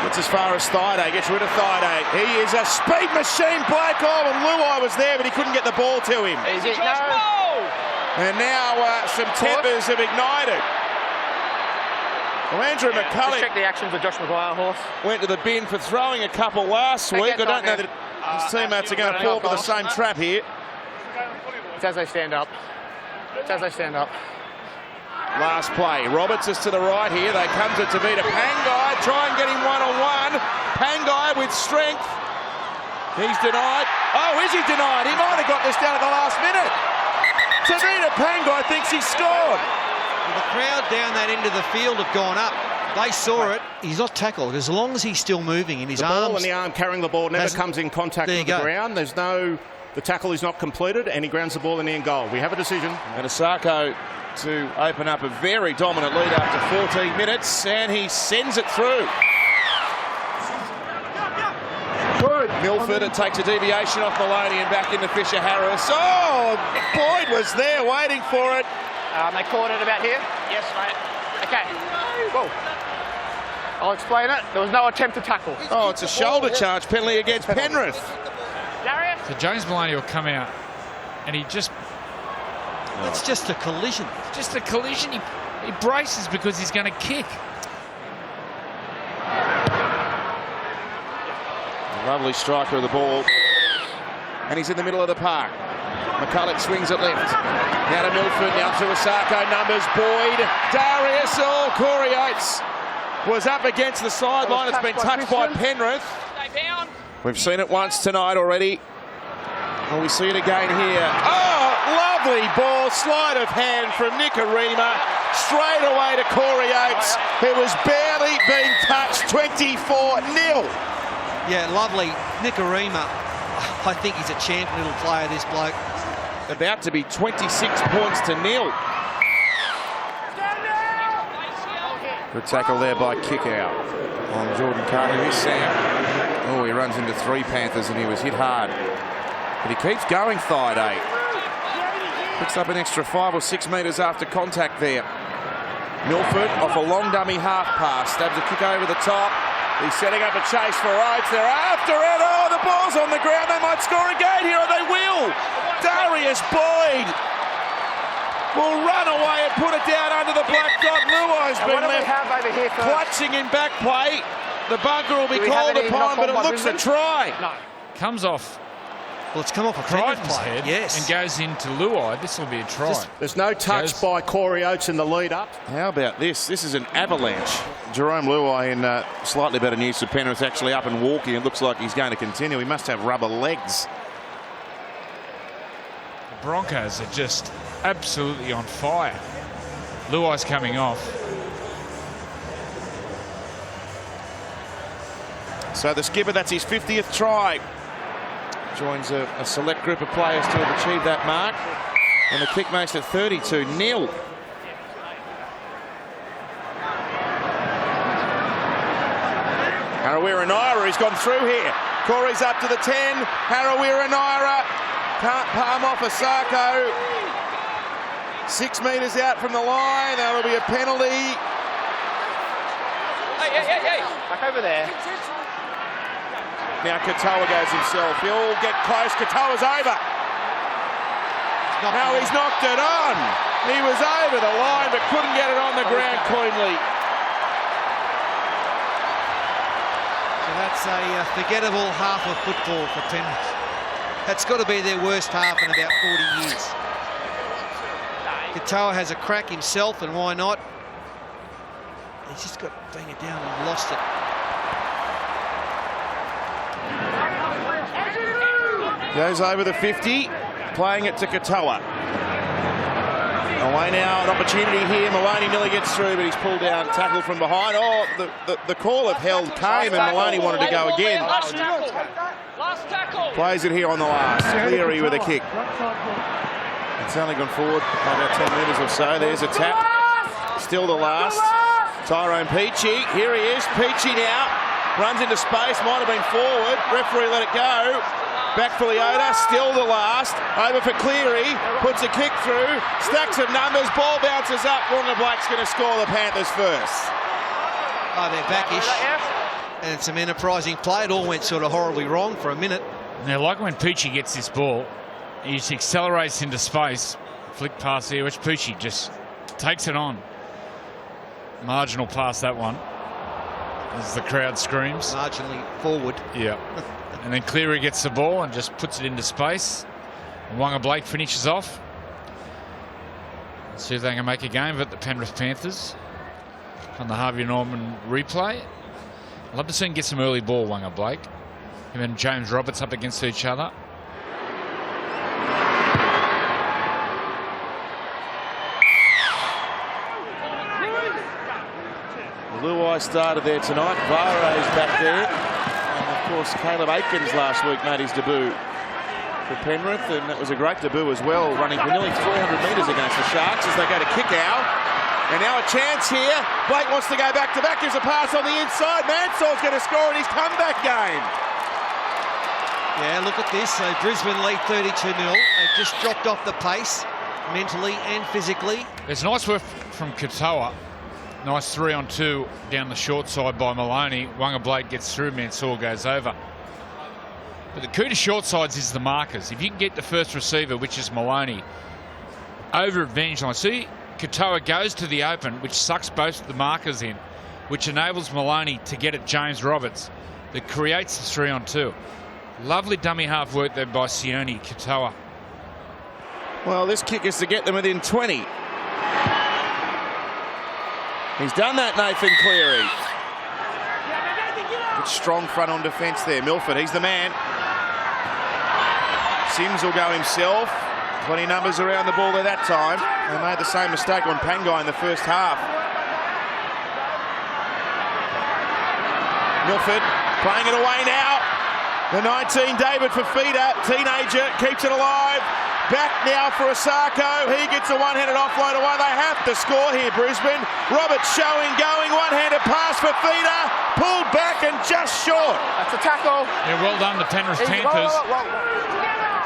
gets as far as Thaiday, gets rid of Thaiday. He is a speed machine, Blake. Oh, and Luai was there, but he couldn't get the ball to him. And now some tempers have ignited. Well, Andrew McCulloch. Check the actions of Josh Maguire horse. Went to the bin for throwing a couple last week. I don't know that his teammates are going to fall for the same trap here. It's as they stand up. It's as they stand up. Last play. Roberts is to the right here. They come to Tavita Pangai. Try and get him one-on-one. Pangai with strength. He's denied. Oh, is he denied? He might have got this down at the last minute. Tavita Pangai thinks he scored. The crowd down that end of the field have gone up. They saw it. He's not tackled. As long as he's still moving in his arms. The ball and the arm carrying the ball never comes in contact with the ground. There's no... The tackle is not completed, and he grounds the ball in the end goal. We have a decision. And Isako to open up a very dominant lead after 14 minutes, and he sends it through. Milford, it takes a deviation off Maloney and back into Fisher Harris. Oh, Boyd was there waiting for it. They caught it about here. Yes, mate. Okay. Whoa. I'll explain it. There was no attempt to tackle. Oh, it's a shoulder charge penalty against Penrith. So James Maloney will come out, and he just... It's just a collision. Just a collision. He braces because he's going to kick. Lovely striker of the ball. And he's in the middle of the park. McCulloch swings it left. Now to Milford, now to Isako. Numbers, Boyd, Darius, Corey Oates was up against the sideline. It's been touched by Penrith. We've seen it once tonight already. Well, we see it again here. Oh, lovely ball. Sleight of hand from Nicarima. Straight away to Corey Oates, who was barely being touched. 24-0. Yeah, lovely. Nicarima, I think he's a champion little player, this bloke. About to be 26 points to 0. Good tackle there by Kickout on Jordan Kahu. Here's Sam. Oh, he runs into 3 Panthers and he was hit hard. But he keeps going, Thaiday. Picks up an extra 5 or 6 metres after contact there. Milford off a long dummy half pass. Stabs a kick over the top. He's setting up a chase for Oates. They're after it. Oh, the ball's on the ground. They might score again here, or they will. Darius Boyd will run away and put it down under the black dot. Luai's been left clutching in back play. The bunker will be called upon, but it looks a try. No. Comes off. Well, it's come off a Crichton's head, yes, and goes into Luai. This will be a try. There's no touch by Corey Oates in the lead up. How about this? This is an avalanche. Jerome Luai in slightly better news for Penrith, actually up and walking. It looks like he's going to continue. He must have rubber legs. The Broncos are just absolutely on fire. Luai's coming off. So the skipper, that's his 50th try. Joins a select group of players to have achieved that mark. And the kick makes it 32-0. Harawira-Naira, he's gone through here. Corey's up to the 10. Harawira-Naira can't palm off Isako. 6 metres out from the line. That'll be a penalty. Hey. Back over there. Now Katoa goes himself. He'll get close. Katoa's over. Now he's knocked it on. He was over the line but couldn't get it on the ground cleanly. So that's a forgettable half of football for Penrith. That's got to be their worst half in about 40 years. Katoa has a crack himself, and why not? He's just got to bang it down and lost it. Goes over the 50, playing it to Katoa. Away now, an opportunity here. Maloney nearly gets through, but he's pulled down, tackled from behind. Oh, the call of held came, and Maloney wanted to go again. Last tackle. Plays it here on the last. Cleary with a kick. It's only gone forward about 10 metres or so. There's a tap. Still the last. Tyrone Peachey. Here he is. Peachey now. Runs into space. Might have been forward. Referee let it go. Back for Leota. Still the last. Over for Cleary. Puts a kick through. Stacks of numbers. Ball bounces up. Wonga Black's going to score the Panthers first. Oh, they're backish. And some enterprising play. It all went sort of horribly wrong for a minute. Now, like when Peachey gets this ball, he just accelerates into space. Flick pass here, which Peachey just takes it on. Marginal pass, that one. As the crowd screams. Marginally forward. Yeah. And then Cleary gets the ball and just puts it into space. And Wonga Blake finishes off. Let's see if they can make a game of it, the Penrith Panthers. On the Harvey Norman replay. I'd love to see him get some early ball, Wonga Blake. Him and James Roberts up against each other. Luai started there tonight. Vare's back there. And of course, Caleb Aikens last week made his debut for Penrith, and that was a great debut as well, running for nearly 300 metres against the Sharks as they go to kick out. And now a chance here. Blake wants to go back to back. Gives a pass on the inside. Mansour's going to score in his comeback game. Yeah, look at this. So Brisbane lead 32-0. They've just dropped off the pace mentally and physically. It's nice work from Katoa. Nice 3-on-2 down the short side by Maloney. Wonga Blake gets through, Mansour goes over. But the key to short sides is the markers. If you can get the first receiver, which is Maloney, over advantage line. See, Katoa goes to the open, which sucks both the markers in, which enables Maloney to get at James Roberts. That creates the 3-on-2. Lovely dummy half work there by Sione Katoa. Well, this kick is to get them within 20. He's done that, Nathan Cleary. Good strong front on defence there. Milford, he's the man. Sims will go himself. Plenty numbers around the ball there that time. They made the same mistake on Pangai in the first half. Milford playing it away now. The 19, David Fafita, teenager, keeps it alive. Back now for Isako. He gets a one-handed offload away. They have to score here, Brisbane. Roberts showing, going, one-handed pass for Fafita. Pulled back and just short. That's a tackle. Yeah, well done, the Penrith Panthers.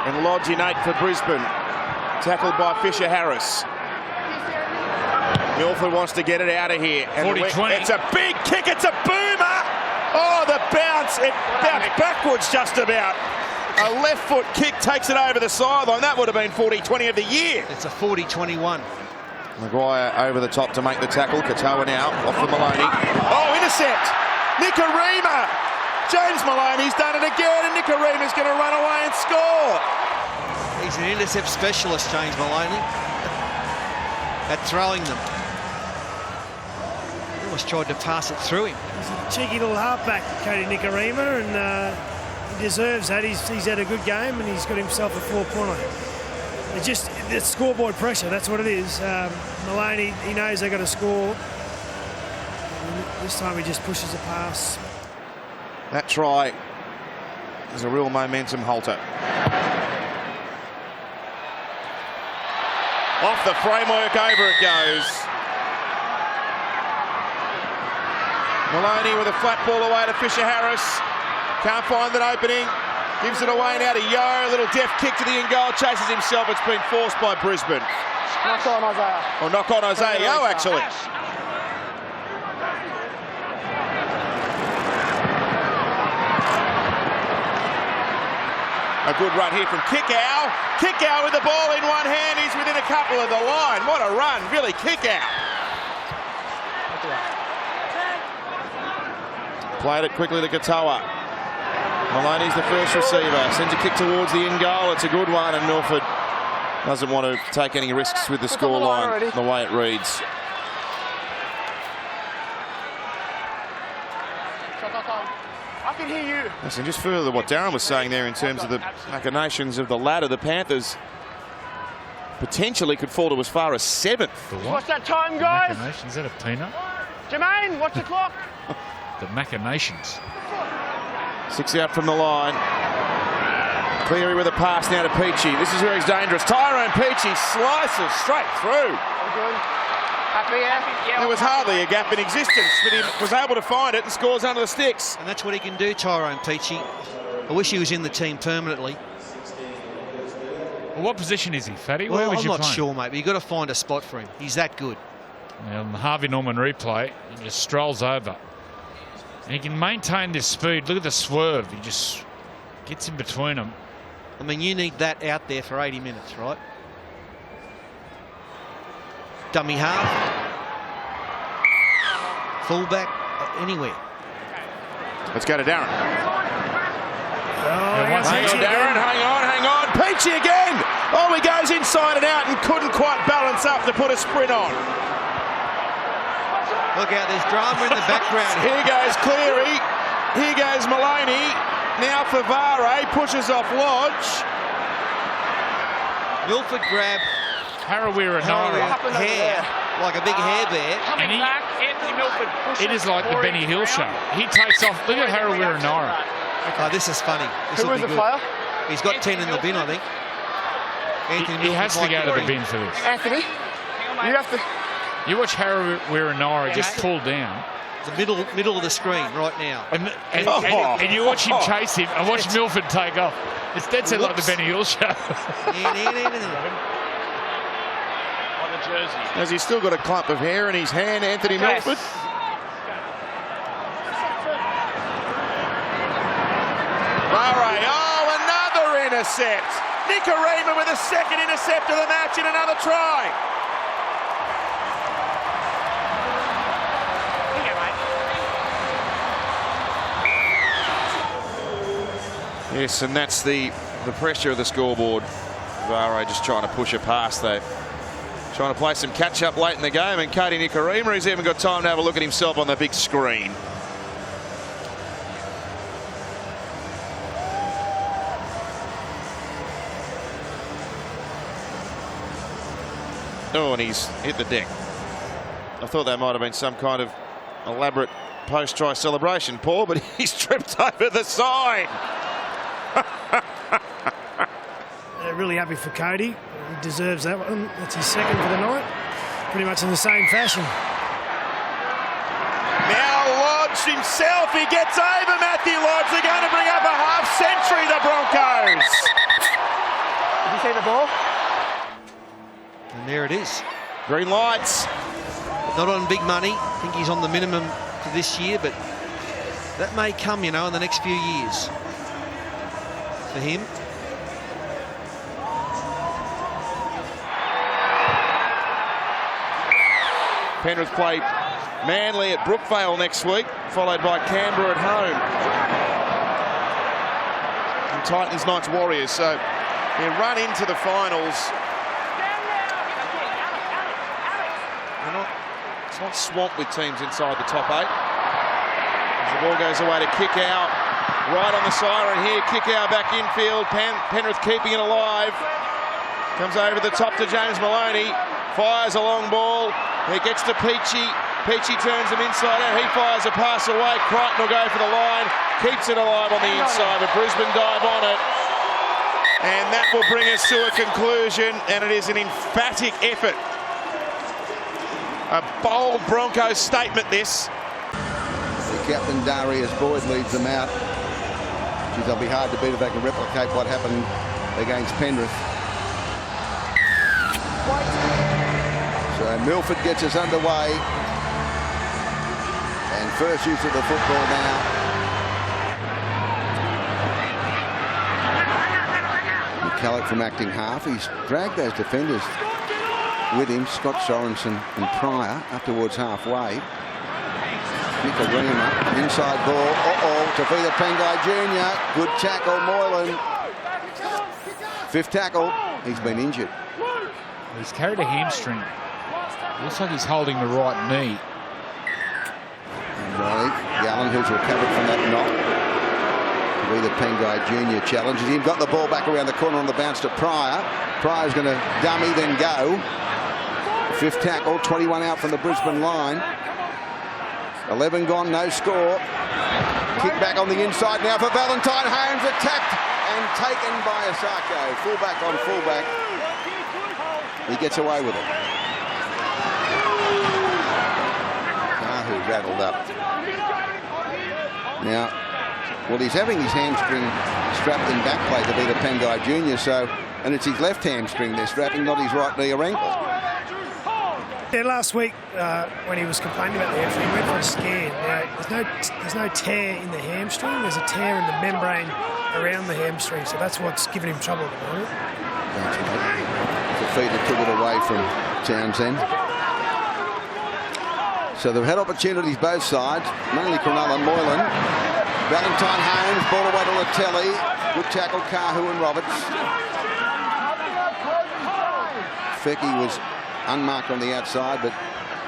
And Lodge in 8 for Brisbane. Tackled by Fisher Harris. Milford wants to get it out of here. 40-20. It's a big kick. It's a boomer. Oh, the bounce. It bounced backwards just about. A left foot kick takes it over the sideline. That would have been 40-20 of the year. It's a 40-21. Maguire over the top to make the tackle. Katoa now off for Maloney. Oh, intercept. Nicarima. James Maloney's done it again, and Nicarima's going to run away and score. He's an intercept specialist, James Maloney, at throwing them. He almost tried to pass it through him. He's a cheeky little halfback, Cody Nicarima, and he deserves that. He's had a good game, and he's got himself a 4-pointer. It's just it's scoreboard pressure. That's what it is. Maloney, he knows they've got to score. And this time he just pushes a pass. That try is a real momentum halter. Off the framework, over it goes. Maloney with a flat ball away to Fisher-Harris. Can't find an opening. Gives it away now to Yo. A little deft kick to the in goal. Chases himself. It's been forced by Brisbane. Knock on Isaiah. Or knock on Isaiah Yo, actually. A good run here from Kickow. Kickow with the ball in one hand. He's within a couple of the line. What a run, Billy Kickow. Played it quickly to Katoa. Maloney's the first receiver. Sends a kick towards the in goal. It's a good one, and Milford doesn't want to take any risks with the scoreline, the way it reads. I can hear you. Listen, just further to what Darren was saying there in terms of the machinations of the ladder, the Panthers potentially could fall to as far as 7th. What's that time, guys? Machinations, is that a peanut? Jermaine, watch the clock. The machinations. 6 out from the line. Cleary with a pass now to Peachy. This is where he's dangerous. Tyrone Peachy slices straight through. Happy, yeah? There was hardly a gap in existence, but he was able to find it and scores under the sticks. And that's what he can do, Tyrone Peachy. I wish he was in the team permanently. Well, what position is he, Fatty? Well, Where was I'm you not playing? sure, mate, but you've got to find a spot for him. He's that good. On the Harvey Norman replay, he just strolls over. And he can maintain this speed. Look at the swerve. He just gets in between them. I mean, you need that out there for 80 minutes, right? Dummy half. Fullback, anywhere. Let's go to Darren. Hang on, Darren. Hang on. Peachy again. Oh, he goes inside and out and couldn't quite balance up to put a sprint on. Look out, there's drama in the background. Here goes Cleary. Here goes Maloney. Now Favare pushes off Lodge. Milford grab Harawira hair, like a big hair bear. And he, Back, Anthony Milford it is like the Benny Hill show. He takes off. Look at Harawira Nara. Oh, this is funny. This Who will was be the good. player? He's got 10 in the bin, I think. He has to go to the bin for this. Anthony, you have to. You watch Harawira Nara just pull down. The middle of the screen right now. And you watch him chase him and watch Milford take off. It's dead set like the Benny Hill show. On the jersey. Has he still got a clump of hair in his hand, Anthony Milford? Murray, another intercept. Nicarima with a second intercept of the match and another try. Yes, and that's the pressure of the scoreboard. Vare just trying to push it past that. Trying to play some catch-up late in the game, and Cody Nicarima, he's even got time to have a look at himself on the big screen. Oh, and he's hit the deck. I thought that might have been some kind of elaborate post-try celebration, Paul, but he's tripped over the sign. Really happy for Cody. He deserves that one. That's his second for the night. Pretty much in the same fashion. Now Lodge himself, he gets over Matthew Lodge. They're going to bring up a half century, the Broncos. Did you see the ball? And there it is. Green lights. Not on big money. I think he's on the minimum for this year, but that may come, you know, in the next few years for him. Penrith play Manly at Brookvale next week, followed by Canberra at home. And Titans, Knights, Warriors. So they run into the finals. It's not swamped with teams inside the top 8. As the ball goes away to Kickow. Right on the siren here. Kickow back infield. Penrith keeping it alive. Comes over the top to James Maloney. Fires a long ball. He gets to Peachy. Peachy turns him inside out. He fires a pass away. Crichton will go for the line. Keeps it alive on the inside, but Brisbane dive on it. And that will bring us to a conclusion, and it is an emphatic effort. A bold Broncos statement, this. The captain, Darius Boyd, leads them out. Geez, they'll be hard to beat if they can replicate what happened against Penrith. So Milford gets us underway. And first use of the football now. McCulloch from acting half. He's dragged those defenders with him, Scott Sorensen and Pryor, up towards halfway. Nicarima, inside ball. Tafita Pengai Jr. Good tackle, Moylan. Fifth tackle. He's been injured. He's carried a hamstring. Looks like he's holding the right knee. And Riley Gallen, who's recovered from that knock. Tafita Pengai Jr. challenges him. Got the ball back around the corner on the bounce to Pryor. Pryor's going to dummy, then go. Fifth tackle, 21 out from the Brisbane line. 11 gone, no score. Kick back on the inside now for Valentine. Holmes attacked and taken by Isako. Fullback on fullback. He gets away with it. Kahu rattled up. Now, well, he's having his hamstring strapped in back play to be the Pengai Jr. So, and it's his left hamstring they're strapping, not his right knee or ankle. Yeah, last week when he was complaining about the hamstring, he went for a scan. Now, there's no tear in the hamstring. There's a tear in the membrane around the hamstring, so that's what's giving him trouble at the moment. That's right. The feeder took it away from Townsend. So they've had opportunities both sides, mainly Cronulla, Moylan. Valentine Holmes, ball away to Latelli. Good tackle, Kahu and Roberts. Fecky was unmarked on the outside, but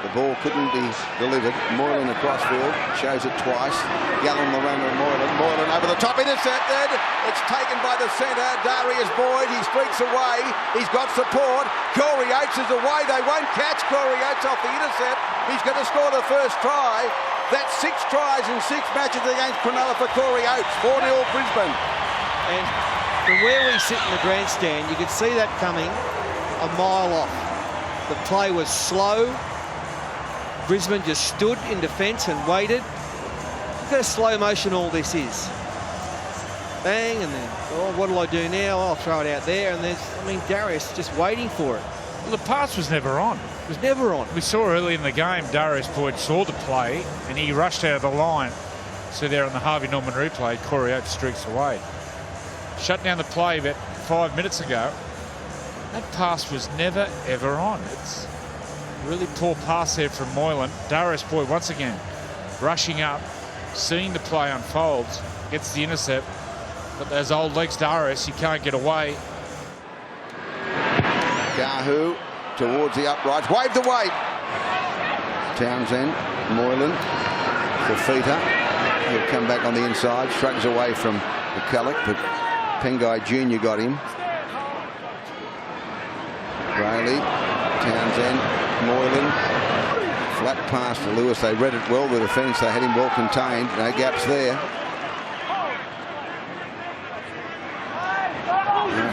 the ball couldn't be delivered. Moylan across field, shows it twice. Gallen, Lorena and Moylan. Moylan over the top, intercepted. It's taken by the centre, Darius Boyd. He streaks away. He's got support. Corey Oates is away. They won't catch Corey Oates off the intercept. He's going to score the first try. That's 6 tries in 6 matches against Cronulla for Corey Oates. 4-0 Brisbane. And from where we sit in the grandstand, you could see that coming a mile off. The play was slow. Brisbane just stood in defence and waited. Look how slow motion all this is. Bang, and then, oh, what'll I do now? I'll throw it out there. And there's, Darius just waiting for it. Well, the pass was never on. It was never on. We saw early in the game, Darius Boyd saw the play and he rushed out of the line. So there on the Harvey Norman replay, Corey Oates streaks away. Shut down the play about 5 minutes ago. That pass was never, ever on. It's a really poor pass there from Moylan. Darius Boyd once again rushing up, seeing the play unfold, gets the intercept. But those old legs, Darius, he can't get away. Kahu towards the uprights, waved away. Townsend, Moylan, Fafita. He'll come back on the inside, shrugs away from McCulloch, but Pengai Jr. got him. Brayley, Townsend, Moylan. Flat pass to Lewis. They read it well, the defence. They had him well contained. No gaps there.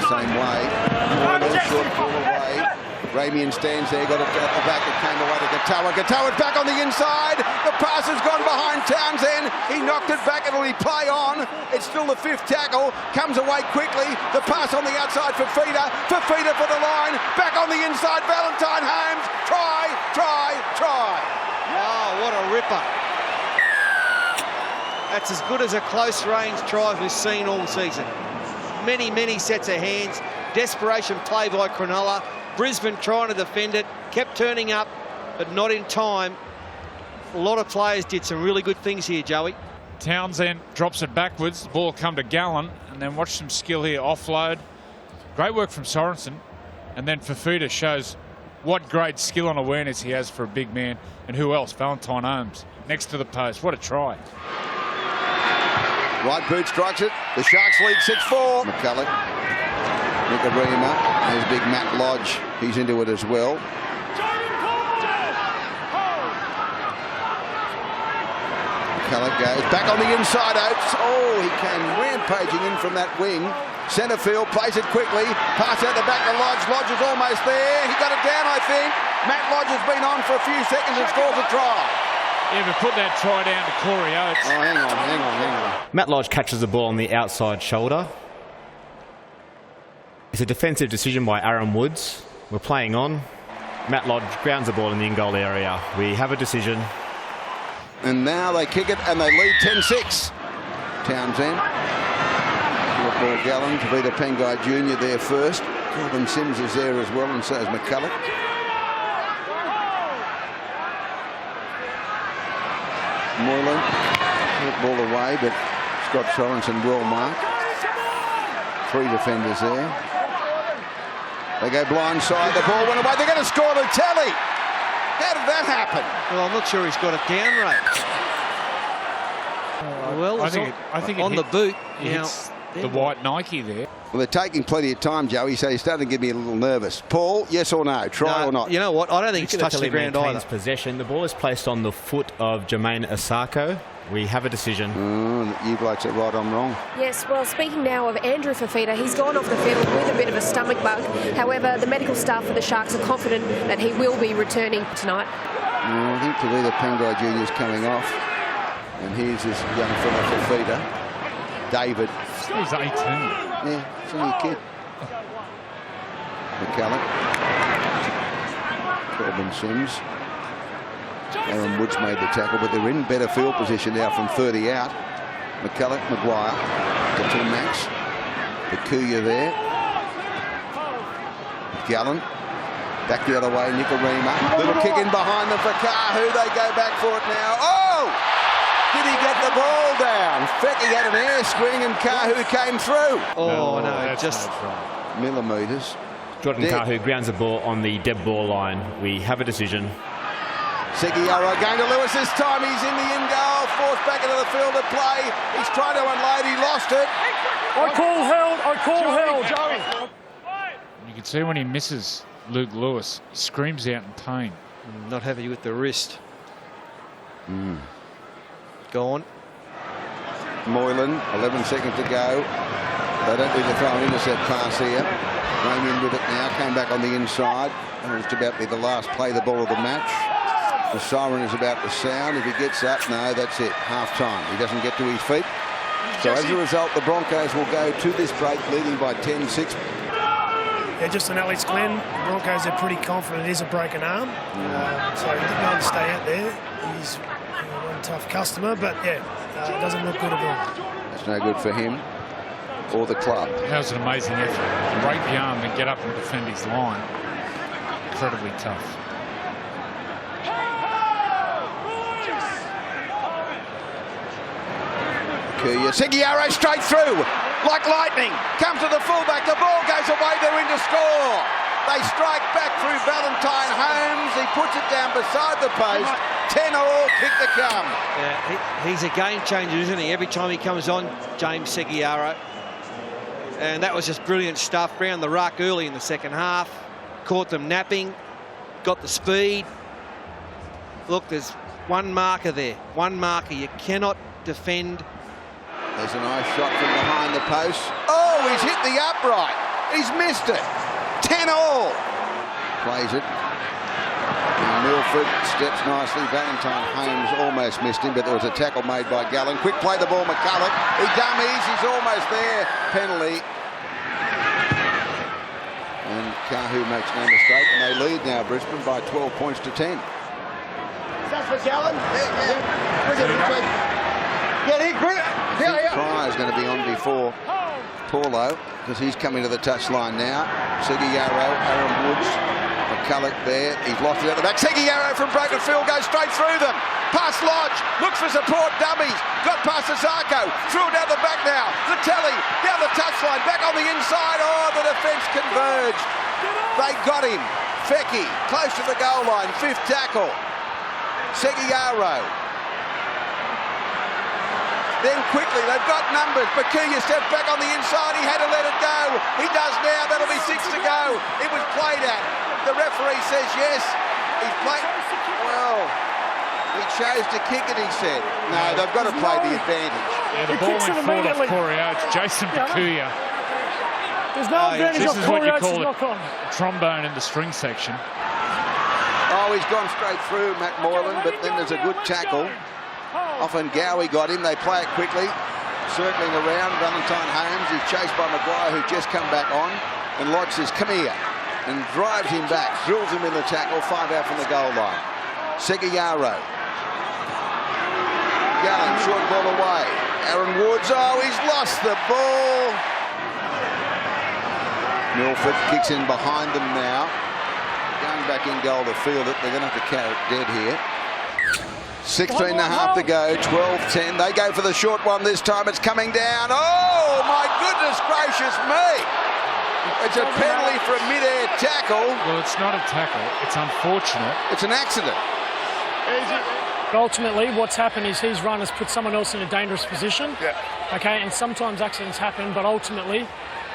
Same way. Moylan, short ball away. Ramian stands there, got it at the back. It came away to Katoa. Katoa's back on the inside. The pass has gone behind Townsend. He knocked it back. It'll be play on. It's still the 5th tackle. Comes away quickly. The pass on the outside for Fafita. Fafita for the line. Back on the inside. Valentine Holmes. Try, try, try. Wow, what a ripper. That's as good as a close range try we've seen all season. Many, many sets of hands. Desperation play by Cronulla. Brisbane trying to defend it. Kept turning up, but not in time. A lot of players did some really good things here, Joey. Townsend drops it backwards. The ball will come to Gallen. And then watch some skill here. Offload. Great work from Sorensen. And then Fafita shows what great skill and awareness he has for a big man. And who else? Valentine Holmes. Next to the post. What a try. Right boot strikes it. The Sharks lead 6-4. McCulloch Nicarima. There's big Matt Lodge. He's into it as well. McCulloch goes back on the inside. Oats. Oh, he came rampaging in from that wing. Centre field, plays it quickly. Pass out the back to Lodge. Lodge is almost there. He got it down, I think. Matt Lodge has been on for a few seconds and scores a try. Yeah, but put that try down to Corey Oates. Oh, hang on. Matt Lodge catches the ball on the outside shoulder. It's a defensive decision by Aaron Woods. We're playing on. Matt Lodge grounds the ball in the in-goal area. We have a decision. And now they kick it and they lead 10-6. Townsend. Short ball Gallen to be the Pengai Junior there first. Corbin Sims is there as well, and so is McCulloch. Moylan. Short ball away, but Scott Sorensen well marked. 3 defenders there. They go blindside. The ball went away. They're going to score the tally. How did that happen? Well, I'm not sure he's got it down right. Well, I think on the boot. It hits the white Nike there. Well, they're taking plenty of time, Joey, so he's starting to get me a little nervous. Paul, yes or no? Try or not? You know what? I don't think it's touched the ground either. Possession. The ball is placed on the foot of Jermaine Isako. We have a decision. You blokes are right, I'm wrong. Yes, well, speaking now of Andrew Fifita, he's gone off the field with a bit of a stomach bug. However, the medical staff for the Sharks are confident that he will be returning tonight. I think Tavita Pengai Jr.'s coming off. And here's this young fella Fifita. David. He's 18. Yeah, it's only a kid. McCulloch. Corbin Sims. Aaron Woods made the tackle, but they're in better field position now from 30 out. McCulloch, Maguire, to Max. Kahu there. Gallen. Back the other way, Nicarima. Little kick in behind them for Kahu. They go back for it now. Oh! Did he get the ball down? Fecky had an air swing and Kahu came through. Oh, no, just millimetres. Jordan Kahu grounds the ball on the dead ball line. We have a decision. Seguiaro going to Lewis this time. He's in the in-goal. Forced back into the field of play. He's trying to unload. He lost it. I call held. You can see when he misses Luke Lewis, he screams out in pain. Not happy with the wrist. Gone. Moylan, 11 seconds to go. They don't need to throw an intercept pass here. Going in with it now. Came back on the inside. And it's about to be the last play the ball of the match. The siren is about to sound. If he gets up, no, that's it. Half time. He doesn't get to his feet. So as a result, the Broncos will go to this break leading by 10-6. Yeah, just on Alex Glenn, the Broncos are pretty confident it is a broken arm. So he didn't want to stay out there. He's one tough customer, but yeah, it doesn't look good at all. That's no good for him or the club. That was an amazing effort. To break the arm and get up and defend his line. Incredibly tough. Seguiaro straight through like lightning, comes to the fullback, the ball goes away, they're in to score. They strike back through Valentine Holmes, he puts it down beside the post. 10-all, kick to come. Yeah, he's a game changer, isn't he? Every time he comes on, James Seguiaro. And that was just brilliant stuff. Round the ruck early in the second half, caught them napping, got the speed. Look, there's one marker there, one marker. You cannot defend. There's a nice shot from behind the post. Oh, he's hit the upright. He's missed it. 10-all. Plays it. And Milford steps nicely. Valentine Holmes almost missed him, but there was a tackle made by Gallen. Quick play the ball, McCulloch. He dummies. He's almost there. Penalty. And Kahu makes no mistake, and they lead now, Brisbane, by 12 points to 10. That's for Gallen. Try is going to be on before Paulo, because he's coming to the touchline now. Seguiaro, Aaron Woods, McCulloch there. He's lost it at the back. Seguiaro from broken field goes straight through them. Past Lodge, looks for support, dummies. Got past Isako, threw it down the back now. Latelli down the touchline, back on the inside. Oh, the defence converged. They got him. Fecky close to the goal line, 5th tackle. Seguiaro. Then quickly, they've got numbers. Bakuya stepped back on the inside. He had to let it go. He does now. That'll be 6 to go. It was played at. The referee says yes. He's played. Well, he chose to kick it, he said. No, they've got to play the advantage. Yeah, the ball went forward off Corey Oates. Jason Bakuya. There's no advantage off Corey Oates' knock on. Trombone in the string section. Oh, he's gone straight through Matt Moylan, but then there's a good tackle. Often Gowie got him. They play it quickly, circling around. Valentine Holmes is chased by Maguire, who just come back on. And Lodge says, come here, and drives him back, drills him in the tackle, 5 out from the goal line. Segeyaro. Gallen, short ball away. Aaron Woods, oh, he's lost the ball. Milford kicks in behind them now. Going back in goal to field it. They're going to have to carry it dead here. 16 and a half to go, 12-10. They go for the short one this time. It's coming down. Oh, my goodness gracious me. It's a penalty for a mid-air tackle. Well, it's not a tackle. It's unfortunate. It's an accident. Ultimately, what's happened is his run has put someone else in a dangerous position. Yeah. Okay, and sometimes accidents happen, but ultimately,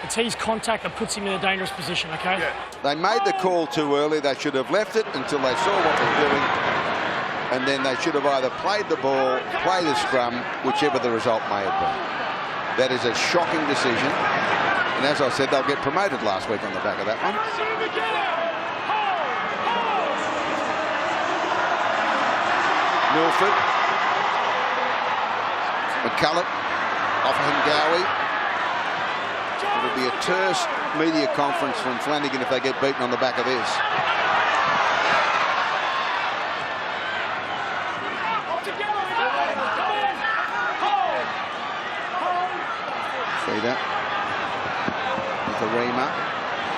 it's his contact that puts him in a dangerous position, okay? Yeah. They made the call too early. They should have left it until they saw what they're doing. And then they should have either played the ball, played the scrum, whichever the result may have been. That is a shocking decision. And as I said, they'll get promoted last week on the back of that one. Milford. McCulloch. Offahan Gowie. It'll be a terse media conference from Flanagan if they get beaten on the back of this. Feeder. Nikarima.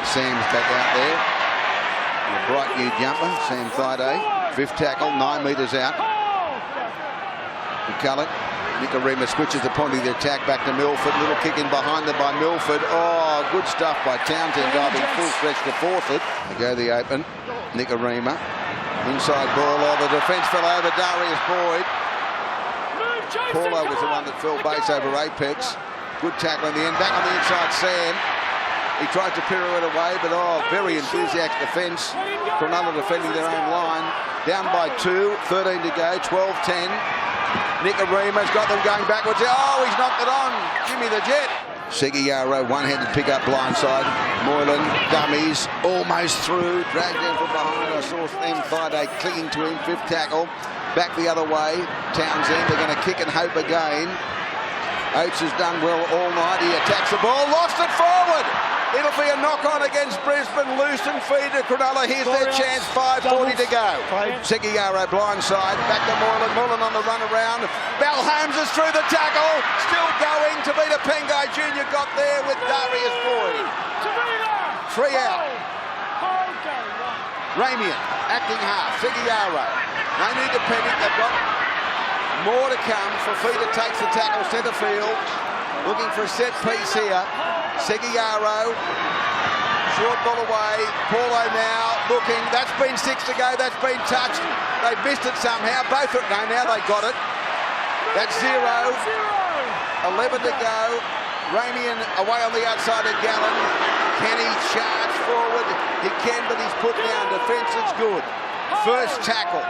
Sam's back out there. And a bright new jumper, Sam Thaiday. 5th tackle, 9 metres out. McCulloch. Nikarima switches the point of the attack back to Milford. Little kick in behind them by Milford. Oh, good stuff by Townsend, diving full stretch to 4th it. They go the open. Nikarima. Inside ball. Oh, the defence fell over Darius Boyd. Paulo was the one that fell base over Apex. Good tackle in the end. Back on the inside, Sam. He tried to pirouette away, but very enthusiastic defence. Cronulla defending their own line. Down by 2, 13 to go, 12-10. Nikarima's got them going backwards. Oh, he's knocked it on. Jimmy the Jet. Segeyaro, one-handed pick-up blindside. Moylan, dummies, almost through. Dragged in from behind. I saw Sam Friday clinging to him. 5th tackle. Back the other way. Townsend, they're going to kick and hope again. Oats has done well all night. He attacks the ball, lost it forward. It'll be a knock-on against Brisbane. Loose and feed to Cronulla. Here's their chance. 5:40 to go. Segeyaro blindside. Back to Moylan. Moylan on the run around. Bell Holmes is through the tackle. Still going. Tavita Pengai Jr. got there with Darius Boyd. 3 out. Ramian, acting half. Segeyaro. They need to panic. They've got more to come. Fafita takes the tackle centre field. Looking for a set piece here. Segeyaro. Short ball away. Paulo now looking. That's been 6 to go. That's been touched. They've missed it somehow. Both at no. Now they got it. That's 0. 11 to go. Ramian away on the outside of Gallen. Can he charge forward? He can, but he's put down. Defence is good. First tackle.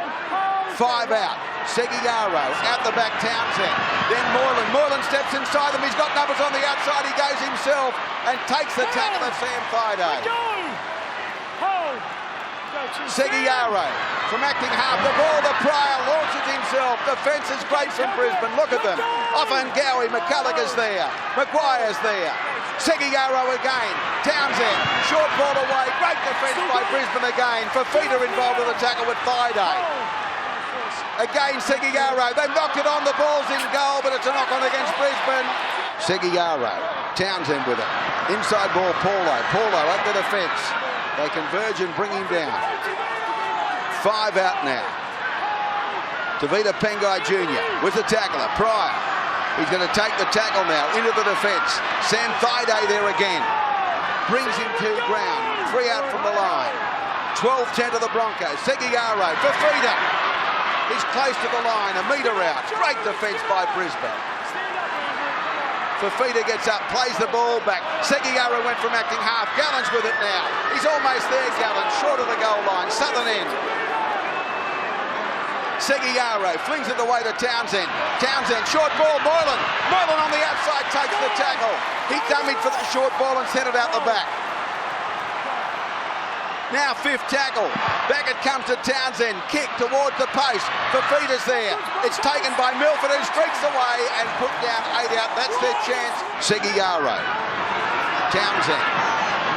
5 out. Segeyaro out the back, Townsend. Then Moylan. Moylan steps inside them. He's got numbers on the outside. He goes himself and takes the tackle of Sam Thaiday. Segeyaro from acting half the ball. The Pryor launches himself. Defence is great from Brisbane. Look at them. Offahan Gowie. McCulloch is there. Maguire's there. Segeyaro again. Townsend. Short ball away. Great defence by Brisbane again. Fafita involved in the tackle with Thaiday. Again, Segeyaro. They've knocked it on. The ball's in goal, but it's a knock-on against Brisbane. Segeyaro. Townsend with it. Inside ball, Paulo. Paulo at the defence. They converge and bring him down. 5 out now. Tavita Pengai Jr. with the tackler. Pryor. He's going to take the tackle now into the defence. Sam Thaiday there again. Brings him to ground. 3 out from the line. 12-10 to the Broncos. Segeyaro. Fafita. He's close to the line, a metre out. Great defence by Brisbane. Fifita gets up, plays the ball back. Seguiaro went from acting half. Gallen's with it now. He's almost there, Gallen, short of the goal line, southern end. Seguiaro flings it away to Townsend. Townsend, short ball, Moylan. Moylan on the outside takes the tackle. He dummied for the short ball and sent it out the back. Now fifth tackle. Back it comes to Townsend. Kick towards the post. Fifita's there. It's taken by Milford, who streaks away and put down 8 out. That's their chance. Seguiaro. Townsend.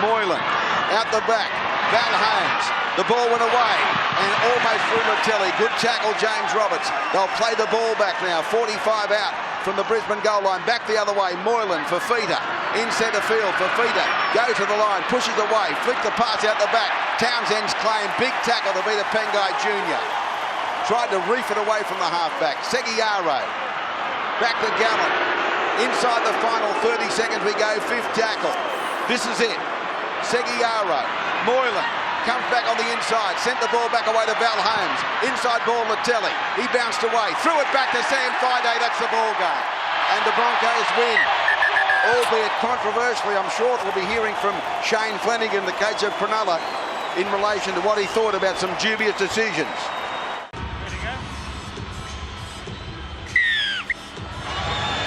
Moylan. Out the back. Val Holmes. The ball went away and almost through Latelli. Good tackle, James Roberts. They'll play the ball back now. 45 out from the Brisbane goal line. Back the other way. Moylan, Fifita. In centre field. Fifita. Go to the line. Pushes away. Flick the pass out the back. Townsend's claim. Big tackle to beat a Pengai Jr. Tried to reef it away from the halfback. Seguiaro. Back to Gallen. Inside the final 30 seconds we go. Fifth tackle. This is it. Seguiaro. Moylan. Comes back on the inside, sent the ball back away to Val Holmes. Inside ball, Latelli. He bounced away, threw it back to Sam Fide. That's the ball game. And the Broncos win. Albeit controversially, I'm sure we'll be hearing from Shane Flanagan, the coach of Cronulla, in relation to what he thought about some dubious decisions.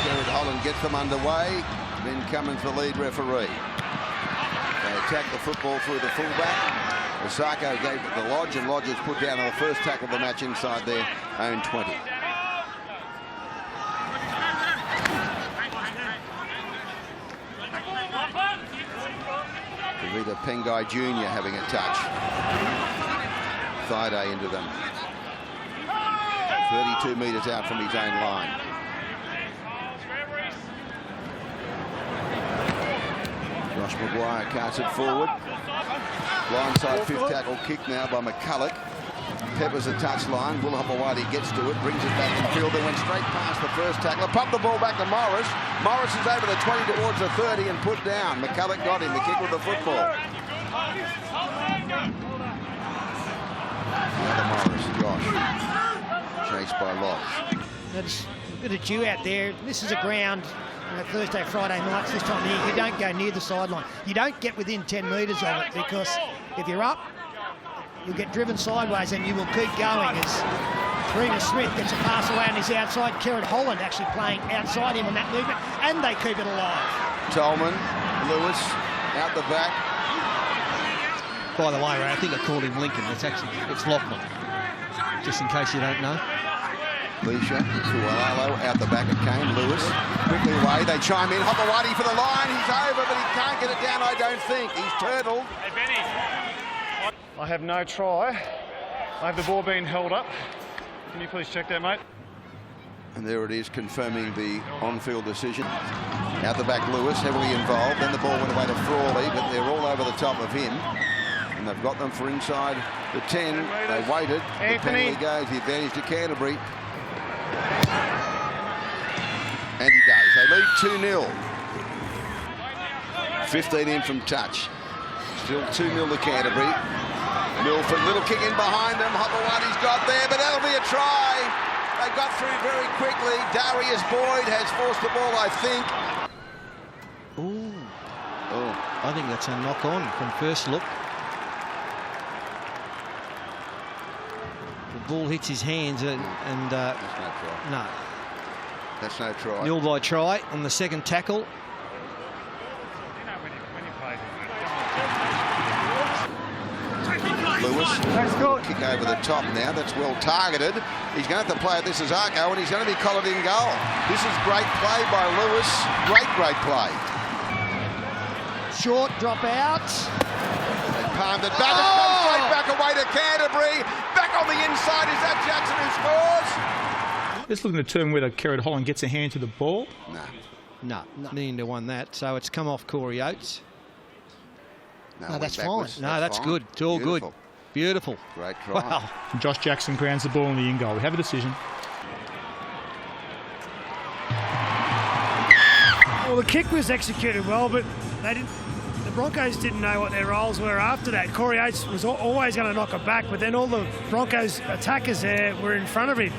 Gareth Holland gets them underway, then Cummins the lead referee. They attack the football through the fullback. Isako gave it to Lodge, and Lodge has put down on the first tackle of the match inside their own 20. Either Pengai Jr. having a touch. Thide into them. 32 metres out from his own line. Josh Maguire carts it forward. Blindside fifth tackle kick now by McCulloch. Peppers a touchline. Will Hopewadi gets to it, brings it back in field. They went straight past the first tackler. Pumped the ball back to Morris. Morris is over the 20 towards the 30 and put down. McCulloch got him. The kick with the football. Another Morris. Josh. Chased by Lodge. There's a bit of dew out there. This is a ground. Thursday, Friday nights this time of year, you don't go near the sideline. You don't get within 10 metres of it, because if you're up, you'll get driven sideways and you will keep going as Remus Smith gets a pass away on his outside. Kerrod Holland actually playing outside him on that movement, and they keep it alive. Tolman, Lewis, out the back. By the way, Ray, I think I called him Lincoln. It's Lachlan, just in case you don't know. Leisha, Sualalo, out the back it came. Lewis, quickly away, they chime in. Hopewadi for the line, he's over, but he can't get it down, I don't think. He's turtled. Hey, Benny. I have no try. I have the ball being held up. Can you please check that, mate? And there it is, confirming the on-field decision. Out the back, Lewis, heavily involved. Then the ball went away to Frawley, but they're all over the top of him. And they've got them for inside the 10. They waited. Anthony. The penalty goes, the advantage to Canterbury. And he does. They lead 2-0. 15 in from touch. Still 2-0 to Canterbury. Milford, little kick in behind them. Hopewadi's got there, but that'll be a try. They got through very quickly. Darius Boyd has forced the ball, I think. Ooh. Oh, I think that's a knock on from first look. The ball hits his hands and that's no try. No. That's no try. Nil by try on the second tackle. Lewis, kick over the top now. That's well targeted. He's going to have to play at this as Isako, and he's going to be collared in goal. This is great play by Lewis. Great play. Short drop out. They palmed it back. It comes straight back away to Canterbury. Back on the inside. Is that Jackson who scores? Just looking to determine whether Kerrod Holland gets a hand to the ball. No. Needing to win that. So it's come off Corey Oates. No, that's fine. No, that's good. It's all good. Beautiful. Great try. Wow. And Josh Jackson grounds the ball in the in goal. We have a decision. Well, the kick was executed well, but they didn't. The Broncos didn't know what their roles were after that. Corey Oates was always going to knock it back, but then all the Broncos attackers there were in front of him.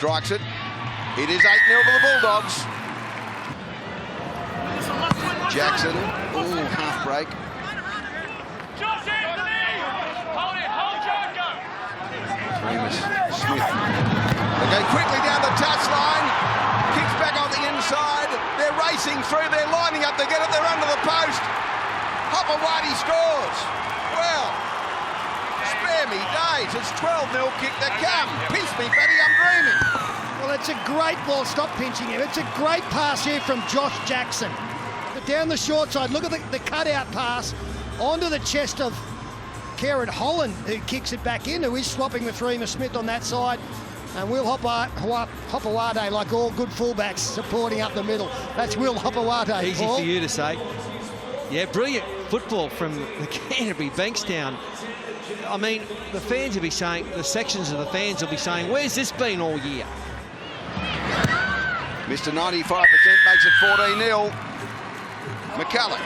strikes it. It is 8-0 for the Bulldogs. Jackson, half break. Remus Smith. They go quickly down the touchline. Kicks back on the inside. They're racing through. They're lining up to get it. They're under the post. Hopewadi scores. Well, spare me days. It's 12-0 kick to come. Pinch me, Fatty, I'm dreaming. Well, it's a great ball. Stop pinching him. It's a great pass here from Josh Jackson. But down the short side, look at the cutout pass onto the chest of Gareth Holland, who kicks it back in, who is swapping with Remus Smith on that side. And Will Hopewadi, like all good fullbacks, supporting up the middle. That's Will Hopewadi, Easy Paul. for you to say. Yeah, brilliant football from the Canterbury Bankstown. I mean, the fans will be saying, the sections of the fans will be saying, where's this been all year? Mr. 95% makes it 14-0. McCulloch.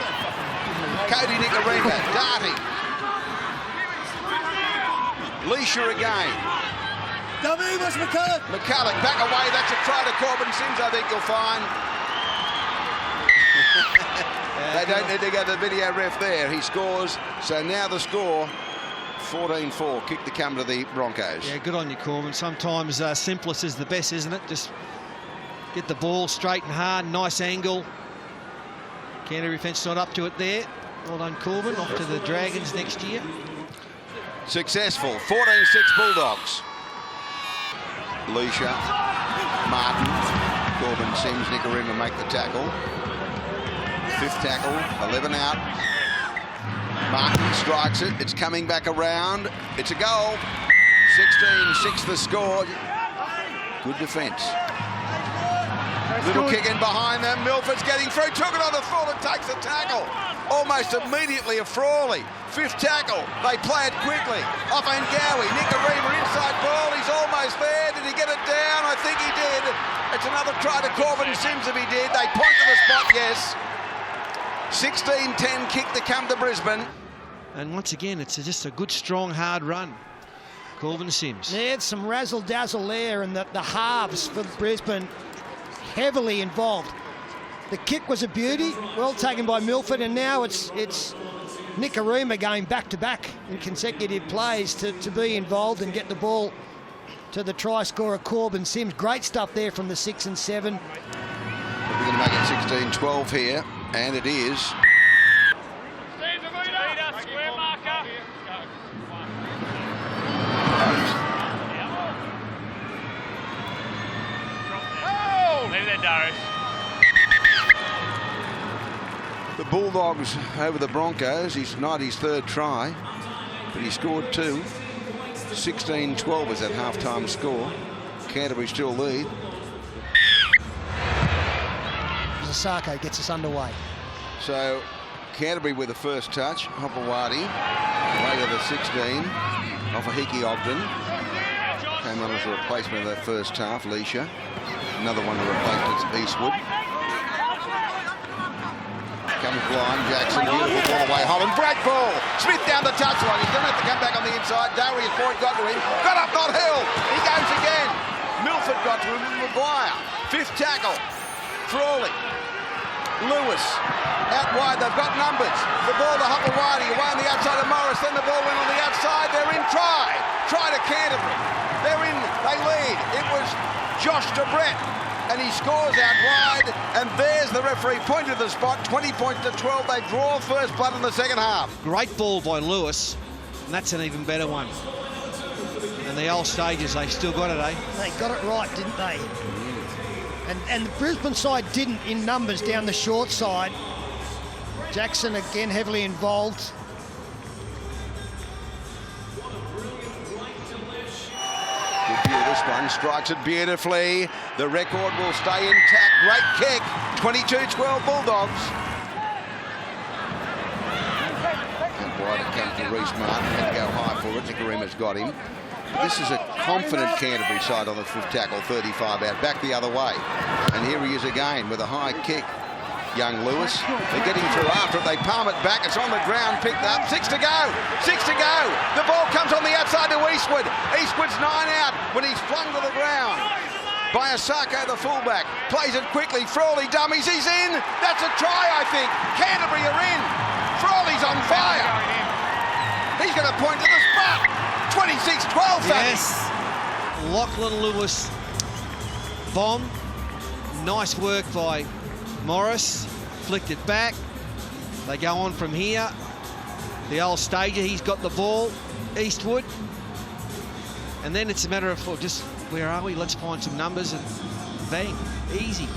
Cody Nicarima. Darty. Leisha again. McCulloch back away. That's a try to Corbin Sims, I think you'll find. They don't need to go to the video ref there. He scores. So now the score, 14-4. Kick to come to the Broncos. Yeah, good on you, Corbin. Sometimes simplest is the best, isn't it? Just get the ball straight and hard, nice angle. Canterbury defence not up to it there. Well done, Corbin. Off to the Dragons next year. Successful. 14-6 Bulldogs. Leisha, Martin, Corbin Sims, Nicarima make the tackle. Fifth tackle, 11 out. Martin strikes it. It's coming back around. It's a goal. 16-6 the score. Good defence. Little kick in behind them. Milford's getting through. Took it on the full and takes the tackle. Almost immediately a Frawley. Fifth tackle. They play it quickly. Off Ngawi. Nicarima inside ball. He's almost there. Did he get it down? I think he did. It's another try to Corbin Sims if he did. They point to the spot, yes. 16-10 kick to come to Brisbane. And once again, it's just a good, strong, hard run. Corbin Sims. Yeah, it's some razzle-dazzle there, and the halves for Brisbane heavily involved. The kick was a beauty, well taken by Milford, and now it's Nicarima going back-to-back in consecutive plays to be involved and get the ball to the try scorer Corbin Sims. Great stuff there from the 6 and 7. We're going to make it 16-12 here, and it is. Leave there, Darius. The Bulldogs over the Broncos. He's not his third try, but he scored 2. 16-12 was that half-time score. Canterbury still lead. Isako gets us underway. So Canterbury with the first touch. Hopewadi way to the 16 off a Hickey Ogden. Came on as a replacement of that first half. Leisha. Another one to replace Eastwood. Comes blind, Jackson, beautiful ball away, Holland, break ball, Smith down the touchline, he's going to have to come back on the inside, Darius Boyd got to him, got up, not Hill, he goes again, Milford got to him, Maguire, fifth tackle, Frawley, Lewis, out wide, they've got numbers, the ball to Hopewadi, away on the outside of Morris, then the ball went on the outside, they're in try to Canterbury, they're in, they lead, it was Josh de Brett, and he scores out wide, and there's the referee pointed to the spot, 20 points to 12. They draw first blood in the second half. Great ball by Lewis, and that's an even better one. In the old stages, they still got it, eh? They got it right, didn't they? And the Brisbane side didn't in numbers down the short side. Jackson again heavily involved. This one strikes it beautifully. The record will stay intact. Great kick. 22-12 Bulldogs. And wide it comes to Reece Martin. Had to go high for it. Nicarima's got him. This is a confident Canterbury side on the fifth tackle. 35 out. Back the other way. And here he is again with a high kick. Young Lewis. They're getting through after it. They palm it back. It's on the ground. Picked up. 6 to go. 6 to go. The ball comes on the outside to Eastwood. Eastwood's 9 out when he's flung to the ground. by Isako, the fullback. Plays it quickly. Frawley dummies. He's in. That's a try, I think. Canterbury are in. Frawley's on fire. He's going to point to the spot. 26-12, yes. Lachlan Lewis bomb. Nice work by Morris. Flicked it back. They go on from here. The old stager, he's got the ball. Eastwood. And then it's a matter of, well, just where are we? Let's find some numbers and bang. Easy.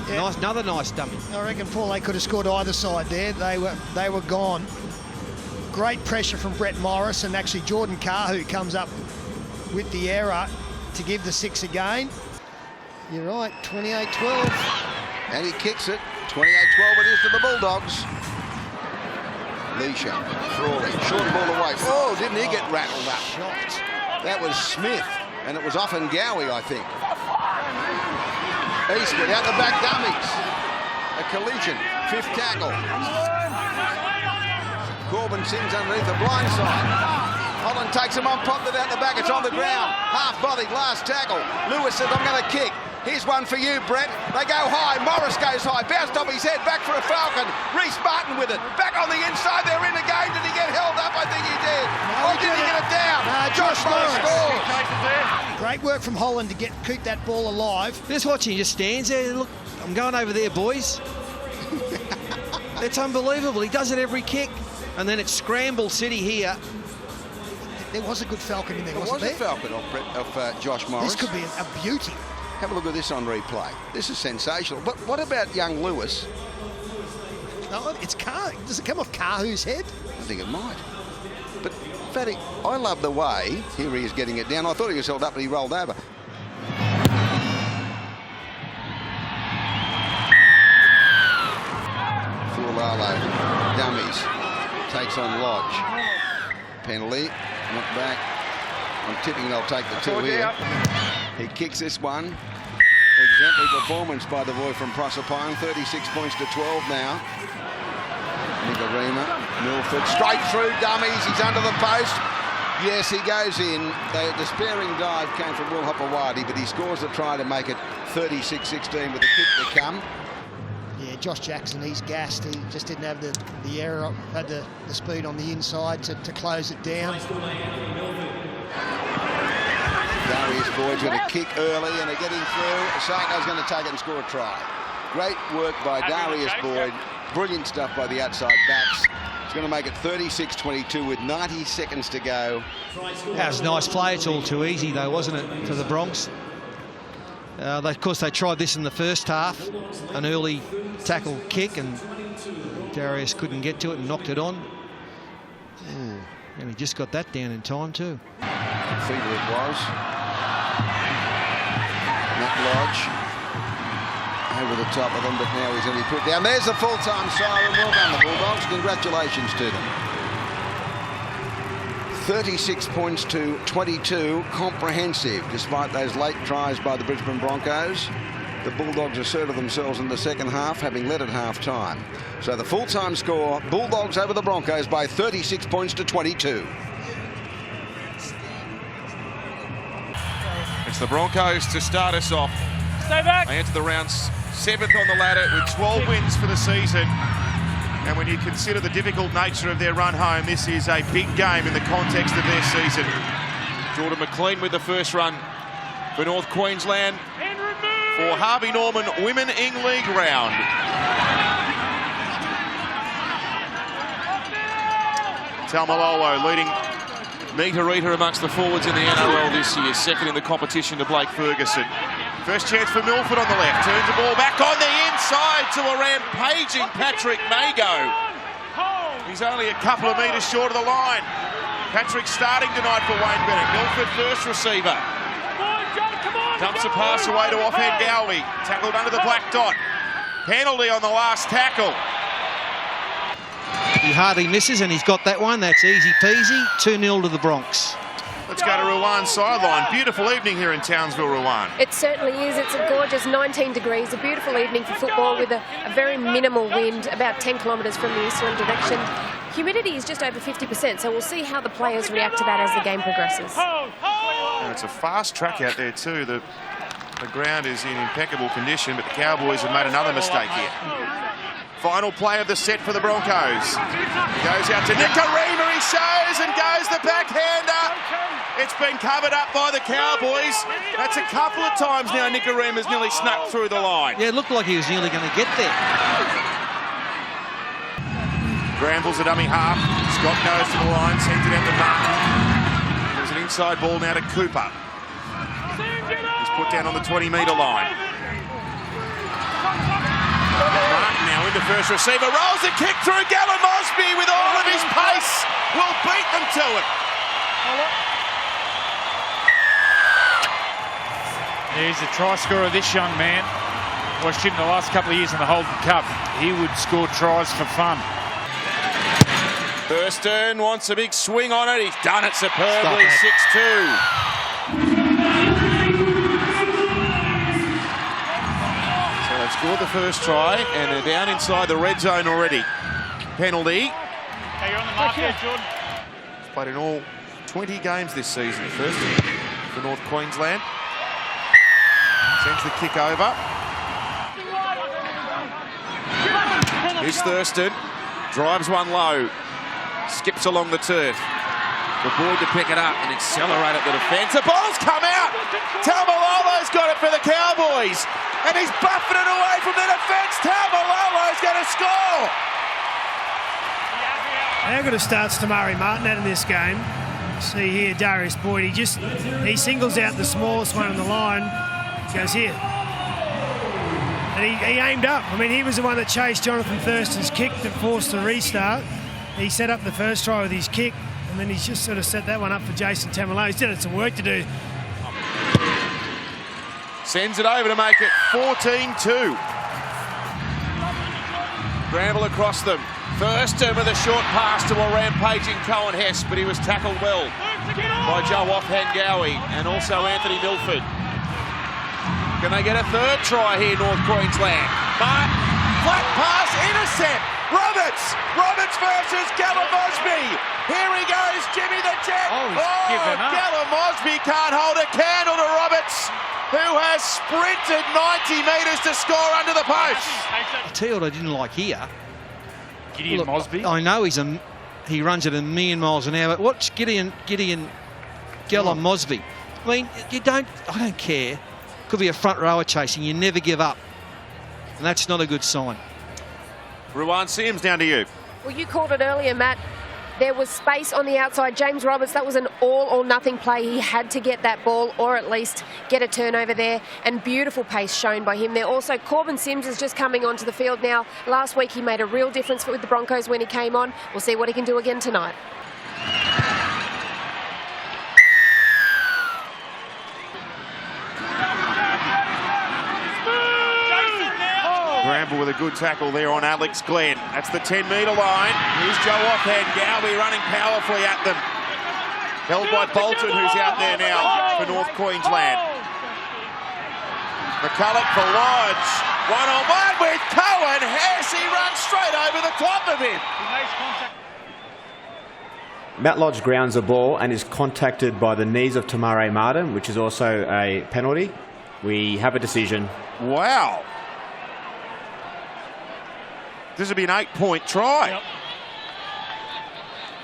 Yeah. Nice, another nice dummy. I reckon, Paul, they could have scored either side there. They were gone. Great pressure from Brett Morris, and actually Jordan Kahu comes up with the error to give the 6 again. You're right, 28-12. And he kicks it. 28-12 it is to the Bulldogs. Leisha, Frawley, short ball away. Oh, didn't he get rattled up? Shot. That was Smith, and it was off in Gowie, I think. Eastwood out the back dummies. A collision, 5th tackle. Corbin sings underneath the blind side. Holland takes him on, popped it out the back, it's on the ground. Half-bodied, last tackle. Lewis says, I'm going to kick. Here's one for you, Brett. They go high. Morris goes high. Bounced off his head. Back for a Falcon. Reece Martin with it. Back on the inside. They're in again. Did he get held up? I think he did. Or did he get it down? Josh Morris scores. Great work from Holland to keep that ball alive. Just watching, he just stands there. Look, I'm going over there, boys. It's unbelievable. He does it every kick. And then it's Scramble City here. There was a good Falcon in there, wasn't there? There was a Falcon of Josh Morris. This could be a beauty. Have a look at this on replay. This is sensational. But what about young Lewis? No, it's Kahu. Does it come off Kahu's head? I think it might. But, Fatty, I love the way, here he is getting it down. I thought he was held up, but he rolled over. Fualalo, dummies, takes on Lodge. Penalty, not back. I'm tipping they'll take the 2 here. He kicks this one. Exemplary performance by the boy from Proserpine. 36 points to 12 now. Nigarima, Milford, straight through dummies. He's under the post. Yes, he goes in. The despairing dive came from Will Hopewadi, but he scores the try to make it 36-16 with the kick to come. Yeah, Josh Jackson, he's gassed. He just didn't have the error, had the speed on the inside to close it down. Darius Boyd's going to kick early and they're getting through. Isako's going to take it and score a try. Great work by Darius Boyd. Brilliant stuff by the outside backs. It's going to make it 36-22 with 90 seconds to go. That was a nice play. It's all too easy though, wasn't it, for the Bronx? Of course, they tried this in the first half. An early tackle kick and Darius couldn't get to it and knocked it on. And he just got that down in time too. Feeder it was. Matt Lodge over the top of them, but now he's going to be put down. There's the full-time siren. Well done, the Bulldogs. Congratulations to them. 36 points to 22, comprehensive, despite those late tries by the Brisbane Broncos. The Bulldogs asserted themselves in the second half, having led at half-time. So the full-time score, Bulldogs over the Broncos by 36 points to 22. It's the Broncos to start us off. Stay back. They enter the round 7th on the ladder with 12 wins for the season. And when you consider the difficult nature of their run home, this is a big game in the context of their season. Jordan McLean with the first run for North Queensland for Harvey Norman Women Ing League round. Talmalolo leading meter-eater amongst the forwards in the NRL this year, second in the competition to Blake Ferguson. First chance for Milford on the left, turns the ball back on the inside to a rampaging Patrick Mago. He's only a couple of metres short of the line. Patrick starting tonight for Wayne Bennett. Milford first receiver. Dumps a pass away to offhand Gowie. Tackled under the black dot. Penalty on the last tackle. He hardly misses, and he's got that one. That's easy peasy. 2-0 to the Bronx. Let's go to Ruan sideline. Beautiful evening here in Townsville, Ruan. It certainly is. It's a gorgeous 19 degrees, a beautiful evening for football with a very minimal wind, about 10 kilometres from the easterly direction. Humidity is just over 50%, so we'll see how the players react to that as the game progresses. And it's a fast track out there too. The The ground is in impeccable condition, but the Cowboys have made another mistake here. Final play of the set for the Broncos. Goes out to Nicarima, he shows and goes the backhander. It's been covered up by the Cowboys. That's a couple of times now Nicarima's nearly snuck through the line. Yeah, it looked like he was nearly going to get there. Granville's a dummy half. Scott goes to the line, sends it out to Martin. There's an inside ball now to Cooper. He's put down on the 20-metre line. Martin now into first receiver, rolls the kick through. Gallon Mosby with all of his pace will beat them to it. He's the try scorer, this young man. Watched him the last couple of years in the Holden Cup. He would score tries for fun. Thurston wants a big swing on it. He's done it superbly, 6-2. So they've scored the first try and they're down inside the red zone already. Penalty. Okay, you're on the mark there, Jordan. He's played in all 20 games this season. First for North Queensland. Sends the kick over. Here's Thurston. Drives one low. Skips along the turf. The boy to pick it up and accelerate at the defence. The ball's come out. Taumalolo's got it for the Cowboys. And he's buffing it away from the defence. Taumalolo's going to score. How good a start's Tamari Martin had in this game. See here, Darius Boyd. He singles out the smallest one on the line. Goes here. And he aimed up. I mean, he was the one that chased Jonathan Thurston's kick that forced the restart. He set up the first try with his kick, and then he's just sort of set that one up for Jason Taumalolo. He's still had some work to do. Sends it over to make it 14-2. Granville across them. Thurston with a short pass to a rampaging Cohen Hess, but he was tackled well by Joe Offhangawi and also Anthony Milford. Can they get a third try here, North Queensland? Martin, flat pass, intercept. Roberts versus Gallon Mosby. Here he goes, Jimmy the Jet. Gallon Mosby can't hold a candle to Roberts, who has sprinted 90 metres to score under the post. I'll tell you what I didn't like here. Gideon Mosby. I know he runs at 1,000,000 miles an hour, but watch Gideon Gallon Mosby. I mean, I don't care. Could be a front rower chasing. You never give up. And that's not a good sign. Ruan Sims, down to you. Well, you called it earlier, Matt. There was space on the outside. James Roberts, that was an all or nothing play. He had to get that ball or at least get a turnover there, and beautiful pace shown by him there. Also, Corbin Sims is just coming onto the field now. Last week he made a real difference with the Broncos when he came on. We'll see what he can do again tonight. Granville with a good tackle there on Alex Glenn. That's the 10-metre line. Here's Joe Offhangawi running powerfully at them. Held by Bolton, who's out there now for North Queensland. McCulloch for Lodge. One-on-one with Cohen. Hess, he runs straight over the top of him. Matt Lodge grounds the ball and is contacted by the knees of Tamari Martin, which is also a penalty. We have a decision. Wow. This will be an 8-point try. Yep.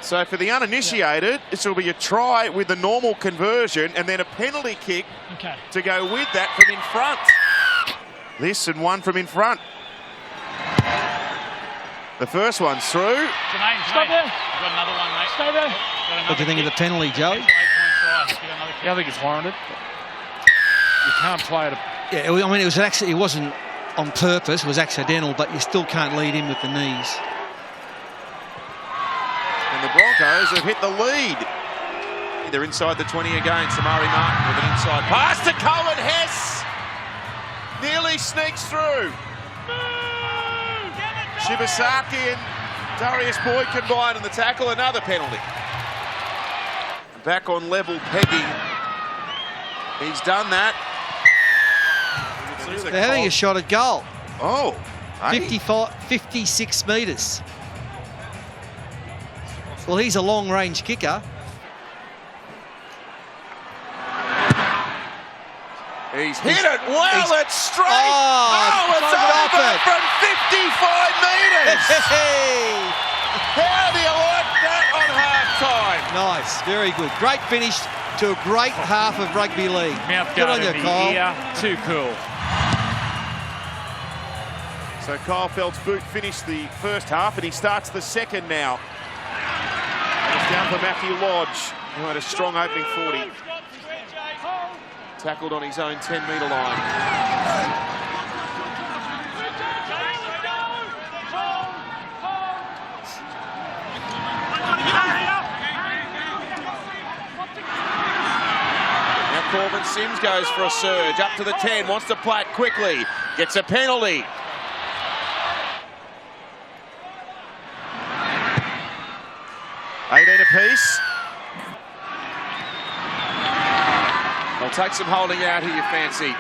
So for the uninitiated, this will be a try with the normal conversion and then a penalty kick to go with that from in front. This and one from in front. The first one's through. Jermaine, stop there. You've got another one, mate. Stay there. What do you think of the penalty, Joe? Yeah, I think it's warranted. You can't play it. Yeah, I mean, it wasn't on purpose, it was accidental, but you still can't lead in with the knees. And the Broncos have hit the lead. They're inside the 20 again. Tamari Martin with an inside pass to Cohen Hess. Nearly sneaks through. Shibasaki and Darius Boyd combined on the tackle. Another penalty. Back on level pegging. He's done that. They're having a shot at goal. Oh. 56 metres. Well, he's a long-range kicker. He's hit it well, it's straight. Oh, it's over from 55 metres. How do you like that on half-time? Nice, very good. Great finish to a great half of rugby league. Mouth Good on guard you, in the Kyle. ear. Too cool. So Kyle Feld's boot finished the first half and he starts the second now. It's down for Matthew Lodge, who had a strong opening 40. Tackled on his own 10-metre line. Now Corbin Sims goes for a surge, up to the 10, wants to play it quickly, gets a penalty. $18 apiece. They'll take some holding out here, you fancy.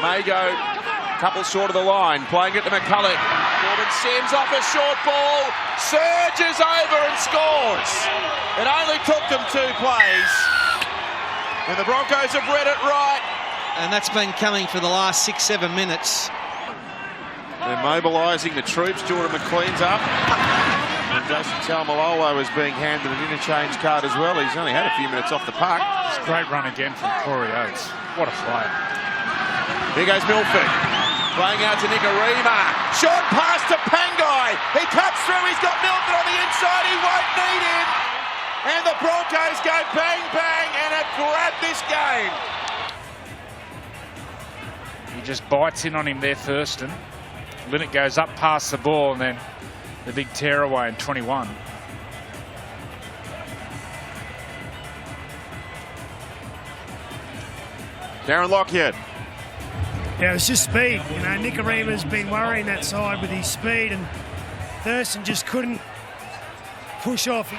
May go a couple short of the line, playing it to McCulloch. Corbin Sims off a short ball, surges over and scores. It only took them 2 plays. And the Broncos have read it right. And that's been coming for the last 6-7 minutes. They're mobilising the troops. Jordan McLean's up. And Jason Taumalolo is being handed an interchange card as well. He's only had a few minutes off the park. It's a great run again from Corey Oates. What a player. Here goes Milford. Playing out to Nicarima. Short pass to Pangai. He cuts through. He's got Milford on the inside. He won't need him. And the Broncos go bang, bang, and have grabbed this game. He just bites in on him there, Thurston. Linnett goes up past the ball and then the big tearaway in 21. Darren Lockyer. Yeah, it's just speed. You know, Nicarima's been worrying that side with his speed, and Thurston just couldn't push off.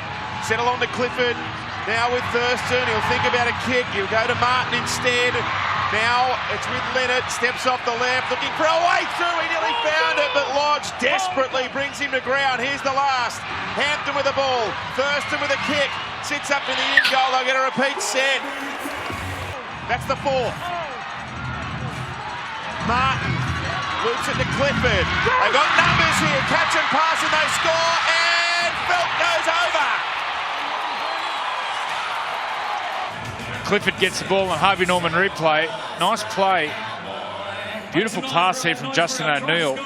Settle on to Clifford. Now with Thurston, he'll think about a kick. He'll go to Martin instead. Now it's with Leonard, steps off the left, looking for a way through. He nearly found it, but Lodge desperately brings him to ground. Here's the last. Hampton with the ball. Thurston with a kick. Sits up in the in goal. They'll get a repeat set. That's the 4th. Martin loops it to Clifford. They've got numbers here. Catch and pass and they score. And Felt goes over. Clifford gets the ball on Harvey Norman replay. Nice play. Beautiful pass here from Justin O'Neill.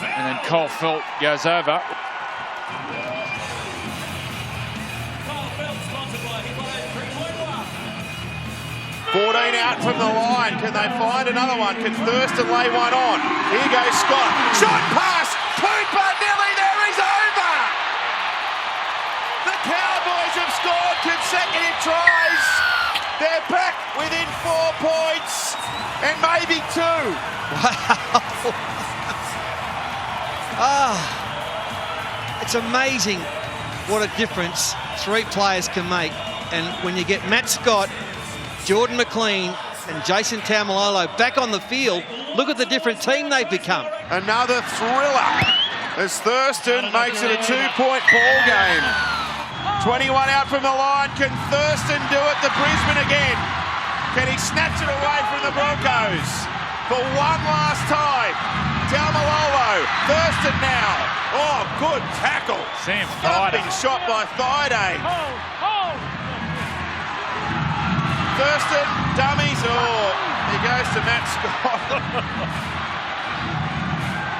And then Cole Felt goes over. 14 out from the line. Can they find another one? Can Thurston lay one on? Here goes Scott. Shot pass. Cooper Nelly. There he's over. The Cowboys have scored consecutive tries. They're back within 4 points and maybe 2. Wow. It's amazing what a difference 3 players can make. And when you get Matt Scott, Jordan McLean and Jason Taumalolo back on the field, look at the different team they've become. Another thriller as Thurston makes it a 2-point ball game. 21 out from the line. Can Thurston do it to Brisbane again? Can he snatch it away from the Broncos for one last time? Taumalolo, Thurston now. Oh, good tackle. Sam Thumping shot by Thaiday. Thurston, dummies. Oh, he goes to Matt Scott.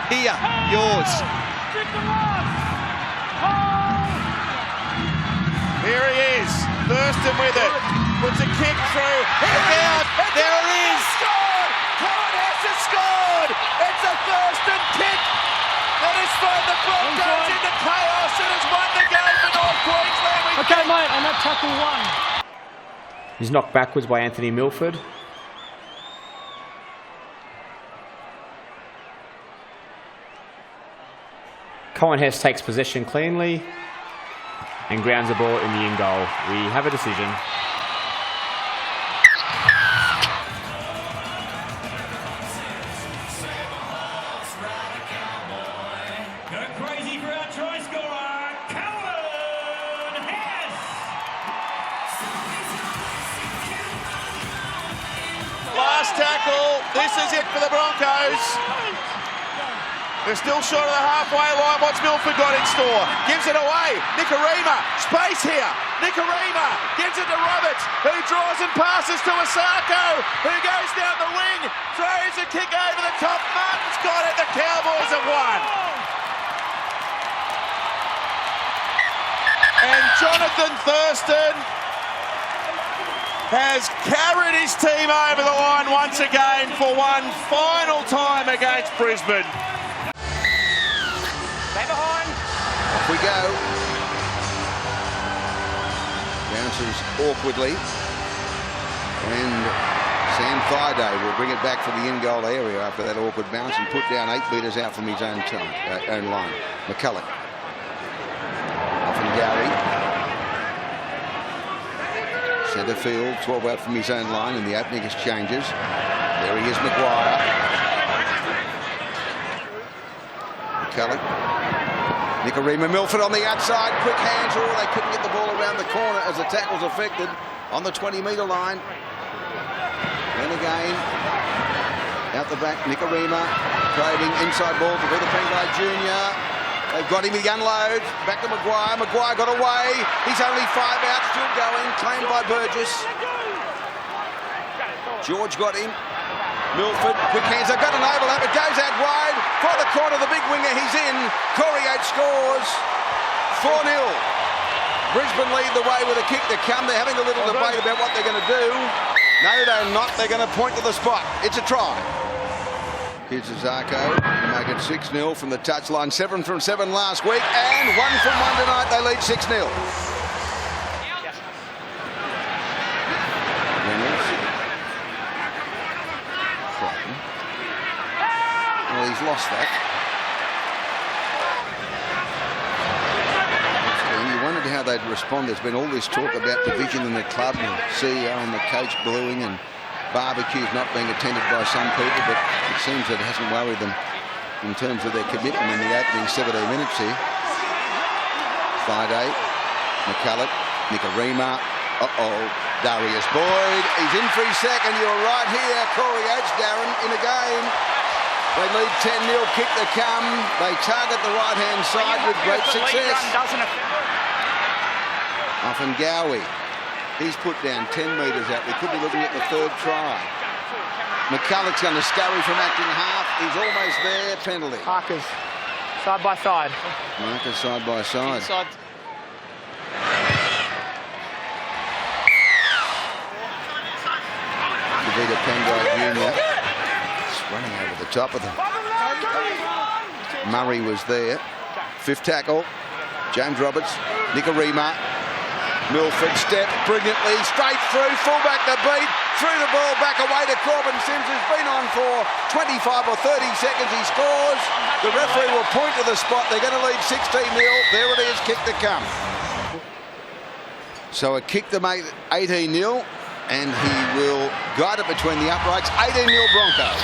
Here, yours. Here he is. Thurston with it. Puts a kick through. Look out. There it is. Scored. Cohen has scored. It's a Thurston kick that has thrown the Broncos into chaos and has won the game for North Queensland. Okay, mate, on that tackle 1. He's knocked backwards by Anthony Milford. Cohen Hess takes possession cleanly and grounds the ball in the in goal. We have a decision. This is it for the Broncos. They're still short of the halfway line. What's Milford got in store? Gives it away. Nicarima, space here. Nicarima gives it to Roberts, who draws and passes to Isako, who goes down the wing, throws a kick over the top. Martin's got it. The Cowboys have won. And Jonathan Thurston has carried his team over the line once again for one final time against Brisbane. Stay behind. Off we go. Bounces awkwardly. And Sam Thaiday will bring it back for the in-goal area after that awkward bounce and put down 8 metres out from his own line. McCulloch. Off and Gowrie. Centre field, 12 out from his own line in the opening exchanges. There he is, Maguire. McCulloch. Nicarima, Milford on the outside, quick hands, or they couldn't get the ball around the corner as the tackle's affected on the 20-metre line. Then again, out the back, Nicarima, trading inside ball to Weather Pengai Jr. They've got him, he unloads, back to Maguire, Maguire got away, he's only 5 out, still going, claimed by Burgess. George got him. Milford, quick hands, they've got an overlap, it goes out wide, for the corner, the big winger, he's in. Corey Oates scores, 4-0. Brisbane lead the way with a kick to come. They're having a little debate about what they're going to do. No, they're not, they're going to point to the spot. It's a try. Here's Isako, make it 6-0 from the touchline, 7 from 7 last week, and 1 from 1 tonight, they lead 6-0. Well, he's lost that. You wondered how they'd respond. There's been all this talk about division in the club and the CEO and the coach bluing and barbecues not being attended by some people, but it seems that it hasn't worried them in terms of their commitment in the opening 17 minutes here. Friday, McCulloch, Nicarima, Darius Boyd, he's in for his second, you're right here, Corey Oates, Darren, in a game. They lead 10-0, kick to come. They target the right-hand side with great success. Off and Gowie. He's put down 10 metres out. We could be looking at the third try. McCulloch's going to scurry from acting half. He's almost there. Penalty. Markers side by side. Markers side by side. Inside. Davida Pengai Jr. running over the top of them. Murray was there. Fifth tackle. James Roberts. Nicarima. Milford step brilliantly. Straight through. Fullback to beat. Threw the ball back away to Corbin Sims, who's been on for 25 or 30 seconds. He scores. The referee will point to the spot. They're going to lead 16-0. There it is. Kick to come. So a kick to make 18-0. And he will guide it between the uprights. 18-0 Broncos.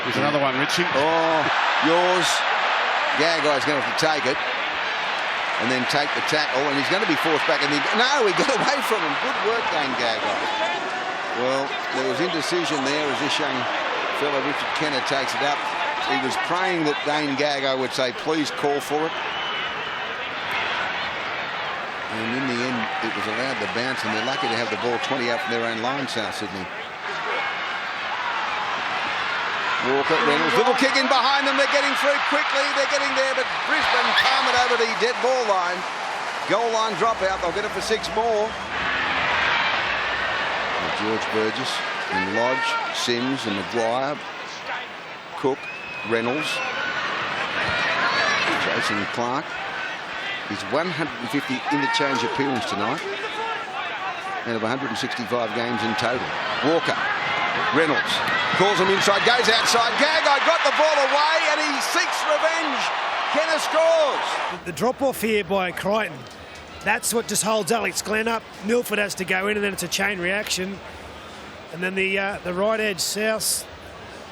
Here's another one, Richie. Oh, yours. Gagai's going to have to take it and then take the tackle, and he's going to be forced back. And no, he got away from him. Good work, Dane Gagai. Well, there was indecision there as this young fellow Richard Kenner takes it up. He was praying that Dane Gagai would say, please call for it. And in the end, it was allowed to bounce, and they're lucky to have the ball 20 out from their own line, South Sydney. Walker, Reynolds, little kick in behind them. They're getting through quickly. They're getting there, but Brisbane palm it over the dead ball line. Goal line dropout. They'll get it for 6 more. And George Burgess and Lodge, Sims and Maguire, Cook, Reynolds, Jason Clark. His 150 interchange appearance tonight out of 165 games in total. Walker, Reynolds calls him inside, goes outside. Gagai got the ball away and he seeks revenge. Kenner scores. The drop-off here by Crichton, that's what just holds Alex Glenn up. Milford has to go in and then it's a chain reaction. And then the right edge, South,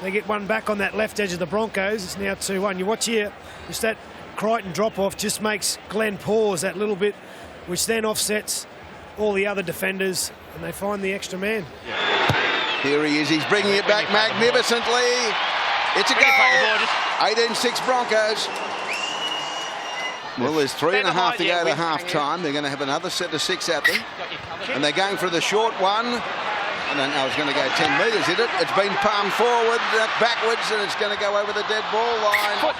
they get one back on that left edge of the Broncos. It's now 2-1. You watch here, just that Crichton drop-off just makes Glenn pause that little bit, which then offsets all the other defenders, and they find the extra man. Here he is. He's bringing it back magnificently. It's a goal. 18-6 Broncos. Well, there's 3.5 to go to half-time. They're going to have another set of 6 at them. And they're going for the short one. I don't know, it's going to go 10 metres, is it? It's been palmed forward, backwards, and it's going to go over the dead ball line.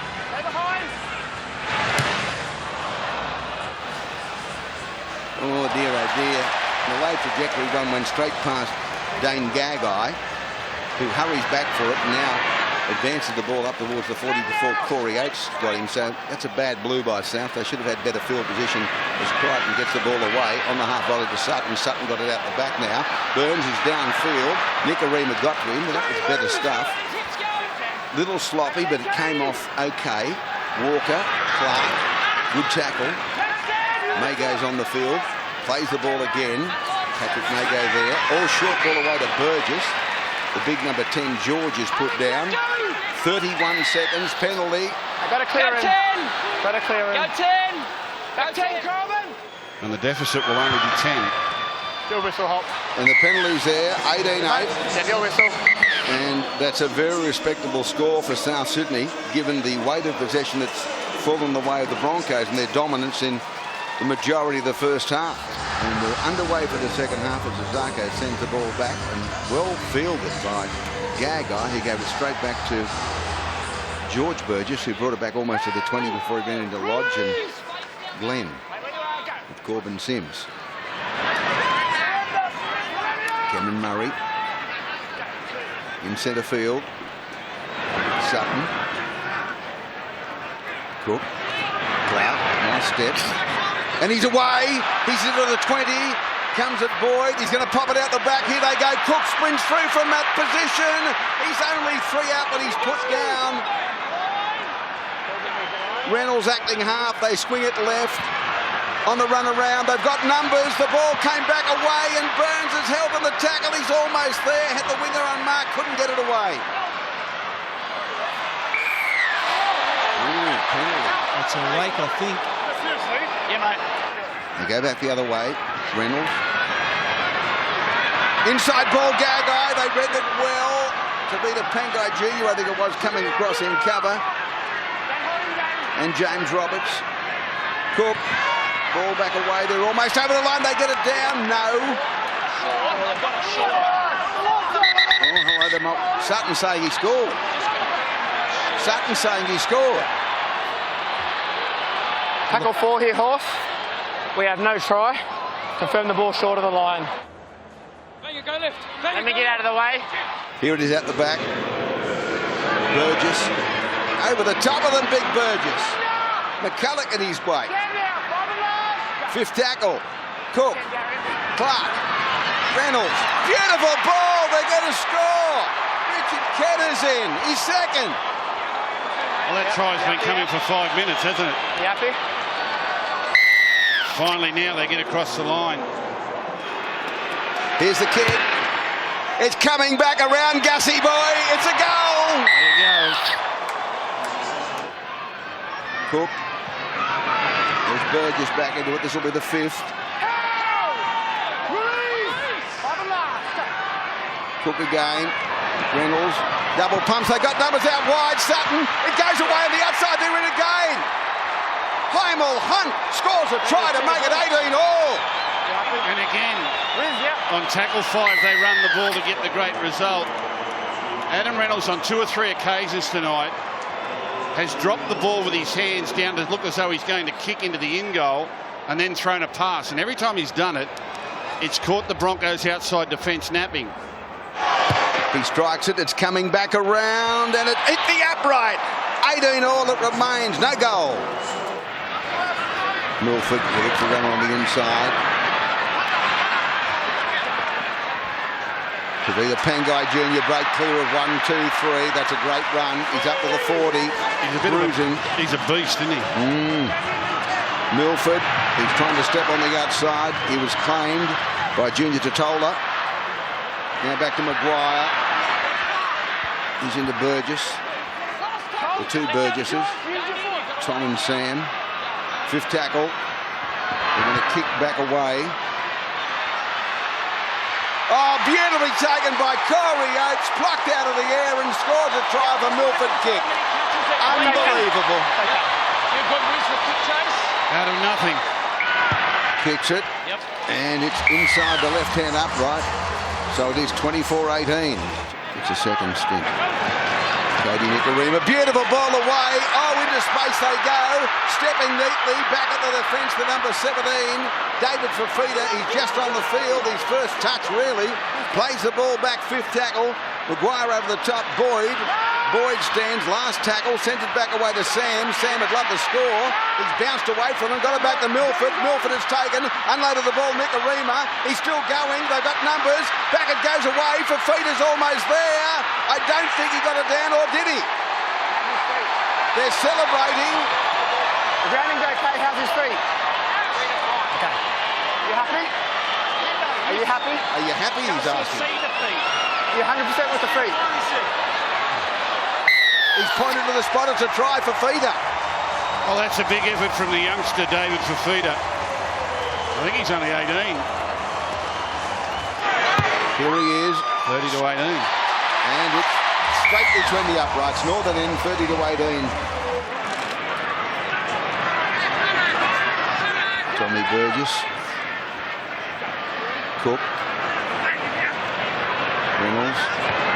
Oh dear, oh dear. The way trajectory one went straight past Dane Gagai, who hurries back for it and now advances the ball up towards the 40 before Corey Oats got him. So that's a bad blue by South. They should have had better field position as Crichton gets the ball away on the half volley to Sutton. Sutton got it out the back now. Burns is downfield. Nicarima got to him, but that was better stuff. Little sloppy, but it came off okay. Walker, Clark, good tackle. Mago's on the field, plays the ball again. Patrick Mago there. All short ball away to Burgess. The big number 10, George, is put down. 31 seconds, penalty. I got to clear him. Got to clear him. Go 10. Go 10, Corbin. And the deficit will only be 10. Still whistle, Hop. And the penalty's there, 18-8. Still whistle. And that's a very respectable score for South Sydney, given the weight of possession that's fallen the way of the Broncos and their dominance in the majority of the first half. And we're underway for the second half as Isako sends the ball back and well fielded by Gagai. He gave it straight back to George Burgess, who brought it back almost to the 20 before he went into Lodge and Glenn with Corbin Sims. Cameron Murray in centre field. Sutton. Cook. Clout. Nice steps. And he's away. He's into the 20. Comes at Boyd. He's going to pop it out the back. Here they go. Cook sprints through from that position. He's only 3 out, but he's put down. Reynolds acting half. They swing it left. On the run around. They've got numbers. The ball came back away, and Burns has held on the tackle. He's almost there. Had the winger unmarked. Couldn't get it away. Penalty. It's a rake, I think. Yeah, mate. They go back the other way. Reynolds. Inside ball, Gagai. They read it well. To be the Pangai Jr., I think it was, coming across in cover. And James Roberts. Cook. Ball back away. They're almost over the line. They get it down. No. Oh, Sutton saying he scored. Sutton saying he scored. Tackle 4 here, Horse. We have no try. Confirm the ball short of the line. Go left. Let me get out of the way. Here it is at the back. Burgess. Over the top of them, big Burgess. McCulloch at his way. 5th tackle. Cook. Clark. Reynolds. Beautiful ball. They're going to score. Richard Kenner's in. He's second. Well, that try's been coming for 5 minutes, hasn't it? You happy? Finally, now they get across the line. Here's the kick. It's coming back around, Gussie boy. It's a goal. There he goes. Cook. There's Burgess back into it. This will be the 5th. Cook again. Reynolds. Double pumps. They got numbers out wide. Sutton. It goes away on the outside. They're in again. Heimel Hunt scores a try to make it 18-all. And again, on tackle 5, they run the ball to get the great result. Adam Reynolds on 2 or 3 occasions tonight has dropped the ball with his hands down to look as though he's going to kick into the in goal and then thrown a pass. And every time he's done it, it's caught the Broncos outside defence napping. He strikes it. It's coming back around and it hit the upright. 18-all it remains. No goal. Milford gets a run on the inside. To be the Pangai Jr. break clear of 1, 2, 3. That's a great run. He's up to the 40. He's a bit he's a beast, isn't he? Milford, he's trying to step on the outside. He was claimed by Junior Totola. Now back to Maguire. He's into Burgess. The 2 Burgesses. Tom and Sam. 5th tackle. They're going to kick back away. Oh, beautifully taken by Corey Oats, plucked out of the air and scores a try for Milford kick. Unbelievable. Out of nothing. Kicks it, and it's inside the left-hand upright, so it is 24-18. It's a second stint. Cody Nicarima, beautiful ball away. Oh, into space they go. Stepping neatly back at the defence to number 17. David Fafita, he's just on the field. His first touch, really. Plays the ball back, fifth tackle. Maguire over the top, Boyd. Boyd stands, last tackle, sends it back away to Sam. Sam would love to score. He's bounced away from him, got it back to Milford. Milford has taken, unloaded the ball, Nicarima. He's still going, they've got numbers. Back it goes away, Fafita's almost there. I don't think he got it down, or did he? They're celebrating. The grounding's okay, how's his feet? Okay. You happy? Are you happy? Are you happy, he's asking. Are you 100% with the feet? He's pointed to the spot, it's a try for Fafita. Well, that's a big effort from the youngster, David Fafita. I think he's only 18. Here he is. 30 to 18. And it's straight between the uprights. Northern end, 30 to 18. Tommy Burgess. Cook. Reynolds.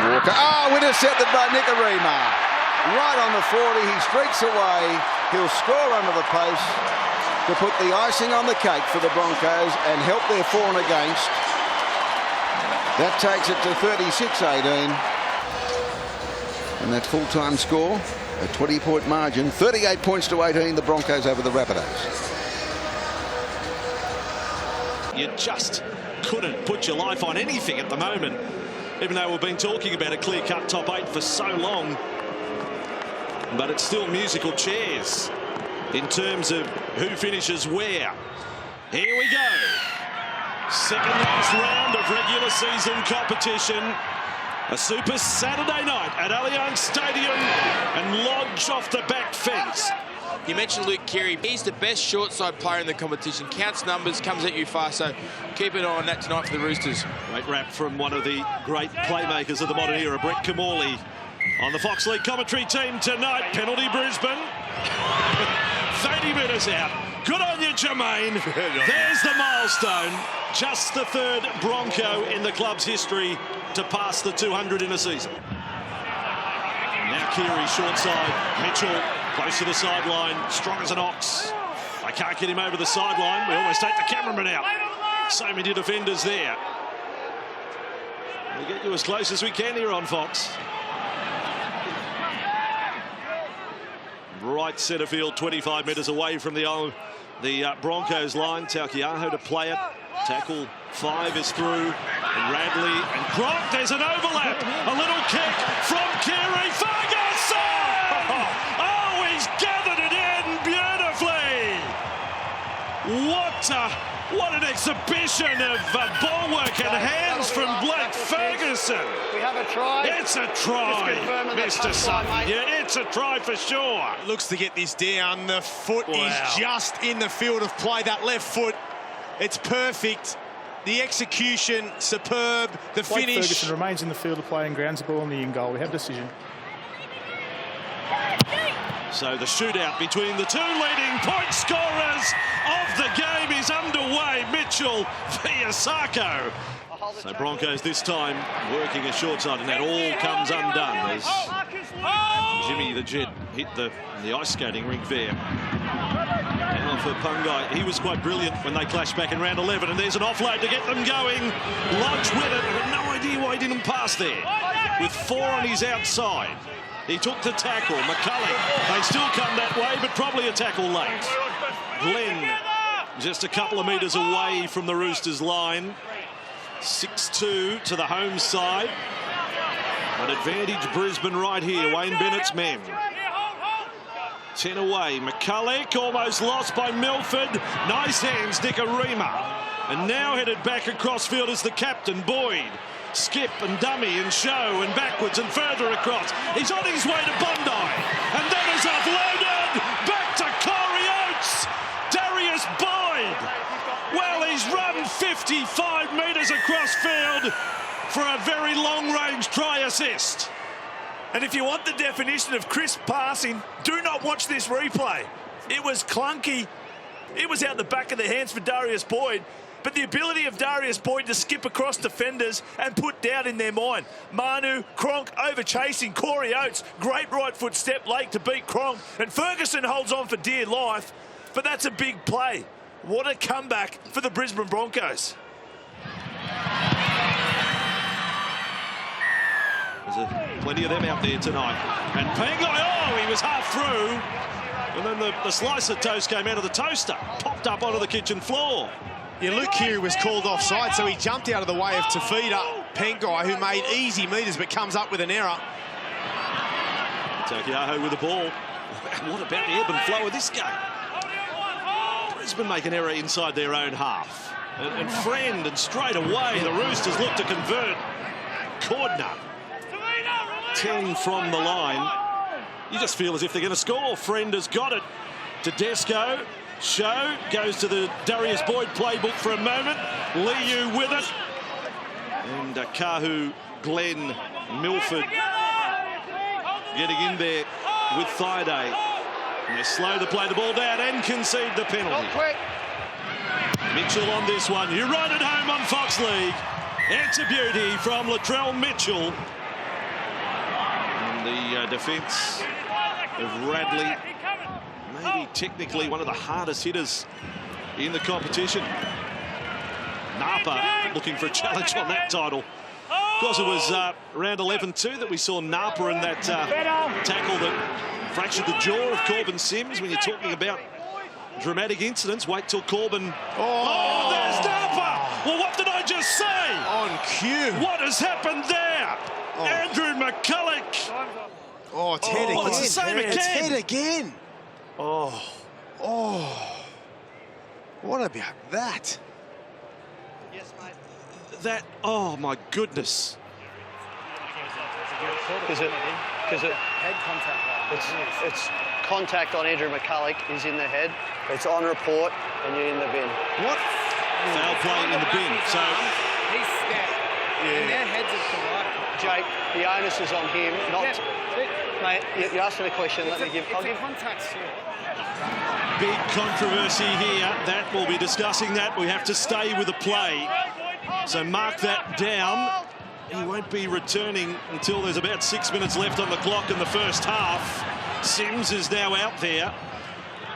Walker. Oh, intercepted by Nicarima. Right on the 40, he streaks away. He'll score under the post to put the icing on the cake for the Broncos and help their for and against. That takes it to 36-18. And that full-time score, a 20-point margin, 38 points to 18, the Broncos over the Rabbitohs. You just couldn't put your life on anything at the moment, even though we've been talking about a clear-cut top 8 for so long. But it's still musical chairs in terms of who finishes where. Here we go. Second last round of regular season competition. A super Saturday night at Allianz Stadium, and Lodge off the back fence. You mentioned Luke Keary. He's the best short side player in the competition. Counts numbers, comes at you fast, so keep an eye on that tonight for the Roosters. Great rap from one of the great playmakers of the modern era, Brett Kamali. On the Fox League commentary team tonight, penalty Brisbane. 30 metres out. Good on you, Jermaine. There's the milestone. Just the third Bronco in the club's history to pass the 200 in a season. Now Keary short side. Mitchell close to the sideline. Strong as an ox. They can't get him over the sideline. We almost take the cameraman out. So many defenders there. We'll get you as close as we can here on Fox. Right centre field, 25 metres away from the Broncos line. Taukiaho to play it. Tackle 5 is through. And Radley and Gronk. There's an overlap. A little kick from Keary. Ferguson! Oh, he's gathered it in beautifully. What an exhibition of ball work and hands from Blake Ferguson. We have a try. It's a try, Mr. Sutton. Yeah, it's a try for sure. Looks to get this down. The foot is just in the field of play. That left foot, it's perfect. The execution, superb. The Blake finish. Ferguson remains in the field of play and grounds the ball in the in goal. We have decision. So the shootout between the two leading point scorers of the game is underway. Mitchell via Isako. So Broncos this time working a short side, and that all comes undone as Jimmy the Jet hit the ice skating rink there. Now for Pungai, he was quite brilliant when they clashed back in round 11, and there's an offload to get them going. Lodge with it, I have no idea why he didn't pass there. With 4 on his outside. He took the tackle. McCullough, they still come that way, but probably a tackle late. Glenn, just a couple of metres away from the Roosters line. 6-2 to the home side. An advantage Brisbane right here. Wayne Bennett's men. 10 away. McCullough almost lost by Milford. Nice hands, Nicarima. And now headed back across field is the captain, Boyd. Skip and dummy and show and backwards and further across. He's on his way to Bondi. And that is offloaded. Back to Corey Oats. Darius Boyd. Well, he's run 55 metres across field for a very long-range try assist. And if you want the definition of crisp passing, do not watch this replay. It was clunky. It was out the back of the hands for Darius Boyd. But the ability of Darius Boyd to skip across defenders and put doubt in their mind. Manu, Cronk over chasing Corey Oates. Great right foot step late to beat Cronk. And Ferguson holds on for dear life. But that's a big play. What a comeback for the Brisbane Broncos. There's plenty of them out there tonight. And Pangai, he was half through. And then the slice of toast came out of the toaster. Popped up onto the kitchen floor. Yeah, Luke Keary was called offside, so he jumped out of the way of Tafida Pangai, who made easy metres but comes up with an error. Kahu with the ball. What about the ebb and flow of this game? Brisbane make an error inside their own half. And Friend, and straight away the Roosters look to convert. Cordner. 10 from the line. You just feel as if they're going to score. Friend has got it to Desco. Show goes to the Darius Boyd playbook for a moment. Liu with it. And Kahu, Glenn, Milford getting in there with Thaiday. And they're slow to play the ball down and concede the penalty. Mitchell on this one. You ride it home on Fox League. It's a beauty from Latrell Mitchell. And the defence of Radley. Maybe technically one of the hardest hitters in the competition. Napa looking for a challenge on that title. Of course, it was round 11-2 that we saw Napa in that tackle that fractured the jaw of Corbin Sims. When you're talking about dramatic incidents, wait till Corbin... Oh, there's Napa! Well, what did I just say? On cue. What has happened there? Oh. Andrew McCulloch. Oh, it's head again. It's the same again. It's head again. Oh. What about that? Yes, mate. That, oh my goodness. Because it head contact. It's contact on Andrew McCulloch. He's in the head. It's on report, and you're in the bin. What? Foul play in the bin. So he's stepped, and their heads are collided. Jake, the onus is on him, not. Mate, you're asking a question. Let me give. I'll give contact. Big controversy here. That we'll be discussing that. We have to stay with the play. So mark that down. He won't be returning until there's about 6 minutes left on the clock in the first half. Sims is now out there.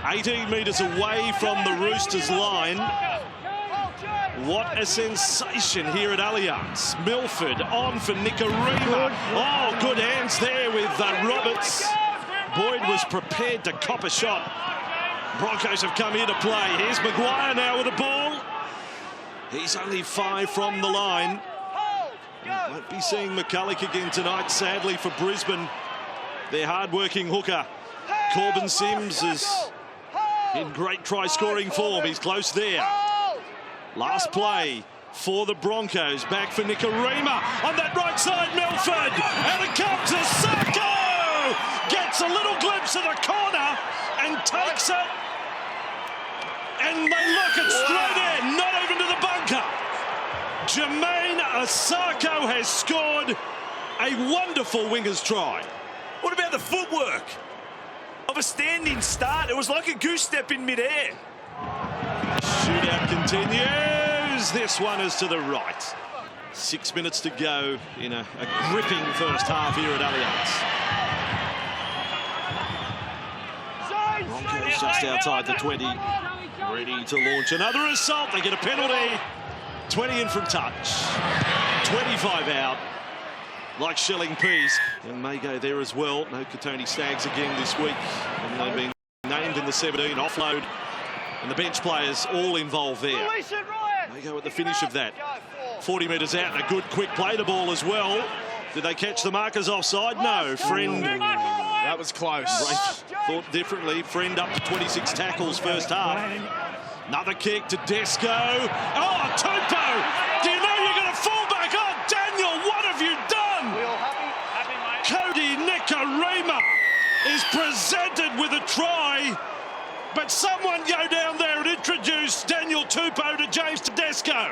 18 metres away from the Roosters line. What a sensation here at Allianz. Milford on for Nicarima. Oh, good hands there with Roberts. Boyd was prepared to cop a shot. Broncos have come here to play. Here's Maguire now with the ball. He's only 5 from the line. Won't be seeing McCulloch again tonight, sadly, for Brisbane. Their hard-working hooker. Corbin Sims is in great try-scoring form. He's close there. Last play for the Broncos. Back for Nicarima. On that right side, Milford. And it comes to Isako! Gets a little glimpse of the corner and takes it. And they look it straight in, not even to the bunker. Jermaine Isako has scored a wonderful winger's try. What about the footwork of a standing start? It was like a goose step in midair. Shootout continues. This one is to the right. 6 minutes to go in a gripping first half here at Allianz. Broncos just outside the 20. Ready to launch another assault. They get a penalty. 20 in from touch. 25 out. Like shelling peas. And may go there as well. No Katoni Staggs again this week. And they've been named in the 17 offload. And the bench players all involved there. They go at the finish of that. 40 metres out and a good quick play the ball as well. Did they catch the markers offside? No. Friend. That was close. Thought differently. Friend up to 26 tackles first half. Another kick to Desco. Oh, Tupou! Do you know you're going to fall back? Oh, Daniel, what have you done? We all happy? Happy, mate. Cody Nicarima is presented with a try. But someone go down there and introduce Daniel Tupou to James Tedesco. Tedesco.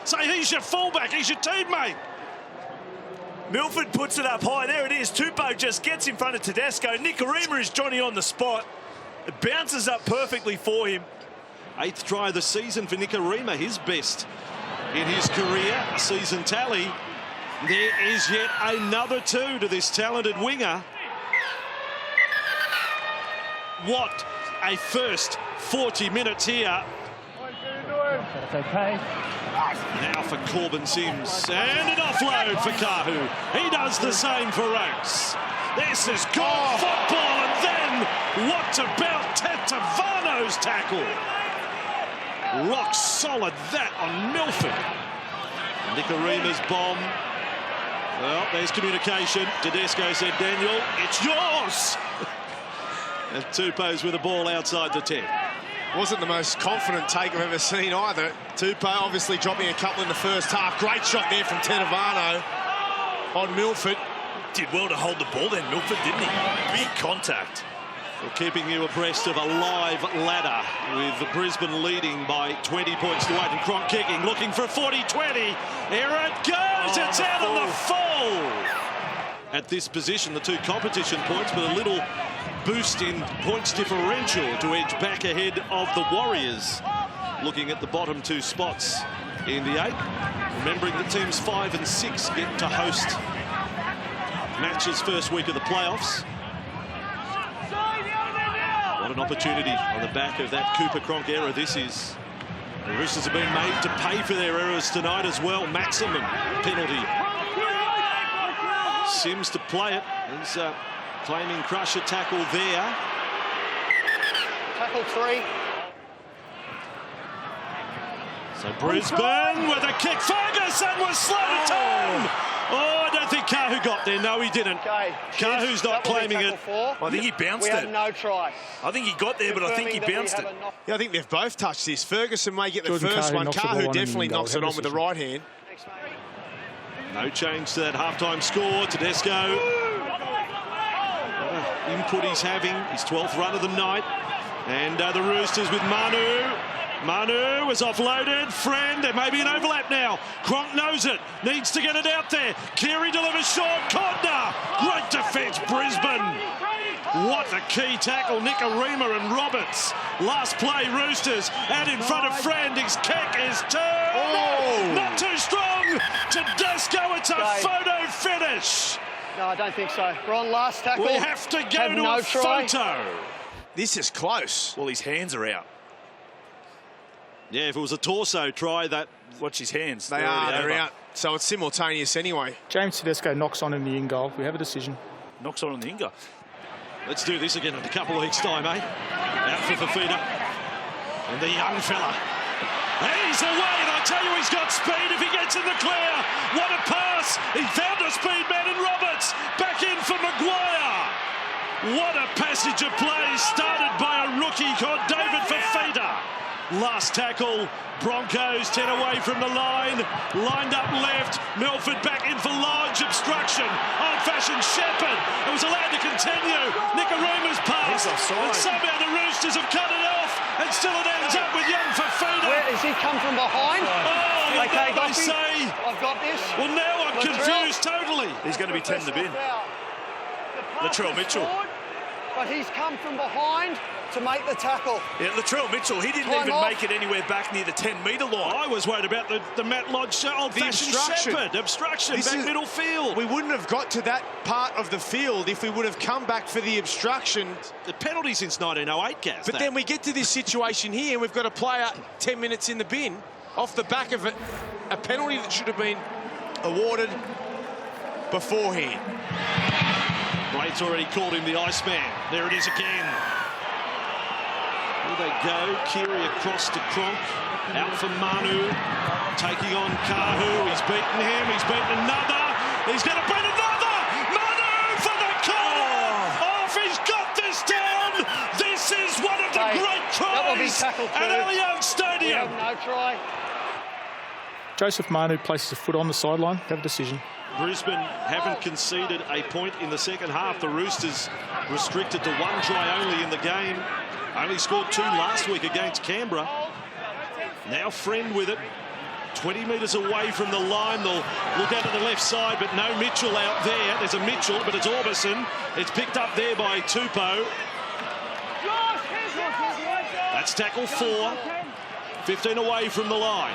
Say he's your fullback, he's your teammate. Milford puts it up high. There it is. Tupou just gets in front of Tedesco. Nicarima is Johnny on the spot. It bounces up perfectly for him. 8th try of the season for Nicarima, his best in his career season tally. There is yet another 2 to this talented winger. What a first 40 minutes here. That's okay. Now for Corbin Sims, and an offload for Kahu. He does the same for Oats. This is good football, and then what about Tetavano's tackle? Rock solid that on Milford. Nicarima's bomb. Well, there's communication. Tedesco said, Daniel, it's yours. And Tupou's with the ball outside the 10. Wasn't the most confident take I've ever seen either. Tupou obviously dropping a couple in the first half. Great shot there from Tetavano on Milford. Did well to hold the ball then, Milford, didn't he? Big contact. We're keeping you abreast of a live ladder with Brisbane leading by 20 points to 8, and Cronk kicking, looking for 40-20. Here it goes, it's out on the full. At this position, the 2 competition points, but a little boost in points differential to edge back ahead of the Warriors. Looking at the bottom 2 spots in the 8. Remembering that teams 5 and 6 get to host matches first week of the playoffs. What an opportunity on the back of that Cooper Cronk error this is. The Roosters have been made to pay for their errors tonight as well. Maximum penalty. Sims to play it. He's claiming crusher tackle there. Tackle 3. So Brisbane with a kick. Ferguson was slowed down. Oh, I don't think Kahu got there. No, he didn't. Kahu's not claiming it. I think he bounced it. We had no try. I think he got there, but I think he bounced it. Yeah, I think they've both touched this. Ferguson may get the first one. Kahu definitely knocks it on with the right hand. No change to that halftime score. Tedesco. Input he's having. His 12th run of the night. And the Roosters with Manu. Manu was offloaded. Friend, there may be an overlap now. Cronk knows it. Needs to get it out there. Keary delivers short. Codner. Great defence, Brisbane. What a key tackle. Nicarima and Roberts. Last play, Roosters. Out in front of Friend. His kick is turned. Oh. Not too strong. Tedesco, it's a photo finish. No, I don't think so. We're on last tackle. We have to go to a photo. This is close. Well, his hands are out. Yeah, if it was a torso try, that... Watch his hands. They're out. So it's simultaneous anyway. James Tedesco knocks on in the in goal. We have a decision. Knocks on the in goal. Let's do this again in a couple of weeks' time, eh? Out for Fafita. And the young fella. He's away, and I tell you, he's got speed if he gets in the clear. What a pass. He found a speed man in Roberts. Back in for Maguire. What a passage of play started by a rookie called David Fafita. Last tackle, Broncos 10 away from the line, lined up left, Milford back in for Lodge, obstruction, old-fashioned Shepherd, it was allowed to continue, Nicarima's pass, and somehow the Roosters have cut it off, and still it ends up with young Fafita. Where does he come from behind? Oh, okay, they say. I've got this. Well, now I'm confused totally. He's going to be 10 in the bin. Latrell Mitchell. But he's come from behind to make the tackle. Yeah, Latrell Mitchell, he didn't even make it anywhere back near the 10-metre line. I was worried about the Matt Lodge old-fashioned Shepherd. Obstruction, back middle field. We wouldn't have got to that part of the field if we would have come back for the obstruction. The penalty since 1908, Gav. But then we get to this situation here, and we've got a player 10 minutes in the bin off the back of a penalty that should have been awarded beforehand. Blade's already called him the Iceman. There it is again. Here they go. Keary across to Cronk. Out for Manu. Taking on Kahu. He's beaten him. He's beaten another. He's going to beat another. Manu for the corner. Off. He's got this down. This is one of the great tries at Allianz Stadium. We have no try. Joseph Manu places a foot on the sideline. Have a decision. Brisbane haven't conceded a point in the second half. The Roosters restricted to 1 try only in the game. Only scored 2 last week against Canberra. Now Friend with it. 20 metres away from the line. They'll look out to the left side, but no Mitchell out there. There's a Mitchell, but it's Orbison. It's picked up there by Tupou. That's tackle 4. 15 away from the line.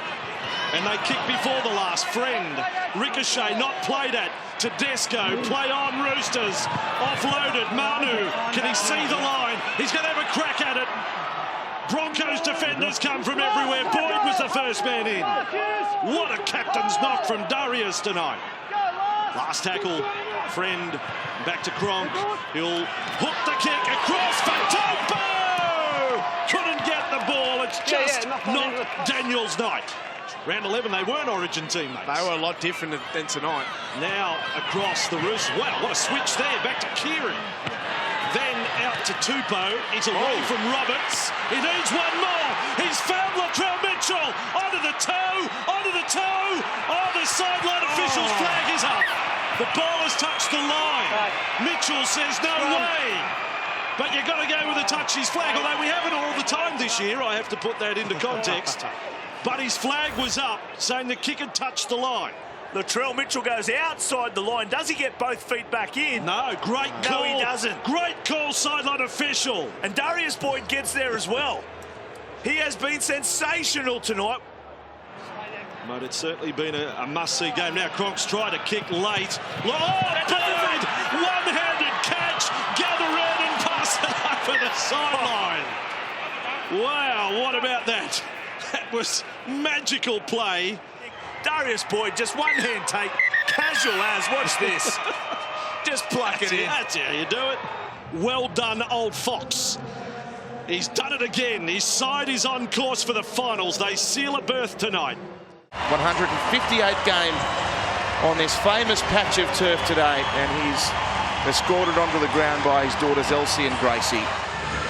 And they kick before the last. Friend. Ricochet not played at. Tedesco. Play on Roosters. Offloaded. Manu. Can he see the line? He's going to have a crack at it. Broncos defenders come from everywhere. Boyd was the first man in. What a captain's knock from Darius tonight. Last tackle. Friend. Back to Cronk. He'll hook the kick across for Tupou. Couldn't get the ball. It's just not Daniel's night. Round 11, they weren't Origin teammates. They were a lot different than tonight. Now across the Roosters. Wow, what a switch there. Back to Kieran. Then out to Tupou. It's away from Roberts. He needs one more. He's found Latrell Mitchell. Onto the toe. Onto the toe. Oh, the sideline official's flag is up. The ball has touched the line. Mitchell says no way. But you've got to go with the touch his flag, although we haven't all the time this year. I have to put that into context. But his flag was up, saying the kick had touched the line. Latrell Mitchell goes outside the line. Does he get both feet back in? No, great call. No, he doesn't. Great call, sideline official. And Darius Boyd gets there as well. He has been sensational tonight. But it's certainly been a must-see game. Now Cronk's tried to kick late. Oh, Boyd! One-handed catch. Gather in and pass it over the sideline. Wow, what about that? That was magical play. Darius Boyd, just one-hand take. Casual as, watch this. Just pluck it in. That's how you do it. Well done, old Fox. He's done it again. His side is on course for the finals. They seal a berth tonight. 158 game on this famous patch of turf today, and he's escorted onto the ground by his daughters Elsie and Gracie.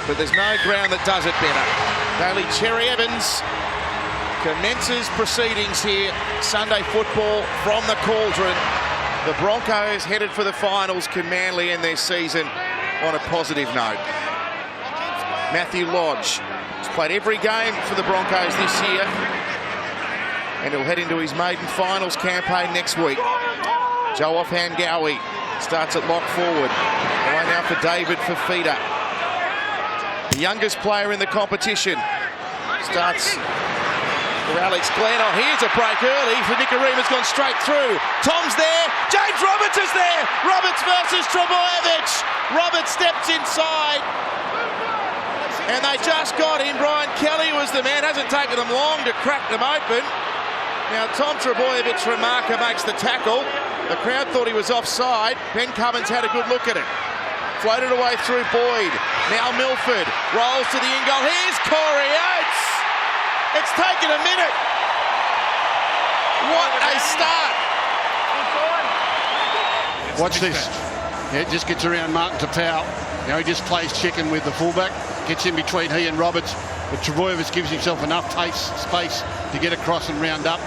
But there's no ground that does it better. Daly Cherry Evans commences proceedings here. Sunday football from the Cauldron. The Broncos headed for the finals. Can Manly end their season on a positive note? Matthew Lodge has played every game for the Broncos this year, and he'll head into his maiden finals campaign next week. Joe Offhand-Gowie starts at lock forward. Away now for David Fifita. The youngest player in the competition starts for Alex Glenn. Oh, here's a break early for Nikorima's gone straight through. Tom's there. James Roberts is there. Roberts versus Trebojevic. Roberts steps inside. And they just got him. Brian Kelly was the man. Hasn't taken them long to crack them open. Now Tom Trebojevic-Remarka makes the tackle. The crowd thought he was offside. Ben Cummins had a good look at it. Floated away through Boyd. Now Milford rolls to the in goal. Here's Corey Oats. It's taken a minute. What a start. Watch this. Yeah, it just gets around Martin Tapau. You know, he just plays chicken with the fullback. Gets in between he and Roberts. But Trebojevic gives himself enough space to get across and round up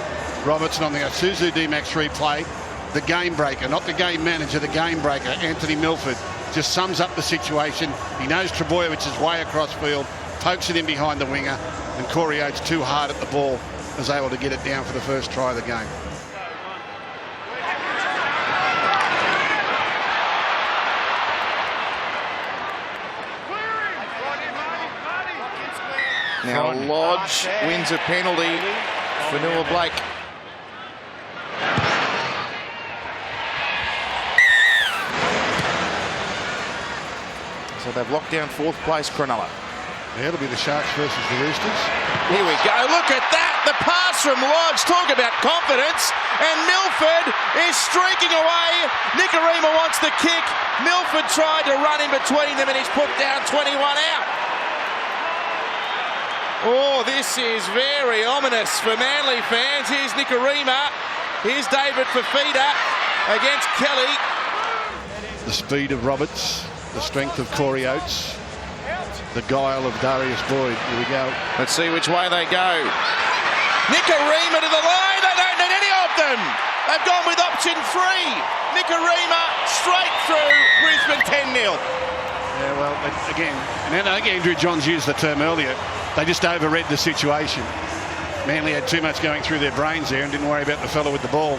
Robertson on the Suzu D-Max replay. The game breaker, not the game manager, the game breaker, Anthony Milford, just sums up the situation. He knows Trebojevic is way across field, pokes it in behind the winger, and Corey Oates, too hard at the ball, was able to get it down for the first try of the game. Now Lodge wins a penalty for Noah Blake. So they've locked down fourth place, Cronulla. Yeah, it'll be the Sharks versus the Roosters. Here we go. Look at that. The pass from Lodge. Talk about confidence. And Milford is streaking away. Nikorima wants the kick. Milford tried to run in between them and he's put down 21 out. Oh, this is very ominous for Manly fans. Here's Nikorima. Here's David Fifita against Kelly. The speed of Roberts, the strength of Corey Oates, the guile of Darius Boyd. Here we go. Let's see which way they go. Nikorima to the line. They don't need any of them. They've gone with option 3. Nikorima straight through. Brisbane 10-0. Yeah, well, again, and I think Andrew Johns used the term earlier, they just overread the situation. Manly had too much going through their brains there and didn't worry about the fella with the ball.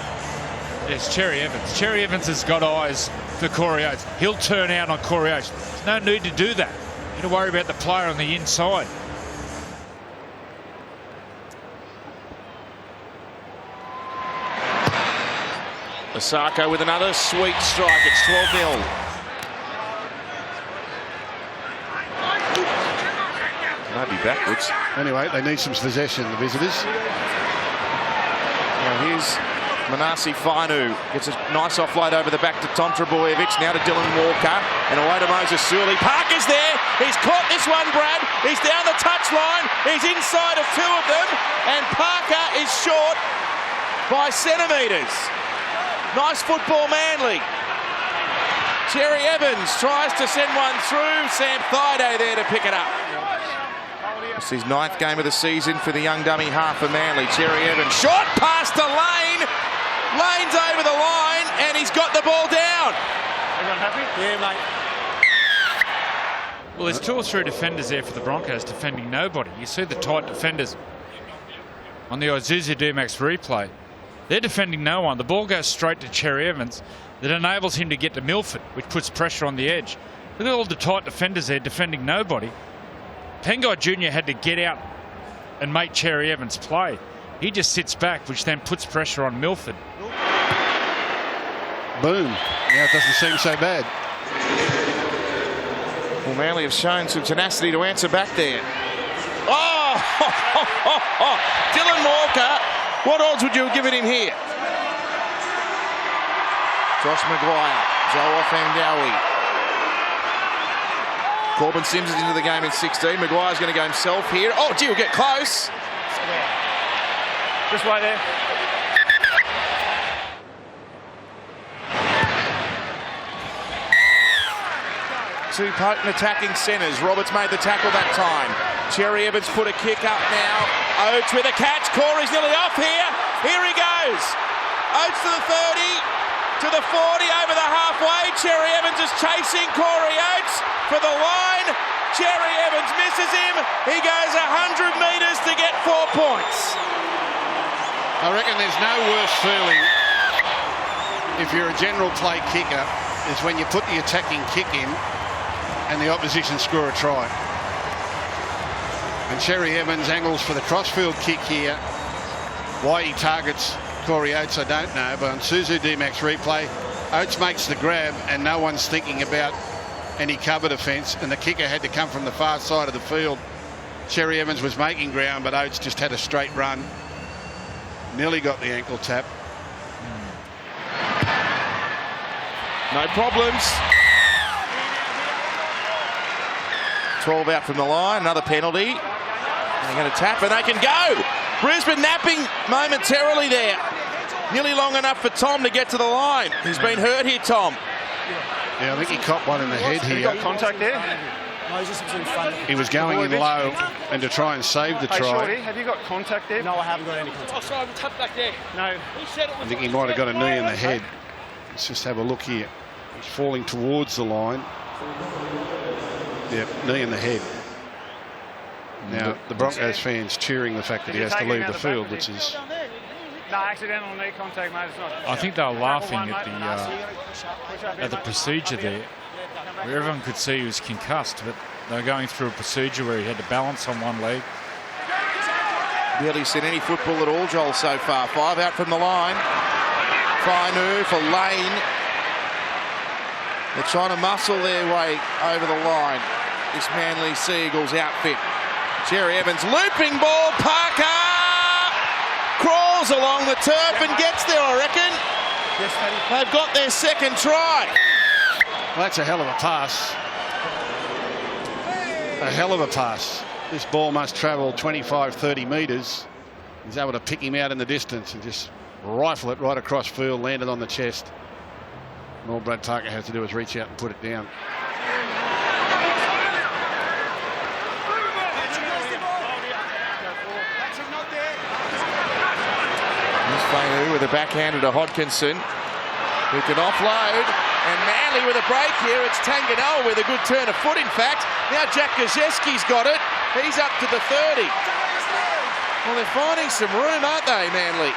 Yes, Cherry Evans. Cherry Evans has got eyes for Corey Oates. He'll turn out on Corey Oates. There's no need to do that. You got to worry about the player on the inside. Isako with another sweet strike. It's 12-0. Maybe backwards. Anyway, they need some possession, the visitors. Now here's Manasi Fainu. Gets a nice offload over the back to Tom Trebojevic. Now to Dylan Walker. And away to Moses Suli. Parker's there. He's caught this one, Brad. He's down the touchline. He's inside of two of them. And Parker is short by centimetres. Nice football, Manly. Cherry Evans tries to send one through. Sam Thaiday there to pick it up. It's his 9th game of the season for the young dummy half for Manly. Cherry Evans, short pass to Lane. Lane's over the line and he's got the ball down. Everyone happy? Yeah, mate. Well, there's 2 or 3 defenders there for the Broncos defending nobody. You see the tight defenders on the Isuzu D-Max replay. They're defending no one. The ball goes straight to Cherry Evans. That enables him to get to Milford, which puts pressure on the edge. Look at all the tight defenders there defending nobody. Pengai Jr. had to get out and make Cherry Evans play. He just sits back, which then puts pressure on Milford. Boom. Now it doesn't seem so bad. Well, Manly have shown some tenacity to answer back there. Oh! Dylan Walker. What odds would you have given him here? Josh Maguire. Joe Offendawi. Corbin Sims is into the game in 16. Maguire's going to go himself here. Oh, gee, we'll get close. Just wait there. Two potent attacking centres. Roberts made the tackle that time. Cherry Evans put a kick up now. Oats with a catch. Corey's nearly off here. Here he goes. Oats to the 30, to the 40, over the halfway. Cherry Evans is chasing Corey Oats for the line. Cherry Evans misses him. He goes 100 metres to get 4 points. I reckon there's no worse feeling if you're a general play kicker is when you put the attacking kick in and the opposition score a try. And Cherry Evans angles for the crossfield kick here. Why he targets Corey Oates, I don't know, but on Suzu D-Max replay, Oates makes the grab and no one's thinking about any cover defence, and the kicker had to come from the far side of the field. Cherry Evans was making ground, but Oates just had a straight run. Nearly got the ankle tap. No problems. 12 out from the line, another penalty. They're going to tap and they can go. Brisbane napping momentarily there. Nearly long enough for Tom to get to the line. He's been hurt here, Tom. Yeah, I think he copped one in the head here. You got contact there? No, he's just in front. He was going in low and to try and save the Hey, try. Shorty, have you got contact there? No, I haven't got any contact. Oh, sorry, I'm tapped back there. No. I think he might have got a knee in the head. Let's just have a look here. He's falling towards the line. Yep, knee in the head. Now, the Broncos fans cheering the fact that he has to leave the field, which is... No, accidental knee contact, mate. It's not. I think they were laughing at the procedure there, where everyone could see he was concussed, but they were going through a procedure where he had to balance on one leg. Barely seen any football at all, Joel, so far. 5 out from the line. Fainu for Lane. They're trying to muscle their way over the line. This Manly Seagulls outfit. Cherry Evans looping ball. Parker crawls along the turf and gets there, I reckon. They've got their second try. Well, that's a hell of a pass. A hell of a pass. This ball must travel 25, 30 metres. He's able to pick him out in the distance and just rifle it right across field, landed on the chest. And all Brad Parker has to do is reach out and put it down. Fainu with a backhander to Hodkinson, who can offload, and Manly with a break here. It's Tanganoa with a good turn of foot, in fact. Now Jack Gajewski's got it. He's up to the 30. Well, they're finding some room, aren't they, Manly?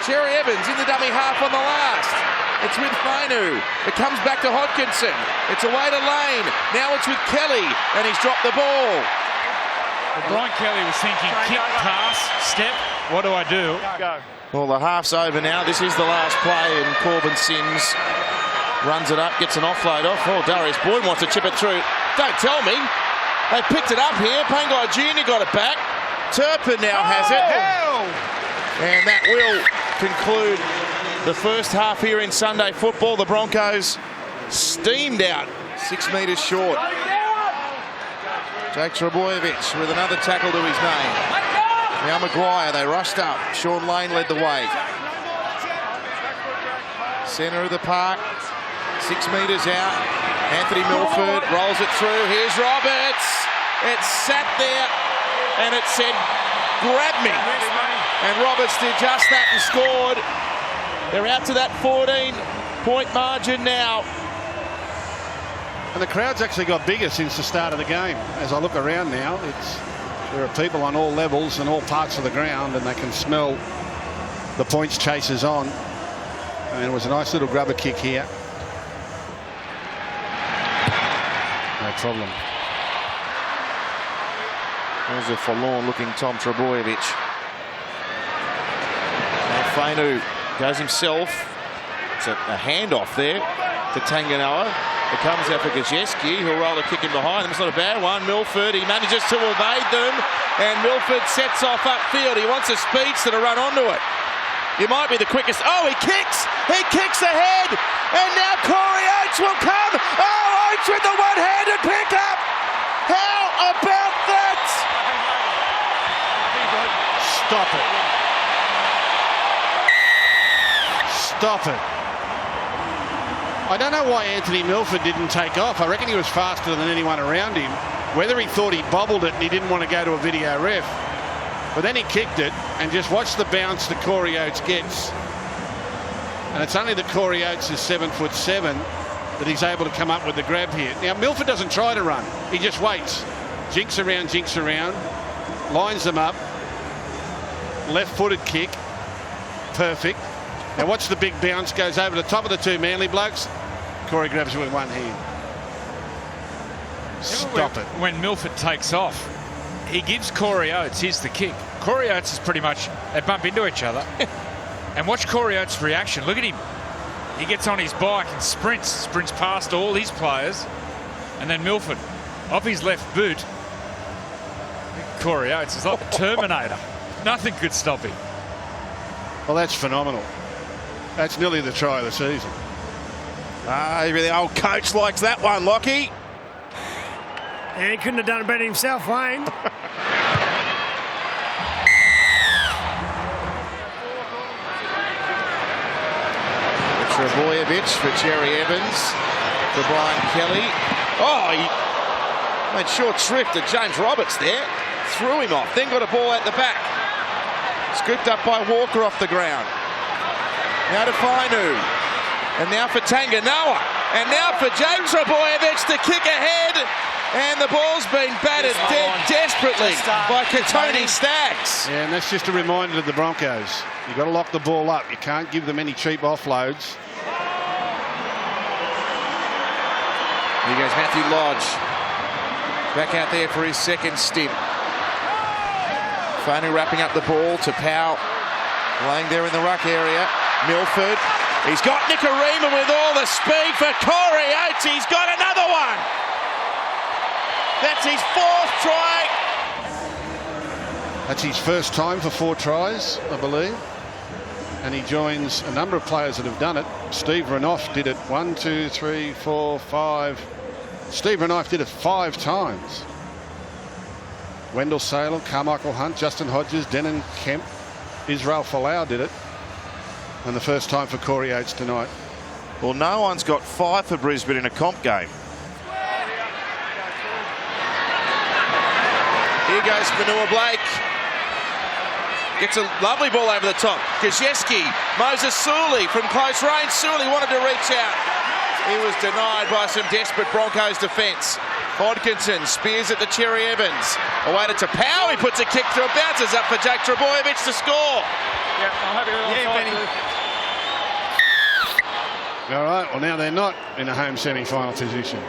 Cherry Evans in the dummy half on the last. It's with Fainu. It comes back to Hodkinson. It's away to Lane. Now it's with Kelly, and he's dropped the ball. Well, Brian Kelly was thinking, kick, pass, step. What do I do? Go. Well, the half's over now. This is the last play, and Corbin Sims runs it up, gets an offload off. Oh, Darius Boyd wants to chip it through. Don't tell me. They picked it up here. Pangai Jr. got it back. Turpin now has it. And that will conclude the first half here in Sunday football. The Broncos steamed out 6 metres short. Jake Trebojevic with another tackle to his name. Now Maguire, they rushed up. Sean Lane led the way. Centre of the park, 6 metres out. Anthony Milford rolls it through. Here's Roberts. It's sat there and it said, grab me. And Roberts did just that and scored. They're out to that 14-point margin now. And the crowd's actually got bigger since the start of the game. As I look around now, there are people on all levels and all parts of the ground, and they can smell the points chasers on. And it was a nice little grubber kick here. No problem. There's a forlorn-looking Tom Trebojevic. Now Fainu goes himself. It's a handoff there to Tanganoa. It comes out for Gajewski, who'll roll a kick in behind him. It's not a bad one. Milford, he manages to evade them, and Milford sets off upfield. He wants a speedster to run onto it. He might be the quickest. Oh, he kicks! He kicks ahead! And now Corey Oates will come! Oh, Oates with the one-handed pickup! How about that? Stop it. Stop it. I don't know why Anthony Milford didn't take off. I reckon he was faster than anyone around him. Whether he thought he bobbled it and he didn't want to go to a video ref. But then he kicked it and just watch the bounce that Corey Oates gets. And it's only that Corey Oates is 7'7" that he's able to come up with the grab here. Now, Milford doesn't try to run. He just waits. Jinks around, lines them up. Left-footed kick. Perfect. Now watch the big bounce, goes over the top of the two Manly blokes. Corey grabs it with one hand. Stop it. When Milford takes off, he gives Corey Oates, here's the kick. Corey Oates is pretty much, they bump into each other. And watch Corey Oates' reaction. Look at him. He gets on his bike and sprints past all his players. And then Milford, off his left boot. Corey Oates is like the Terminator. Nothing could stop him. Well, that's phenomenal. That's nearly the try of the season. The old coach likes that one, Lockie. Yeah, he couldn't have done it better himself, Wayne. Trebojevic for Cherry Evans, for Brian Kelly. Oh, he made short shrift to James Roberts there. Threw him off, then got a ball out the back. Scooped up by Walker off the ground. Now to Fainu. And now for Tanganoa. And now for James Trebojevic to kick ahead. And the ball's been batted dead desperately by Katoni Staggs. Yeah, and that's just a reminder to the Broncos. You've got to lock the ball up. You can't give them any cheap offloads. Here goes Matthew Lodge. Back out there for his second stint. Fainu wrapping up the ball to Powell. Laying there in the ruck area. Milford. He's got Nicarima with all the speed for Corey Oates. He's got another one. That's his fourth try. That's his first time for 4 tries, I believe. And he joins a number of players that have done it. Steve Renouf did it 1, 2, 3, 4, 5. Steve Renouf did it 5 times. Wendell Salem, Carmichael Hunt, Justin Hodges, Denon Kemp, Israel Folau did it. And the first time for Corey Oates tonight. Well, no one's got 5 for Brisbane in a comp game. Here goes Manua Blake. Gets a lovely ball over the top. Gajewski, Moses Suley from close range. Suley wanted to reach out. He was denied by some desperate Broncos defence. Hodkinson spears it to Cherry Evans. Away to Tapau. He puts a kick through. It bounces up for Jake Trbojevic to score. Yeah, I'm happy with All right, well, now they're not in a home semi-final position.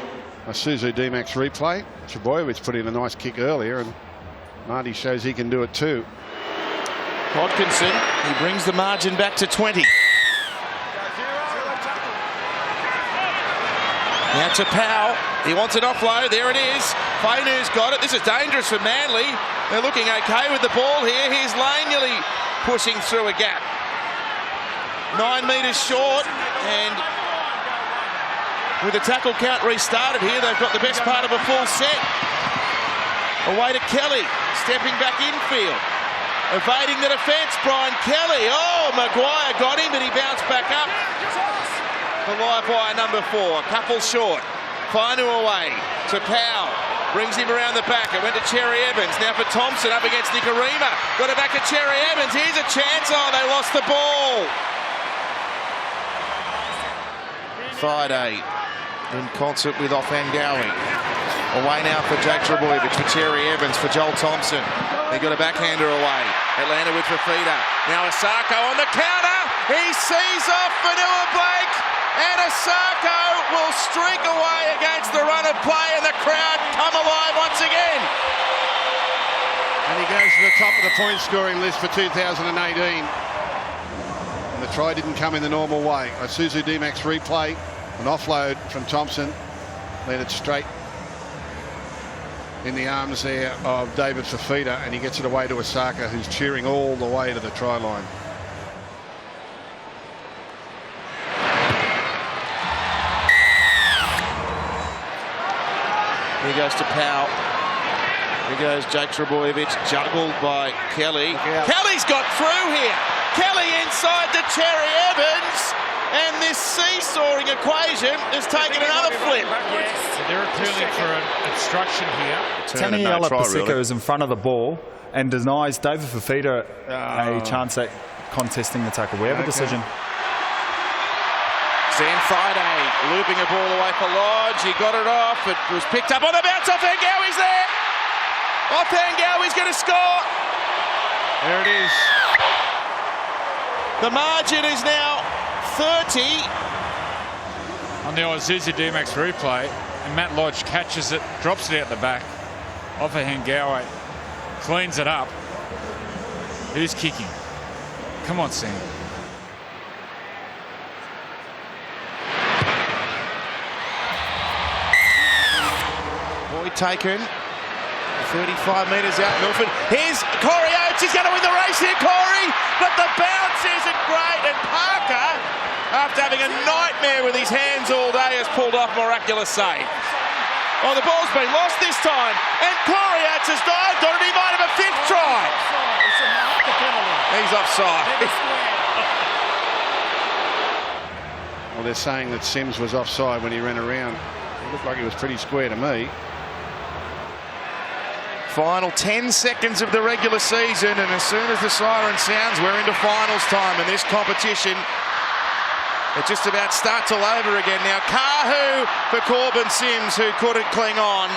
A Suzu D-Max replay. Trbojevic put in a nice kick earlier, and Marty shows he can do it too. Hodkinson, he brings the margin back to 20. Now Tapau, he wants an offload, there it is. Fainu's got it, this is dangerous for Manly. They're looking okay with the ball here. Here's Langland pushing through a gap. 9 metres short, and with the tackle count restarted here, they've got the best part of a full set. Away to Kelly, stepping back infield. Evading the defence, Brian Kelly. Oh, Maguire got him, but he bounced back up. The live wire number 4, a couple short. Fainu away to Powell. Brings him around the back. It went to Cherry Evans. Now for Thompson up against Nicarima. Got it back to Cherry Evans. Here's a chance. Oh, they lost the ball. Friday in concert with Offengawi. Away now for Jake Trbojevic, for Cherry Evans, for Joel Thompson. They got a backhander away. Atlanta with Fafita. Now Isako on the counter. He sees off Vanilla Blake. And Isako will streak away against the run of play, and the crowd come alive once again. And he goes to the top of the point scoring list for 2018. And the try didn't come in the normal way. A Suzu D-Max replay, an offload from Thompson, led it straight in the arms there of David Fafita, and he gets it away to Isako, who's cheering all the way to the try line. Here goes to Powell. Here goes Jake Trbojevic, juggled by Kelly. Kelly's got through here. Kelly inside to Cherry Evans. And this seesawing equation has taken another flip. They're appealing for an obstruction here. Taniela Paseko is in front of the ball and denies David Fafita a chance at contesting the tackle. We have a decision. Sam Friday looping a ball away for Lodge. He got it off. It was picked up on the bounce. Offengawi's there. Offengawi's going to score. There it is. The margin is now 30. On the Isuzu D-Max replay, and Matt Lodge catches it, drops it out the back. Offengawi cleans it up. Who's kicking? Come on, Sam. Taken 35 metres out. Milford. Here's Corey Oates. He's going to win the race here, Corey. But the bounce isn't great. And Parker, after having a nightmare with his hands all day, has pulled off miraculous save. Oh, the ball's been lost this time. And Corey Oates has dived on it. He might have a 5th try. He's offside. Well, they're saying that Sims was offside when he ran around. It looked like he was pretty square to me. Final 10 seconds of the regular season, and as soon as the siren sounds, we're into finals time in this competition. It just about starts all over again now. Kahu for Corbin Sims, who couldn't cling on.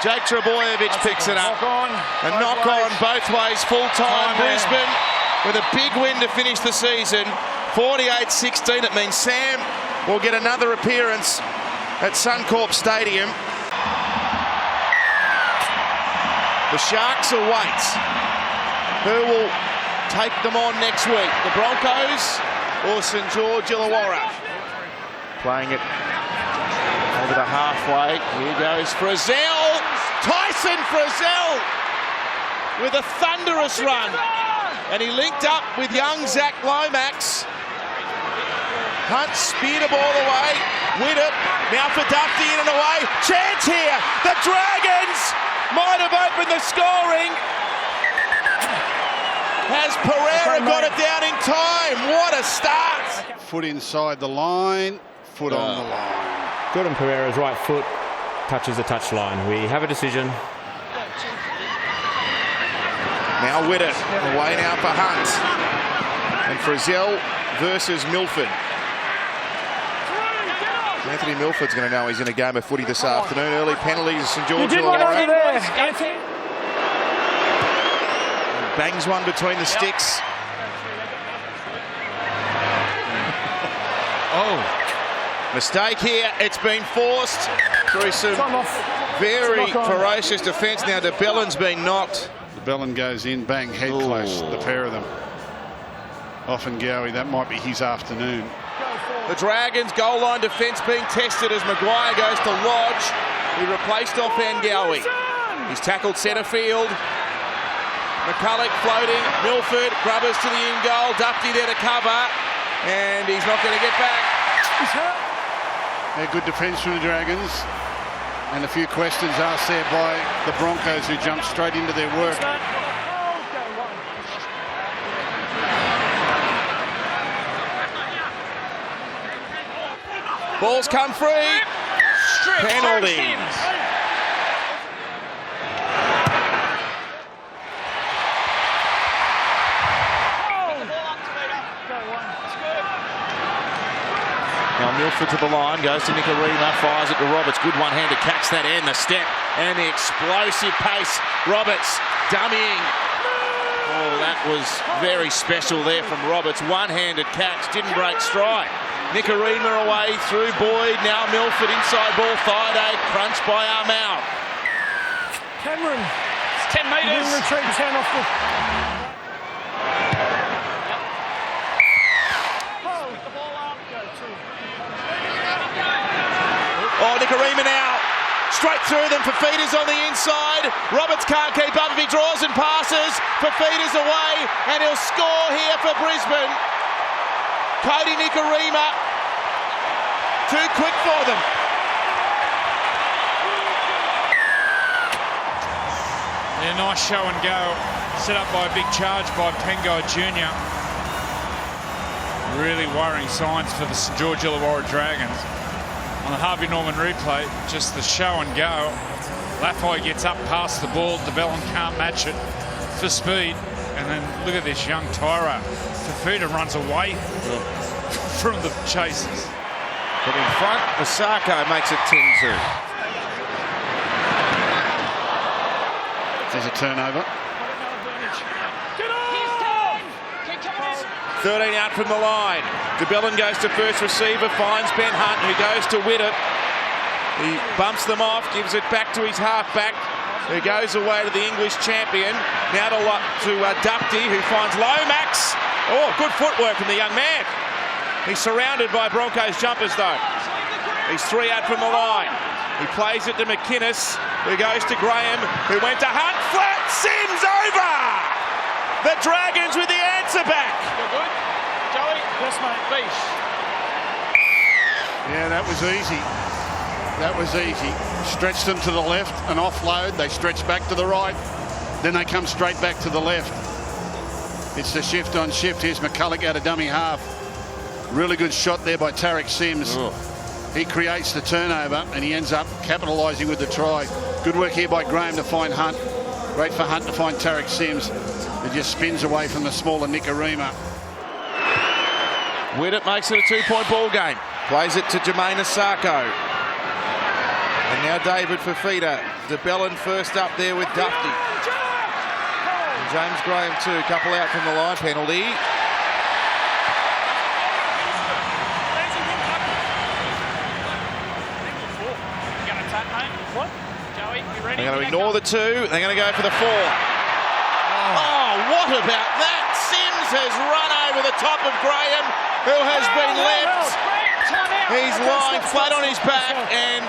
Jake Trbojevic picks it up. A knock on both ways, full-time Brisbane with a big win to finish the season. 48-16. It means Sam will get another appearance at Suncorp Stadium. The Sharks await who will take them on next week. The Broncos or St George Illawarra. Playing it over the halfway. Here goes Frizell. Tyson Frizell with a thunderous run. And he linked up with young Zach Lomax. Hunt speared a ball away. Widdop now for Duffy in and away. Chance here. The Dragons might have opened the scoring. Has Pereira got it down in time? What a start. Foot inside the line, foot on the line. Jordan Pereira's right foot touches the touchline. We have a decision. Now Widdop away now for Hunt. And Frizell versus Milford. Anthony Milford's going to know he's in a game of footy this afternoon. Early penalties, St George. You did one over there. Bangs one between the sticks. Oh, mistake here. It's been forced through some very ferocious defence. Now the Belin's been knocked. The Belin goes in, bang, head close, the pair of them. Often Gowie, that might be his afternoon. The Dragons' goal line defence being tested as Maguire goes to Lodge. He replaced offhand Gowie. He's tackled centre field. McCulloch floating. Milford, Grubbers to the in-goal. Dufty there to cover. And he's not going to get back. Good defence from the Dragons. And a few questions asked there by the Broncos, who jumped straight into their work. Ball's come free. Penalty. Now Milford to the line, goes to Nicarima, fires it to Roberts. Good one-handed catch that end, the step and the explosive pace. Roberts dummying. Oh, that was very special there from Roberts. One-handed catch, didn't break stride. Nicarima away through Boyd. Now Milford inside ball. Thaiday crunched by Armau. Cameron. It's 10 metres. Retreat 10 off the... Oh, Nicarima now. Straight through them. Fafita's on the inside. Roberts can't keep up if he draws and passes. Fafita's away and he'll score here for Brisbane. Cody Nicarima, too quick for them. Yeah, nice show and go, set up by a big charge by Pengai Jr. Really worrying signs for the St George Illawarra Dragons. On the Harvey Norman replay, just the show and go. Laffey gets up past the ball, DeBellin can't match it for speed. And then look at this young Tyro. Fafita runs away from the chasers. But in front, Isako makes it 10-2. There's a turnover. 13 out from the line. DeBellin goes to first receiver, finds Ben Hunt, who goes to Widdop. He bumps them off, gives it back to his halfback, who goes away to the English champion. Now to Dupty, who finds Lomax. Oh, good footwork from the young man. He's surrounded by Broncos jumpers, though. He's 3 out from the line. He plays it to McInnes, who goes to Graham, who went to Hunt. Flat, Sims over! The Dragons with the answer back. Good. Joey? Yes, mate. Beach. Yeah, that was easy. That was easy. Stretched them to the left, an offload. They stretch back to the right. Then they come straight back to the left. It's the shift on shift. Here's McCulloch out of dummy half. Really good shot there by Tarek Sims. He creates the turnover and he ends up capitalising with the try. Good work here by Graham to find Hunt. Great for Hunt to find Tarek Sims. It just spins away from the smaller Nicarima. Widdop makes it a 2-point ball game. Plays it to Jermaine Isako. And now David Fafita. DeBellin first up there with Dufty. And James Graham too. Couple out from the line. Penalty. They're going to ignore the 2. They're going to go for the 4. Oh, what about that? Sims has run over the top of Graham, who has been left. He's lying flat on his back, and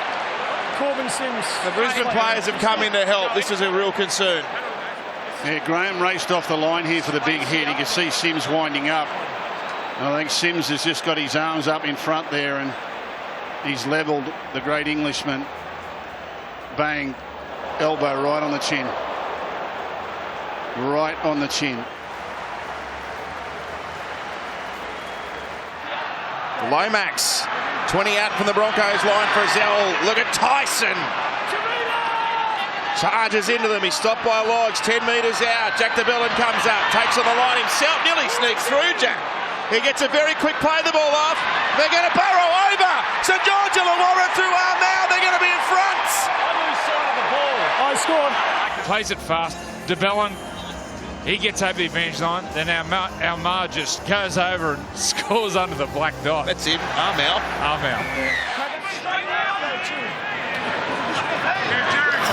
the Brisbane players have come in to help. This is a real concern. Yeah, Graham raced off the line here for the big hit. You can see Sims winding up. And I think Sims has just got his arms up in front there, and he's levelled the great Englishman. Bang. Elbow right on the chin. Right on the chin. Lomax, 20 out from the Broncos line. Frizell, look at Tyson. Charges into them. He's stopped by Lodge, 10 metres out. Jack DeBellin comes up, takes on the line himself, nearly sneaks through Jack. He gets a very quick play the ball off. They're going to burrow over. St George Illawarra through arm now. They're going to be in front. I scored. Plays it fast. Belin, he gets over the advantage line. Then our Ma just goes over and scores under the black dot. That's him. Arm out.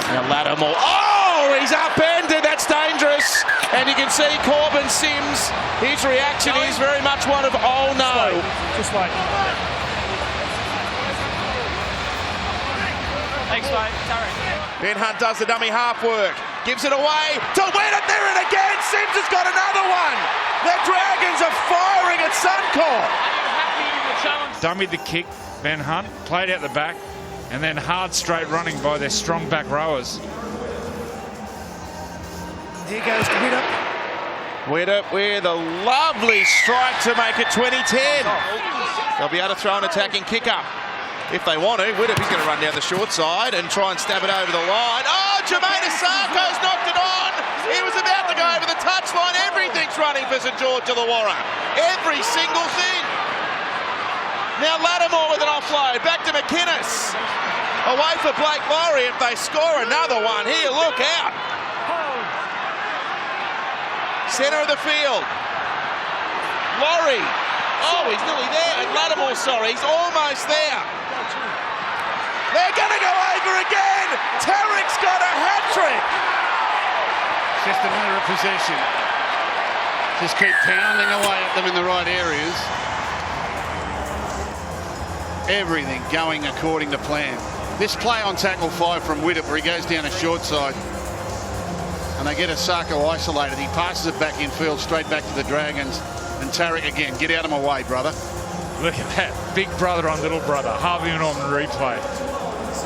Now Lattimore. Oh, he's upended. That's dangerous. And you can see Corbin Sims. His reaction is very much one of, oh no. Just wait. Thanks, mate. Ben Hunt does the dummy half work. Gives it away to Widdop. There and again. Sims has got another one. The Dragons are firing at Suncorp. Dummied the kick. Ben Hunt played out the back. And then hard straight running by their strong back rowers. Here goes to Widdop. Widdop with a lovely strike to make it 20-10. They'll be able to throw an attacking kicker if they want to. Widdop is going to run down the short side and try and stab it over the line. Oh, Jermaine Isako's knocked it on. He was about to go over the touchline. Everything's running for St George Illawarra. Every single thing. Now Lattimore with an offload. Back to McInnes. Away for Blake Lowry. If they score another one here, look out. Centre of the field. Lowry. Oh, he's nearly there. Lattimore, sorry. He's almost there. They're going to go over again. Tarrick's got a hat-trick. Just a matter of possession. Just keep pounding away at them in the right areas. Everything going according to plan. This play on tackle 5 from Widdop, where he goes down a short side and they get Isako isolated. He passes it back infield, straight back to the Dragons. And Tarrick again. Get out of my way, brother. Look at that. Big brother on little brother. Harvey and on replay.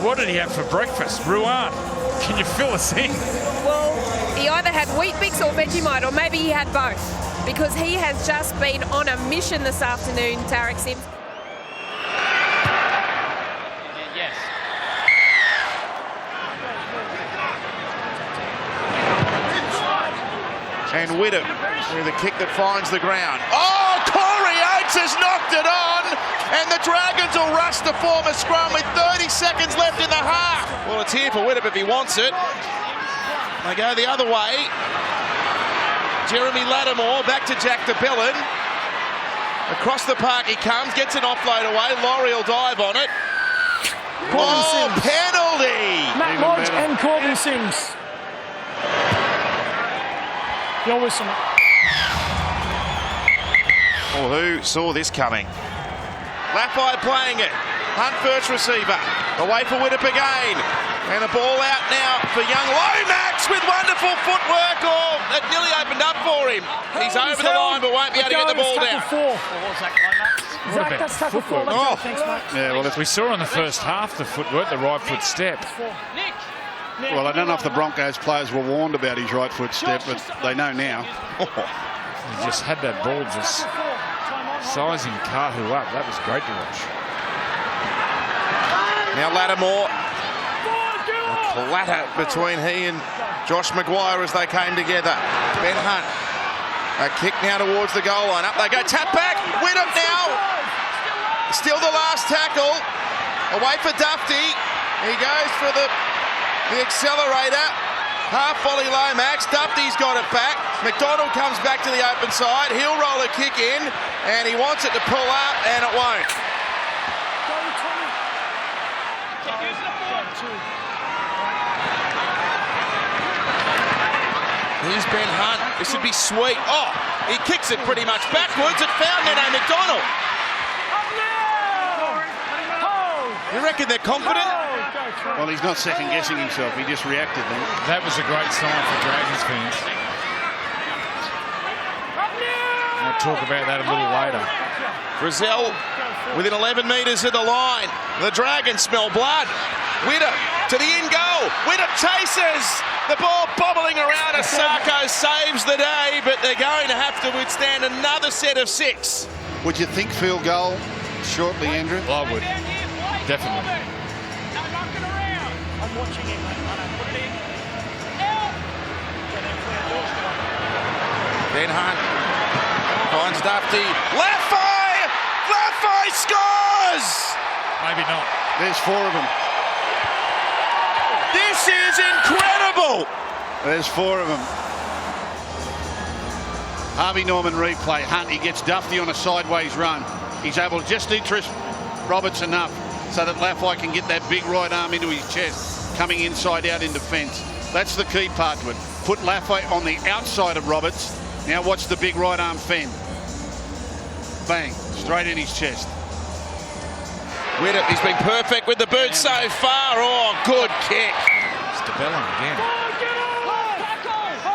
What did he have for breakfast? Ruan. Can you fill us in? Well, he either had Wheat Bix or Vegemite, or maybe he had both, because he has just been on a mission this afternoon, Tarrick Sims. And Widdop with a kick that finds the ground. Oh, Corey Oats has knocked it on, and the Dragons will rush to form a scrum with 30 seconds left in the half. Well, it's here for Widdop if he wants it. They go the other way. Jeremy Lattimore back to Jack de Belin. Across the park he comes, gets an offload away. Laurie will dive on it. Sims. Penalty! Matt Lodge and Corbin Sims. You're whistling. Well, who saw this coming? Laffey playing it. Hunt first receiver. Away for Widdop again. And a ball out now for young Lomax with wonderful footwork. Oh, it nearly opened up for him. He's over the line but won't be able to get the ball down. Zach, that's tackle 4. Oh. Thanks, mate. Yeah, well, we saw in the first half the footwork, the right foot step. Well, I don't know if the Broncos players were warned about his right foot step, but they know now. He just had that ball just sizing Kahu up. That was great to watch. Now Lattimore. A clatter between he and Josh Maguire as they came together. Ben Hunt. A kick now towards the goal line. Up they go. Tap back. Widdop now. Still the last tackle. Away for Dufty. He goes for the accelerator. Half volley Lomax. Dufty's got it back. McDonald comes back to the open side. He'll roll a kick in, and he wants it to pull up, and it won't. Here's Ben Hunt. This would be sweet. Oh, he kicks it pretty much backwards. It found Nene McDonald. You reckon they're confident? Well, he's not second-guessing himself. He just reacted then. That was a great sign for Dragons fans. I'll talk about that a little later. Frizell within 11 metres of the line. The Dragons smell blood. Widdop to the in goal. Widdop chases. The ball bobbling around. Isako saves the day, but they're going to have to withstand another set of 6. Would you think field goal shortly, Andrew? I would. Definitely. I'm watching it, mate. Put it in. Ben Hunt Finds Dufty. Lafay scores! Maybe not. There's 4 of them. This is incredible! There's 4 of them. Harvey Norman replay. Hunt, he gets Dufty on a sideways run. He's able to just interest Roberts enough so that Lafay can get that big right arm into his chest, coming inside out in defence. That's the key part to it. Put Lafay on the outside of Roberts. Now watch the big right arm fend. Bang, straight in his chest. Widdop, he's been perfect with the boot so far. Oh, good kick. It's to Belin again.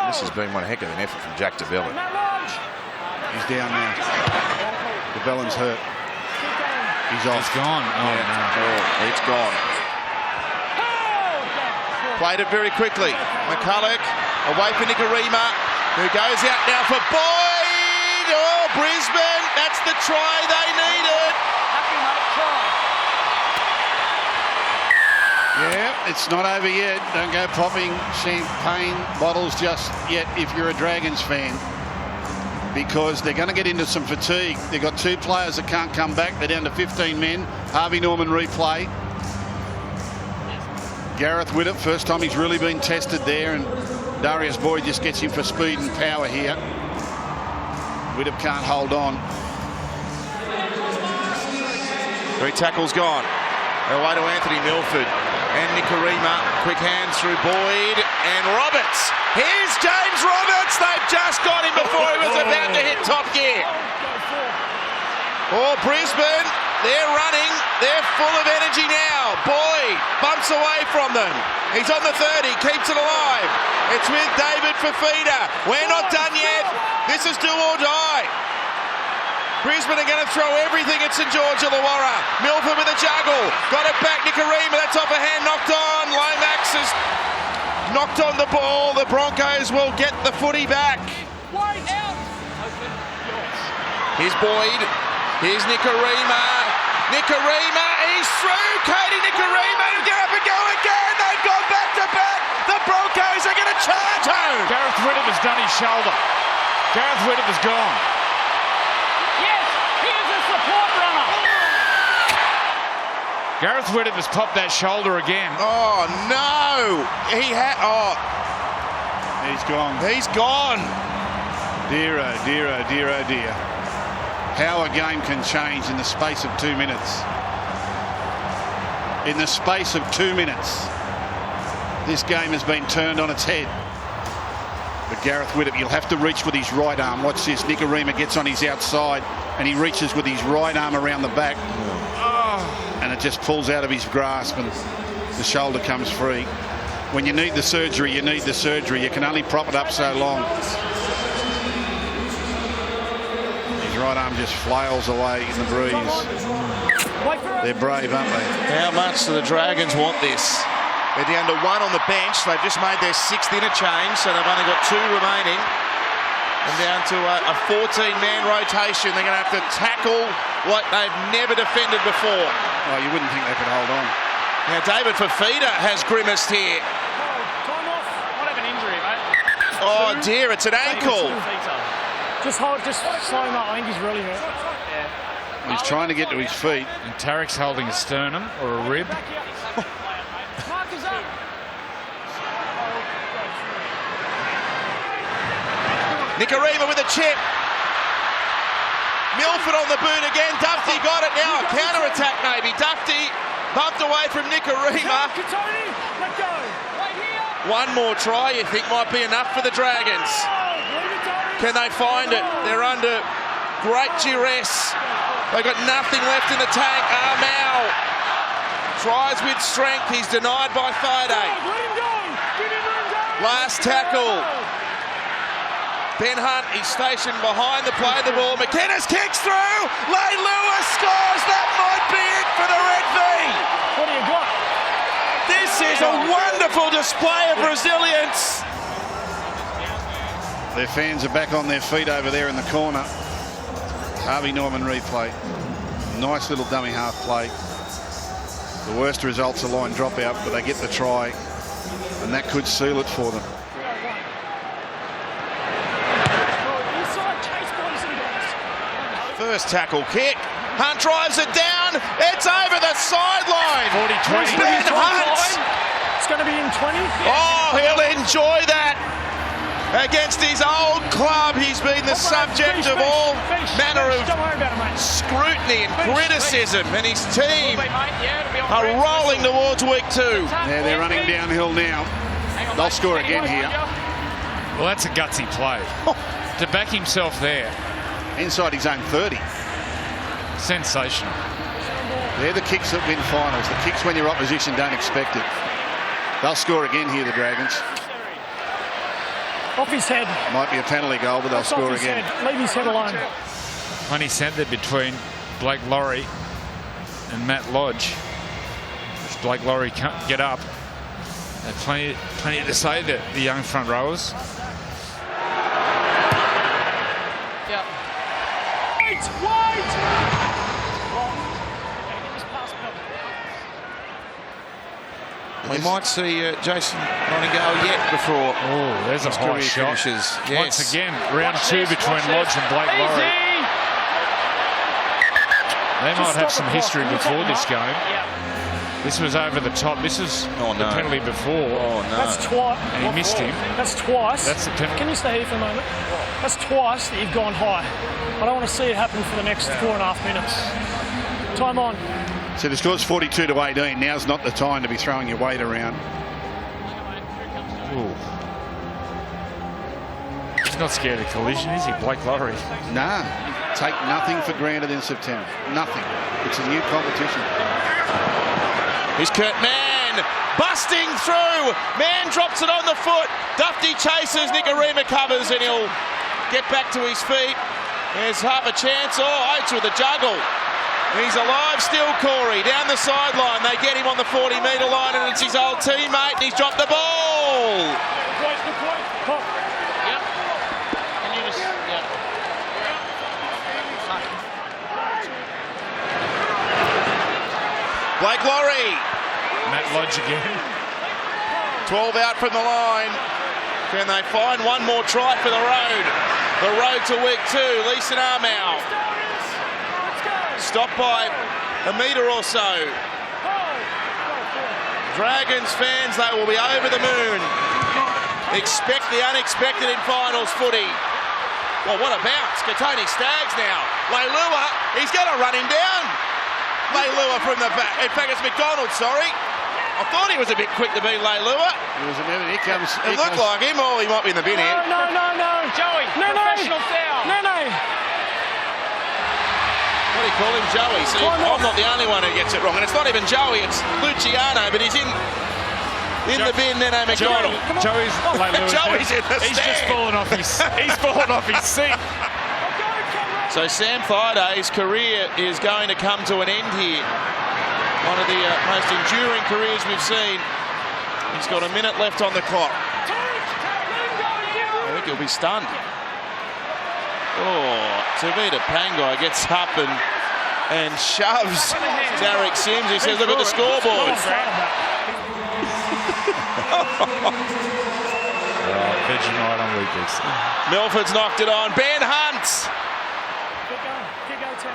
This has been one heck of an effort from Jack de Belin. He's down now. De Belin's hurt. He's off. He's gone. Oh, yeah. no. Oh, it's gone. Played it very quickly. McCulloch away for Nicarima, who goes out now for Boyd. Oh, Brisbane. That's the try they needed. Yeah, it's not over yet. Don't go popping champagne bottles just yet if you're a Dragons fan, because they're going to get into some fatigue. They've got 2 players that can't come back. They're down to 15 men. Harvey Norman replay. Gareth Widdop, first time he's really been tested there, and Darius Boyd just gets him for speed and power here. Widdop can't hold on. 3 tackles gone. Away to Anthony Milford. And Nicarima, quick hands through Boyd and Roberts. Here's James Roberts. They've just got him before he was about to hit top gear. Oh, Brisbane, they're running. They're full of energy now. Boyd bumps away from them. He's on the 30, keeps it alive. It's with David Fifita. We're not done yet. This is do or die. Brisbane are going to throw everything at St George Illawarra. Milford with a juggle. Got it back. Nicarima. That's off a hand. Knocked on. Lomax has knocked on the ball. The Broncos will get the footy back. Here's Boyd. Here's Nicarima. Nicarima. He's through. Katie Nicarima. Get up and go again. They've gone back to back. The Broncos are going to charge home. Gareth Widdop has done his shoulder. Gareth Widdop is gone. Gareth Widdop has popped that shoulder again. Oh, no. He had... Oh. He's gone. He's gone. Dear, oh, dear, oh, dear, oh, dear. How a game can change in the space of 2 minutes. In the space of 2 minutes. This game has been turned on its head. But Gareth Widdop, you'll have to reach with his right arm. Watch this. Nicarima gets on his outside and he reaches with his right arm around the back. And it just pulls out of his grasp and the shoulder comes free. When you need the surgery, you need the surgery. You can only prop it up so long. His right arm just flails away in the breeze. They're brave, aren't they? How much do the Dragons want this? They're down to 1 on the bench. They've just made their 6th interchange, so they've only got 2 remaining. And down to a 14-man rotation. They're going to have to tackle like they've never defended before. Oh, you wouldn't think they could hold on. Now, David Fifita has grimaced here. Might have an injury, mate. Oh, dear, it's an ankle. Just slow him up. I think he's really hurt. Yeah. He's trying to get to his feet. And Tarek's holding a sternum or a rib. Nicarima with a chip. Milford on the boot again. Dufty got it now. A counter-attack maybe. Dufty bumped away from Nicarima. One more try you think might be enough for the Dragons. Can they find it? They're under great duress. They've got nothing left in the tank. Armau tries with strength. He's denied by Fide. Last tackle. Ben Hunt, he's stationed behind the play of the ball. McInnes kicks through. Lay Lewis scores. That might be it for the Red V. What do you got? This is a wonderful display of resilience. Their fans are back on their feet over there in the corner. Harvey Norman replay. Nice little dummy half play. The worst results are line dropout, but they get the try, and that could seal it for them. First tackle kick. Hunt drives it down. It's over the sideline. 40-20. Ben Hunt. It's going to be in 20. Oh, he'll enjoy that. Against his old club, he's been the subject of all manner of scrutiny and criticism, and his team are rolling towards week 2. Yeah, they're running downhill now. They'll score again here. Well, that's a gutsy play. To back himself there. Inside his own 30. Sensational. They're the kicks that win finals. The kicks when your opposition don't expect it. They'll score again here, the Dragons. Off his head. Might be a penalty goal, but they'll score again. Leave his head alone. Funny centre between Blake Laurie and Matt Lodge. If Blake Laurie can't get up, there's plenty to say that the young front rowers. Wait! We might see Jason Nightingale yet before. Oh, there's a high shot. Finishes. Yes. Once again, round 2 between Lodge and Blake Laurie. They might have some history before this game. This was over the top. This is the penalty before. Oh, no. That's twice. And he missed him. That's twice. That's the penalty. Can you stay here for a moment? That's twice that you've gone high. I don't want to see it happen for the next 4.5 minutes. Time on. So the score's 42-18. Now's not the time to be throwing your weight around. Ooh. He's not scared of collision, is he, Blake Laurie? Nah. Take nothing for granted in September. Nothing. It's a new competition. Here's Kurt Mann busting through. Mann drops it on the foot. Dufty chases. Nicarima covers, and he'll get back to his feet. There's half a chance. Oh, Oats with a juggle. He's alive still, Corey. Down the sideline. They get him on the 40-metre line, and it's his old teammate, and he's dropped the ball. Blake Laurie. Matt Lodge again. 12 out from the line. Can they find one more try for the road? The road to week 2. Leeson Armour. Stopped by a metre or so. Dragons fans, they will be over the moon. Expect the unexpected in finals footy. Well, what a bounce. Katoni Staggs now. Leilua, he's going to run him down. Leilua from the back. In fact, it's McDonald, sorry. I thought he was a bit quick to beat Leilua. He was a minute. Here comes. It looked like him. Oh, he might be in the bin here. No. Joey, professional foul. No. What do you call him, Joey? See, I'm not the only one who gets it wrong, and it's not even Joey, it's Luciano, but he's in the bin, then McDonald. Joey's Joey's in the He's stand. just fallen off his seat. So Sam Thaida's career is going to come to an end here. One of the most enduring careers we've seen. He's got a minute left on the clock. I think he'll be stunned. Oh, Tavita Pangai gets up and shoves Derek Sims. He says, look at the scoreboard. Vegemite on weekends. Milford's knocked it on. Ben Hunt.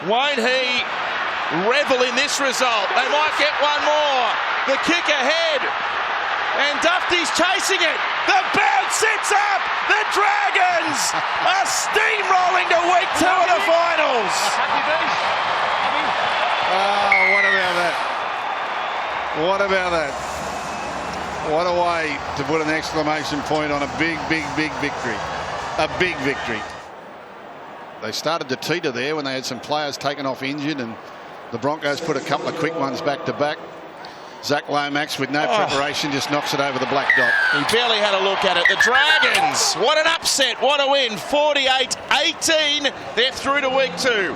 Won't he revel in this result? They might get one more. The kick ahead. And Dufty's chasing it. The bounce sits up. The Dragons are steamrolling to week 2 of the finals. Oh, what about that? What about that? What a way to put an exclamation point on a big victory. A big victory. They started to teeter there when they had some players taken off injured, and the Broncos put a couple of quick ones back to back. Zach Lomax with no preparation just knocks it over the black dot. He barely had a look at it. The Dragons, what an upset, what a win. 48-18, they're through to week 2.